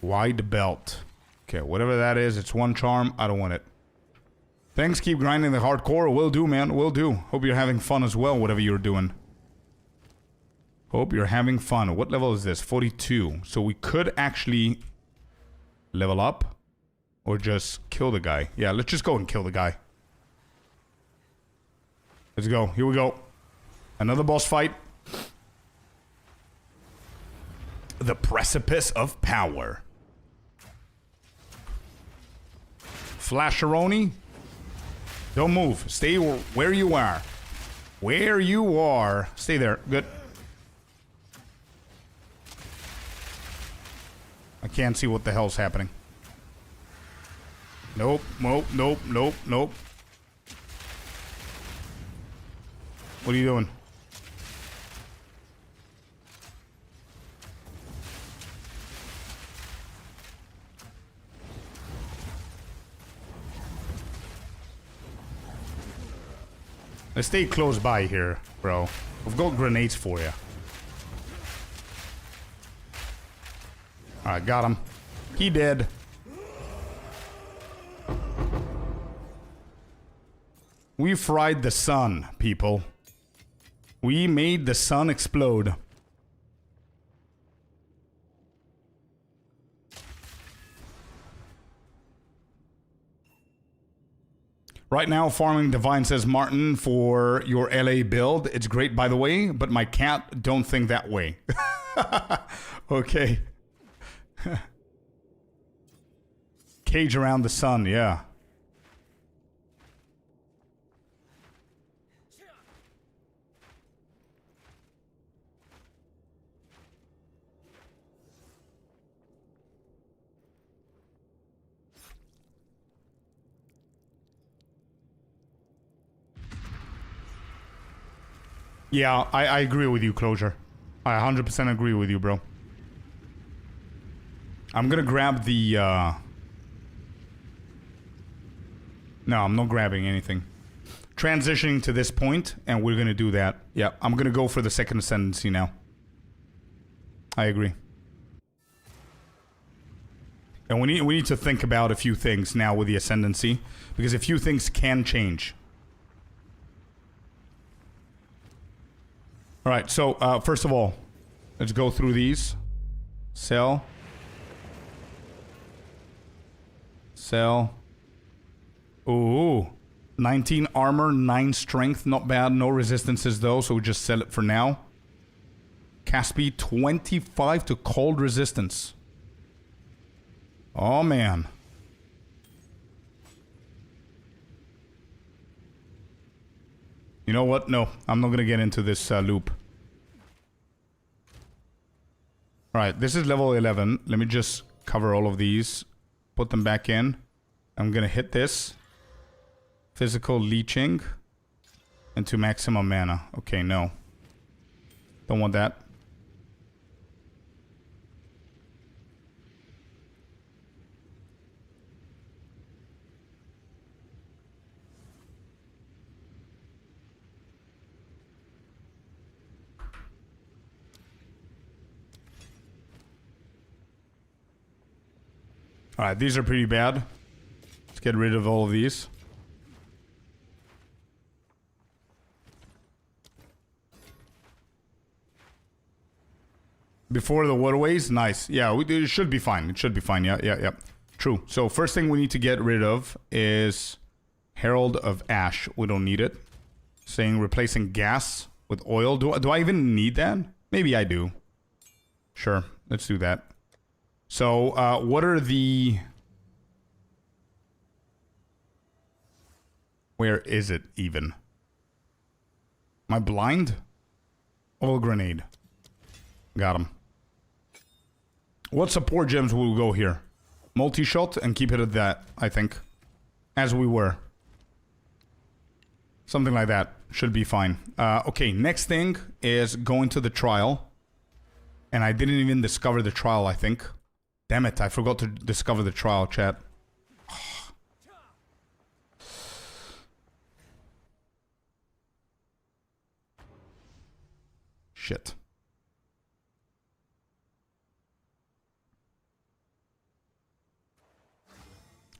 Speaker 1: Wide belt. Okay, whatever that is, it's one charm. I don't want it. Thanks, keep grinding the hardcore. Will do, man. Will do. Hope you're having fun as well, whatever you're doing. Hope you're having fun. What level is this? 42. So we could actually level up or just kill the guy. Yeah, let's just go and kill the guy. Let's go. Here we go. Another boss fight. The precipice of power. Flasheroni. Don't move. Stay where you are. Where you are. Stay there. Good. I can't see what the hell's happening. Nope. Nope. Nope. Nope. Nope. What are you doing? Let's stay close by here, bro. We've got grenades for you. Alright, got him. He dead. We fried the sun, people. We made the sun explode. Right now, Farming Divine says, Martin, for your LA build, it's great, by the way, but my cat don't think that way. Okay. Cage around the sun, yeah. Yeah, I agree with you, Closure. I 100% agree with you, bro. I'm gonna grab the, No, I'm not grabbing anything. Transitioning to this point, and we're gonna do that. Yeah, I'm gonna go for the second ascendancy now. I agree. And we need to think about a few things now with the ascendancy, because a few things can change. Alright, so, first of all, let's go through these. Sell. Sell. Ooh. 19 armor, 9 strength, not bad. No resistances though, so we just sell it for now. Cast speed 25 to cold resistance. Oh man. You know what? No, I'm not gonna get into this loop. Alright, this is level 11. Let me just cover all of these. Put them back in. I'm gonna hit this. Physical leeching. Into maximum mana. Okay, no. Don't want that. Alright, these are pretty bad. Let's get rid of all of these. Before the waterways? Nice. Yeah, it should be fine. It should be fine. Yeah, yeah, yeah. True. So first thing we need to get rid of is Herald of Ash. We don't need it. Saying replacing gas with oil. Do I even need that? Maybe I do. Sure. Let's do that. So, what are the... Where is it, even? Am I blind? Oil grenade. Got him. What support gems will go here? Multi-shot and keep it at that, I think. As we were. Something like that. Should be fine. Okay, next thing is going to the trial. And I didn't even discover the trial, I think. Damn it, I forgot to discover the trial, chat. Shit.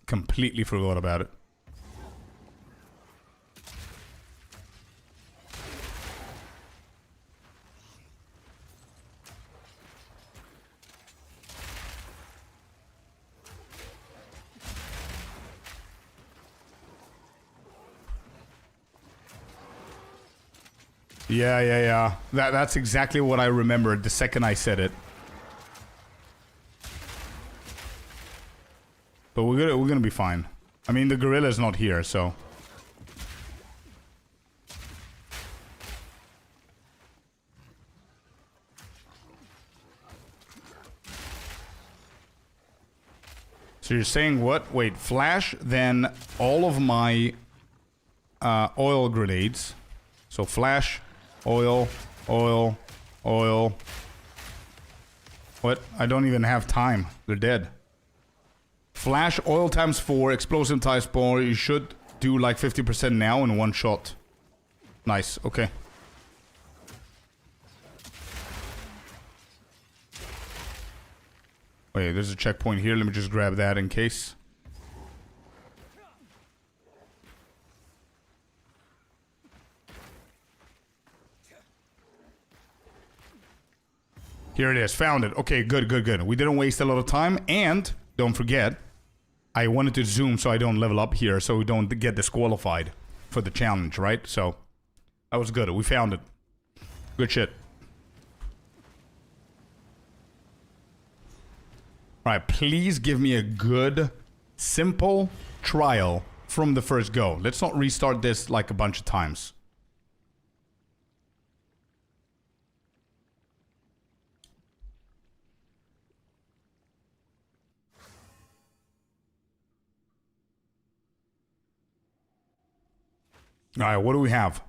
Speaker 1: Completely forgot about it. Yeah. That's exactly what I remembered the second I said it. But we're gonna be fine. I mean, the gorilla's not here, so. So you're saying what? Wait, flash, then all of my oil grenades. So flash, oil. What? I don't even have time. They're dead. Flash, oil times 4, explosive times 4. You should do like 50% now in one shot. Nice, okay. Wait, there's a checkpoint here. Let me just grab that in case. Here it is. Found it. Okay, good. We didn't waste a lot of time. And, don't forget, I wanted to zoom so I don't level up here so we don't get disqualified for the challenge, right? So, that was good. We found it. Good shit. Alright, please give me a good, simple trial from the first go. Let's not restart this like a bunch of times. Alright, what do we have?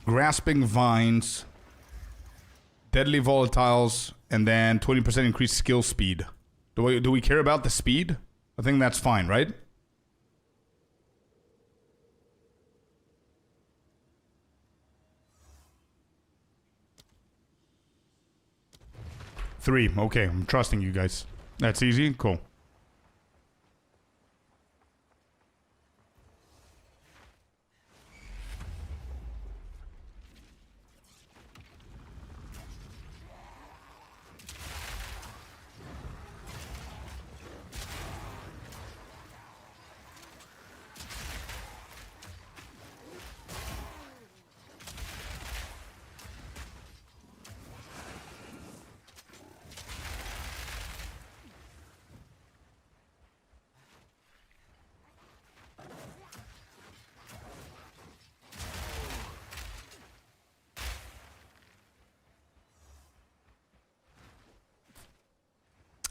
Speaker 1: Grasping vines, deadly volatiles, and then 20% increased skill speed. Do we care about the speed? I think that's fine, right? Three. Okay, I'm trusting you guys. That's easy. Cool.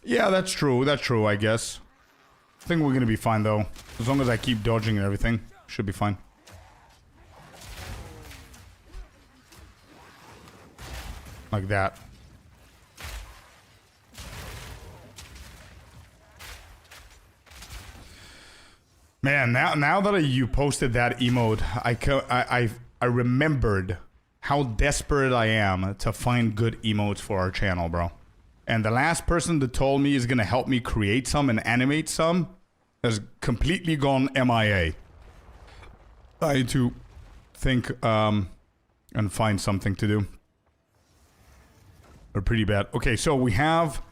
Speaker 1: Yeah, that's true. That's true, I guess. I think we're gonna be fine, though. As long as I keep dodging and everything. Should be fine. Like that. Man, now that you posted that emote, I remembered how desperate I am to find good emotes for our channel, bro. And the last person that told me is gonna help me create some and animate some has completely gone MIA. I need to think and find something to do. They're pretty bad. Okay, so we have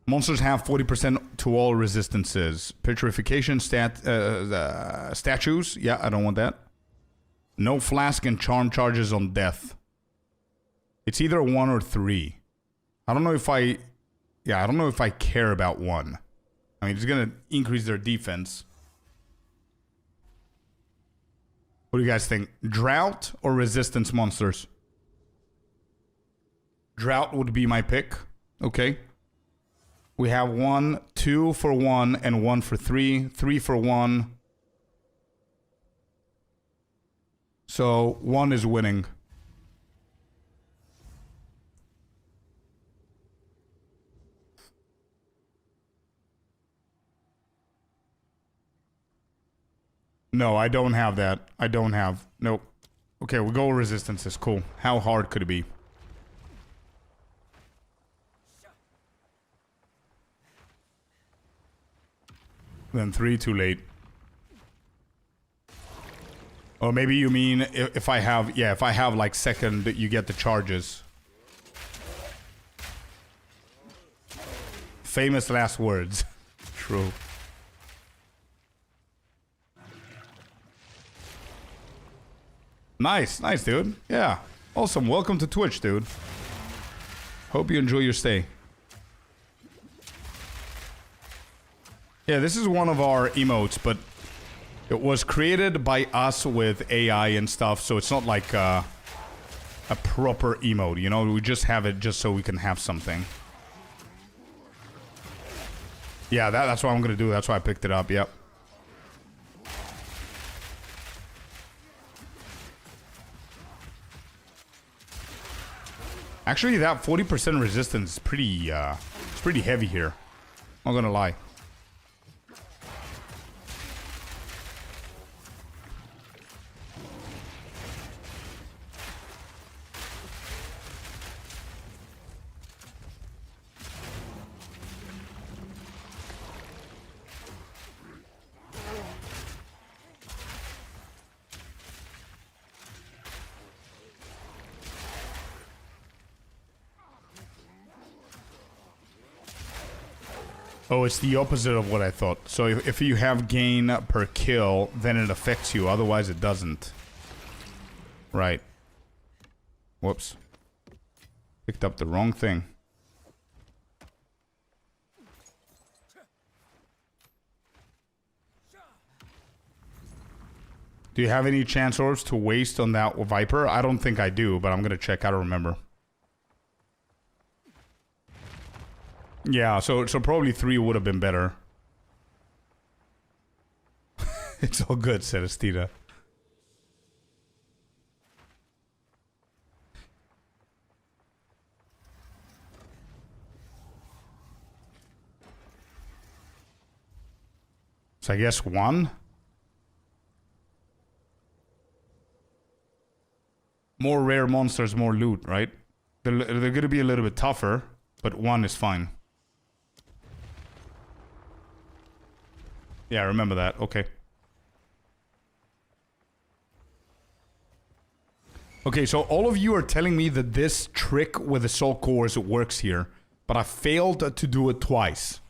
Speaker 1: monsters have 40% to all resistances. Petrification statues. Yeah, I don't want that. No flask and charm charges on death. It's either 1 or 3. I don't know if I... Yeah, I don't know if I care about 1. I mean, it's gonna increase their defense. What do you guys think? Drought or resistance monsters? Drought would be my pick. Okay. We have 1, 2 for 1, and 1 for 3. 3 for 1. So 1 is winning. No, I don't have that. I don't have. Nope. Okay, we'll go resistances. Cool. How hard could it be? Then 3, too late. Or maybe you mean if I have... Yeah, if I have like second, you get the charges. Famous last words. True. Nice, nice, dude. Yeah. Awesome. Welcome to Twitch, dude. Hope you enjoy your stay. Yeah, this is one of our emotes, but it was created by us with AI and stuff, so it's not like a proper emote, you know? We just have it just so we can have something. Yeah, that's what I'm gonna do. That's why I picked it up, yep. Actually, that 40% resistance is pretty, it's pretty heavy here. Not gonna lie. Oh, it's the opposite of what I thought. So if you have gain per kill, then it affects you. Otherwise, it doesn't. Right. Whoops. Picked up the wrong thing. Do you have any chance orbs to waste on that Viper? I don't think I do, but I'm gonna check. I don't remember. Yeah, so probably 3 would have been better. It's all good, said Astita. So I guess 1. More rare monsters, more loot, right? They're gonna be a little bit tougher, but 1 is fine. Yeah, I remember that. Okay. Okay, so all of you are telling me that this trick with the soul cores works here, but I failed to do it twice.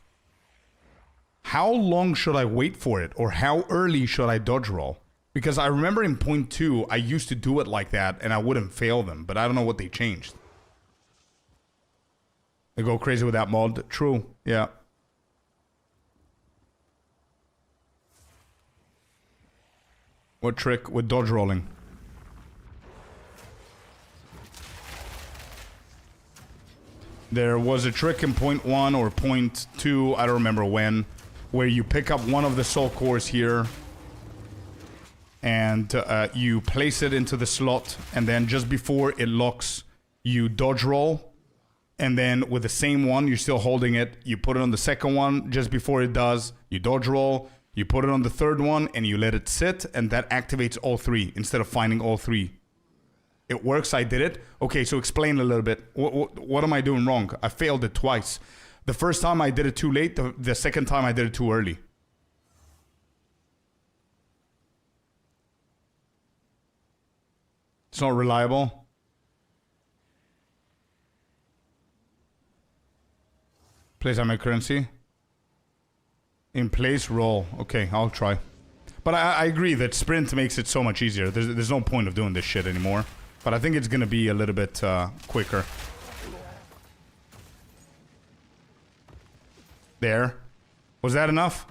Speaker 1: How long should I wait for it, or how early should I dodge roll? Because I remember in point 2, I used to do it like that, and I wouldn't fail them, but I don't know what they changed. They go crazy with that mod. True, yeah. What trick with dodge rolling? There was a trick in point 1 or point 2, I don't remember when, where you pick up one of the soul cores here and you place it into the slot, and then just before it locks, you dodge roll, and then with the same one, you're still holding it, you put it on the second one, just before it does, you dodge roll, you put it on the third one, and you let it sit, and that activates all 3, instead of finding all 3. It works, I did it. Okay, so explain a little bit. What am I doing wrong? I failed it twice. The first time I did it too late, the second time I did it too early. It's not reliable. Place on my currency. In place, roll. Okay, I'll try. But I agree that sprint makes it so much easier. There's no point of doing this shit anymore. But I think it's gonna be a little bit quicker. There. Was that enough?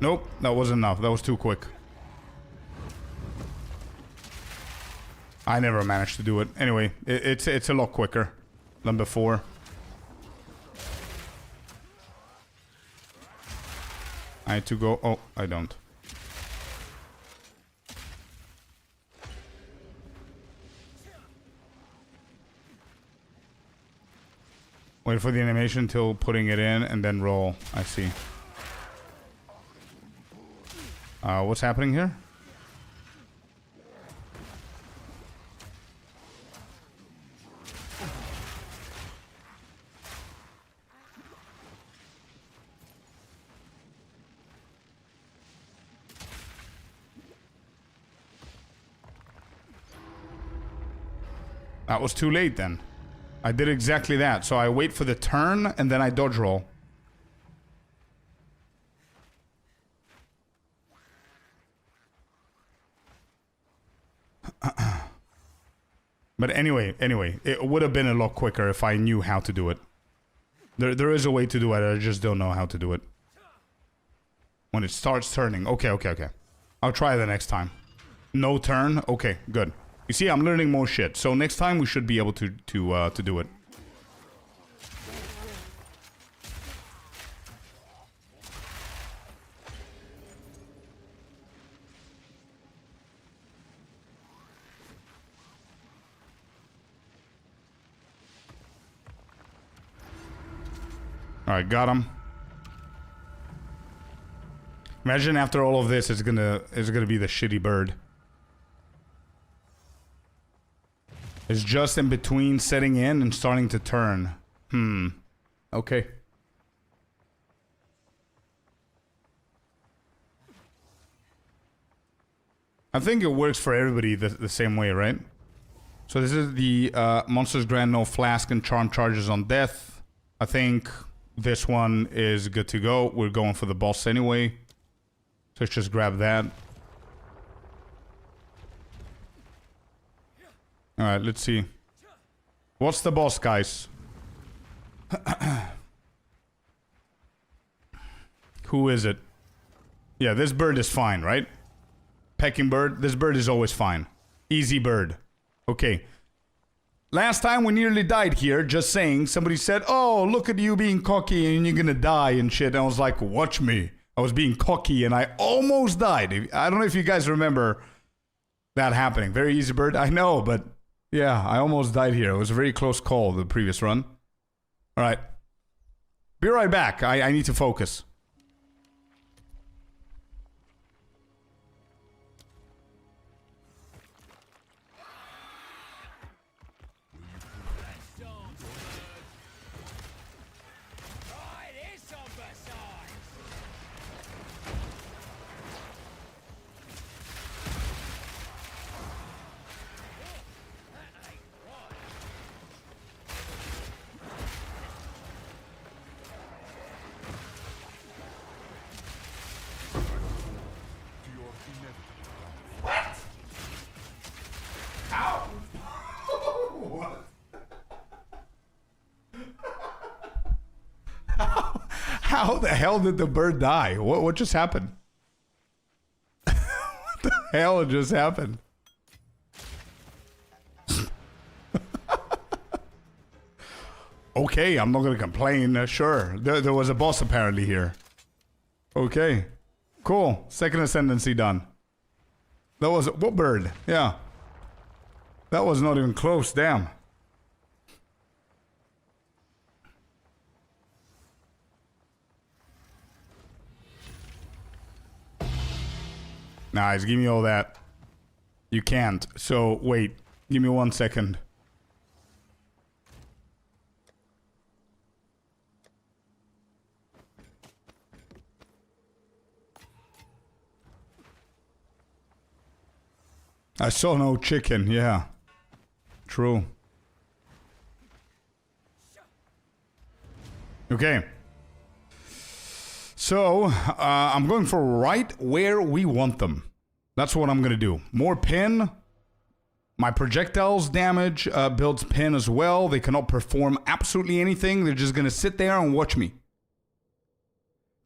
Speaker 1: Nope, that wasn't enough. That was too quick. I never managed to do it. Anyway, it's a lot quicker than before. I need to go... Oh, I don't. Wait for the animation till putting it in and then roll. I see. What's happening here? That was too late then. I did exactly that. So I wait for the turn and then I dodge roll. But anyway, it would have been a lot quicker if I knew how to do it. There is a way to do it, I just don't know how to do it. When it starts turning. Okay. I'll try the next time. No turn? Okay, good. You see, I'm learning more shit. So next time we should be able to do it. Alright, got him. Imagine after all of this, it's gonna be the shitty bird. It's just in between setting in and starting to turn. Okay. I think it works for everybody the same way, right? So this is the Monsters Grant no flask and charm charges on death. I think this one is good to go. We're going for the boss anyway. So let's just grab that. Alright, let's see. What's the boss, guys? Who is it? Yeah, this bird is fine, right? Pecking bird. This bird is always fine. Easy bird. Okay. Last time we nearly died here, just saying. Somebody said, oh, look at you being cocky and you're gonna die and shit. And I was like, watch me. I was being cocky and I almost died. I don't know if you guys remember that happening. Very easy bird. I know, but yeah, I almost died here. It was a very close call, the previous run. Alright. Be right back. I need to focus. How the hell did the bird die? What just happened? What the hell just happened? Okay, I'm not gonna complain. Sure, there was a boss apparently here. Okay, cool. Second ascendancy done. That was what bird? Yeah, that was not even close. Damn. Nice, give me all that. You can't. So, wait. Give me 1 second. I saw no chicken, yeah. True. Okay. So, I'm going for right where we want them. That's what I'm going to do. More pin. My projectiles damage builds pin as well. They cannot perform absolutely anything. They're just going to sit there and watch me.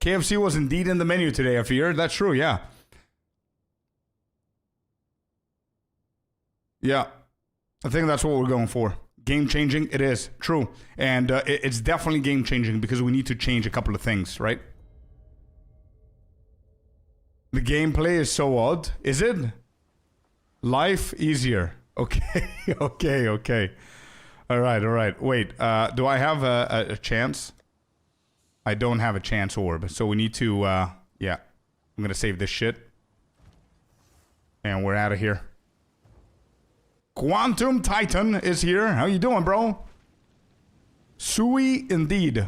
Speaker 1: KFC was indeed in the menu today, I fear. That's true, yeah. Yeah. I think that's what we're going for. Game changing, it is. True. And it's definitely game changing because we need to change a couple of things, right? The gameplay is so odd. Is it? Life easier. Okay, okay. Alright. Wait, do I have a chance? I don't have a chance orb. So we need to, yeah. I'm gonna save this shit. And we're out of here. Quantum Titan is here. How you doing, bro? Sui indeed.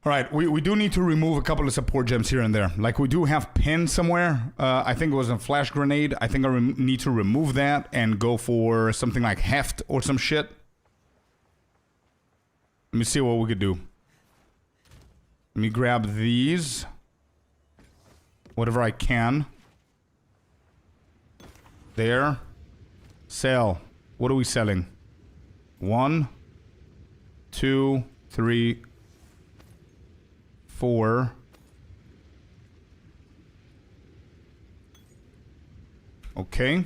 Speaker 1: Alright, we do need to remove a couple of support gems here and there. Like, we do have pin somewhere. I think it was a flash grenade. I think I need to remove that and go for something like heft or some shit. Let me see what we could do. Let me grab these. Whatever I can. There. Sell. What are we selling? 1, 2, 3, 4. Okay.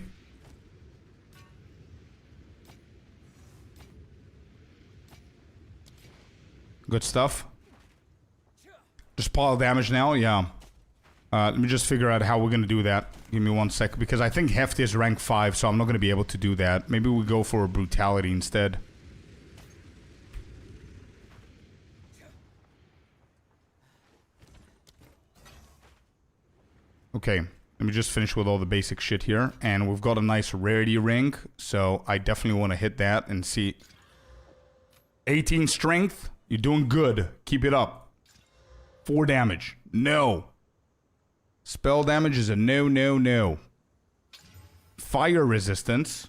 Speaker 1: Good stuff. Just pile damage now? Yeah. Let me just figure out how we're gonna do that. Give me 1 sec, because I think Heft is rank 5, so I'm not gonna be able to do that. Maybe we go for Brutality instead. Okay, let me just finish with all the basic shit here. And we've got a nice rarity ring, so I definitely want to hit that and see. 18 strength, you're doing good. Keep it up. 4 damage, no. Spell damage is a no, no, no. Fire resistance.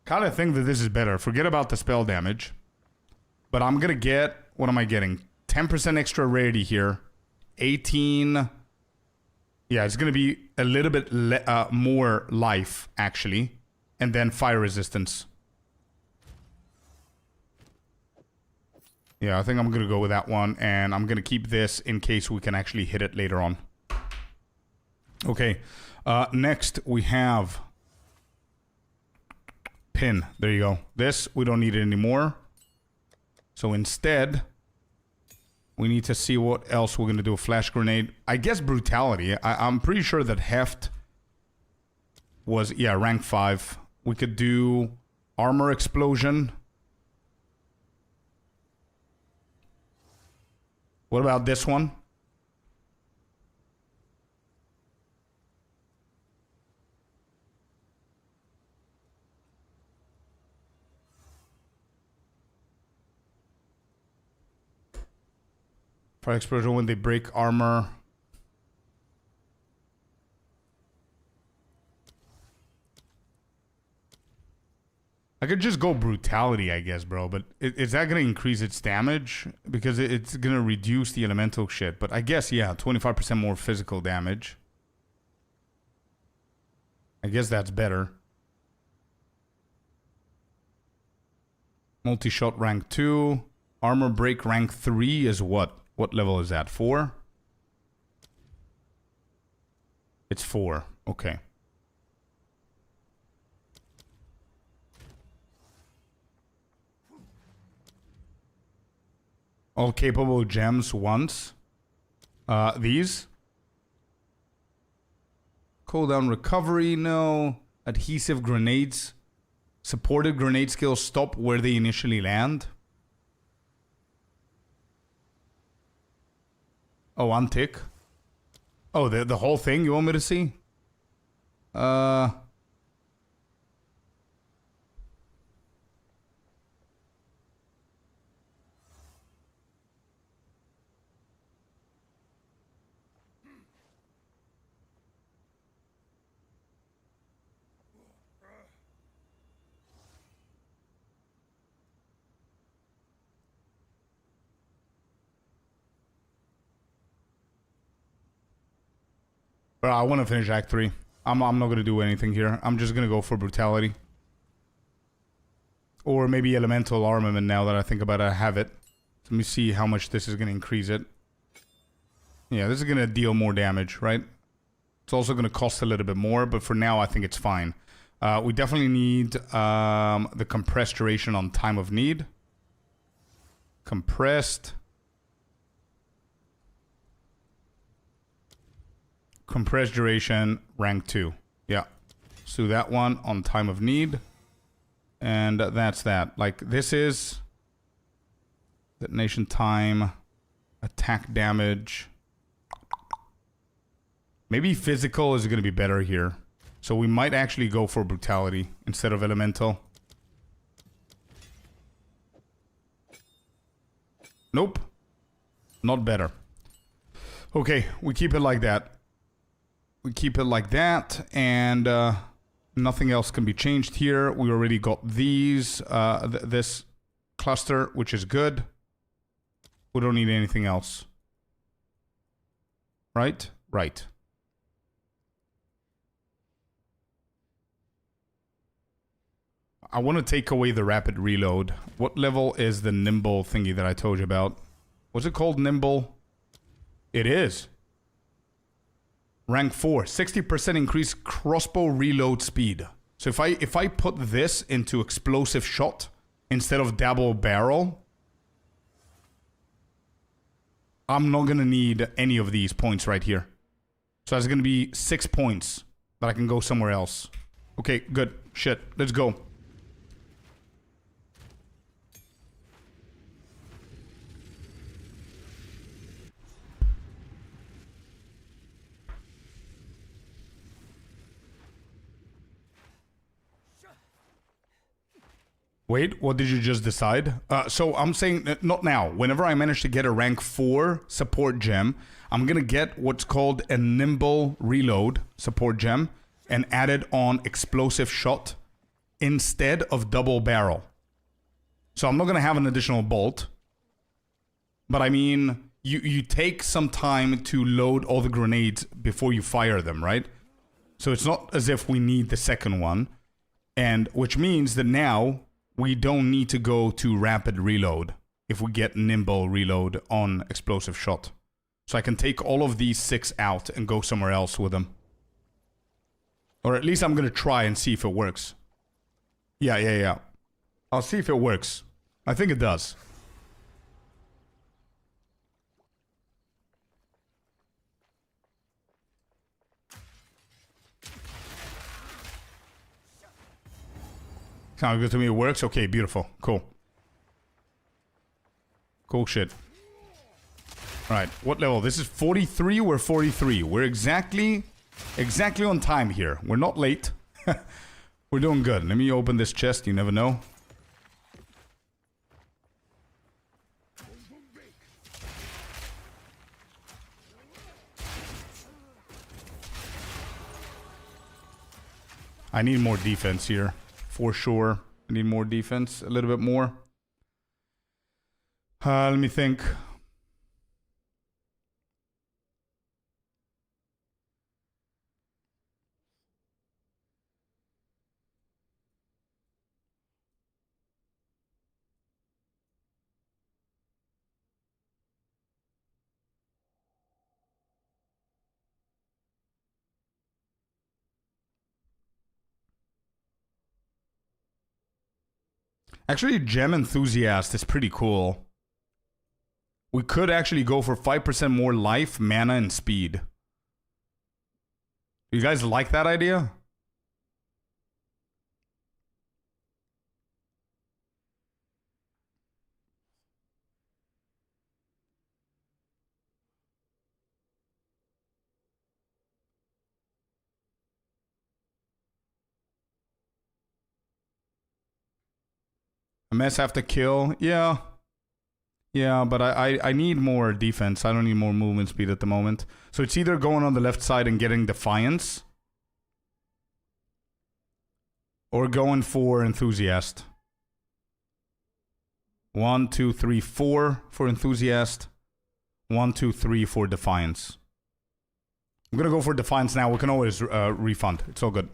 Speaker 1: Kind of think that this is better. Forget about the spell damage. But I'm gonna get, what am I getting? 10% extra rarity here. 18. Yeah, it's gonna be a little bit more life, actually. And then fire resistance. Yeah, I think I'm gonna go with that one. And I'm gonna keep this in case we can actually hit it later on. Okay, next we have pin. There you go. This, we don't need it anymore. So instead, we need to see what else we're going to do. A flash grenade. I guess brutality. I'm pretty sure that Heft was, yeah, rank 5. We could do armor explosion. What about this one? Fire explosion when they break armor. I could just go brutality, I guess, bro. But is that going to increase its damage? Because it's going to reduce the elemental shit. But I guess, yeah, 25% more physical damage. I guess that's better. Multi-shot rank 2. Armor break rank 3 is what? What level is that? 4? It's 4. Okay. All capable gems once. These. Cooldown recovery, no. Adhesive grenades. Supported grenade skills stop where they initially land. Oh, untick. Oh, the whole thing you want me to see? But I want to finish Act 3. I'm not going to do anything here. I'm just going to go for brutality. Or maybe elemental armament now that I think about it. I have it. Let me see how much this is going to increase it. Yeah, this is going to deal more damage, right? It's also going to cost a little bit more, but for now I think it's fine. We definitely need the compressed duration on time of need. Compressed. Compressed duration, rank 2. Yeah. Let's do that one on time of need. And that's that. Like, this is detonation time, attack damage. Maybe physical is going to be better here. So we might actually go for brutality instead of elemental. Nope. Not better. Okay, we keep it like that. We keep it like that, and Nothing else can be changed here. We already got these, this cluster, which is good. We don't need anything else. Right? Right. I want to take away the rapid reload. What level is the nimble thingy that I told you about? Was it called nimble? It is. Rank 4. 60% increased crossbow reload speed. So if I put this into explosive shot instead of double barrel, I'm not going to need any of these points right here. So that's going to be 6 points that I can go somewhere else. Okay, good. Shit. Let's go. Wait, what did you just decide? So I'm saying, not now. Whenever I manage to get a rank 4 support gem, I'm going to get what's called a nimble reload support gem and add it on explosive shot instead of double barrel. So I'm not going to have an additional bolt. But I mean, you take some time to load all the grenades before you fire them, right? So it's not as if we need the second one. And which means that now we don't need to go to rapid reload if we get nimble reload on explosive shot. So I can take all of these 6 out and go somewhere else with them. Or at least I'm going to try and see if it works. Yeah. I'll see if it works. I think it does. Sounds good to me. It works. Okay, beautiful. Cool. Cool shit. Alright, what level? This is 43. We're 43. We're exactly on time here. We're not late. We're doing good. Let me open this chest. You never know. I need more defense here. For sure. I need more defense. A little bit more. Let me think. Actually, Gem Enthusiast is pretty cool. We could actually go for 5% more life, mana, and speed. You guys like that idea? MS have to kill. Yeah. Yeah, but I need more defense. I don't need more movement speed at the moment. So it's either going on the left side and getting Defiance, or going for Enthusiast. 1, 2, 3, 4 for Enthusiast. 1, 2, 3 for Defiance. I'm gonna go for Defiance now. We can always refund. It's all good.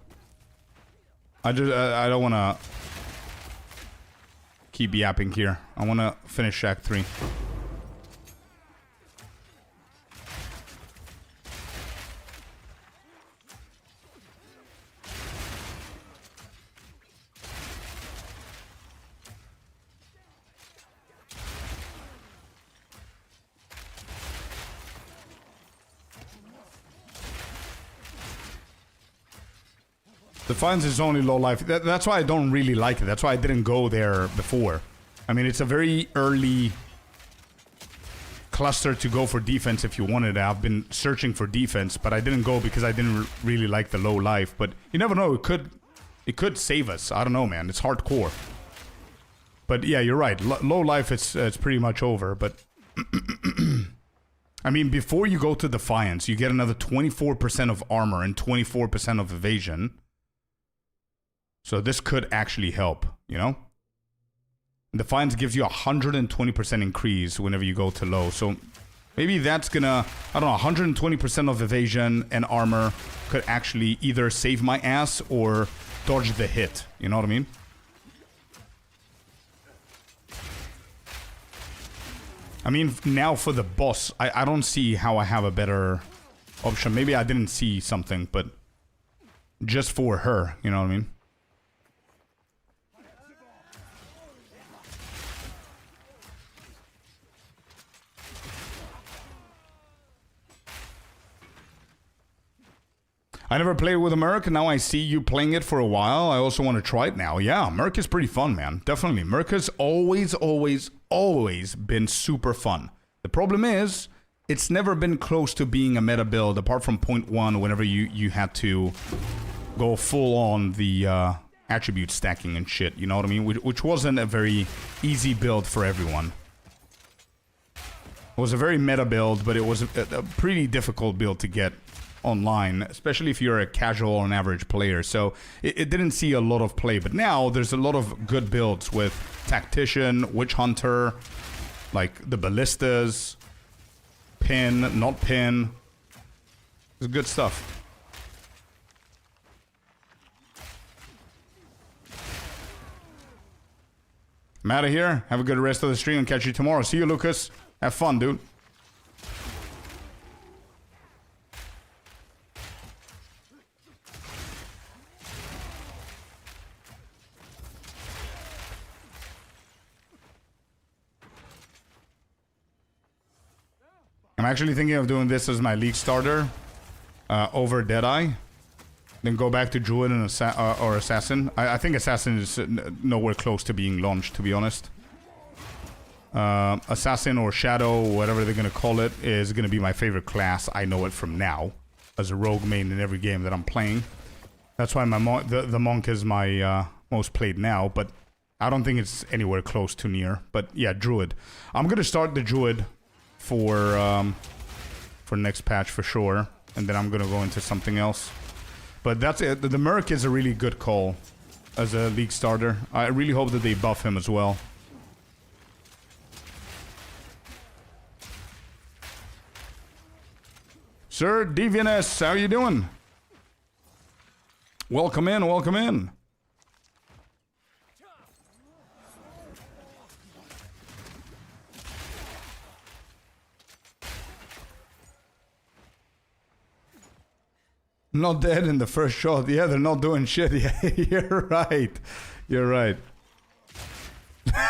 Speaker 1: I don't wanna keep yapping here. I want to finish Act 3. Defiance is only low life. That's why I don't really like it. That's why I didn't go there before. I mean, it's a very early cluster to go for defense if you wanted it. I've been searching for defense, but I didn't go because I didn't really like the low life. But you never know. It could save us. I don't know, man. It's hardcore. But yeah, you're right. Low life, it's pretty much over. But I mean, before you go to Defiance, you get another 24% of armor and 24% of evasion. So this could actually help, you know? Defiance gives you 120% increase whenever you go to low. So maybe that's gonna, I don't know, 120% of evasion and armor could actually either save my ass or dodge the hit. You know what I mean? I mean, now for the boss, I don't see how I have a better option. Maybe I didn't see something, but just for her, you know what I mean? I never played with a Merc, and now I see you playing it for a while. I also want to try it now. Yeah, Merc is pretty fun, man. Definitely. Merc has always been super fun. The problem is, it's never been close to being a meta build, apart from point 1, whenever you had to go full on the attribute stacking and shit, you know what I mean? Which wasn't a very easy build for everyone. It was a very meta build, but it was a pretty difficult build to get online, especially if you're a casual or an average player. So it didn't see a lot of play, but now there's a lot of good builds with Tactician, Witch Hunter, like the Ballistas, Pin, not Pin. It's good stuff. I'm out of here. Have a good rest of the stream and catch you tomorrow. See you, Lucas. Have fun, dude. I'm actually thinking of doing this as my league starter over Deadeye. Then go back to Druid and or Assassin. I think Assassin is nowhere close to being launched, to be honest. Assassin or Shadow, whatever they're going to call it, is going to be my favorite class. I know it from now. As a rogue main in every game that I'm playing. That's why my the Monk is my most played now. But I don't think it's anywhere close to near. But yeah, Druid. I'm going to start the Druid for next patch for sure, and then I'm gonna go into something else. But that's it. The Merc is a really good call as a league starter. I really hope that they buff him as well. Sir DVNS, how you doing? Welcome in, welcome in. Not dead in the first shot. Yeah, they're not doing shit. Yeah, you're right. You're right.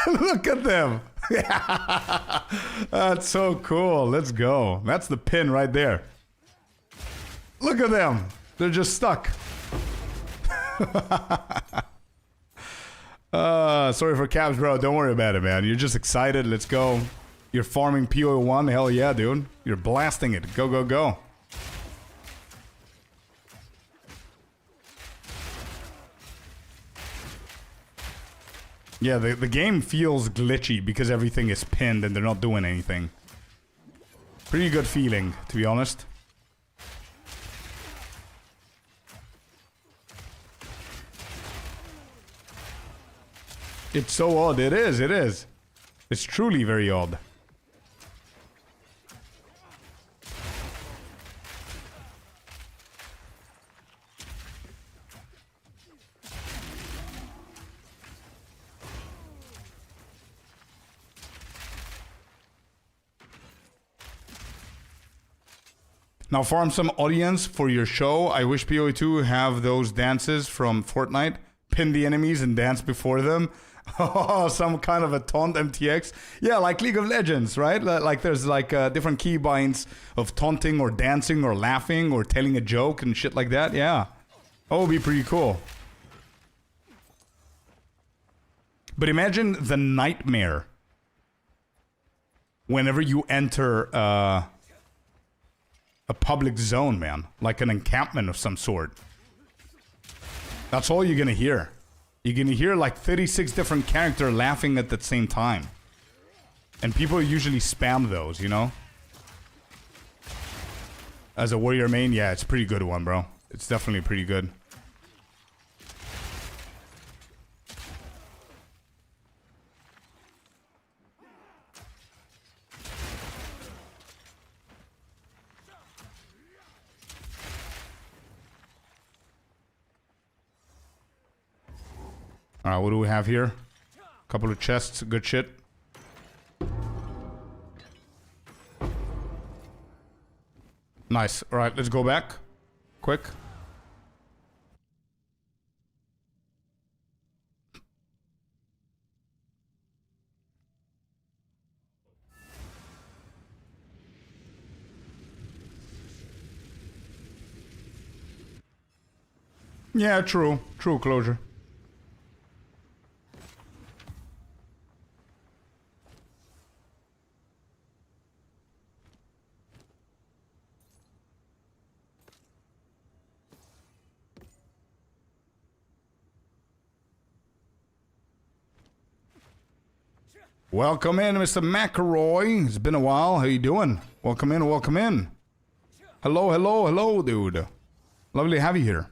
Speaker 1: Look at them. That's so cool. Let's go. That's the pin right there. Look at them. They're just stuck. Sorry for caps, bro. Don't worry about it, man. You're just excited. Let's go. You're farming PO1. Hell yeah, dude. You're blasting it. Go, go, go. Yeah, the game feels glitchy because everything is pinned and they're not doing anything. Pretty good feeling, to be honest. It's so odd. It is, it is. It's truly very odd. Now farm some audience for your show. I wish PoE2 have those dances from Fortnite. Pin the enemies and dance before them. Oh, some kind of a taunt MTX. Yeah, like League of Legends, right? Like there's like different keybinds of taunting or dancing or laughing or telling a joke and shit like that. Yeah, that would be pretty cool. But imagine the nightmare whenever you enter a public zone, man. Like an encampment of some sort. That's all you're gonna hear. You're gonna hear like 36 different characters laughing at the same time. And people usually spam those, you know? As a warrior main, yeah, it's a pretty good one, bro. It's definitely pretty good. Alright, what do we have here? Couple of chests, good shit. Nice. Alright, let's go back. Quick. Yeah, true. True closure. Welcome in, Mr. McElroy. It's been a while. How you doing? Welcome in, welcome in. Hello, hello, hello, dude. Lovely to have you here.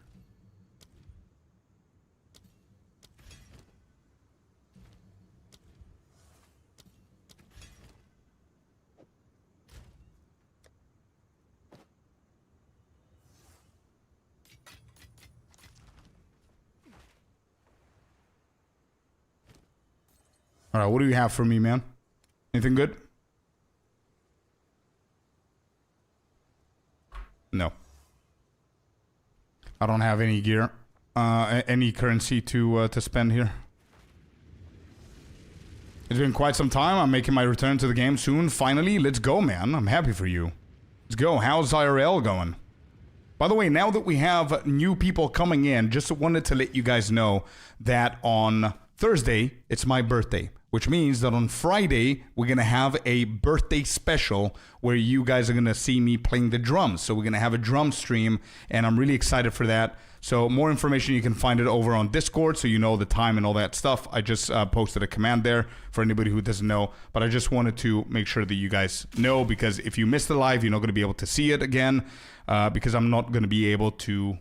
Speaker 1: Alright, what do you have for me, man? Anything good? No. I don't have any gear. Any currency to spend here. It's been quite some time. I'm making my return to the game soon. Finally, let's go, man. I'm happy for you. Let's go. How's IRL going? By the way, now that we have new people coming in, just wanted to let you guys know that on Thursday, it's my birthday. Which means that on Friday, we're going to have a birthday special where you guys are going to see me playing the drums. So we're going to have a drum stream, and I'm really excited for that. So more information, you can find it over on Discord, so you know the time and all that stuff. I just posted a command there for anybody who doesn't know. But I just wanted to make sure that you guys know, because if you missed the live, you're not going to be able to see it again, because I'm not going to be able to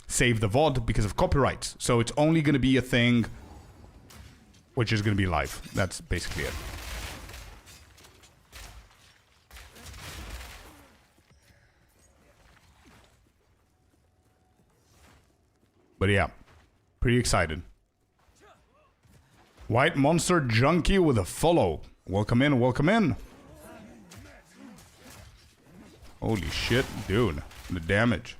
Speaker 1: save the VOD because of copyrights. So it's only going to be a thing which is going to be live. That's basically it. But yeah, pretty excited. White Monster Junkie with a follow. Welcome in, welcome in. Holy shit, dude. The damage.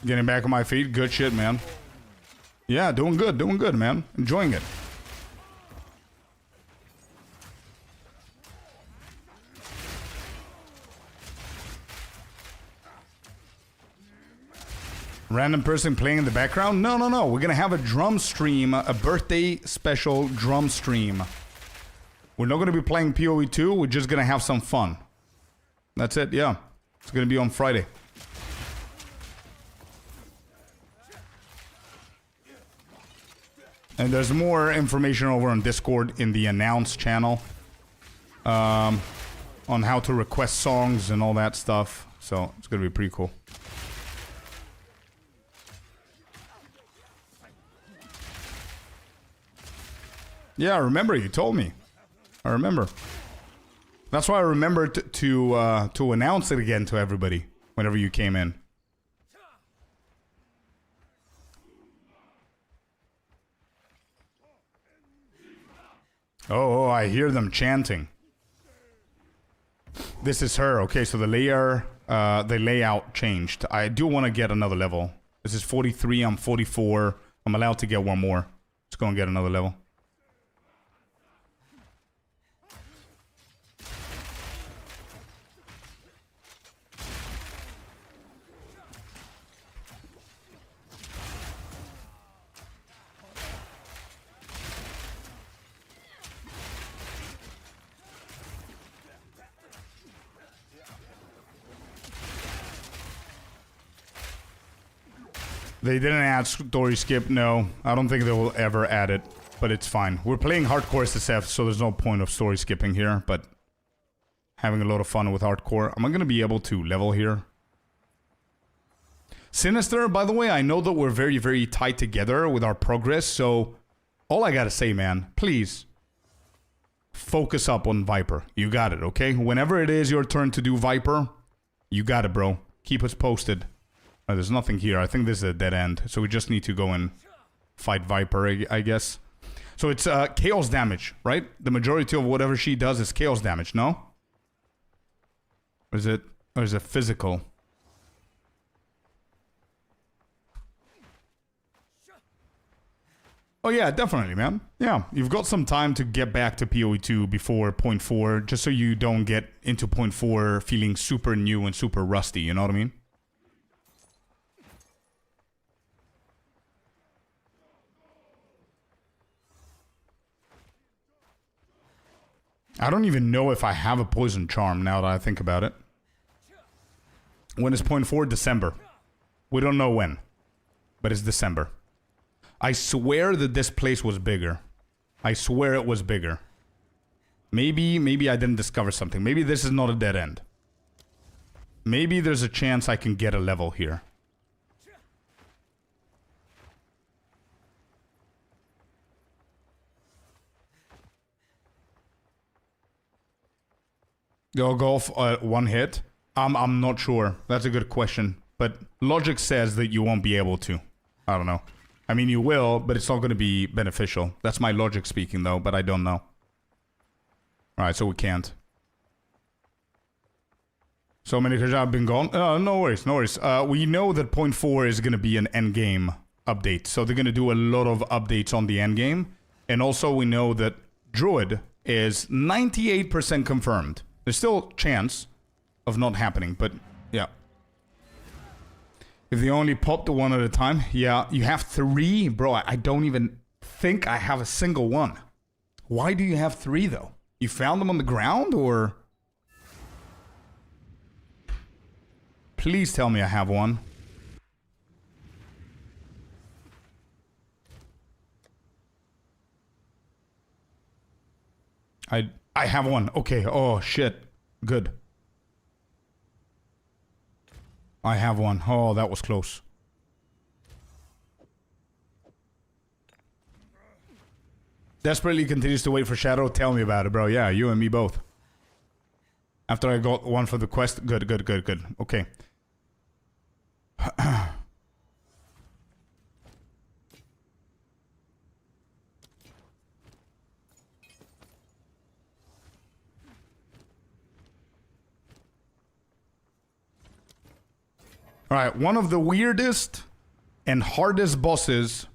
Speaker 1: Getting back on my feet. Good shit, man. Yeah, doing good, man. Enjoying it. Random person playing in the background? No. We're gonna have a drum stream, a birthday special drum stream. We're not gonna be playing PoE 2, we're just gonna have some fun. That's it, yeah. It's gonna be on Friday. And there's more information over on Discord in the announce channel on how to request songs and all that stuff. So it's gonna be pretty cool. Yeah, I remember you told me. I remember. That's why I remembered to announce it again to everybody whenever you came in. Oh, I hear them chanting. This is her. Okay, so the layout changed. I do want to get another level. This is 43, I'm 44. I'm allowed to get one more. Let's go and get another level. They didn't add story skip, no. I don't think they will ever add it, but it's fine. We're playing hardcore SSF, so there's no point of story skipping here, but having a lot of fun with hardcore. Am I gonna be able to level here? Sinister, by the way, I know that we're very, very tight together with our progress, so all I gotta say, man, please focus up on Viper. You got it, okay? Whenever it is your turn to do Viper, you got it, bro. Keep us posted. There's nothing here. I think this is a dead end. So we just need to go and fight Viper, I guess. So it's chaos damage, right? The majority of whatever she does is chaos damage, no? Or is it physical? Oh yeah, definitely, man. Yeah, you've got some time to get back to PoE2 before point 4, just so you don't get into point 4 feeling super new and super rusty, you know what I mean? I don't even know if I have a poison charm now that I think about it. When is point 4? December. We don't know when, but it's December. I swear that this place was bigger. I swear it was bigger. Maybe I didn't discover something. Maybe this is not a dead end. Maybe there's a chance I can get a level here. Go golf one hit? I'm not sure. That's a good question. But logic says that you won't be able to. I don't know. I mean, you will, but it's not going to be beneficial. That's my logic speaking, though, but I don't know. Alright, so we can't. So many Kaja have been gone. No worries, no worries. We know that point 4 is going to be an endgame update. So they're going to do a lot of updates on the endgame. And also we know that Druid is 98% confirmed. There's still chance of not happening, but yeah. If they only pop the one at a time, yeah, you have 3? Bro, I don't even think I have a single one. Why do you have 3 though? You found them on the ground or? Please tell me I have one. I have one. Okay. Oh shit. Good. I have one. Oh, that was close. Desperately continues to wait for Shadow. Tell me about it, bro. Yeah, you and me both. After I got one for the quest. Good, good, good, good. Okay. Alright, one of the weirdest and hardest bosses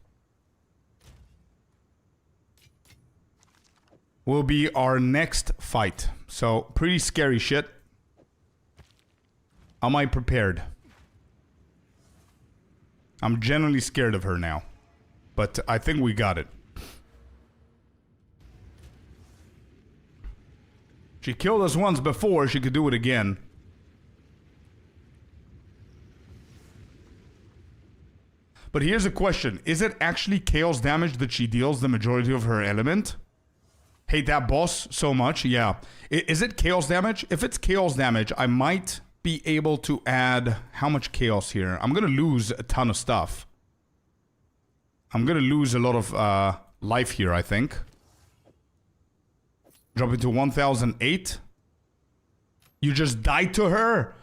Speaker 1: will be our next fight. So, pretty scary shit. Am I prepared? I'm genuinely scared of her now. But I think we got it. She killed us once before, she could do it again. But here's a question. Is it actually chaos damage that she deals the majority of her element? Hate that boss so much. Yeah. Is it chaos damage? If it's chaos damage, I might be able to add... How much chaos here? I'm going to lose a ton of stuff. I'm going to lose a lot of life here, I think. Drop it to 1008. You just died to her?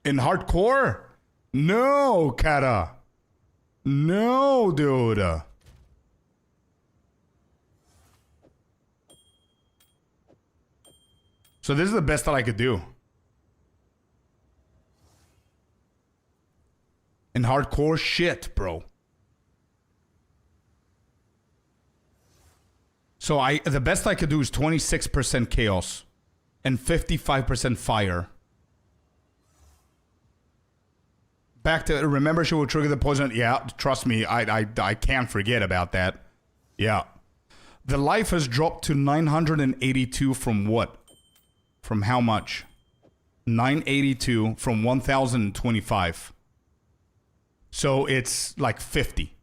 Speaker 1: In hardcore? No, Kata. No, dude. So this is the best that I could do. In hardcore shit, bro. So the best I could do is 26% chaos and 55% fire. Back to, remember she will trigger the poison. Yeah, trust me, I can't forget about that. Yeah. The life has dropped to 982 from what? From how much? 982 from 1025. So it's like 50.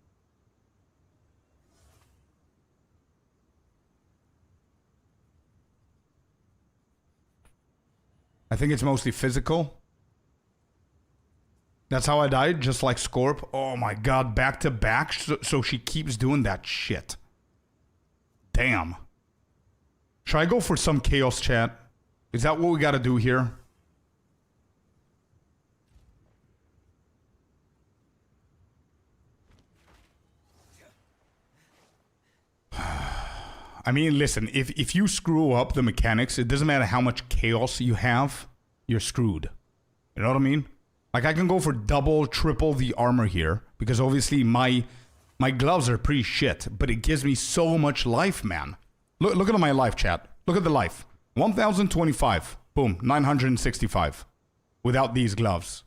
Speaker 1: I think it's mostly physical. That's how I died, just like Scorp. Oh my god, back to back? So she keeps doing that shit. Damn. Should I go for some chaos, chat? Is that what we gotta do here? I mean, listen, if you screw up the mechanics, it doesn't matter how much chaos you have, you're screwed. You know what I mean? Like, I can go for double, triple the armor here, because obviously my gloves are pretty shit, but it gives me so much life, man. Look at my life, chat. Look at the life. 1,025. Boom, 965. Without these gloves.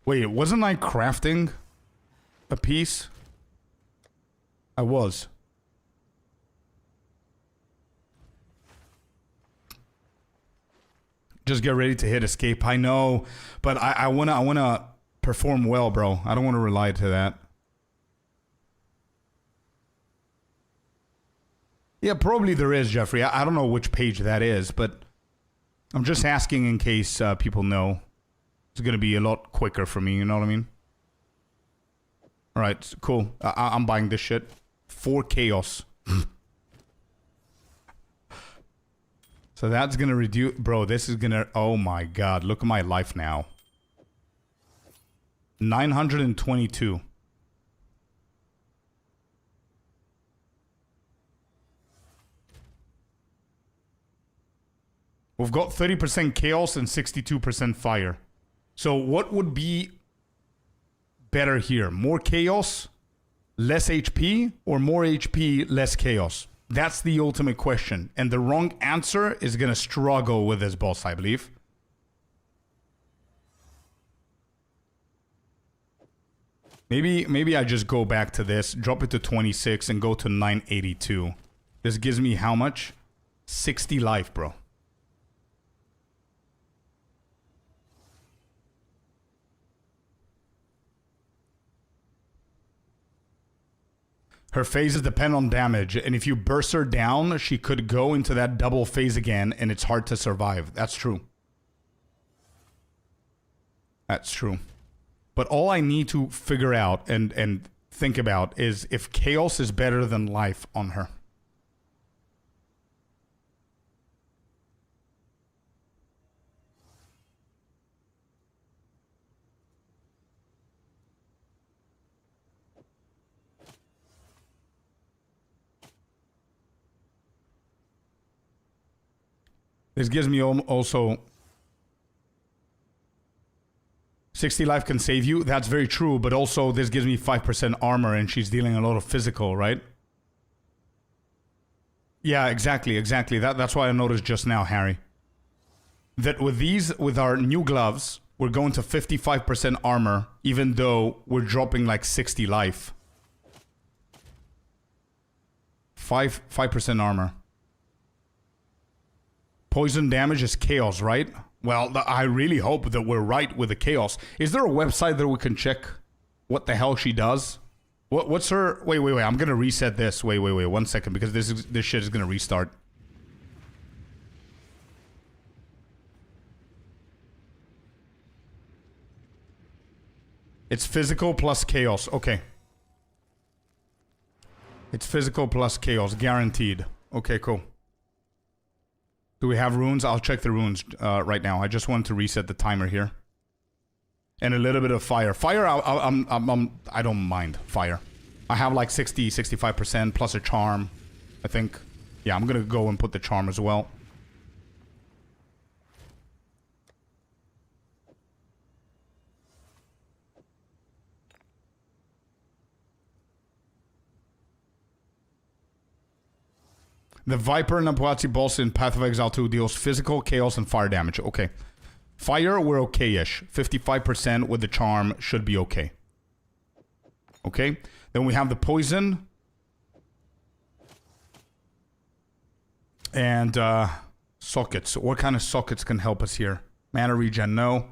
Speaker 1: Wait, wasn't I crafting a piece? I was. Just get ready to hit escape. I know, but I wanna perform well, bro. I don't want to rely to that. Yeah, probably there is, Jeffrey. I don't know which page that is, but I'm just asking in case people know. It's gonna be a lot quicker for me, you know what I mean? Alright, cool. I'm buying this shit. 4 chaos. So that's gonna reduce... Bro, this is gonna... Oh my god, look at my life now. 922. We've got 30% chaos and 62% fire. So what would be better here? More chaos, less HP, or more HP, less chaos? That's the ultimate question. And the wrong answer is going to struggle with this boss, I believe. Maybe I just go back to this, drop it to 26, and go to 982. This gives me how much? 60 life, bro. Her phases depend on damage, and if you burst her down, she could go into that double phase again, and it's hard to survive. That's true. That's true. But all I need to figure out and think about is if chaos is better than life on her. This gives me also 60 life can save you. That's very true, but also this gives me 5% armor and she's dealing a lot of physical, right? Yeah, exactly. That's why I noticed just now, Harry. That with our new gloves, we're going to 55% armor, even though we're dropping like 60 life. 5% armor. Poison damage is chaos, right? Well, I really hope that we're right with the chaos. Is there a website that we can check what the hell she does? What's her... Wait. I'm going to reset this. Wait. 1 second, because this shit is going to restart. It's physical plus chaos. Okay. It's physical plus chaos. Guaranteed. Okay, cool. Do we have runes? I'll check the runes right now. I just want to reset the timer here. And a little bit of fire. Fire, I don't mind fire. I have like 65% plus a charm, I think. Yeah, I'm gonna go and put the charm as well. The Viper and Apuazzi boss in Path of Exile 2 deals physical, chaos, and fire damage. Okay. Fire, we're okay-ish. 55% with the charm should be okay. Okay. Then we have the poison. And sockets. What kind of sockets can help us here? Mana regen, no.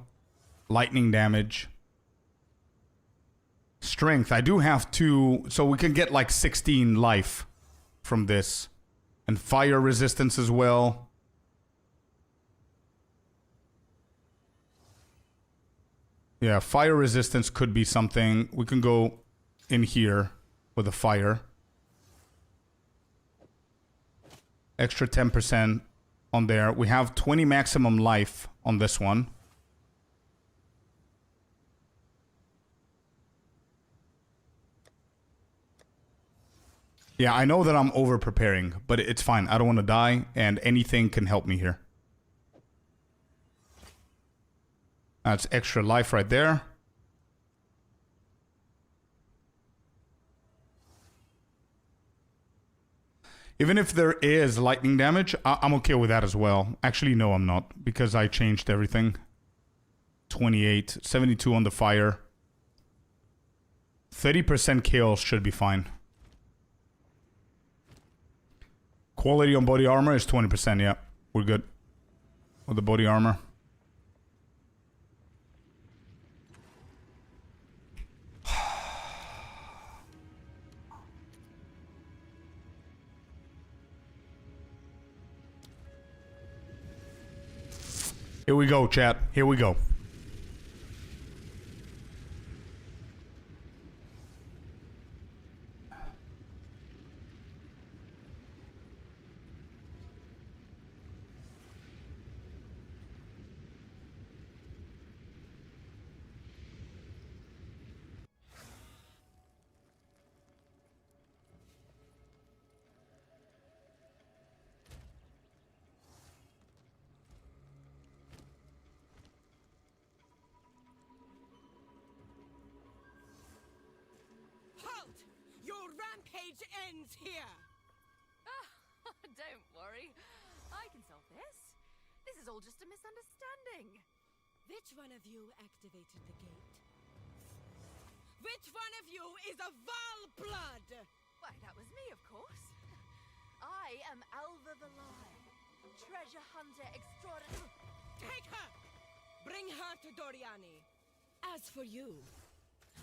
Speaker 1: Lightning damage. Strength. I do have 2. So we can get like 16 life from this. And fire resistance as well. Yeah, fire resistance could be something. We can go in here with a fire. Extra 10% on there. We have 20 maximum life on this one. Yeah, I know that I'm over preparing, but it's fine. I don't want to die, and anything can help me here. That's extra life right there. Even if there is lightning damage, I'm okay with that as well. Actually, no, I'm not, because I changed everything. 28, 72 on the fire. 30% kills should be fine. Quality on body armor is 20%, yeah. We're good with the body armor. Here we go, chat. Here we go.
Speaker 5: Halt! Your rampage ends here!
Speaker 6: Don't worry. I can solve this. This is all just a misunderstanding.
Speaker 5: Which one of you activated the gate? Which one of you is a Val blood?
Speaker 6: Why, that was me, of course. I am Alva the Lion, treasure hunter extraordinary.
Speaker 5: Take her! Bring her to Doriani. As for you,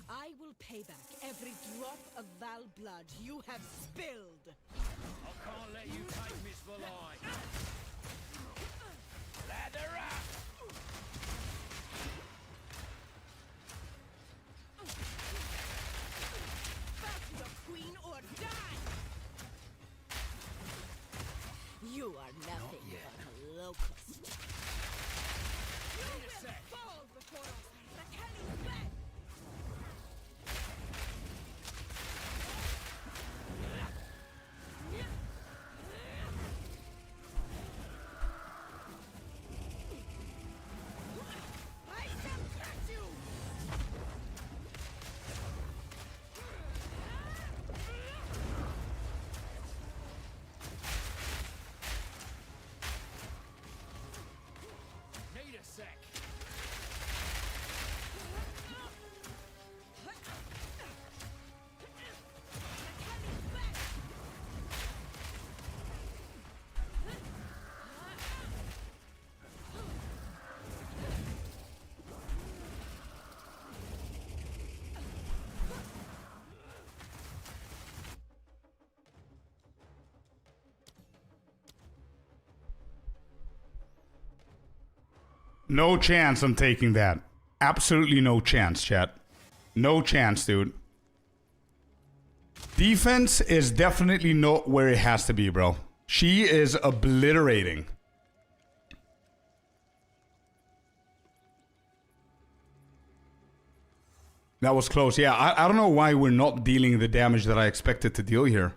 Speaker 5: I will pay back every drop of Val blood you have spilled.
Speaker 2: I can't let you take Miss Valai. Lather up!
Speaker 5: Back to your queen or die! You are nothing but a locust. You will fall before us, the Kelly's bed! I shall catch you!
Speaker 2: Need a sec.
Speaker 1: No chance I'm taking that. Absolutely no chance, chat. No chance, dude. Defense is definitely not where it has to be, bro. She is obliterating. That was close. Yeah, I don't know why we're not dealing the damage that I expected to deal here.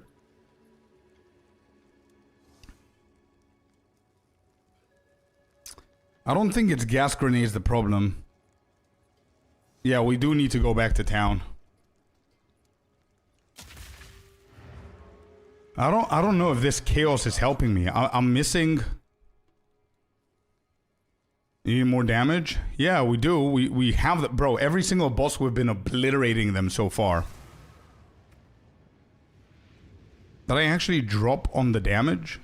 Speaker 1: I don't think it's gas grenades the problem. Yeah, we do need to go back to town. I don't know if this chaos is helping me. I'm missing. You need more damage? Yeah, we do. We have the bro. Every single boss we've been obliterating them so far. Did I actually drop on the damage?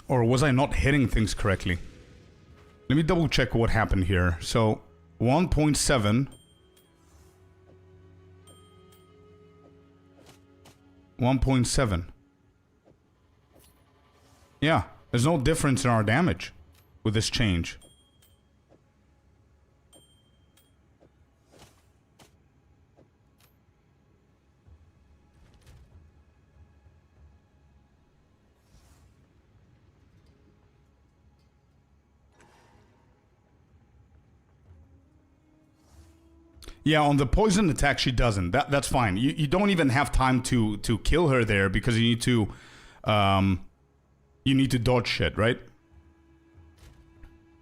Speaker 1: Or was I not hitting things correctly? Let me double check what happened here. So 1.7. 1.7. Yeah, there's no difference in our damage with this change. Yeah, on the poison attack, she doesn't. That's fine. You don't even have time to kill her there because you need to dodge shit, right?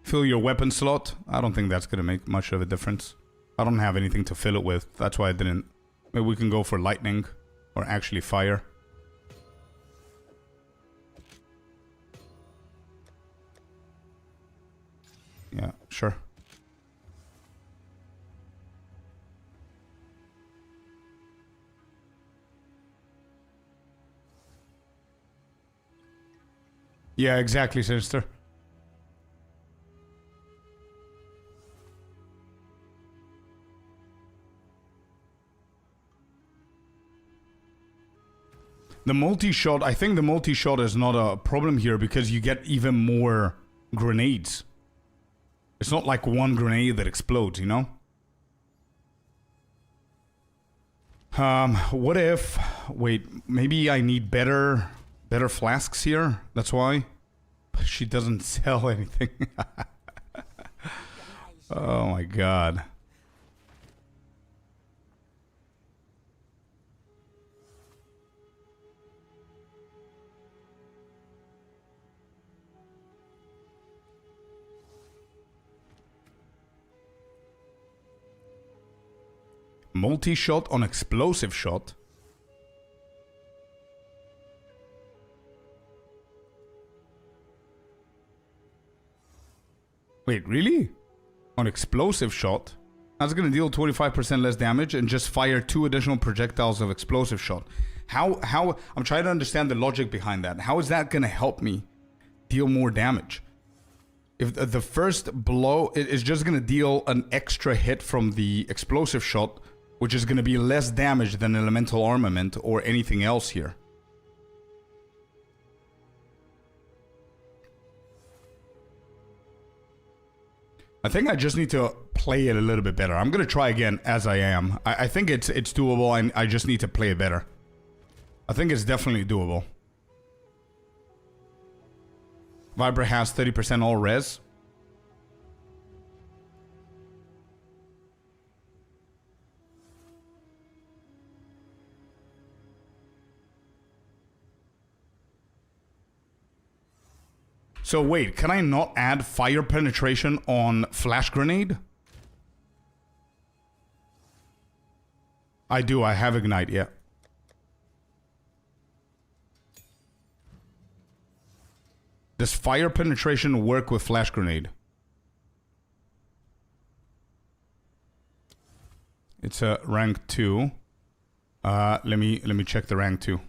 Speaker 1: Fill your weapon slot. I don't think that's gonna make much of a difference. I don't have anything to fill it with. That's why I didn't. Maybe we can go for lightning or actually fire. Yeah, sure. Yeah, exactly, Sinister. The multi-shot, I think the multi-shot is not a problem here because you get even more grenades. It's not like one grenade that explodes, you know? What if... Wait, maybe I need better flasks here? That's why? But she doesn't sell anything. Oh my god. Multi-shot on explosive shot. Wait, really? On explosive shot? That's gonna deal 25% less damage and just fire 2 additional projectiles of explosive shot. How, I'm trying to understand the logic behind that. How is that gonna help me deal more damage? If the first blow is just gonna deal an extra hit from the explosive shot, which is gonna be less damage than elemental armament or anything else here. I think I just need to play it a little bit better. I'm gonna try again as I am. I think it's doable and I just need to play it better. I think it's definitely doable. Vibra has 30% all res. So wait, can I not add fire penetration on flash grenade? I do, I have ignite, yeah. Does fire penetration work with flash grenade? It's a rank 2. Let me check the rank 2.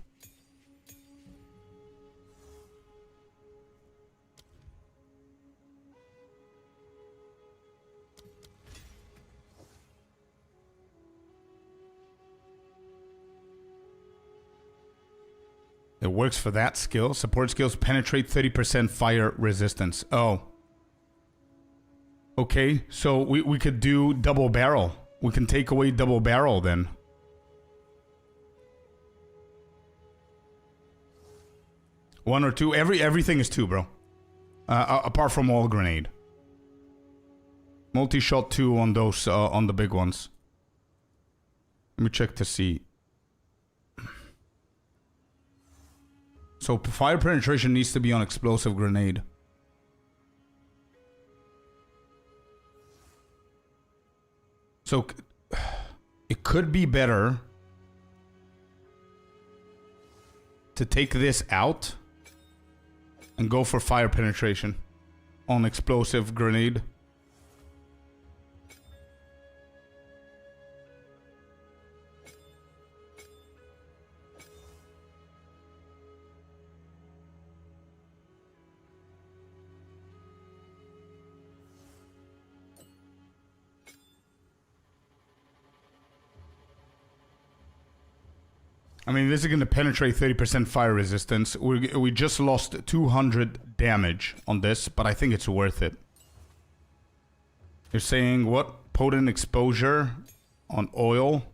Speaker 1: It works for that skill. Support skills penetrate 30% fire resistance. Oh. Okay, so we could do double barrel. We can take away double barrel then. One or two. Everything is 2, bro. Apart from all grenade. Multi-shot 2 on those, on the big ones. Let me check to see. So fire penetration needs to be on explosive grenade. So it could be better to take this out and go for fire penetration on explosive grenade. I mean, this is going to penetrate 30% fire resistance. We just lost 200 damage on this, but I think it's worth it. You're saying what? Potent exposure on oil?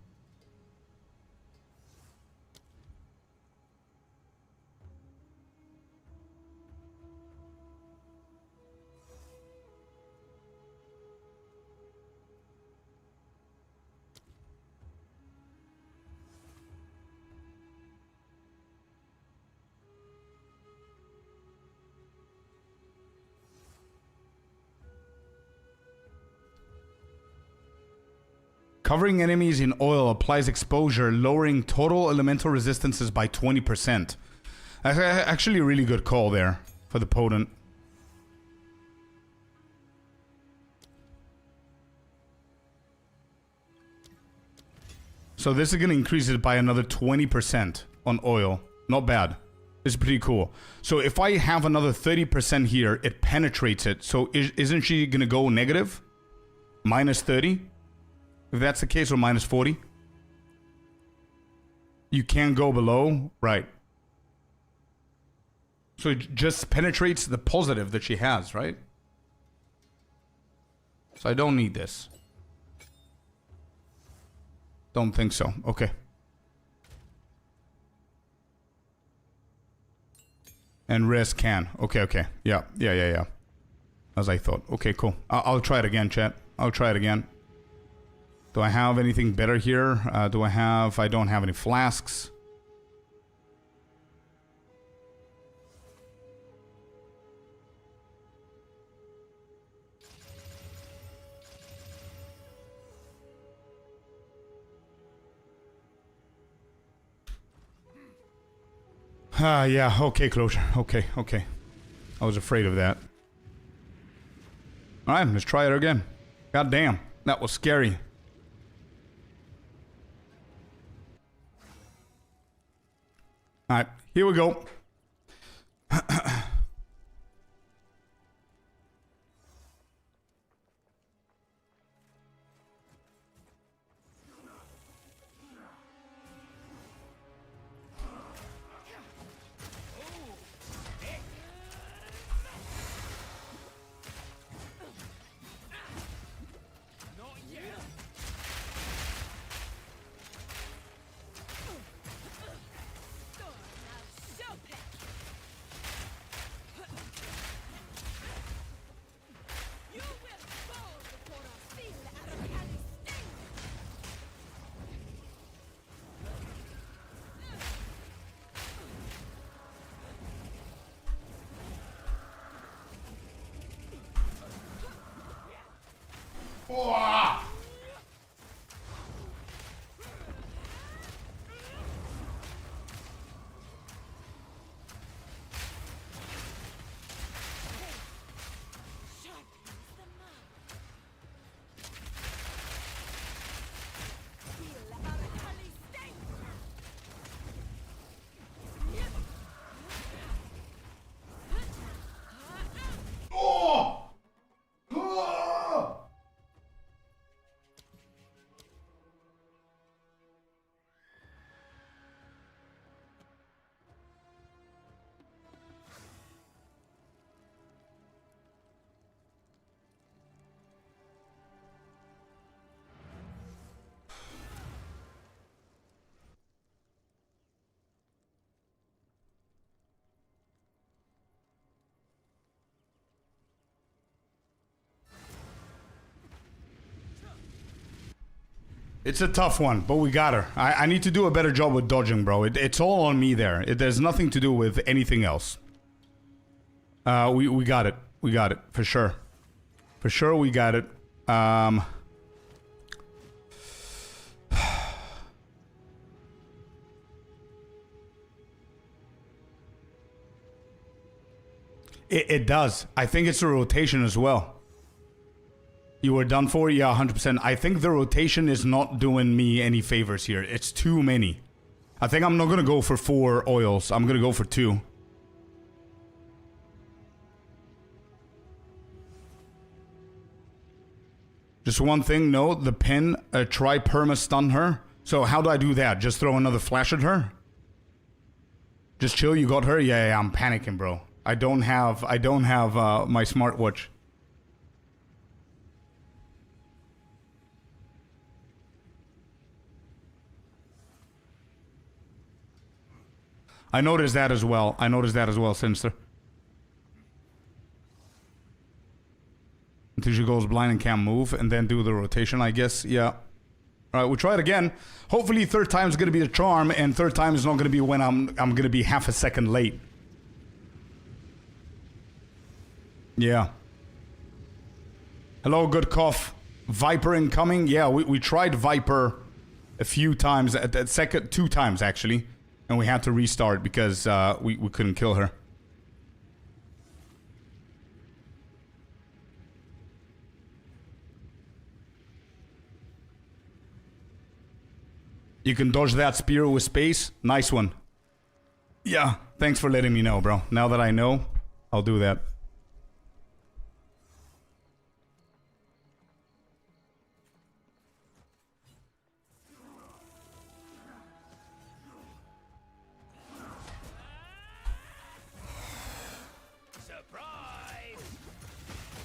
Speaker 1: Covering enemies in oil applies exposure, lowering total elemental resistances by 20%. That's actually a really good call there for the potent. So this is going to increase it by another 20% on oil. Not bad. This is pretty cool. So if I have another 30% here, it penetrates it. So isn't she going to go negative? Minus 30? If that's the case, or minus 40? You can't go below? Right. So it just penetrates the positive that she has, right? So I don't need this. Don't think so. Okay. And res can. Okay, okay. Yeah. As I thought. Okay, cool. I'll try it again, chat. I'll try it again. Do I have anything better here? I don't have any flasks. Yeah, okay, closure. Okay. I was afraid of that. Alright, let's try it again. God damn, that was scary. Alright, here we go. It's a tough one, but we got her. I need to do a better job with dodging, bro. It's all on me there. There's nothing to do with anything else. We got it. We got it. For sure. For sure we got it. It does. I think it's a rotation as well. You were done for? Yeah, 100%. I think the rotation is not doing me any favors here. It's too many. I think I'm not going to go for 4 oils. I'm going to go for 2. Just one thing, no, the pin, try perma stun her. So how do I do that? Just throw another flash at her? Just chill, you got her? Yeah, I'm panicking, bro. I don't have my smartwatch. I noticed that as well. Sinister. Until she goes blind and can't move, and then do the rotation, I guess. Yeah. Alright, we'll try it again. Hopefully third time is going to be the charm, and third time is not going to be when I'm going to be half a second late. Yeah. Hello, good cough. Viper incoming. Yeah, we tried Viper a few times. At the second, 2 times actually. And we had to restart because we couldn't kill her. You can dodge that spear with space. Nice one. Yeah, thanks for letting me know, bro. Now that I know, I'll do that.
Speaker 2: Surprise!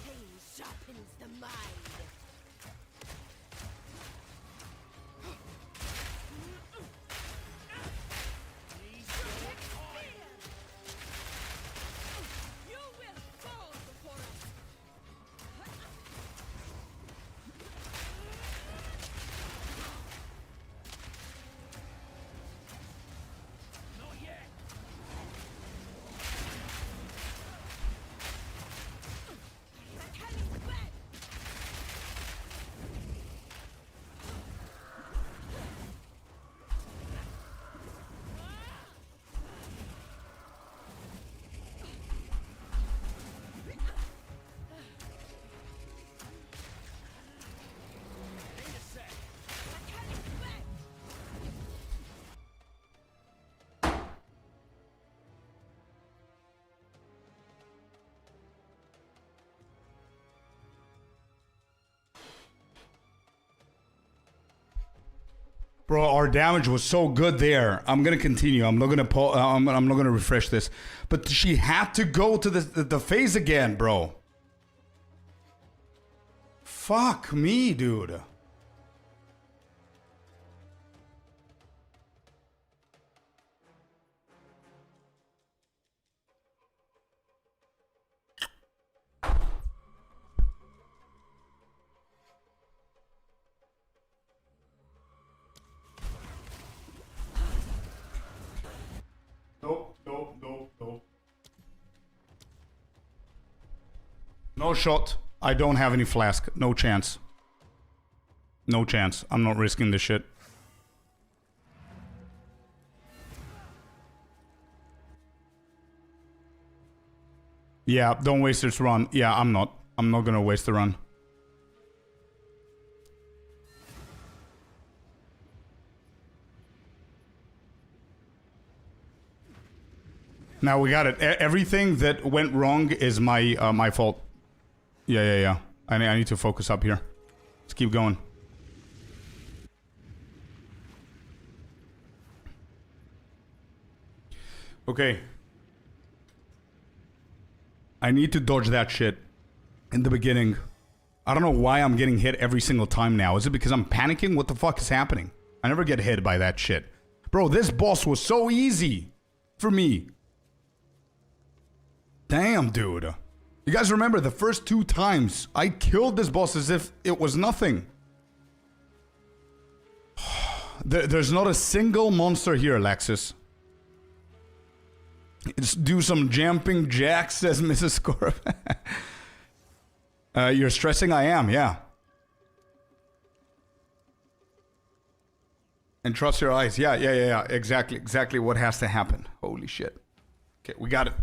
Speaker 5: Pain sharpens the mind. You will fall before us.
Speaker 2: Not yet.
Speaker 5: Mechanic bed.
Speaker 2: Need a sec.
Speaker 5: Mechanic bed.
Speaker 1: Bro, our damage was so good there. I'm gonna continue. I'm not gonna I'm not gonna refresh this. But she had to go to the phase again, bro. Fuck me, dude. Nope. No shot. I don't have any flask. No chance. No chance. I'm not risking this shit. Yeah, don't waste this run. Yeah, I'm not. I'm not gonna waste the run. Now we got it. Everything that went wrong is my fault. Yeah. I need to focus up here. Let's keep going. Okay. I need to dodge that shit in the beginning. I don't know why I'm getting hit every single time now. Is it because I'm panicking? What the fuck is happening? I never get hit by that shit. Bro, this boss was so easy for me. Damn, dude. You guys remember the first 2 times I killed this boss as if it was nothing. There's not a single monster here, Alexis. Let's do some jumping jacks, says Mrs. Scorpius. You're stressing? I am, yeah. And trust your eyes. Yeah. Exactly what has to happen. Holy shit. Okay, we got it.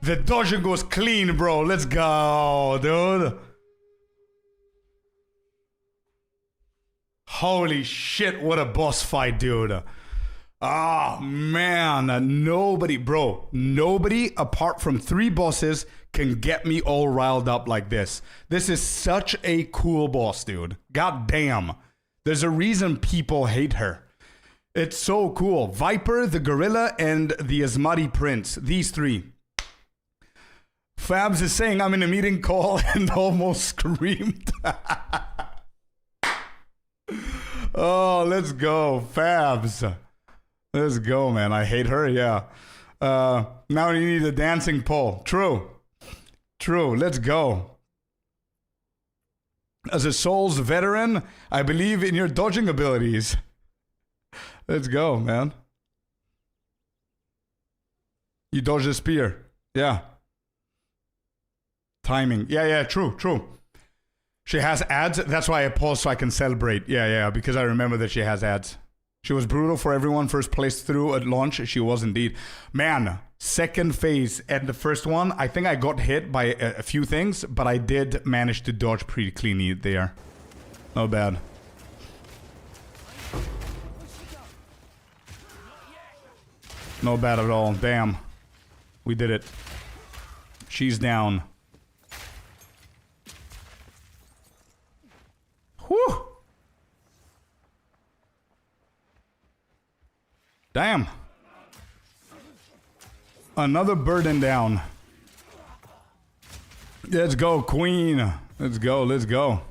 Speaker 1: The dodging goes clean, bro. Let's go, dude. Holy shit, what a boss fight, dude. Oh, man. Nobody apart from 3 bosses can get me all riled up like this. This is such a cool boss, dude. God damn. There's a reason people hate her. It's so cool. Viper, the Gorilla, and the Asmati Prince. These 3. Fabs is saying I'm in a meeting call and almost screamed. Oh, let's go, Fabs. Let's go, man. I hate her, yeah. Now you need a dancing pole. True. Let's go. As a Souls veteran, I believe in your dodging abilities. Let's go, man. You dodge the spear. Yeah. Timing. Yeah, true. She has ads. That's why I paused so I can celebrate. Yeah, because I remember that she has ads. She was brutal for everyone. First place through at launch. She was indeed. Man, second phase and the first one, I think I got hit by a few things, but I did manage to dodge pretty cleanly there. Not bad. Not bad at all. Damn. We did it. She's down. Whew. Damn. Another burden down. Let's go, Queen. Let's go.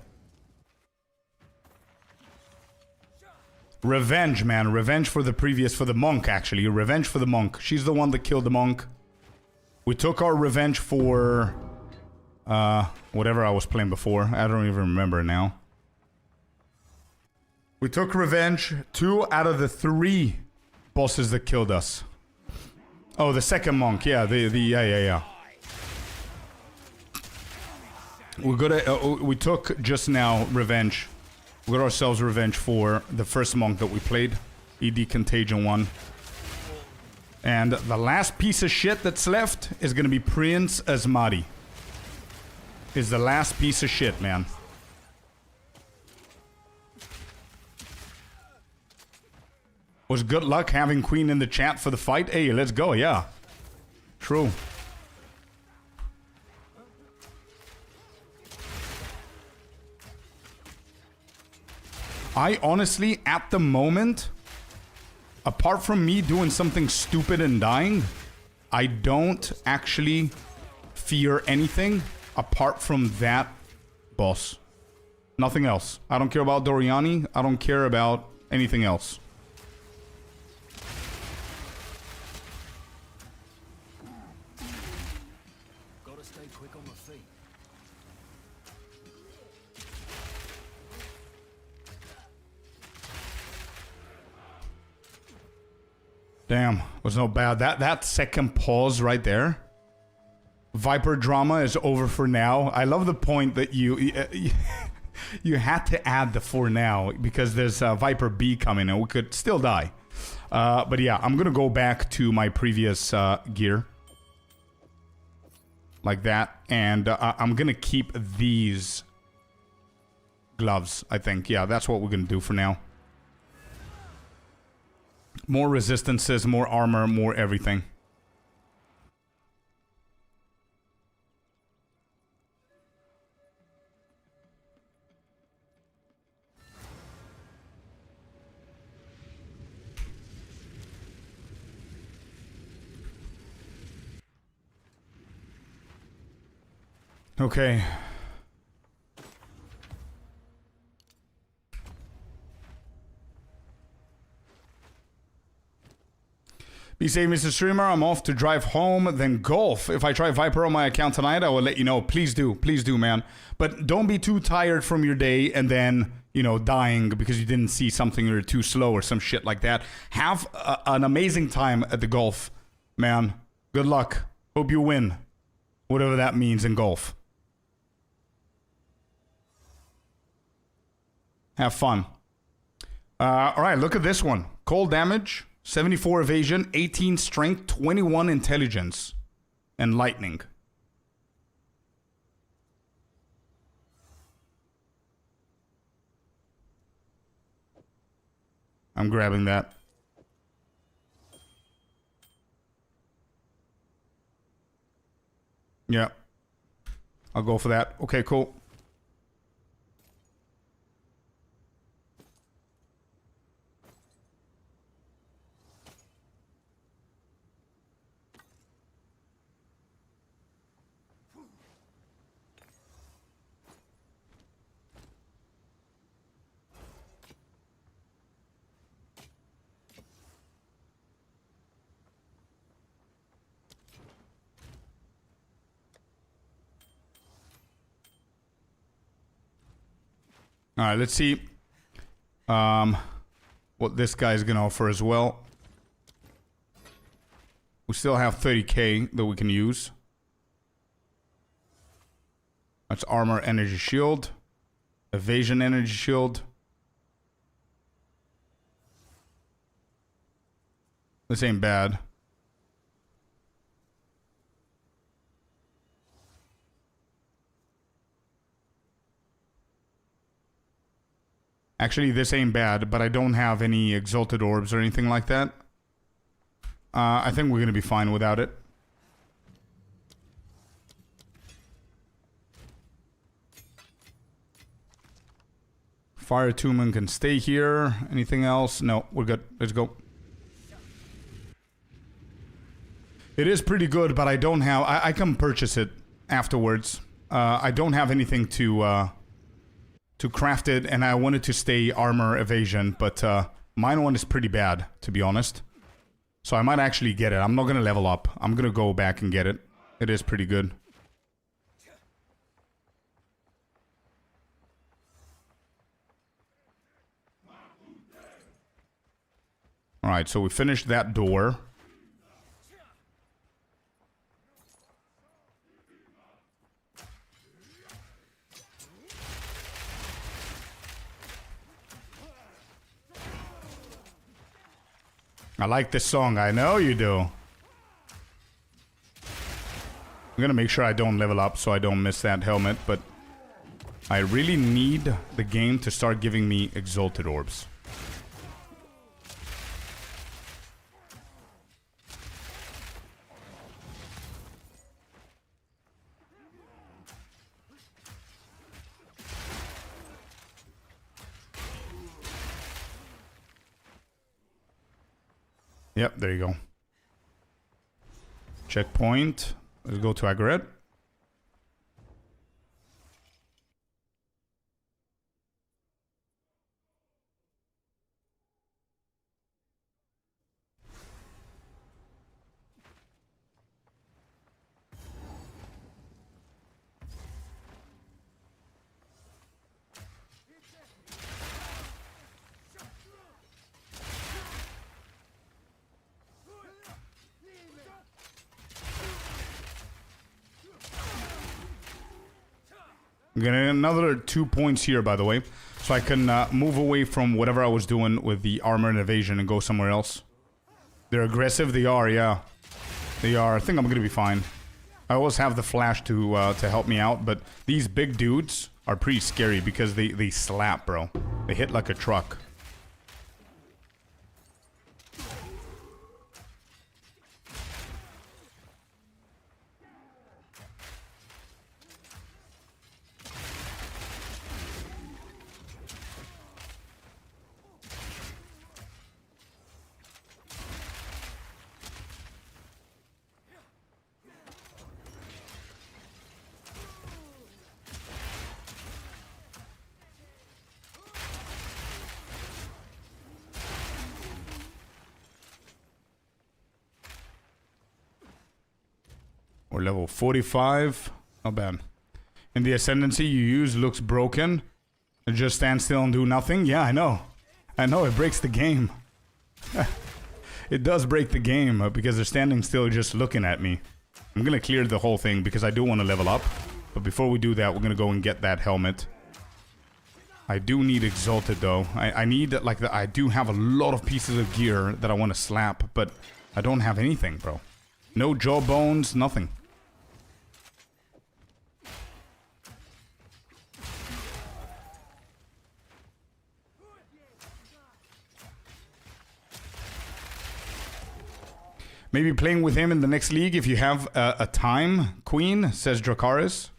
Speaker 1: Revenge, man. Revenge for the monk, actually. Revenge for the monk. She's the one that killed the monk. We took our revenge for... whatever I was playing before. I don't even remember now. We took revenge. 2 out of the 3 bosses that killed us. Oh, the second monk. Yeah, yeah. We took just now revenge. We got ourselves revenge for the first monk that we played. ED Contagion 1. And the last piece of shit that's left is gonna be Prince Asmati. Is the last piece of shit, man. Was good luck having Queen in the chat for the fight? Hey, let's go, yeah. True. I honestly, at the moment, apart from me doing something stupid and dying, I don't actually fear anything apart from that boss. Nothing else. I don't care about Doriani. I don't care about anything else.
Speaker 2: Gotta stay quick on my feet.
Speaker 1: Damn, was no bad. That second pause right there. Viper drama is over for now. I love the point that you had to add the for now because there's Viper B coming and we could still die. But yeah, I'm gonna go back to my previous gear. Like that. And I'm gonna keep these gloves, I think. Yeah, that's what we're gonna do for now. More resistances, more armor, more everything. Okay. Be safe, Mr. Streamer. I'm off to drive home, then golf. If I try Viper on my account tonight, I will let you know. Please do, man. But don't be too tired from your day and then, you know, dying because you didn't see something or too slow or some shit like that. Have an amazing time at the golf, man. Good luck. Hope you win. Whatever that means in golf. Have fun. Alright, look at this one. Cold damage, 74 evasion, 18 strength, 21 intelligence. and lightning. I'm grabbing that. Yeah. I'll go for that. Okay, cool. All right, let's see what this guy's gonna offer as well. We still have 30k that we can use. That's armor, energy shield, evasion, energy shield. This ain't bad. Actually, this ain't bad, but I don't have any exalted orbs or anything like that. I think we're gonna be fine without it. Fire Attunement can stay here. Anything else? No, we're good. Let's go. It is pretty good, but I don't have... I can purchase it afterwards. I don't have anything to craft it, and I wanted to stay armor evasion, but mine one is pretty bad, to be honest. So I might actually get it. I'm not gonna level up. I'm gonna go back and get it. It is pretty good. Alright, so we finished that door. I like this song, I know you do. I'm gonna make sure I don't level up so I don't miss that helmet, but I really need the game to start giving me exalted orbs. Yep, there you go. Checkpoint. Let's go to Agaret. I'm getting another 2 points here, by the way. So I can move away from whatever I was doing with the armor and evasion and go somewhere else. They're aggressive, they are, yeah. They are. I think I'm gonna be fine. I always have the flash to help me out, but these big dudes are pretty scary because they slap, bro. They hit like a truck. Or level 45. Not bad. And the ascendancy you use looks broken. It just stand still and do nothing. Yeah, I know. I know, it breaks the game. It does break the game because they're standing still just looking at me. I'm gonna clear the whole thing because I do want to level up. But before we do that, we're gonna go and get that helmet. I do need exalted though. I need like I do have a lot of pieces of gear that I want to slap, but I don't have anything, bro. No jawbones, nothing. Maybe playing with him in the next league if you have a time, Queen, says Dracarys.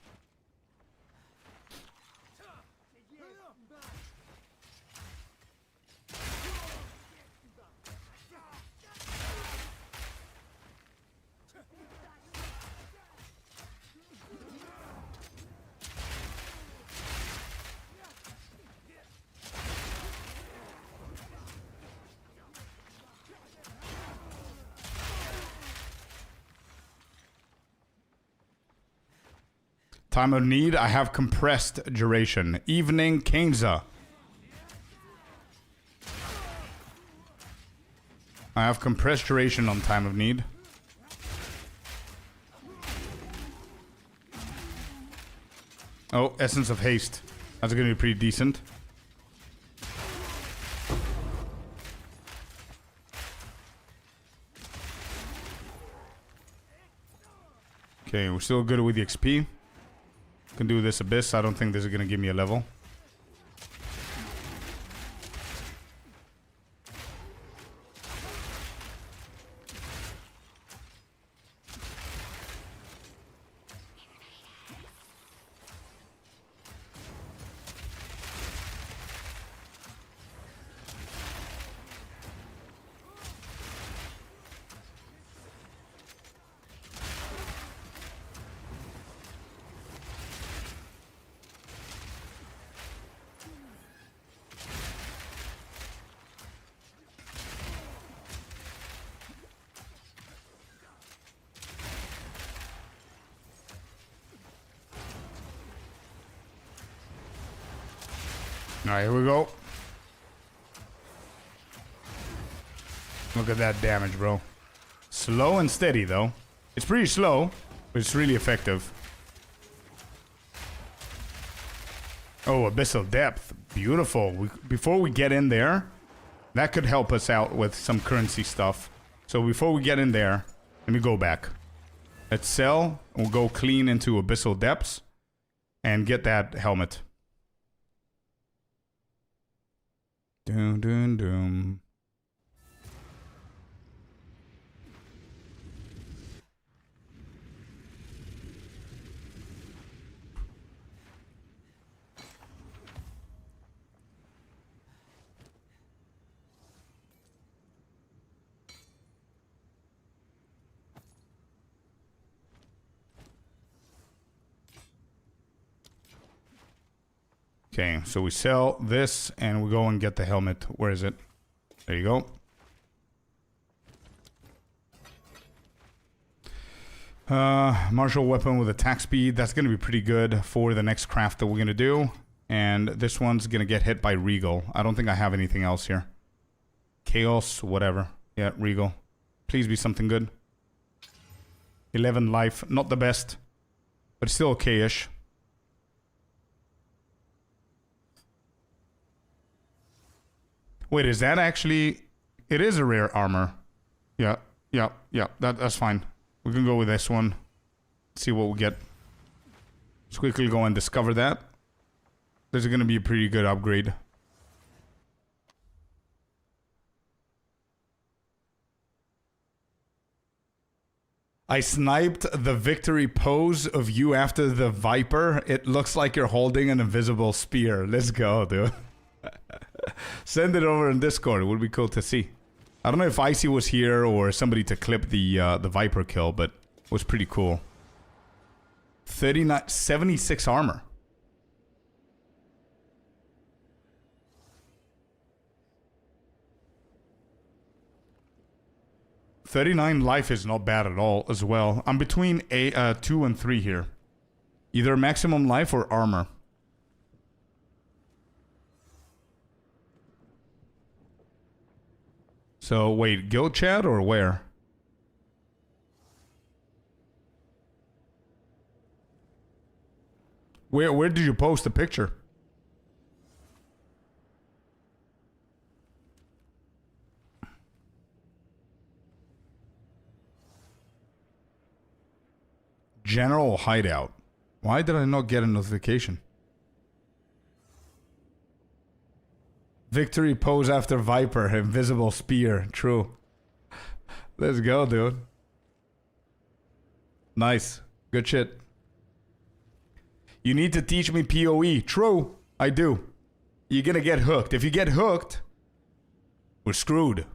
Speaker 1: Time of need, I have compressed duration. Evening, Kenza. I have compressed duration on time of need. Oh, Essence of Haste. That's gonna be pretty decent. Okay, we're still good with the XP. Can do this Abyss. I don't think this is gonna give me a level. Alright, here we go. Look at that damage, bro. Slow and steady, though. It's pretty slow, but it's really effective. Oh, Abyssal Depth. Beautiful. Before we get in there, that could help us out with some currency stuff. So before we get in there, let me go back. Let's sell. We'll go clean into Abyssal Depths and get that helmet. Doom, doom, doom. Okay, so we sell this and we go and get the helmet. Where is it? There you go. Martial weapon with attack speed. That's going to be pretty good for the next craft that we're going to do. And this one's going to get hit by Regal. I don't think I have anything else here. Chaos, whatever. Yeah, Regal. Please be something good. 11 life. Not the best, but still okay-ish. Wait, is that actually... It is a rare armor. Yeah. That's fine. We can go with this one. See what we get. Let's quickly go and discover that. This is going to be a pretty good upgrade. I sniped the victory pose of you after the Viper. It looks like you're holding an invisible spear. Let's go, dude. Send it over in Discord. It would be cool to see. I don't know if Icy was here or somebody to clip the Viper kill, but it was pretty cool. 76 armor. $39 life is not bad at all as well. I'm between 2 and 3 here. Either maximum life or armor. So, wait, guild chat or where? Where did you post the picture? General hideout. Why did I not get a notification? Victory pose after Viper, invisible spear. True. Let's go, dude. Nice. Good shit. You need to teach me PoE. True. I do. You're gonna get hooked. If you get hooked, we're screwed.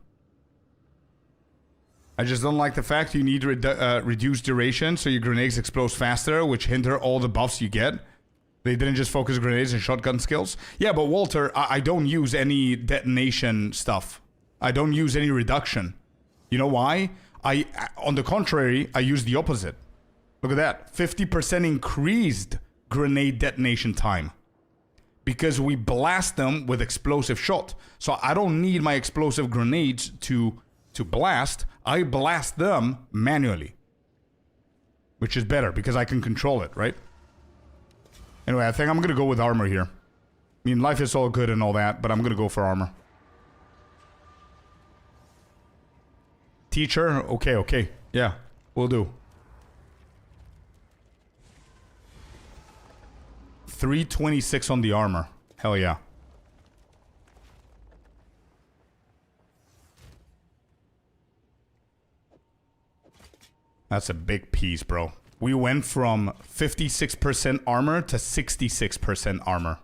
Speaker 1: I just don't like the fact you need to reduce duration so your grenades explode faster, which hinder all the buffs you get. They didn't just focus grenades and shotgun skills. Yeah, but Walter, I don't use any detonation stuff. I don't use any reduction. You know why? On the contrary, I use the opposite. Look at that. 50% increased grenade detonation time. Because we blast them with explosive shot. So I don't need my explosive grenades to blast. I blast them manually. Which is better because I can control it, right? Anyway, I think I'm going to go with armor here. I mean, life is all good and all that, but I'm going to go for armor. Teacher? Okay. Yeah, we'll do. 326 on the armor. Hell yeah. That's a big piece, bro. We went from 56% armor to 66% armor.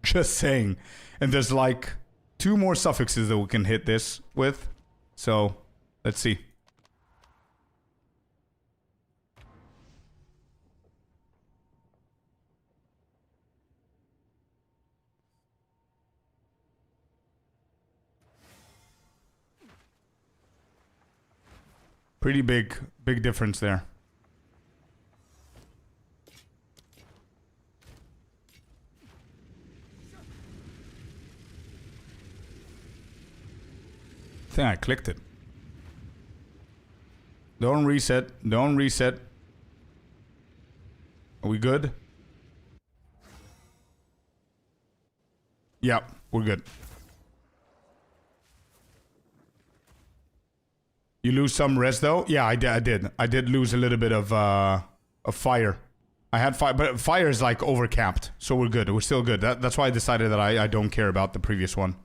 Speaker 1: Just saying. And there's like 2 more suffixes that we can hit this with. So, let's see. Pretty big difference there. I think I clicked it. Don't reset. Don't reset. Are we good? Yep, we're good. You lose some res though? Yeah, I did. I did lose a little bit of fire. I had fire, but fire is like overcapped, so we're good. We're still good. That's why I decided that I don't care about the previous one.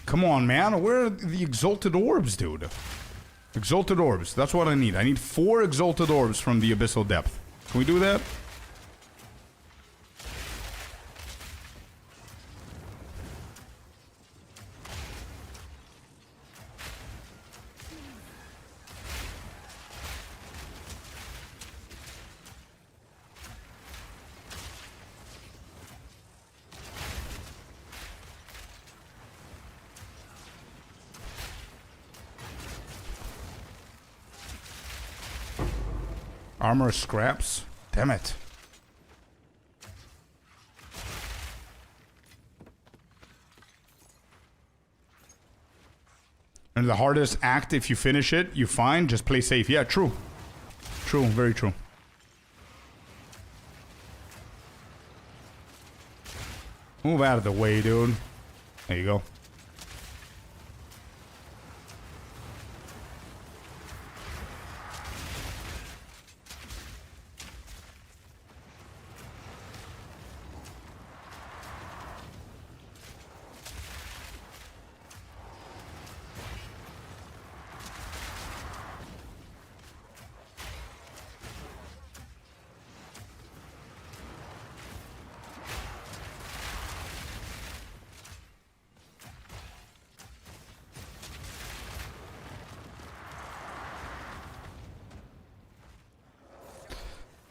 Speaker 1: Come on, man. Where are the exalted orbs, dude? Exalted orbs. That's what I need. I need 4 exalted orbs from the abyssal depth. Can we do that? Armor scraps. Damn it. And the hardest act, if you finish it, you find, just play safe. Yeah, true. True, very true. Move out of the way, dude. There you go.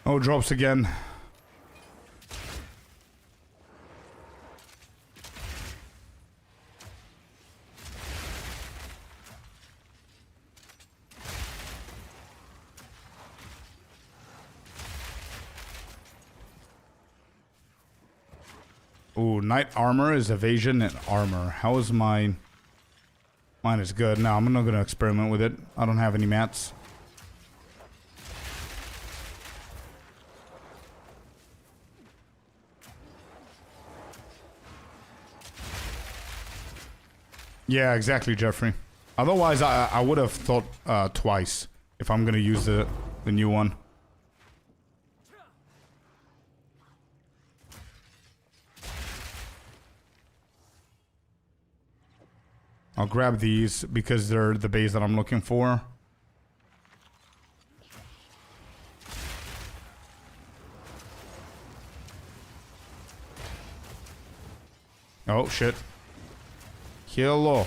Speaker 1: Oh, drops again. Ooh, knight armor is evasion and armor. How is my... Mine is good. No, I'm not gonna experiment with it. I don't have any mats. Yeah, exactly, Jeffrey. Otherwise, I would have thought twice if I'm gonna use the new one. I'll grab these because they're the base that I'm looking for. Oh, shit. Hello.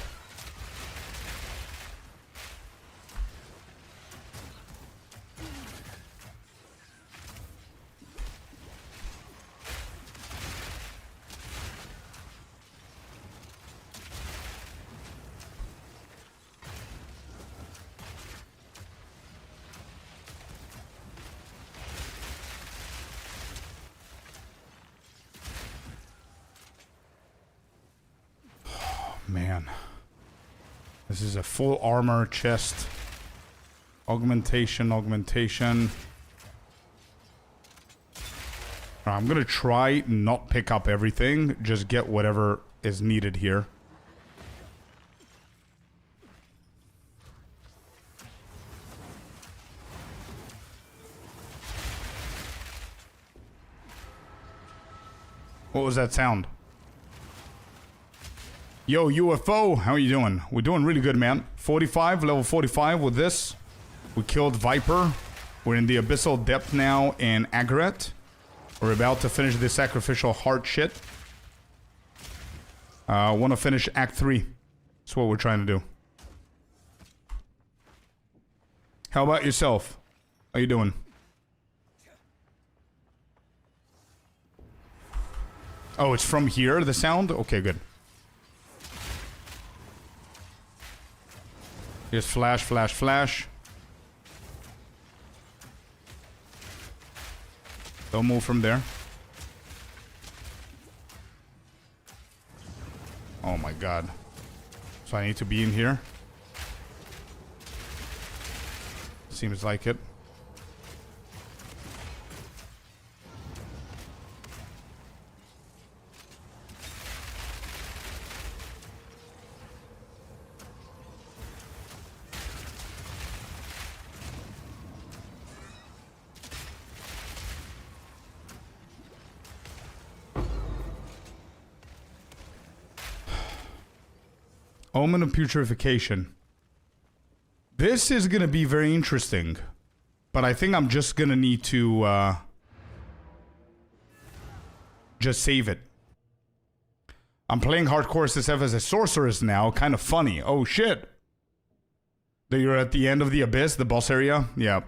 Speaker 1: Man, this is a full armor chest. Augmentation. I'm gonna try not pick up everything, just get whatever is needed here. What was that sound? Yo, UFO, how are you doing? We're doing really good, man. 45, level 45 with this. We killed Viper. We're in the Abyssal Depth now in Agaret. We're about to finish the Sacrificial Heart shit. Want to finish Act 3. That's what we're trying to do. How about yourself? How you doing? Oh, it's from here, the sound? Okay, good. Just flash. Don't move from there. Oh my god. So I need to be in here. Seems like it. Omen of Putrefaction. This is going to be very interesting. But I think I'm just going to need to just save it. I'm playing Hardcore SSF as a sorceress now. Kind of funny. Oh shit. That you're at the end of the Abyss, the boss area? Yeah.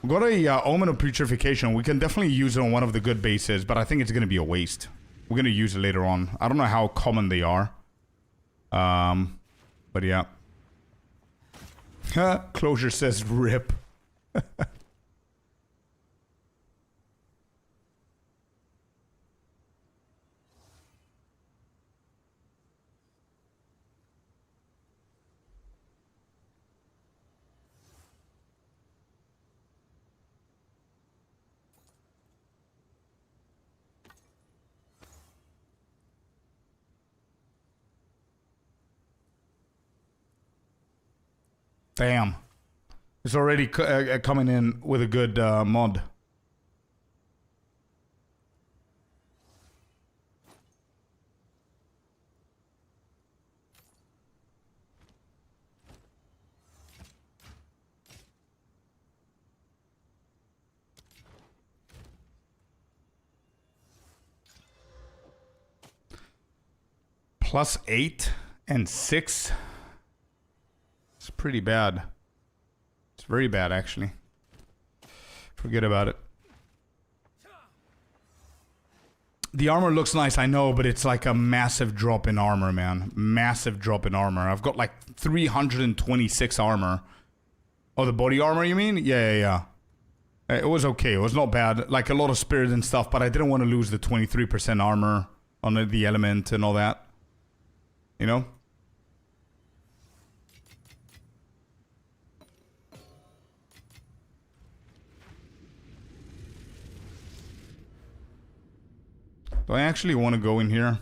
Speaker 1: We got a Omen of Putrefaction. We can definitely use it on one of the good bases, but I think it's going to be a waste. We're going to use it later on. I don't know how common they are. But yeah. Closure says rip. Damn. It's already coming in with a good mod. +8 and 6. It's pretty bad. It's very bad, actually. Forget about it. The armor looks nice, I know, but it's like a massive drop in armor, man. Massive drop in armor. I've got like 326 armor. Oh, the body armor, you mean? Yeah. It was okay. It was not bad. Like a lot of spirit and stuff, but I didn't want to lose the 23% armor on the element and all that. You know? Do I actually want to go in here?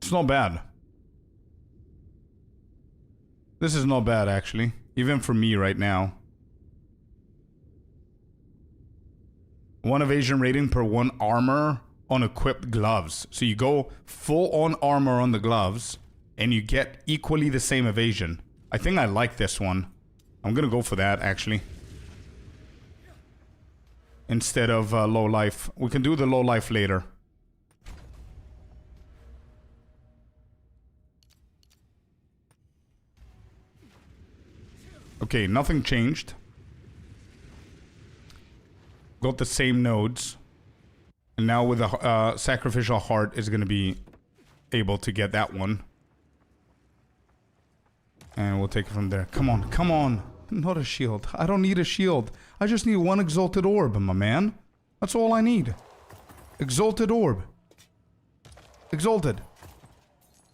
Speaker 1: It's not bad. This is not bad, actually. Even for me right now. 1 evasion rating per 1 armor on equipped gloves. So you go full on armor on the gloves, and you get equally the same evasion. I think I like this one. I'm gonna go for that, actually. Instead of low life. We can do the low life later. Okay, nothing changed. Got the same nodes. And now with a sacrificial heart is going to be able to get that one. And we'll take it from there. Come on, come on. Not a shield. I don't need a shield. I just need 1 exalted orb, my man. That's all I need. Exalted orb. Exalted.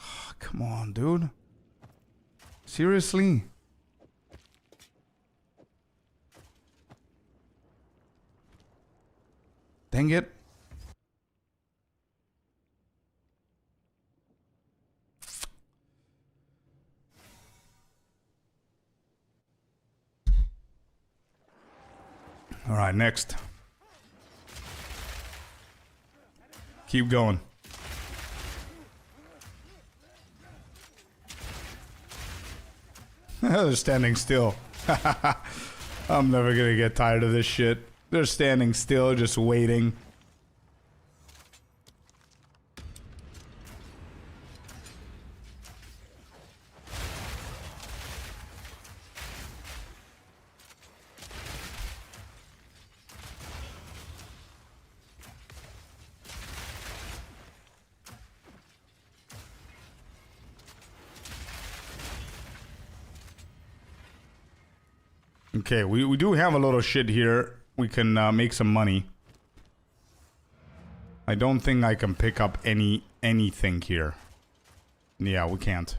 Speaker 1: Oh, come on, dude. Seriously? Dang it. All right, next. Keep going. They're standing still. I'm never gonna get tired of this shit. They're standing still, just waiting. Okay, we do have a lot of shit here. We can make some money. I don't think I can pick up anything here. Yeah, we can't.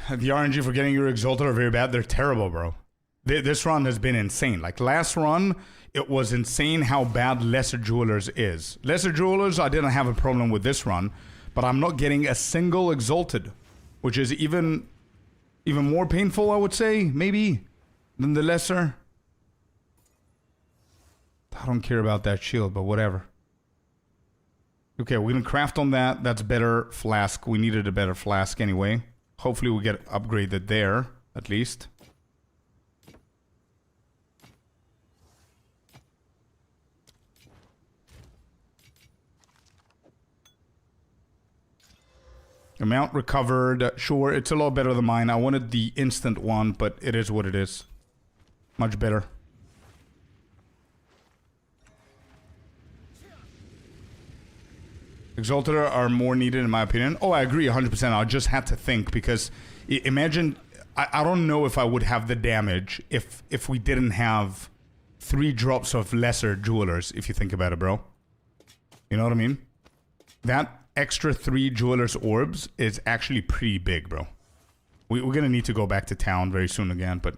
Speaker 1: The RNG for getting your Exalted are very bad. They're terrible, bro. This run has been insane. Like, last run, it was insane how bad Lesser Jewelers is. Lesser Jewelers, I didn't have a problem with this run. But I'm not getting a single Exalted. Which is even more painful, I would say, maybe, than the Lesser. I don't care about that shield, but whatever. Okay, we're gonna craft on that. That's better flask. We needed a better flask anyway. Hopefully we get upgraded there, at least. Amount recovered. Sure, it's a lot better than mine. I wanted the instant one, but it is what it is. Much better. Exalted are more needed in my opinion. Oh, I agree 100%. I just had to think because imagine, I don't know if I would have the damage if we didn't have 3 drops of Lesser Jewelers, if you think about it, bro. You know what I mean? That extra 3 Jewelers orbs is actually pretty big, bro. We're gonna need to go back to town very soon again, but...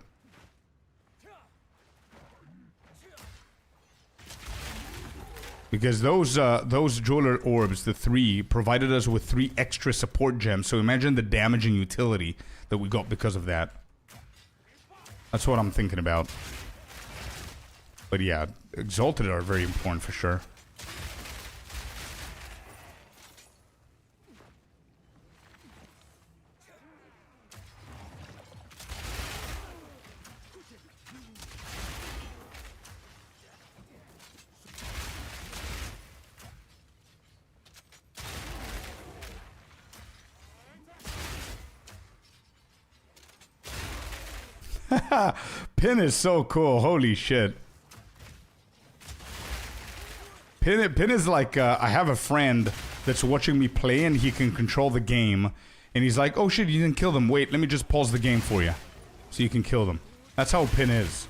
Speaker 1: Because those Jeweler orbs, the 3, provided us with 3 extra support gems. So imagine the damage and utility that we got because of that. That's what I'm thinking about. But yeah, Exalted are very important for sure. Pin is so cool. Holy shit. Pin is like, I have a friend that's watching me play and he can control the game. And he's like, oh shit, you didn't kill them. Wait, let me just pause the game for you. So you can kill them. That's how Pin is.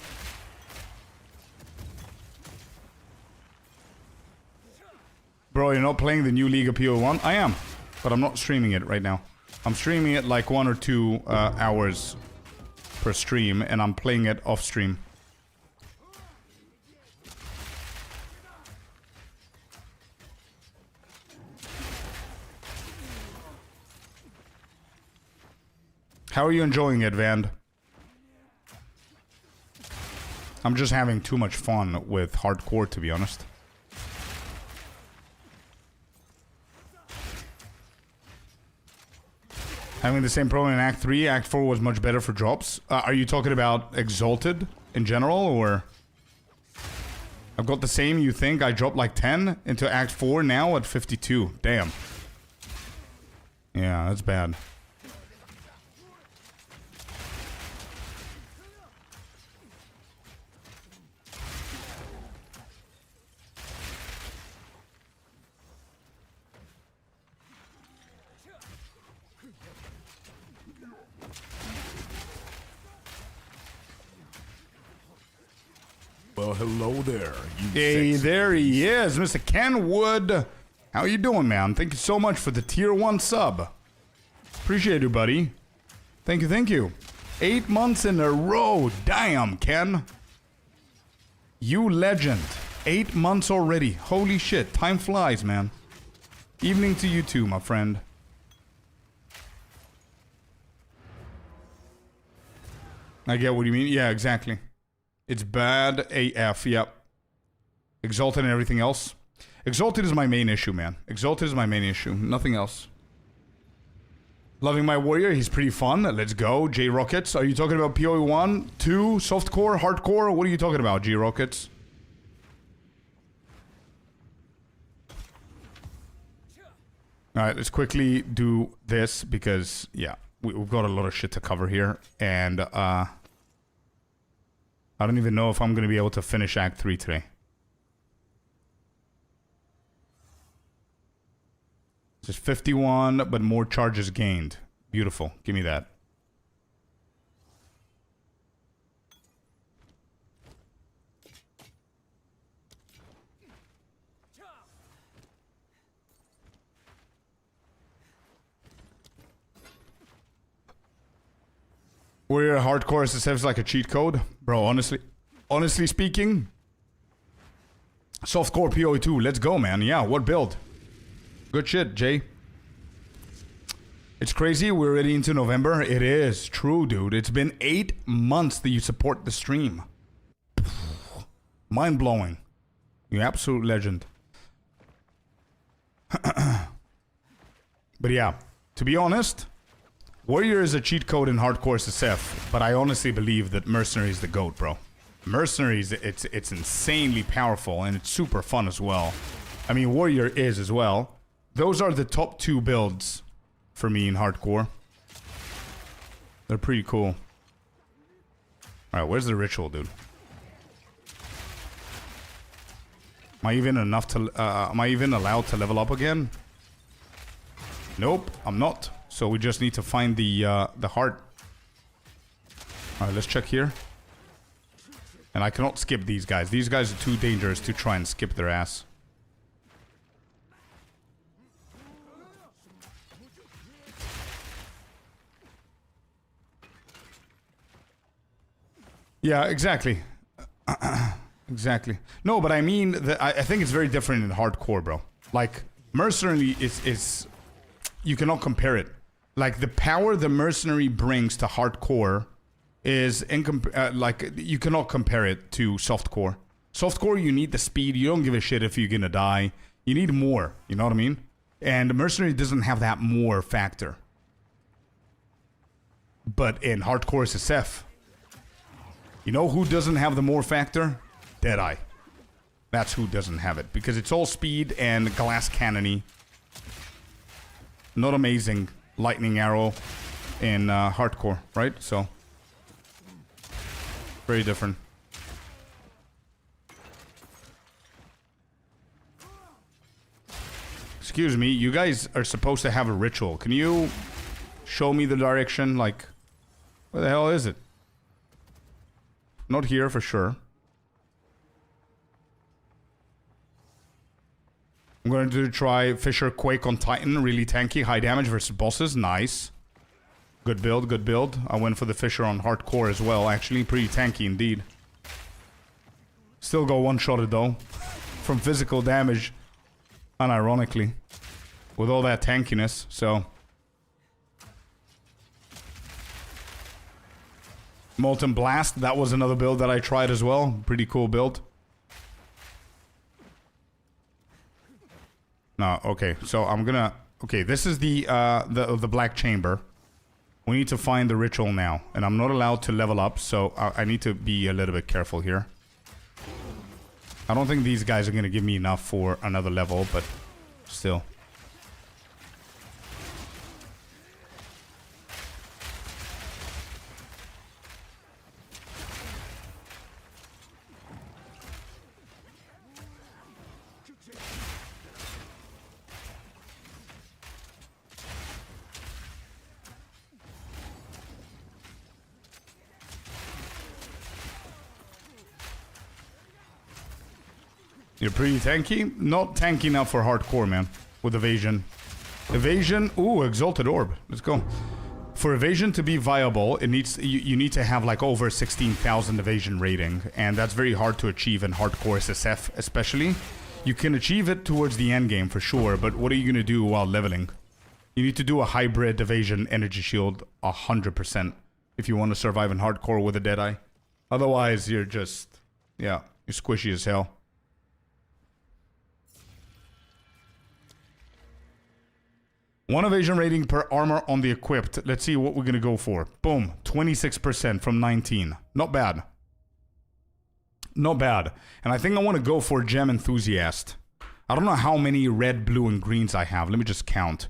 Speaker 1: Bro, you're not playing the new League of PO1? I am. But I'm not streaming it right now. I'm streaming it like 1 or 2 hours per stream. And I'm playing it off stream. How are you enjoying it, Vand? I'm just having too much fun with hardcore, to be honest. Having the same problem in Act 3. Act 4 was much better for drops. Are you talking about Exalted in general, or... I've got the same, you think? I dropped like 10 into Act 4 now at 52. Damn. Yeah, that's bad.
Speaker 4: Well, hello there, you
Speaker 1: Hey,
Speaker 4: sexy
Speaker 1: there he
Speaker 4: beast.
Speaker 1: is, Mr. Ken Wood. How you doing, man? Thank you so much for the tier 1 sub. Appreciate you, buddy. Thank you, thank you. 8 months in a row. Damn, Ken. You legend. 8 months already. Holy shit. Time flies, man. Evening to you too, my friend. I get what you mean. Yeah, exactly. It's bad AF, yep. Exalted and everything else. Exalted is my main issue, man. Exalted is my main issue. Nothing else. Loving my warrior. He's pretty fun. Let's go. J Rockets. Are you talking about PoE 1, 2, softcore, hardcore? What are you talking about, G Rockets? Alright, let's quickly do this because, yeah, we've got a lot of shit to cover here. And, I don't even know if I'm going to be able to finish Act 3 today. Just 51, but more charges gained. Beautiful. Give me that. Warrior hardcore SSF is like a cheat code. Bro, honestly speaking, softcore PoE 2, let's go, man. Yeah, what build? Good shit, Jay. It's crazy, we're already into November. It is true, dude. It's been 8 months that you support the stream. Mind-blowing. You absolute legend. But yeah, to be honest, Warrior is a cheat code in hardcore SSF, but I honestly believe that Mercenary is the GOAT, bro. Mercenary, it's insanely powerful, and it's super fun as well. I mean, Warrior is as well. Those are the top 2 builds for me in hardcore. They're pretty cool. Alright, where's the ritual, dude? Am I even allowed to level up again? Nope, I'm not. So we just need to find the heart. Alright, let's check here. And I cannot skip these guys. These guys are too dangerous to try and skip their ass. Yeah, exactly. Exactly. No, but I mean, I think it's very different in hardcore, bro. Like, Mercenary is you cannot compare it. Like, the power the Mercenary brings to hardcore is like, you cannot compare it to softcore. Softcore, you need the speed. You don't give a shit if you're gonna die. You need more. You know what I mean? And Mercenary doesn't have that more factor. But in hardcore SSF, you know who doesn't have the more factor? Deadeye. That's who doesn't have it. Because it's all speed and glass cannony. Not amazing lightning arrow in hardcore, right? So, very different. Excuse me, you guys are supposed to have a ritual. Can you show me the direction. Like, where the hell is it? Not here for sure. I'm going to try Fisher Quake on Titan. Really tanky. High damage versus bosses. Nice. Good build, good build. I went for the Fisher on hardcore as well. Actually, pretty tanky indeed. Still got one-shotted though. From physical damage. Unironically. With all that tankiness, so... Molten Blast, that was another build that I tried as well. Pretty cool build. No, okay, so I'm gonna... Okay, this is the Black Chamber. We need to find the ritual now. And I'm not allowed to level up, so I need to be a little bit careful here. I don't think these guys are gonna give me enough for another level, but still. You're pretty tanky? Not tanky enough for hardcore, man. With evasion. Evasion. Ooh, Exalted Orb. Let's go. For evasion to be viable, it needs you need to have like over 16,000 evasion rating. And that's very hard to achieve in hardcore SSF, especially. You can achieve it towards the end game for sure, but what are you going to do while leveling? You need to do a hybrid evasion energy shield 100% if you want to survive in hardcore with a Deadeye. Otherwise, you're just... Yeah, you're squishy as hell. One evasion rating per armor on the equipped. Let's see what we're gonna go for. Boom. 26% from 19. Not bad. Not bad. And I think I want to go for Gem Enthusiast. I don't know how many red, blue, and greens I have. Let me just count.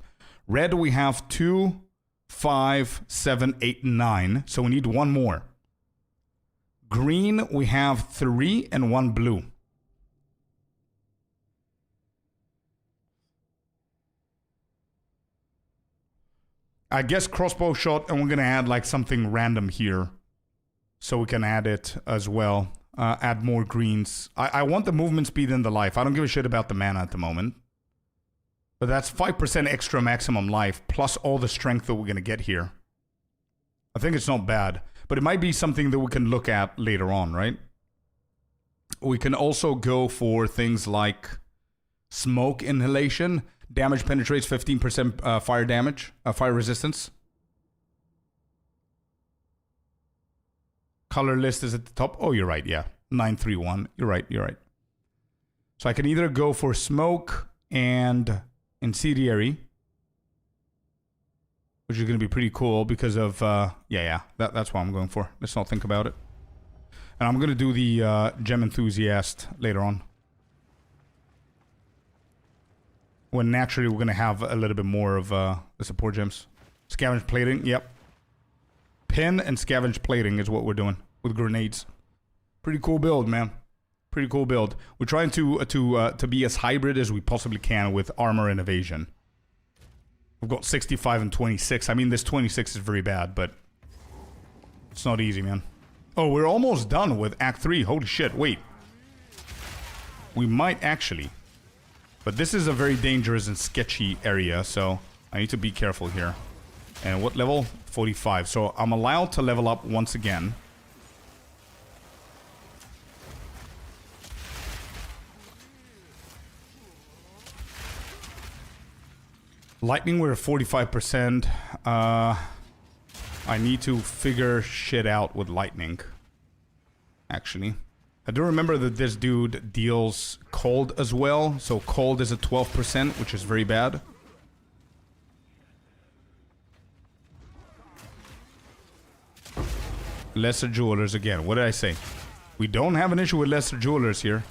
Speaker 1: Red, we have 2, 5, 7, 8, 9. So we need one more. Green, we have 3 and 1 blue. I guess crossbow shot, and we're gonna add like something random here. So we can add it as well. Add more greens. I want the movement speed and the life. I don't give a shit about the mana at the moment. But that's 5% extra maximum life, plus all the strength that we're gonna get here. I think it's not bad. But it might be something that we can look at later on, right? We can also go for things like smoke inhalation. Damage penetrates 15% fire damage, fire resistance. Color list is at the top. Oh, you're right, yeah. 931. You're right, you're right. So I can either go for smoke and incendiary, which is going to be pretty cool because of, that's what I'm going for. Let's not think about it. And I'm going to do the Gem Enthusiast later on. When naturally we're going to have a little bit more of the support gems. Scavenge plating, yep. Pin and scavenge plating is what we're doing with grenades. Pretty cool build, man. Pretty cool build. We're trying to be as hybrid as we possibly can with armor and evasion. We've got 65 and 26. I mean, this 26 is very bad, but it's not easy, man. Oh, we're almost done with Act 3. Holy shit, wait. We might actually. But this is a very dangerous and sketchy area, so I need to be careful here. And what level? 45. So I'm allowed to level up once again. Lightning, we're at 45%. I need to figure shit out with lightning. Actually. I do remember that this dude deals cold as well. So cold is at 12%, which is very bad. Lesser Jewelers again. What did I say? We don't have an issue with Lesser Jewelers here.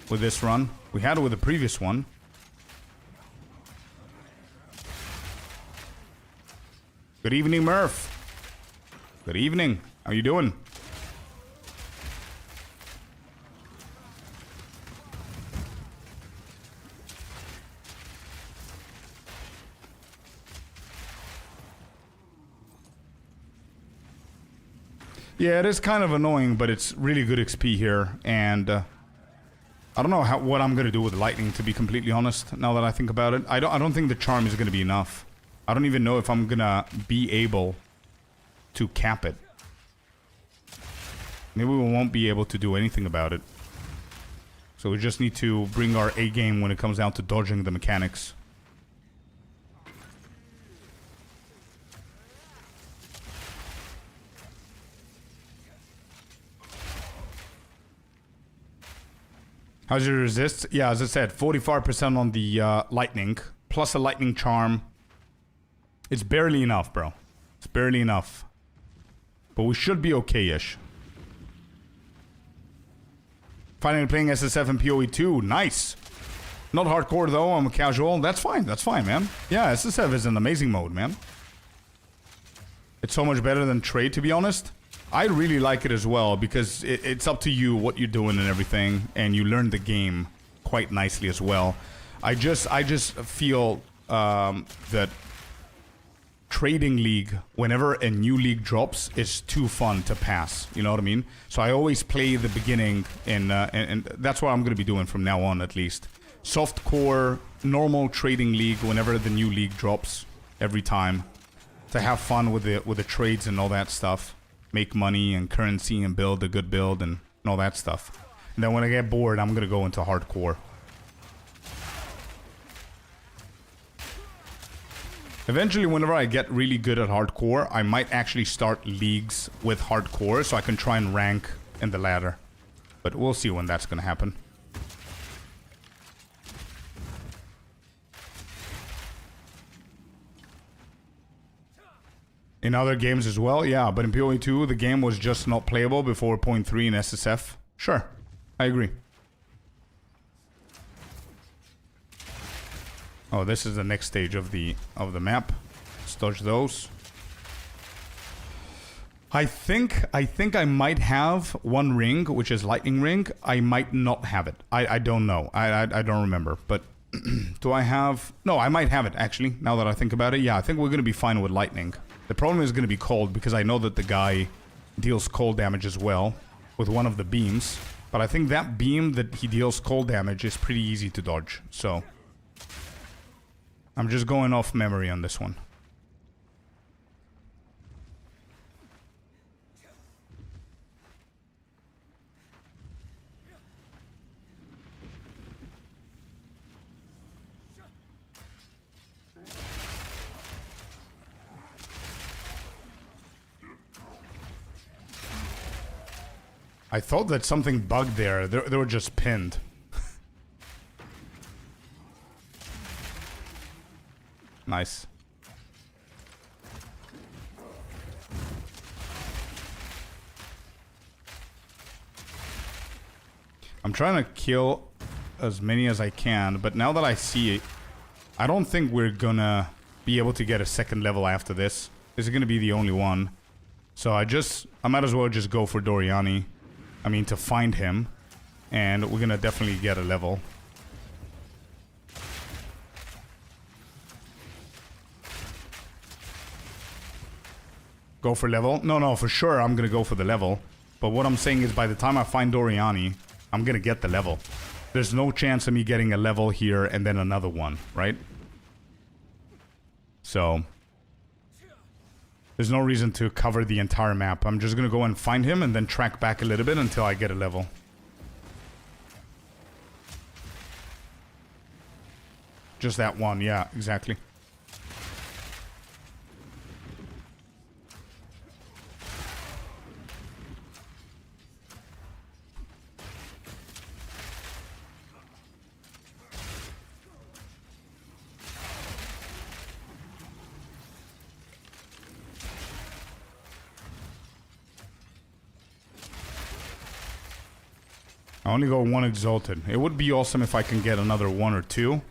Speaker 1: With this run. We had it with the previous one. Good evening, Murph. Good evening. How you doing? Yeah, it is kind of annoying, but it's really good XP here, and I don't know what I'm gonna do with lightning, to be completely honest. Now that I think about it, I don't think the charm is gonna be enough. I don't even know if I'm gonna be able to cap it. Maybe we won't be able to do anything about it. So we just need to bring our A game when it comes down to dodging the mechanics. How's your resist? Yeah, as I said, 45% on the lightning, plus a lightning charm. It's barely enough, bro. It's barely enough. But we should be okay-ish. Finally playing SSF and PoE 2. Nice. Not hardcore though, I'm a casual. That's fine, man. Yeah, SSF is an amazing mode, man. It's so much better than trade, to be honest. I really like it as well, because it's up to you what you're doing and everything, and you learn the game quite nicely as well. I just feel that trading league, whenever a new league drops, is too fun to pass. You know what I mean? So I always play the beginning, and that's what I'm going to be doing from now on, at least. Soft core, normal trading league, whenever the new league drops, every time, to have fun with the trades and all that stuff, make money and currency and build a good build and all that stuff. And then when I get bored, I'm going to go into hardcore. Eventually, whenever I get really good at hardcore, I might actually start leagues with hardcore so I can try and rank in the ladder. But we'll see when that's going to happen. In other games as well, yeah, but in PoE 2, the game was just not playable before 0.3 in SSF. Sure, I agree. Oh, this is the next stage of the map. Let's dodge those. I think I might have one ring, which is lightning ring. I might not have it. I don't know. I don't remember. But do I have? No, I might have it actually. Now that I think about it, yeah, I think we're gonna be fine with lightning. The problem is gonna be cold because I know that the guy deals cold damage as well with one of the beams. But I think that beam that he deals cold damage is pretty easy to dodge. So I'm just going off memory on this one. I thought that something bugged there. They were just pinned. Nice. I'm trying to kill as many as I can, but now that I see it, I don't think we're gonna be able to get a second level after this. This is gonna be the only one. So I might as well just go for Doriani. I mean, to find him, and we're gonna definitely get a level. Go for level? No, for sure I'm gonna go for the level. But what I'm saying is by the time I find Doriani, I'm gonna get the level. There's no chance of me getting a level here and then another one, right? So there's no reason to cover the entire map. I'm just gonna go and find him and then track back a little bit until I get a level. Just that one, yeah, exactly. I only got one exalted. It would be awesome if I can get another one or two.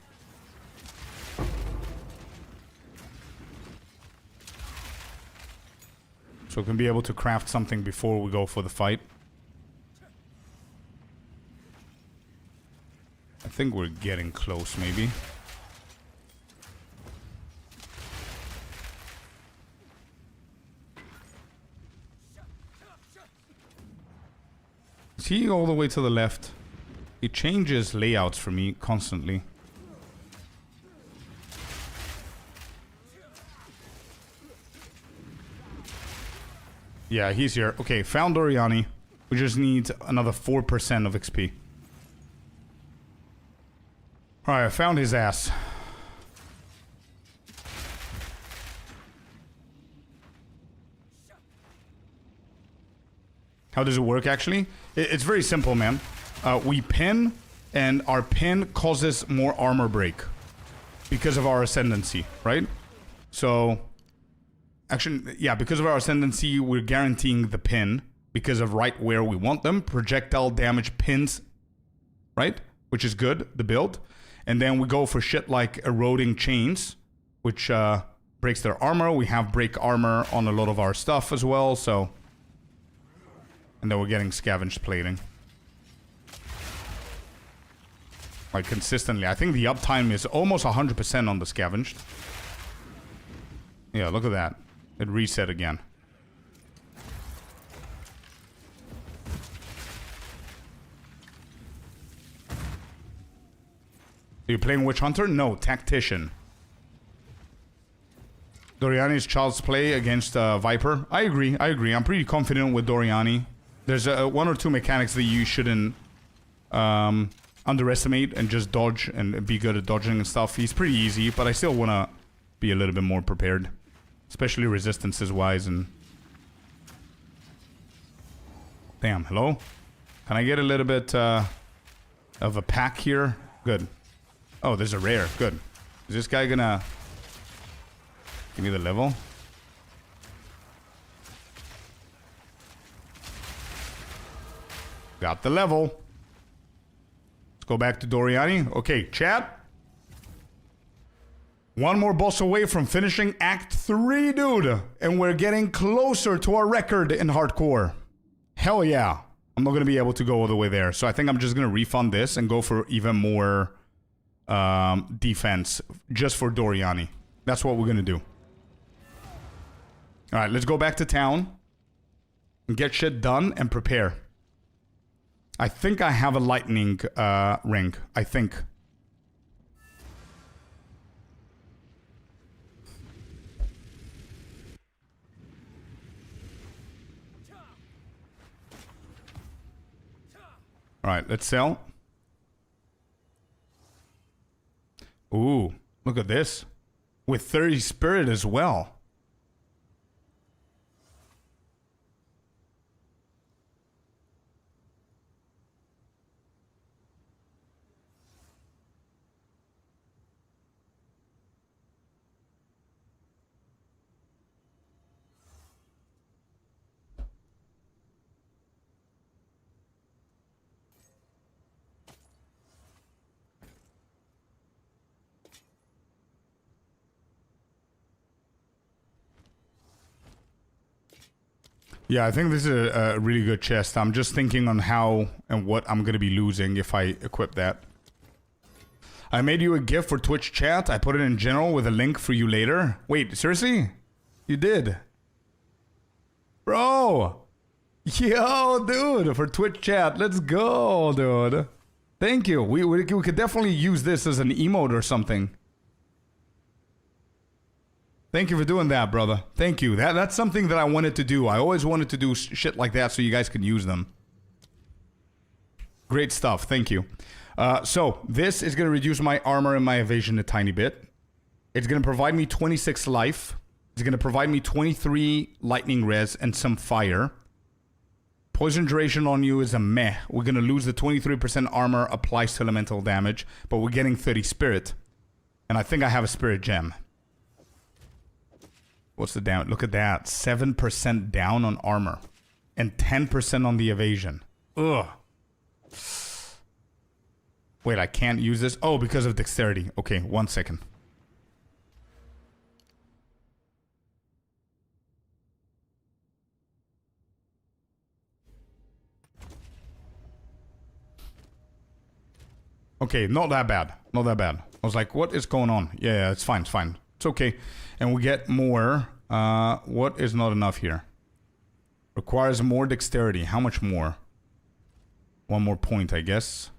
Speaker 1: So we can be able to craft something before we go for the fight. I think we're getting close, maybe. he all the way to the left? He changes layouts for me constantly. Yeah, he's here. Okay, found Doriani. We just need another 4% of XP. Alright, I found his ass. How does it work, actually? It's very simple, man. We pin, and our pin causes more armor break because of our ascendancy, right? So, actually, yeah, because of our ascendancy, we're guaranteeing the pin because of right where we want them. Projectile damage pins, right? Which is good, the build. And then we go for shit like eroding chains, which breaks their armor. We have break armor on a lot of our stuff as well, so... And then we're getting scavenged plating. Like, consistently. I think the uptime is almost 100% on the scavenged. Yeah, look at that. It reset again. Are you playing Witch Hunter? No, Tactician. Doriani's child's play against Viper. I agree. I'm pretty confident with Doriani. There's one or two mechanics that you shouldn't underestimate and just dodge and be good at dodging and stuff. He's pretty easy, but I still want to be a little bit more prepared. Especially resistances wise and... Damn, hello? Can I get a little bit of a pack here? Good. Oh, there's a rare. Good. Is this guy gonna... Give me the level? Got the level. Let's go back to Doriani. Okay, chat. One more boss away from finishing Act 3, dude. And we're getting closer to our record in hardcore. Hell yeah. I'm not going to be able to go all the way there. So I think I'm just going to refund this and go for even more defense. Just for Doriani. That's what we're going to do. Alright, let's go back to town. And get shit done and prepare. I think I have a lightning ring. I think. Alright, let's sell. Ooh, look at this. With 30 spirit as well. Yeah, I think this is a really good chest. I'm just thinking on how and what I'm going to be losing if I equip that. I made you a gift for Twitch chat. I put it in general with a link for you later. Wait, seriously? You did? Bro! Yo, dude, for Twitch chat. Let's go, dude. Thank you. We could definitely use this as an emote or something. Thank you for doing that, brother. Thank you. That's something that I wanted to do. I always wanted to do shit like that so you guys can use them. Great stuff. Thank you. So, this is going to reduce my armor and my evasion a tiny bit. It's going to provide me 26 life. It's going to provide me 23 lightning res and some fire. Poison duration on you is a meh. We're going to lose the 23% armor applies to elemental damage, but we're getting 30 spirit. And I think I have a spirit gem. What's the down? Look at that. 7% down on armor. And 10% on the evasion. Ugh. Wait, I can't use this? Oh, because of dexterity. Okay, 1 second. Okay, not that bad. Not that bad. I was like, what is going on? Yeah, it's fine, it's fine. It's okay. And we get more. What is not enough here? Requires more dexterity. How much more? One more point, I guess.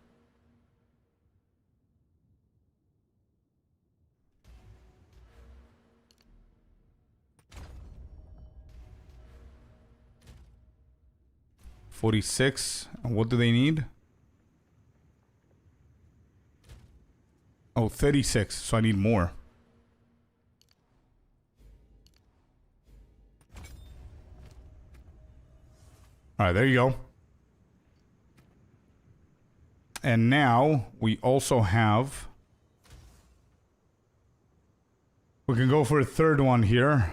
Speaker 1: $46. And what do they need? Oh, 36. So I need more. Alright, there you go. And now we also have... We can go for a third one here.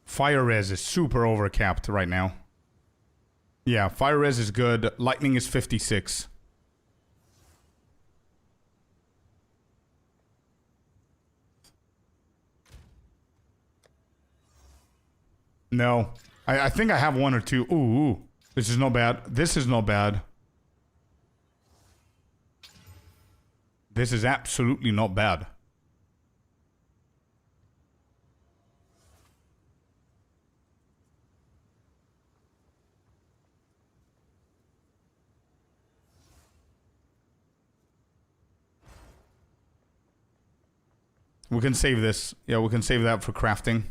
Speaker 1: Fire res is super overcapped right now. Yeah, fire res is good. Lightning is 56. No. I think I have one or two. Ooh. This is not bad. This is not bad. This is absolutely not bad. We can save this. Yeah, we can save that for crafting.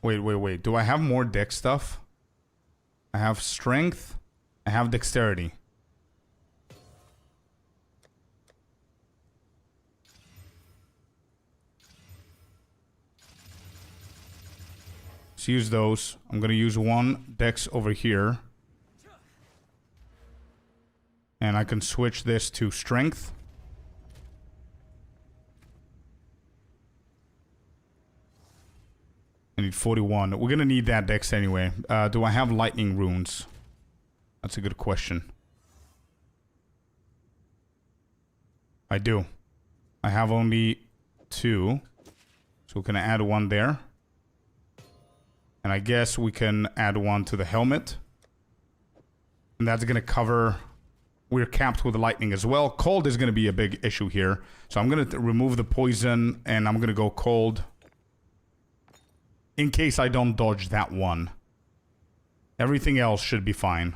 Speaker 1: Wait. Do I have more dex stuff? I have strength. I have dexterity. Let's use those. I'm gonna use one dex over here. And I can switch this to strength. I need 41. We're gonna need that dex anyway. Do I have lightning runes? That's a good question. I do. I have only 2. So we can add 1 there. And I guess we can add 1 to the helmet. And that's gonna cover... We're capped with lightning as well. Cold is going to be a big issue here. So I'm going to remove the poison and I'm going to go cold. In case I don't dodge that one. Everything else should be fine.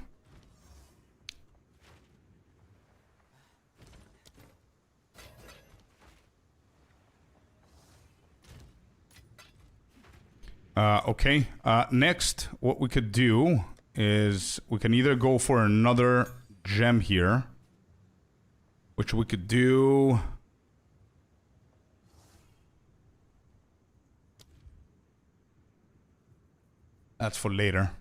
Speaker 1: Okay. Next, what we could do is we can either go for another... gem here, which we could do. That's for later.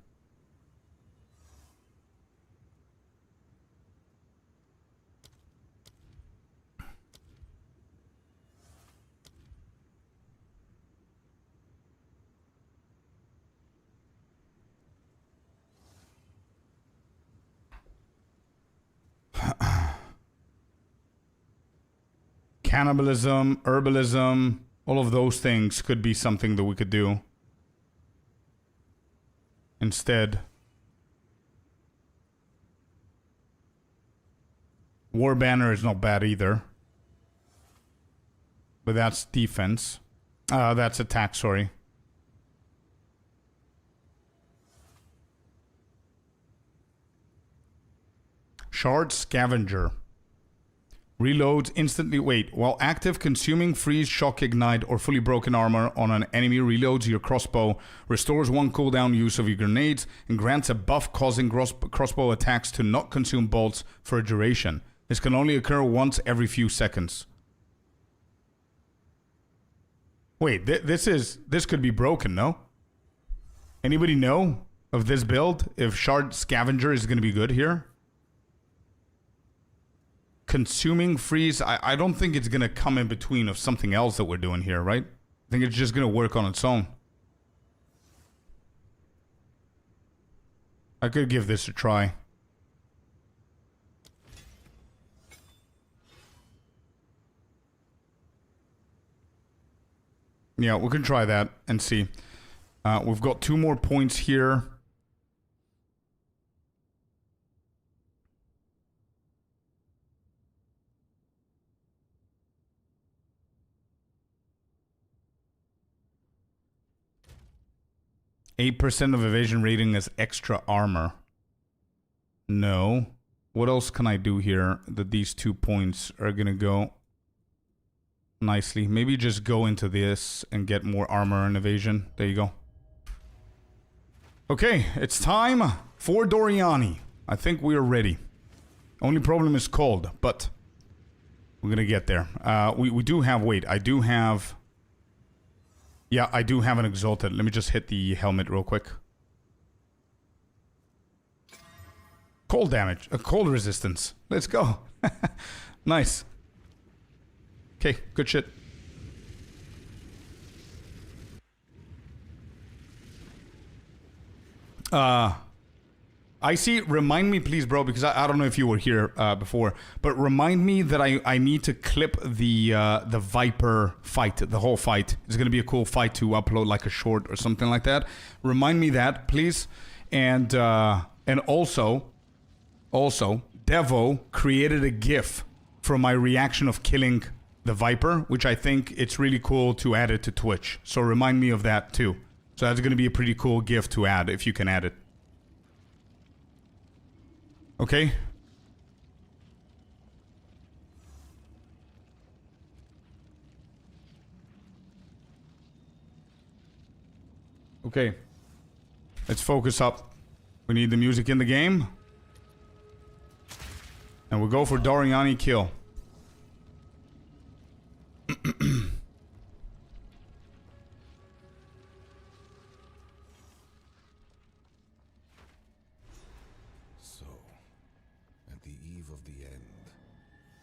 Speaker 1: Cannibalism, herbalism, all of those things could be something that we could do instead. War Banner is not bad either. But that's defense. That's attack, sorry. Shard Scavenger. Reloads instantly. Wait, while active, consuming, freeze, shock, ignite, or fully broken armor on an enemy reloads your crossbow, restores 1 cooldown use of your grenades, and grants a buff causing crossbow attacks to not consume bolts for a duration. This can only occur once every few seconds. Wait, this could be broken, no? Anybody know of this build? If Shard Scavenger is going to be good here? Consuming freeze, I don't think it's going to come in between of something else that we're doing here, right? I think it's just going to work on its own. I could give this a try. Yeah, we can try that and see. We've got 2 more points here. %8 of evasion rating as extra armor. No. What else can I do here that these 2 points are gonna go nicely? Maybe just go into this and get more armor and evasion. There you go. Okay, it's time for Doriani. I think we are ready. Only problem is cold, but we're gonna get there. We do have, wait, I do have... Yeah, I do have an Exalted. Let me just hit the helmet real quick. Cold damage. Cold resistance. Let's go. Nice. Okay, good shit. I see, remind me please, bro, because I don't know if you were here before, but remind me that I need to clip the Viper fight, the whole fight. It's going to be a cool fight to upload like a short or something like that. Remind me that, please. And also, Devo created a GIF for my reaction of killing the Viper, which I think it's really cool to add it to Twitch. So remind me of that too. So that's going to be a pretty cool GIF to add if you can add it. Okay? Okay. Let's focus up. We need the music in the game. And we'll go for Doriani kill.
Speaker 4: So, at the eve of the end,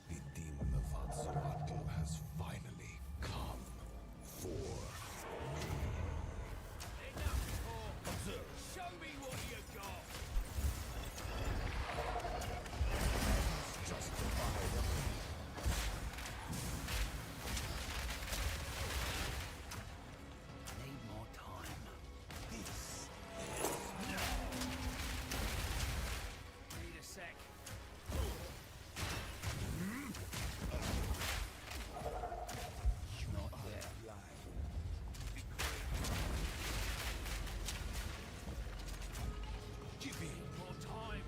Speaker 4: the demon of Hatzoatl has finally come for me.
Speaker 2: Show me what you got. Need more time. Need a sec. Not yet.
Speaker 4: Give me
Speaker 2: More time.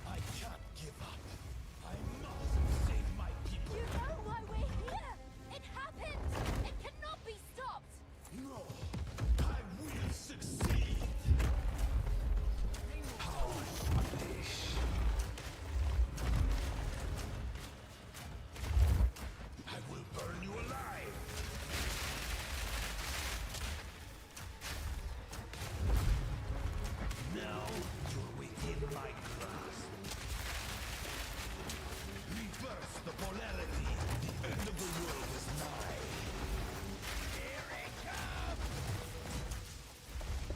Speaker 4: I can't give up. I must save my people.
Speaker 6: You know why we're here! It happened! It cannot be stopped!
Speaker 4: No, I will succeed. How foolish. I will burn you alive. Now you're within my grasp. Reverse the polarity. The end of the world is nigh. Here it comes.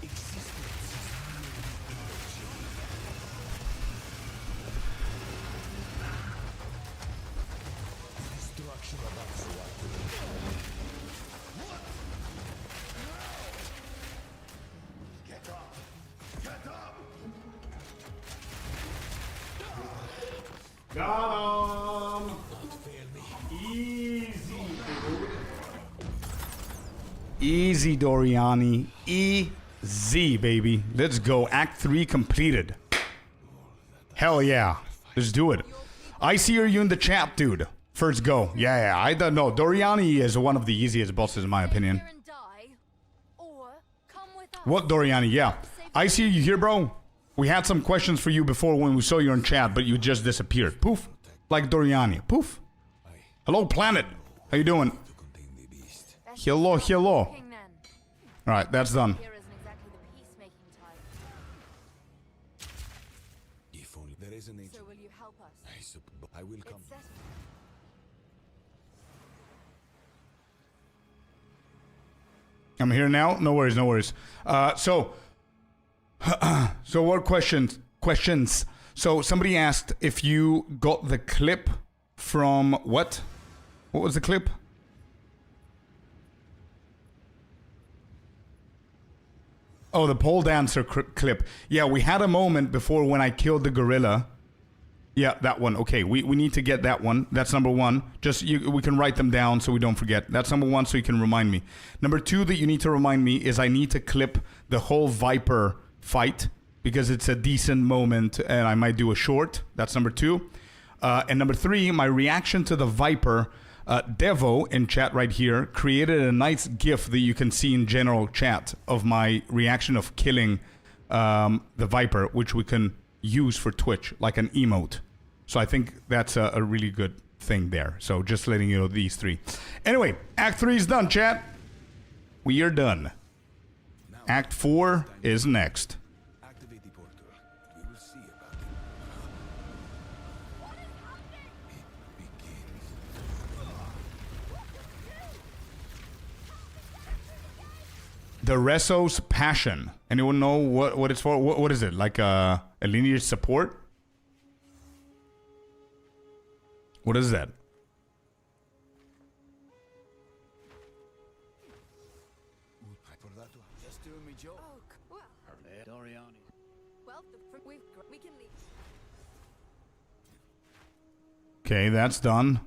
Speaker 4: Existence is merely energy. Destruction of Hatzoatl. What? Get up! Get up!
Speaker 1: Got him!
Speaker 4: Not fail me.
Speaker 1: Easy, dude. Easy, Doriani. Easy, baby. Let's go. Act 3 completed. Hell yeah. Let's do it. I see you in the chat, dude. First go. Yeah, I don't know. Doriani is one of the easiest bosses, in my opinion.
Speaker 6: Stay here and die, or come with us.
Speaker 1: What, Doriani? Yeah. I see you here, bro. We had some questions for you before when we saw you in chat, but you just disappeared. Poof. Like Doriani. Poof. Hello, planet. How you doing?
Speaker 4: To contain the beast.
Speaker 6: Best
Speaker 1: Hello,
Speaker 6: stop
Speaker 1: hello.
Speaker 6: talking then.
Speaker 1: All right, that's done.
Speaker 6: Here isn't exactly the peacemaking type.
Speaker 4: If only there is an
Speaker 6: So
Speaker 4: angel.
Speaker 6: will you help us?
Speaker 4: I will come.
Speaker 6: It's set.
Speaker 1: I'm here now. No worries, no worries. So what questions? So somebody asked if you got the clip from what? What was the clip? Oh, the pole dancer clip. Yeah, we had a moment before when I killed the gorilla. Yeah, that one. Okay, we need to get that one. That's number one. Just we can write them down so we don't forget. That's number one, so you can remind me. Number two that you need to remind me is I need to clip the whole Viper fight because it's a decent moment and I might do a short. That's number two. And number three, my reaction to the Viper. Devo in chat right here created a nice GIF that you can see in general chat of my reaction of killing the Viper, which we can use for Twitch, like an emote. So I think that's a really good thing there. So just letting you know these three. Anyway, Act 3 is done, chat. We are done. Act 4 is next.
Speaker 4: Activate the portal. We will see about it. It begins.
Speaker 1: The Reso's Passion. Anyone know what it's for? What is it? Like a lineage support? What is that?
Speaker 2: Just doing me job.
Speaker 6: Oh, well,
Speaker 2: Doriani.
Speaker 6: we can leave.
Speaker 1: Okay, that's done.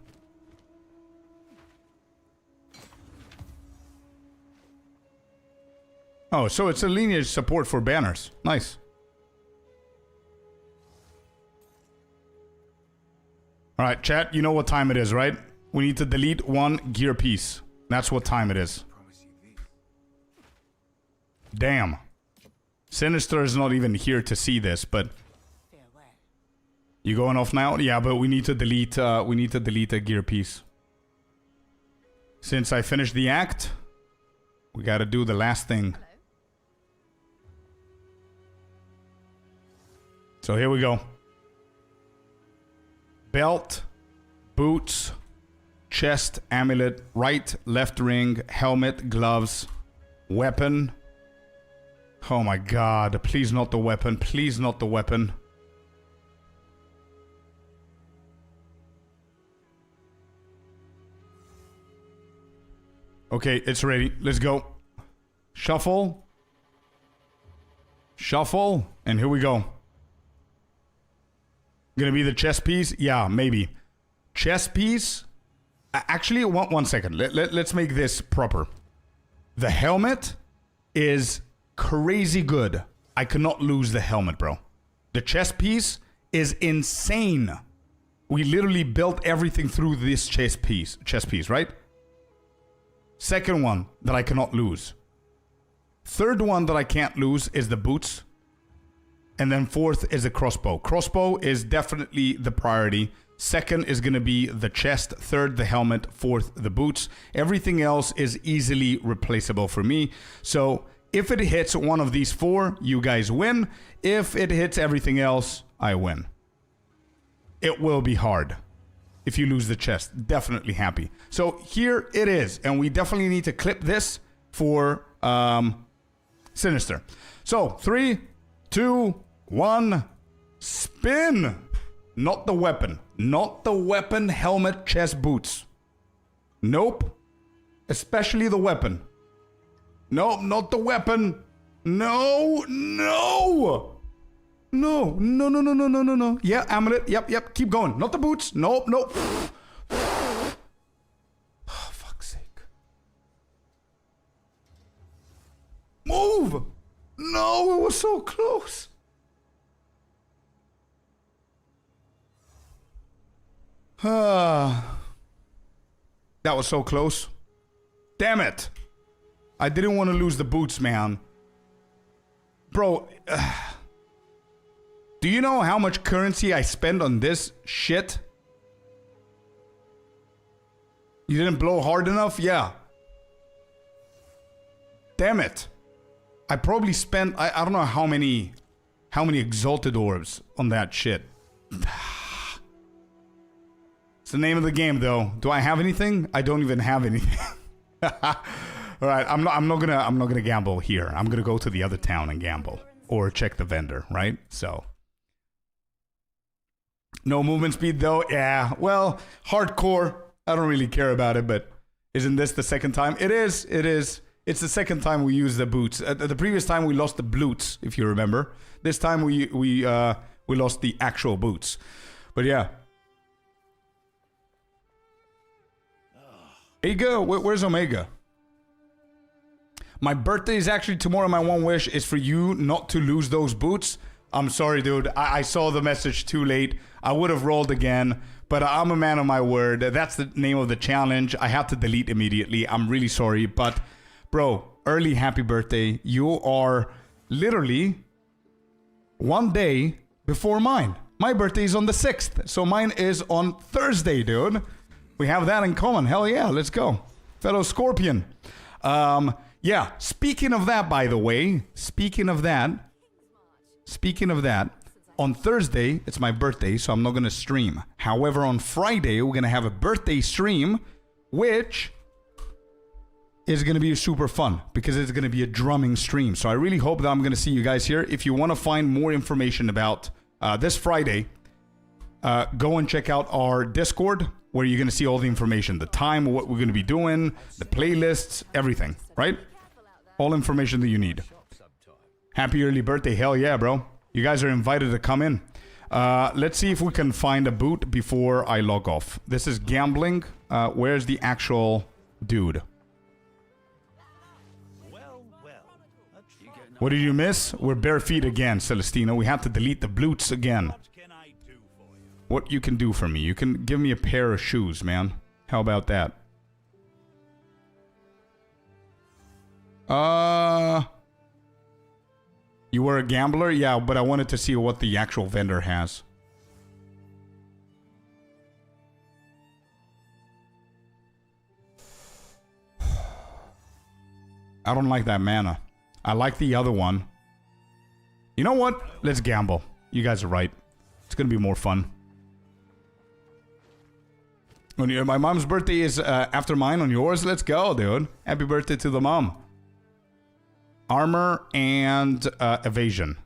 Speaker 1: Oh, so it's a lineage support for banners. Nice. All right, chat, you know what time it is, right? We need to delete one gear piece. That's what time it is. Damn. Sinister is not even here to see this, but
Speaker 3: Farewell.
Speaker 1: you going off now? Yeah, but we need to delete a gear piece. Since I finished the act, we got to do the last thing. So here we go. Belt, boots, chest, amulet, right, left ring, helmet, gloves, weapon. Oh my god, please not the weapon, please not the weapon. Okay, it's ready. Let's go. Shuffle. Shuffle, and here we go. Gonna be the chest piece? Yeah, maybe. Chest piece? Actually, one second. Let's make this proper. The helmet is crazy good. I cannot lose the helmet, bro. The chest piece is insane. We literally built everything through this chest piece, right? Second one that I cannot lose. Third one that I can't lose is the boots. And then fourth is the crossbow. Crossbow is definitely the priority. Second is going to be the chest. Third, the helmet. Fourth, the boots. Everything else is easily replaceable for me. So if it hits one of these four, you guys win. If it hits everything else, I win. It will be hard if you lose the chest. Definitely happy. So here it is. And we definitely need to clip this for Sinister. So 3, 2, 1, spin. Not the weapon. Not the weapon, helmet, chest, boots. Nope. Especially the weapon. Nope, not the weapon. No, no. No, no, no, no, no, no, no, no. Yeah, amulet. Yep. Keep going. Not the boots. Nope. Oh, fuck's sake. Move. No, it was so close. That was so close. Damn it. I didn't want to lose the boots, man. Bro, do you know how much currency I spend on this shit? You didn't blow hard enough? Yeah. Damn it. I probably spent, I don't know how many exalted orbs on that shit. It's the name of the game, though. Do I have anything? I don't even have anything. All right, I'm not gonna gamble here. I'm gonna go to the other town and gamble or check the vendor, right? So no movement speed though. Yeah, well, hardcore. I don't really care about it, but isn't this the second time? It is. It is. It's the second time we used the boots. The previous time we lost the bloots, if you remember. This time we lost the actual boots. But yeah. Omega? Where's Omega? My birthday is actually tomorrow. My one wish is for you not to lose those boots. I'm sorry, dude. I saw the message too late. I would have rolled again, but I'm a man of my word. That's the name of the challenge. I have to delete immediately. I'm really sorry, but bro, early happy birthday. You are literally one day before mine. My birthday is on the 6th, so mine is on Thursday, dude. We have that in common. Hell yeah, let's go. Fellow Scorpion. Yeah, speaking of that, by the way, speaking of that, on Thursday, it's my birthday, so I'm not going to stream. However, on Friday, we're going to have a birthday stream, which is going to be super fun because it's going to be a drumming stream. So I really hope that I'm going to see you guys here. If you want to find more information about this Friday, go and check out our Discord, where you're going to see all the information, the time, what we're going to be doing, the playlists, everything, right? All information that you need. Happy early birthday. Hell yeah, bro. You guys are invited to come in. Let's see if we can find a boot before I log off. This is gambling. Where's the actual dude? What did you miss? We're bare feet again, Celestino. We have to delete the bloots again. What you can do for me? You can give me a pair of shoes, man. How about that? You were a gambler? Yeah, but I wanted to see what the actual vendor has. I don't like that mana. I like the other one. You know what? Let's gamble. You guys are right. It's gonna be more fun. My mom's birthday is after mine on yours. Let's go, dude. Happy birthday to the mom. Armor and evasion.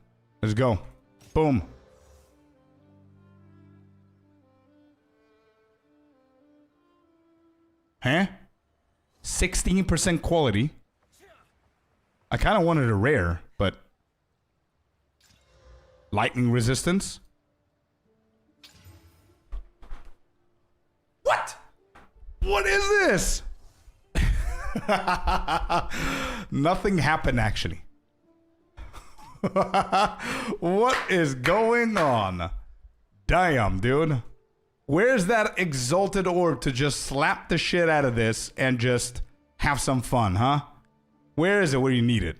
Speaker 1: Let's go. Boom. Huh? 16% quality. I kind of wanted a rare, but... Lightning resistance? What? What is this? Nothing happened, actually. What is going on? Damn, dude. Where's that exalted orb to just slap the shit out of this and just have some fun, huh? Where is it where you need it?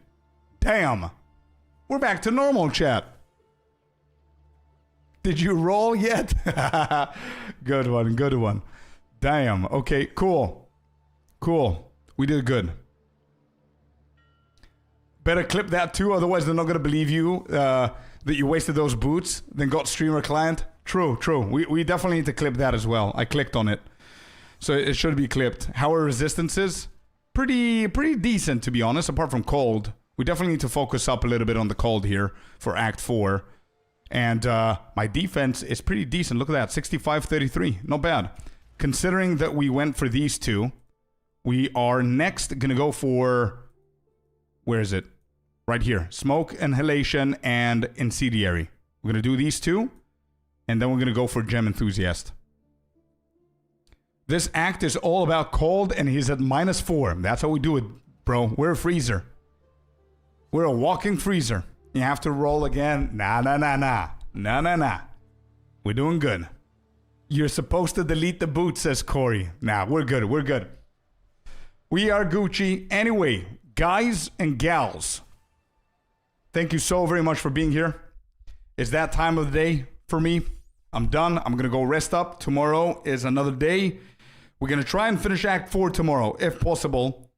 Speaker 1: Damn. We're back to normal, chat. Did you roll yet? Good one, good one. Damn. Okay, cool. Cool. We did good. Better clip that too, otherwise they're not going to believe you that you wasted those boots, then got streamer client. True, true. We definitely need to clip that as well. I clicked on it. So it should be clipped. How are resistances? Pretty decent, to be honest, apart from cold. We definitely need to focus up a little bit on the cold here for Act 4. And my defense is pretty decent. Look at that, 65-33. Not bad. Considering that we went for these two, we are next going to go for... Where is it? Right here. Smoke, Inhalation, and Incendiary. We're going to do these two. And then we're going to go for Gem Enthusiast. This act is all about cold, and he's at -4. That's how we do it, bro. We're a freezer. We're a walking freezer. You have to roll again. Nah. We're doing good. You're supposed to delete the boot, says Corey. Nah, we're good. We're good. We are Gucci. Anyway, guys and gals, thank you so very much for being here. It's that time of the day for me. I'm done. I'm going to go rest up. Tomorrow is another day. We're going to try and finish Act 4 tomorrow, if possible.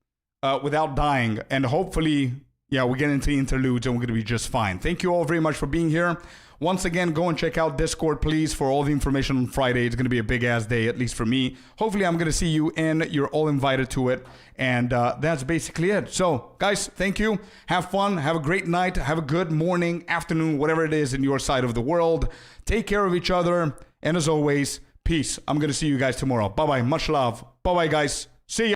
Speaker 1: without dying. And hopefully, yeah, we get into the interludes and we're going to be just fine. Thank you all very much for being here. Once again, go and check out Discord, please, for all the information on Friday. It's going to be a big-ass day, at least for me. Hopefully, I'm going to see you in. You're all invited to it. And that's basically it. So, guys, thank you. Have fun. Have a great night. Have a good morning, afternoon, whatever it is in your side of the world. Take care of each other. And as always, peace. I'm going to see you guys tomorrow. Bye-bye. Much love. Bye-bye, guys. See ya.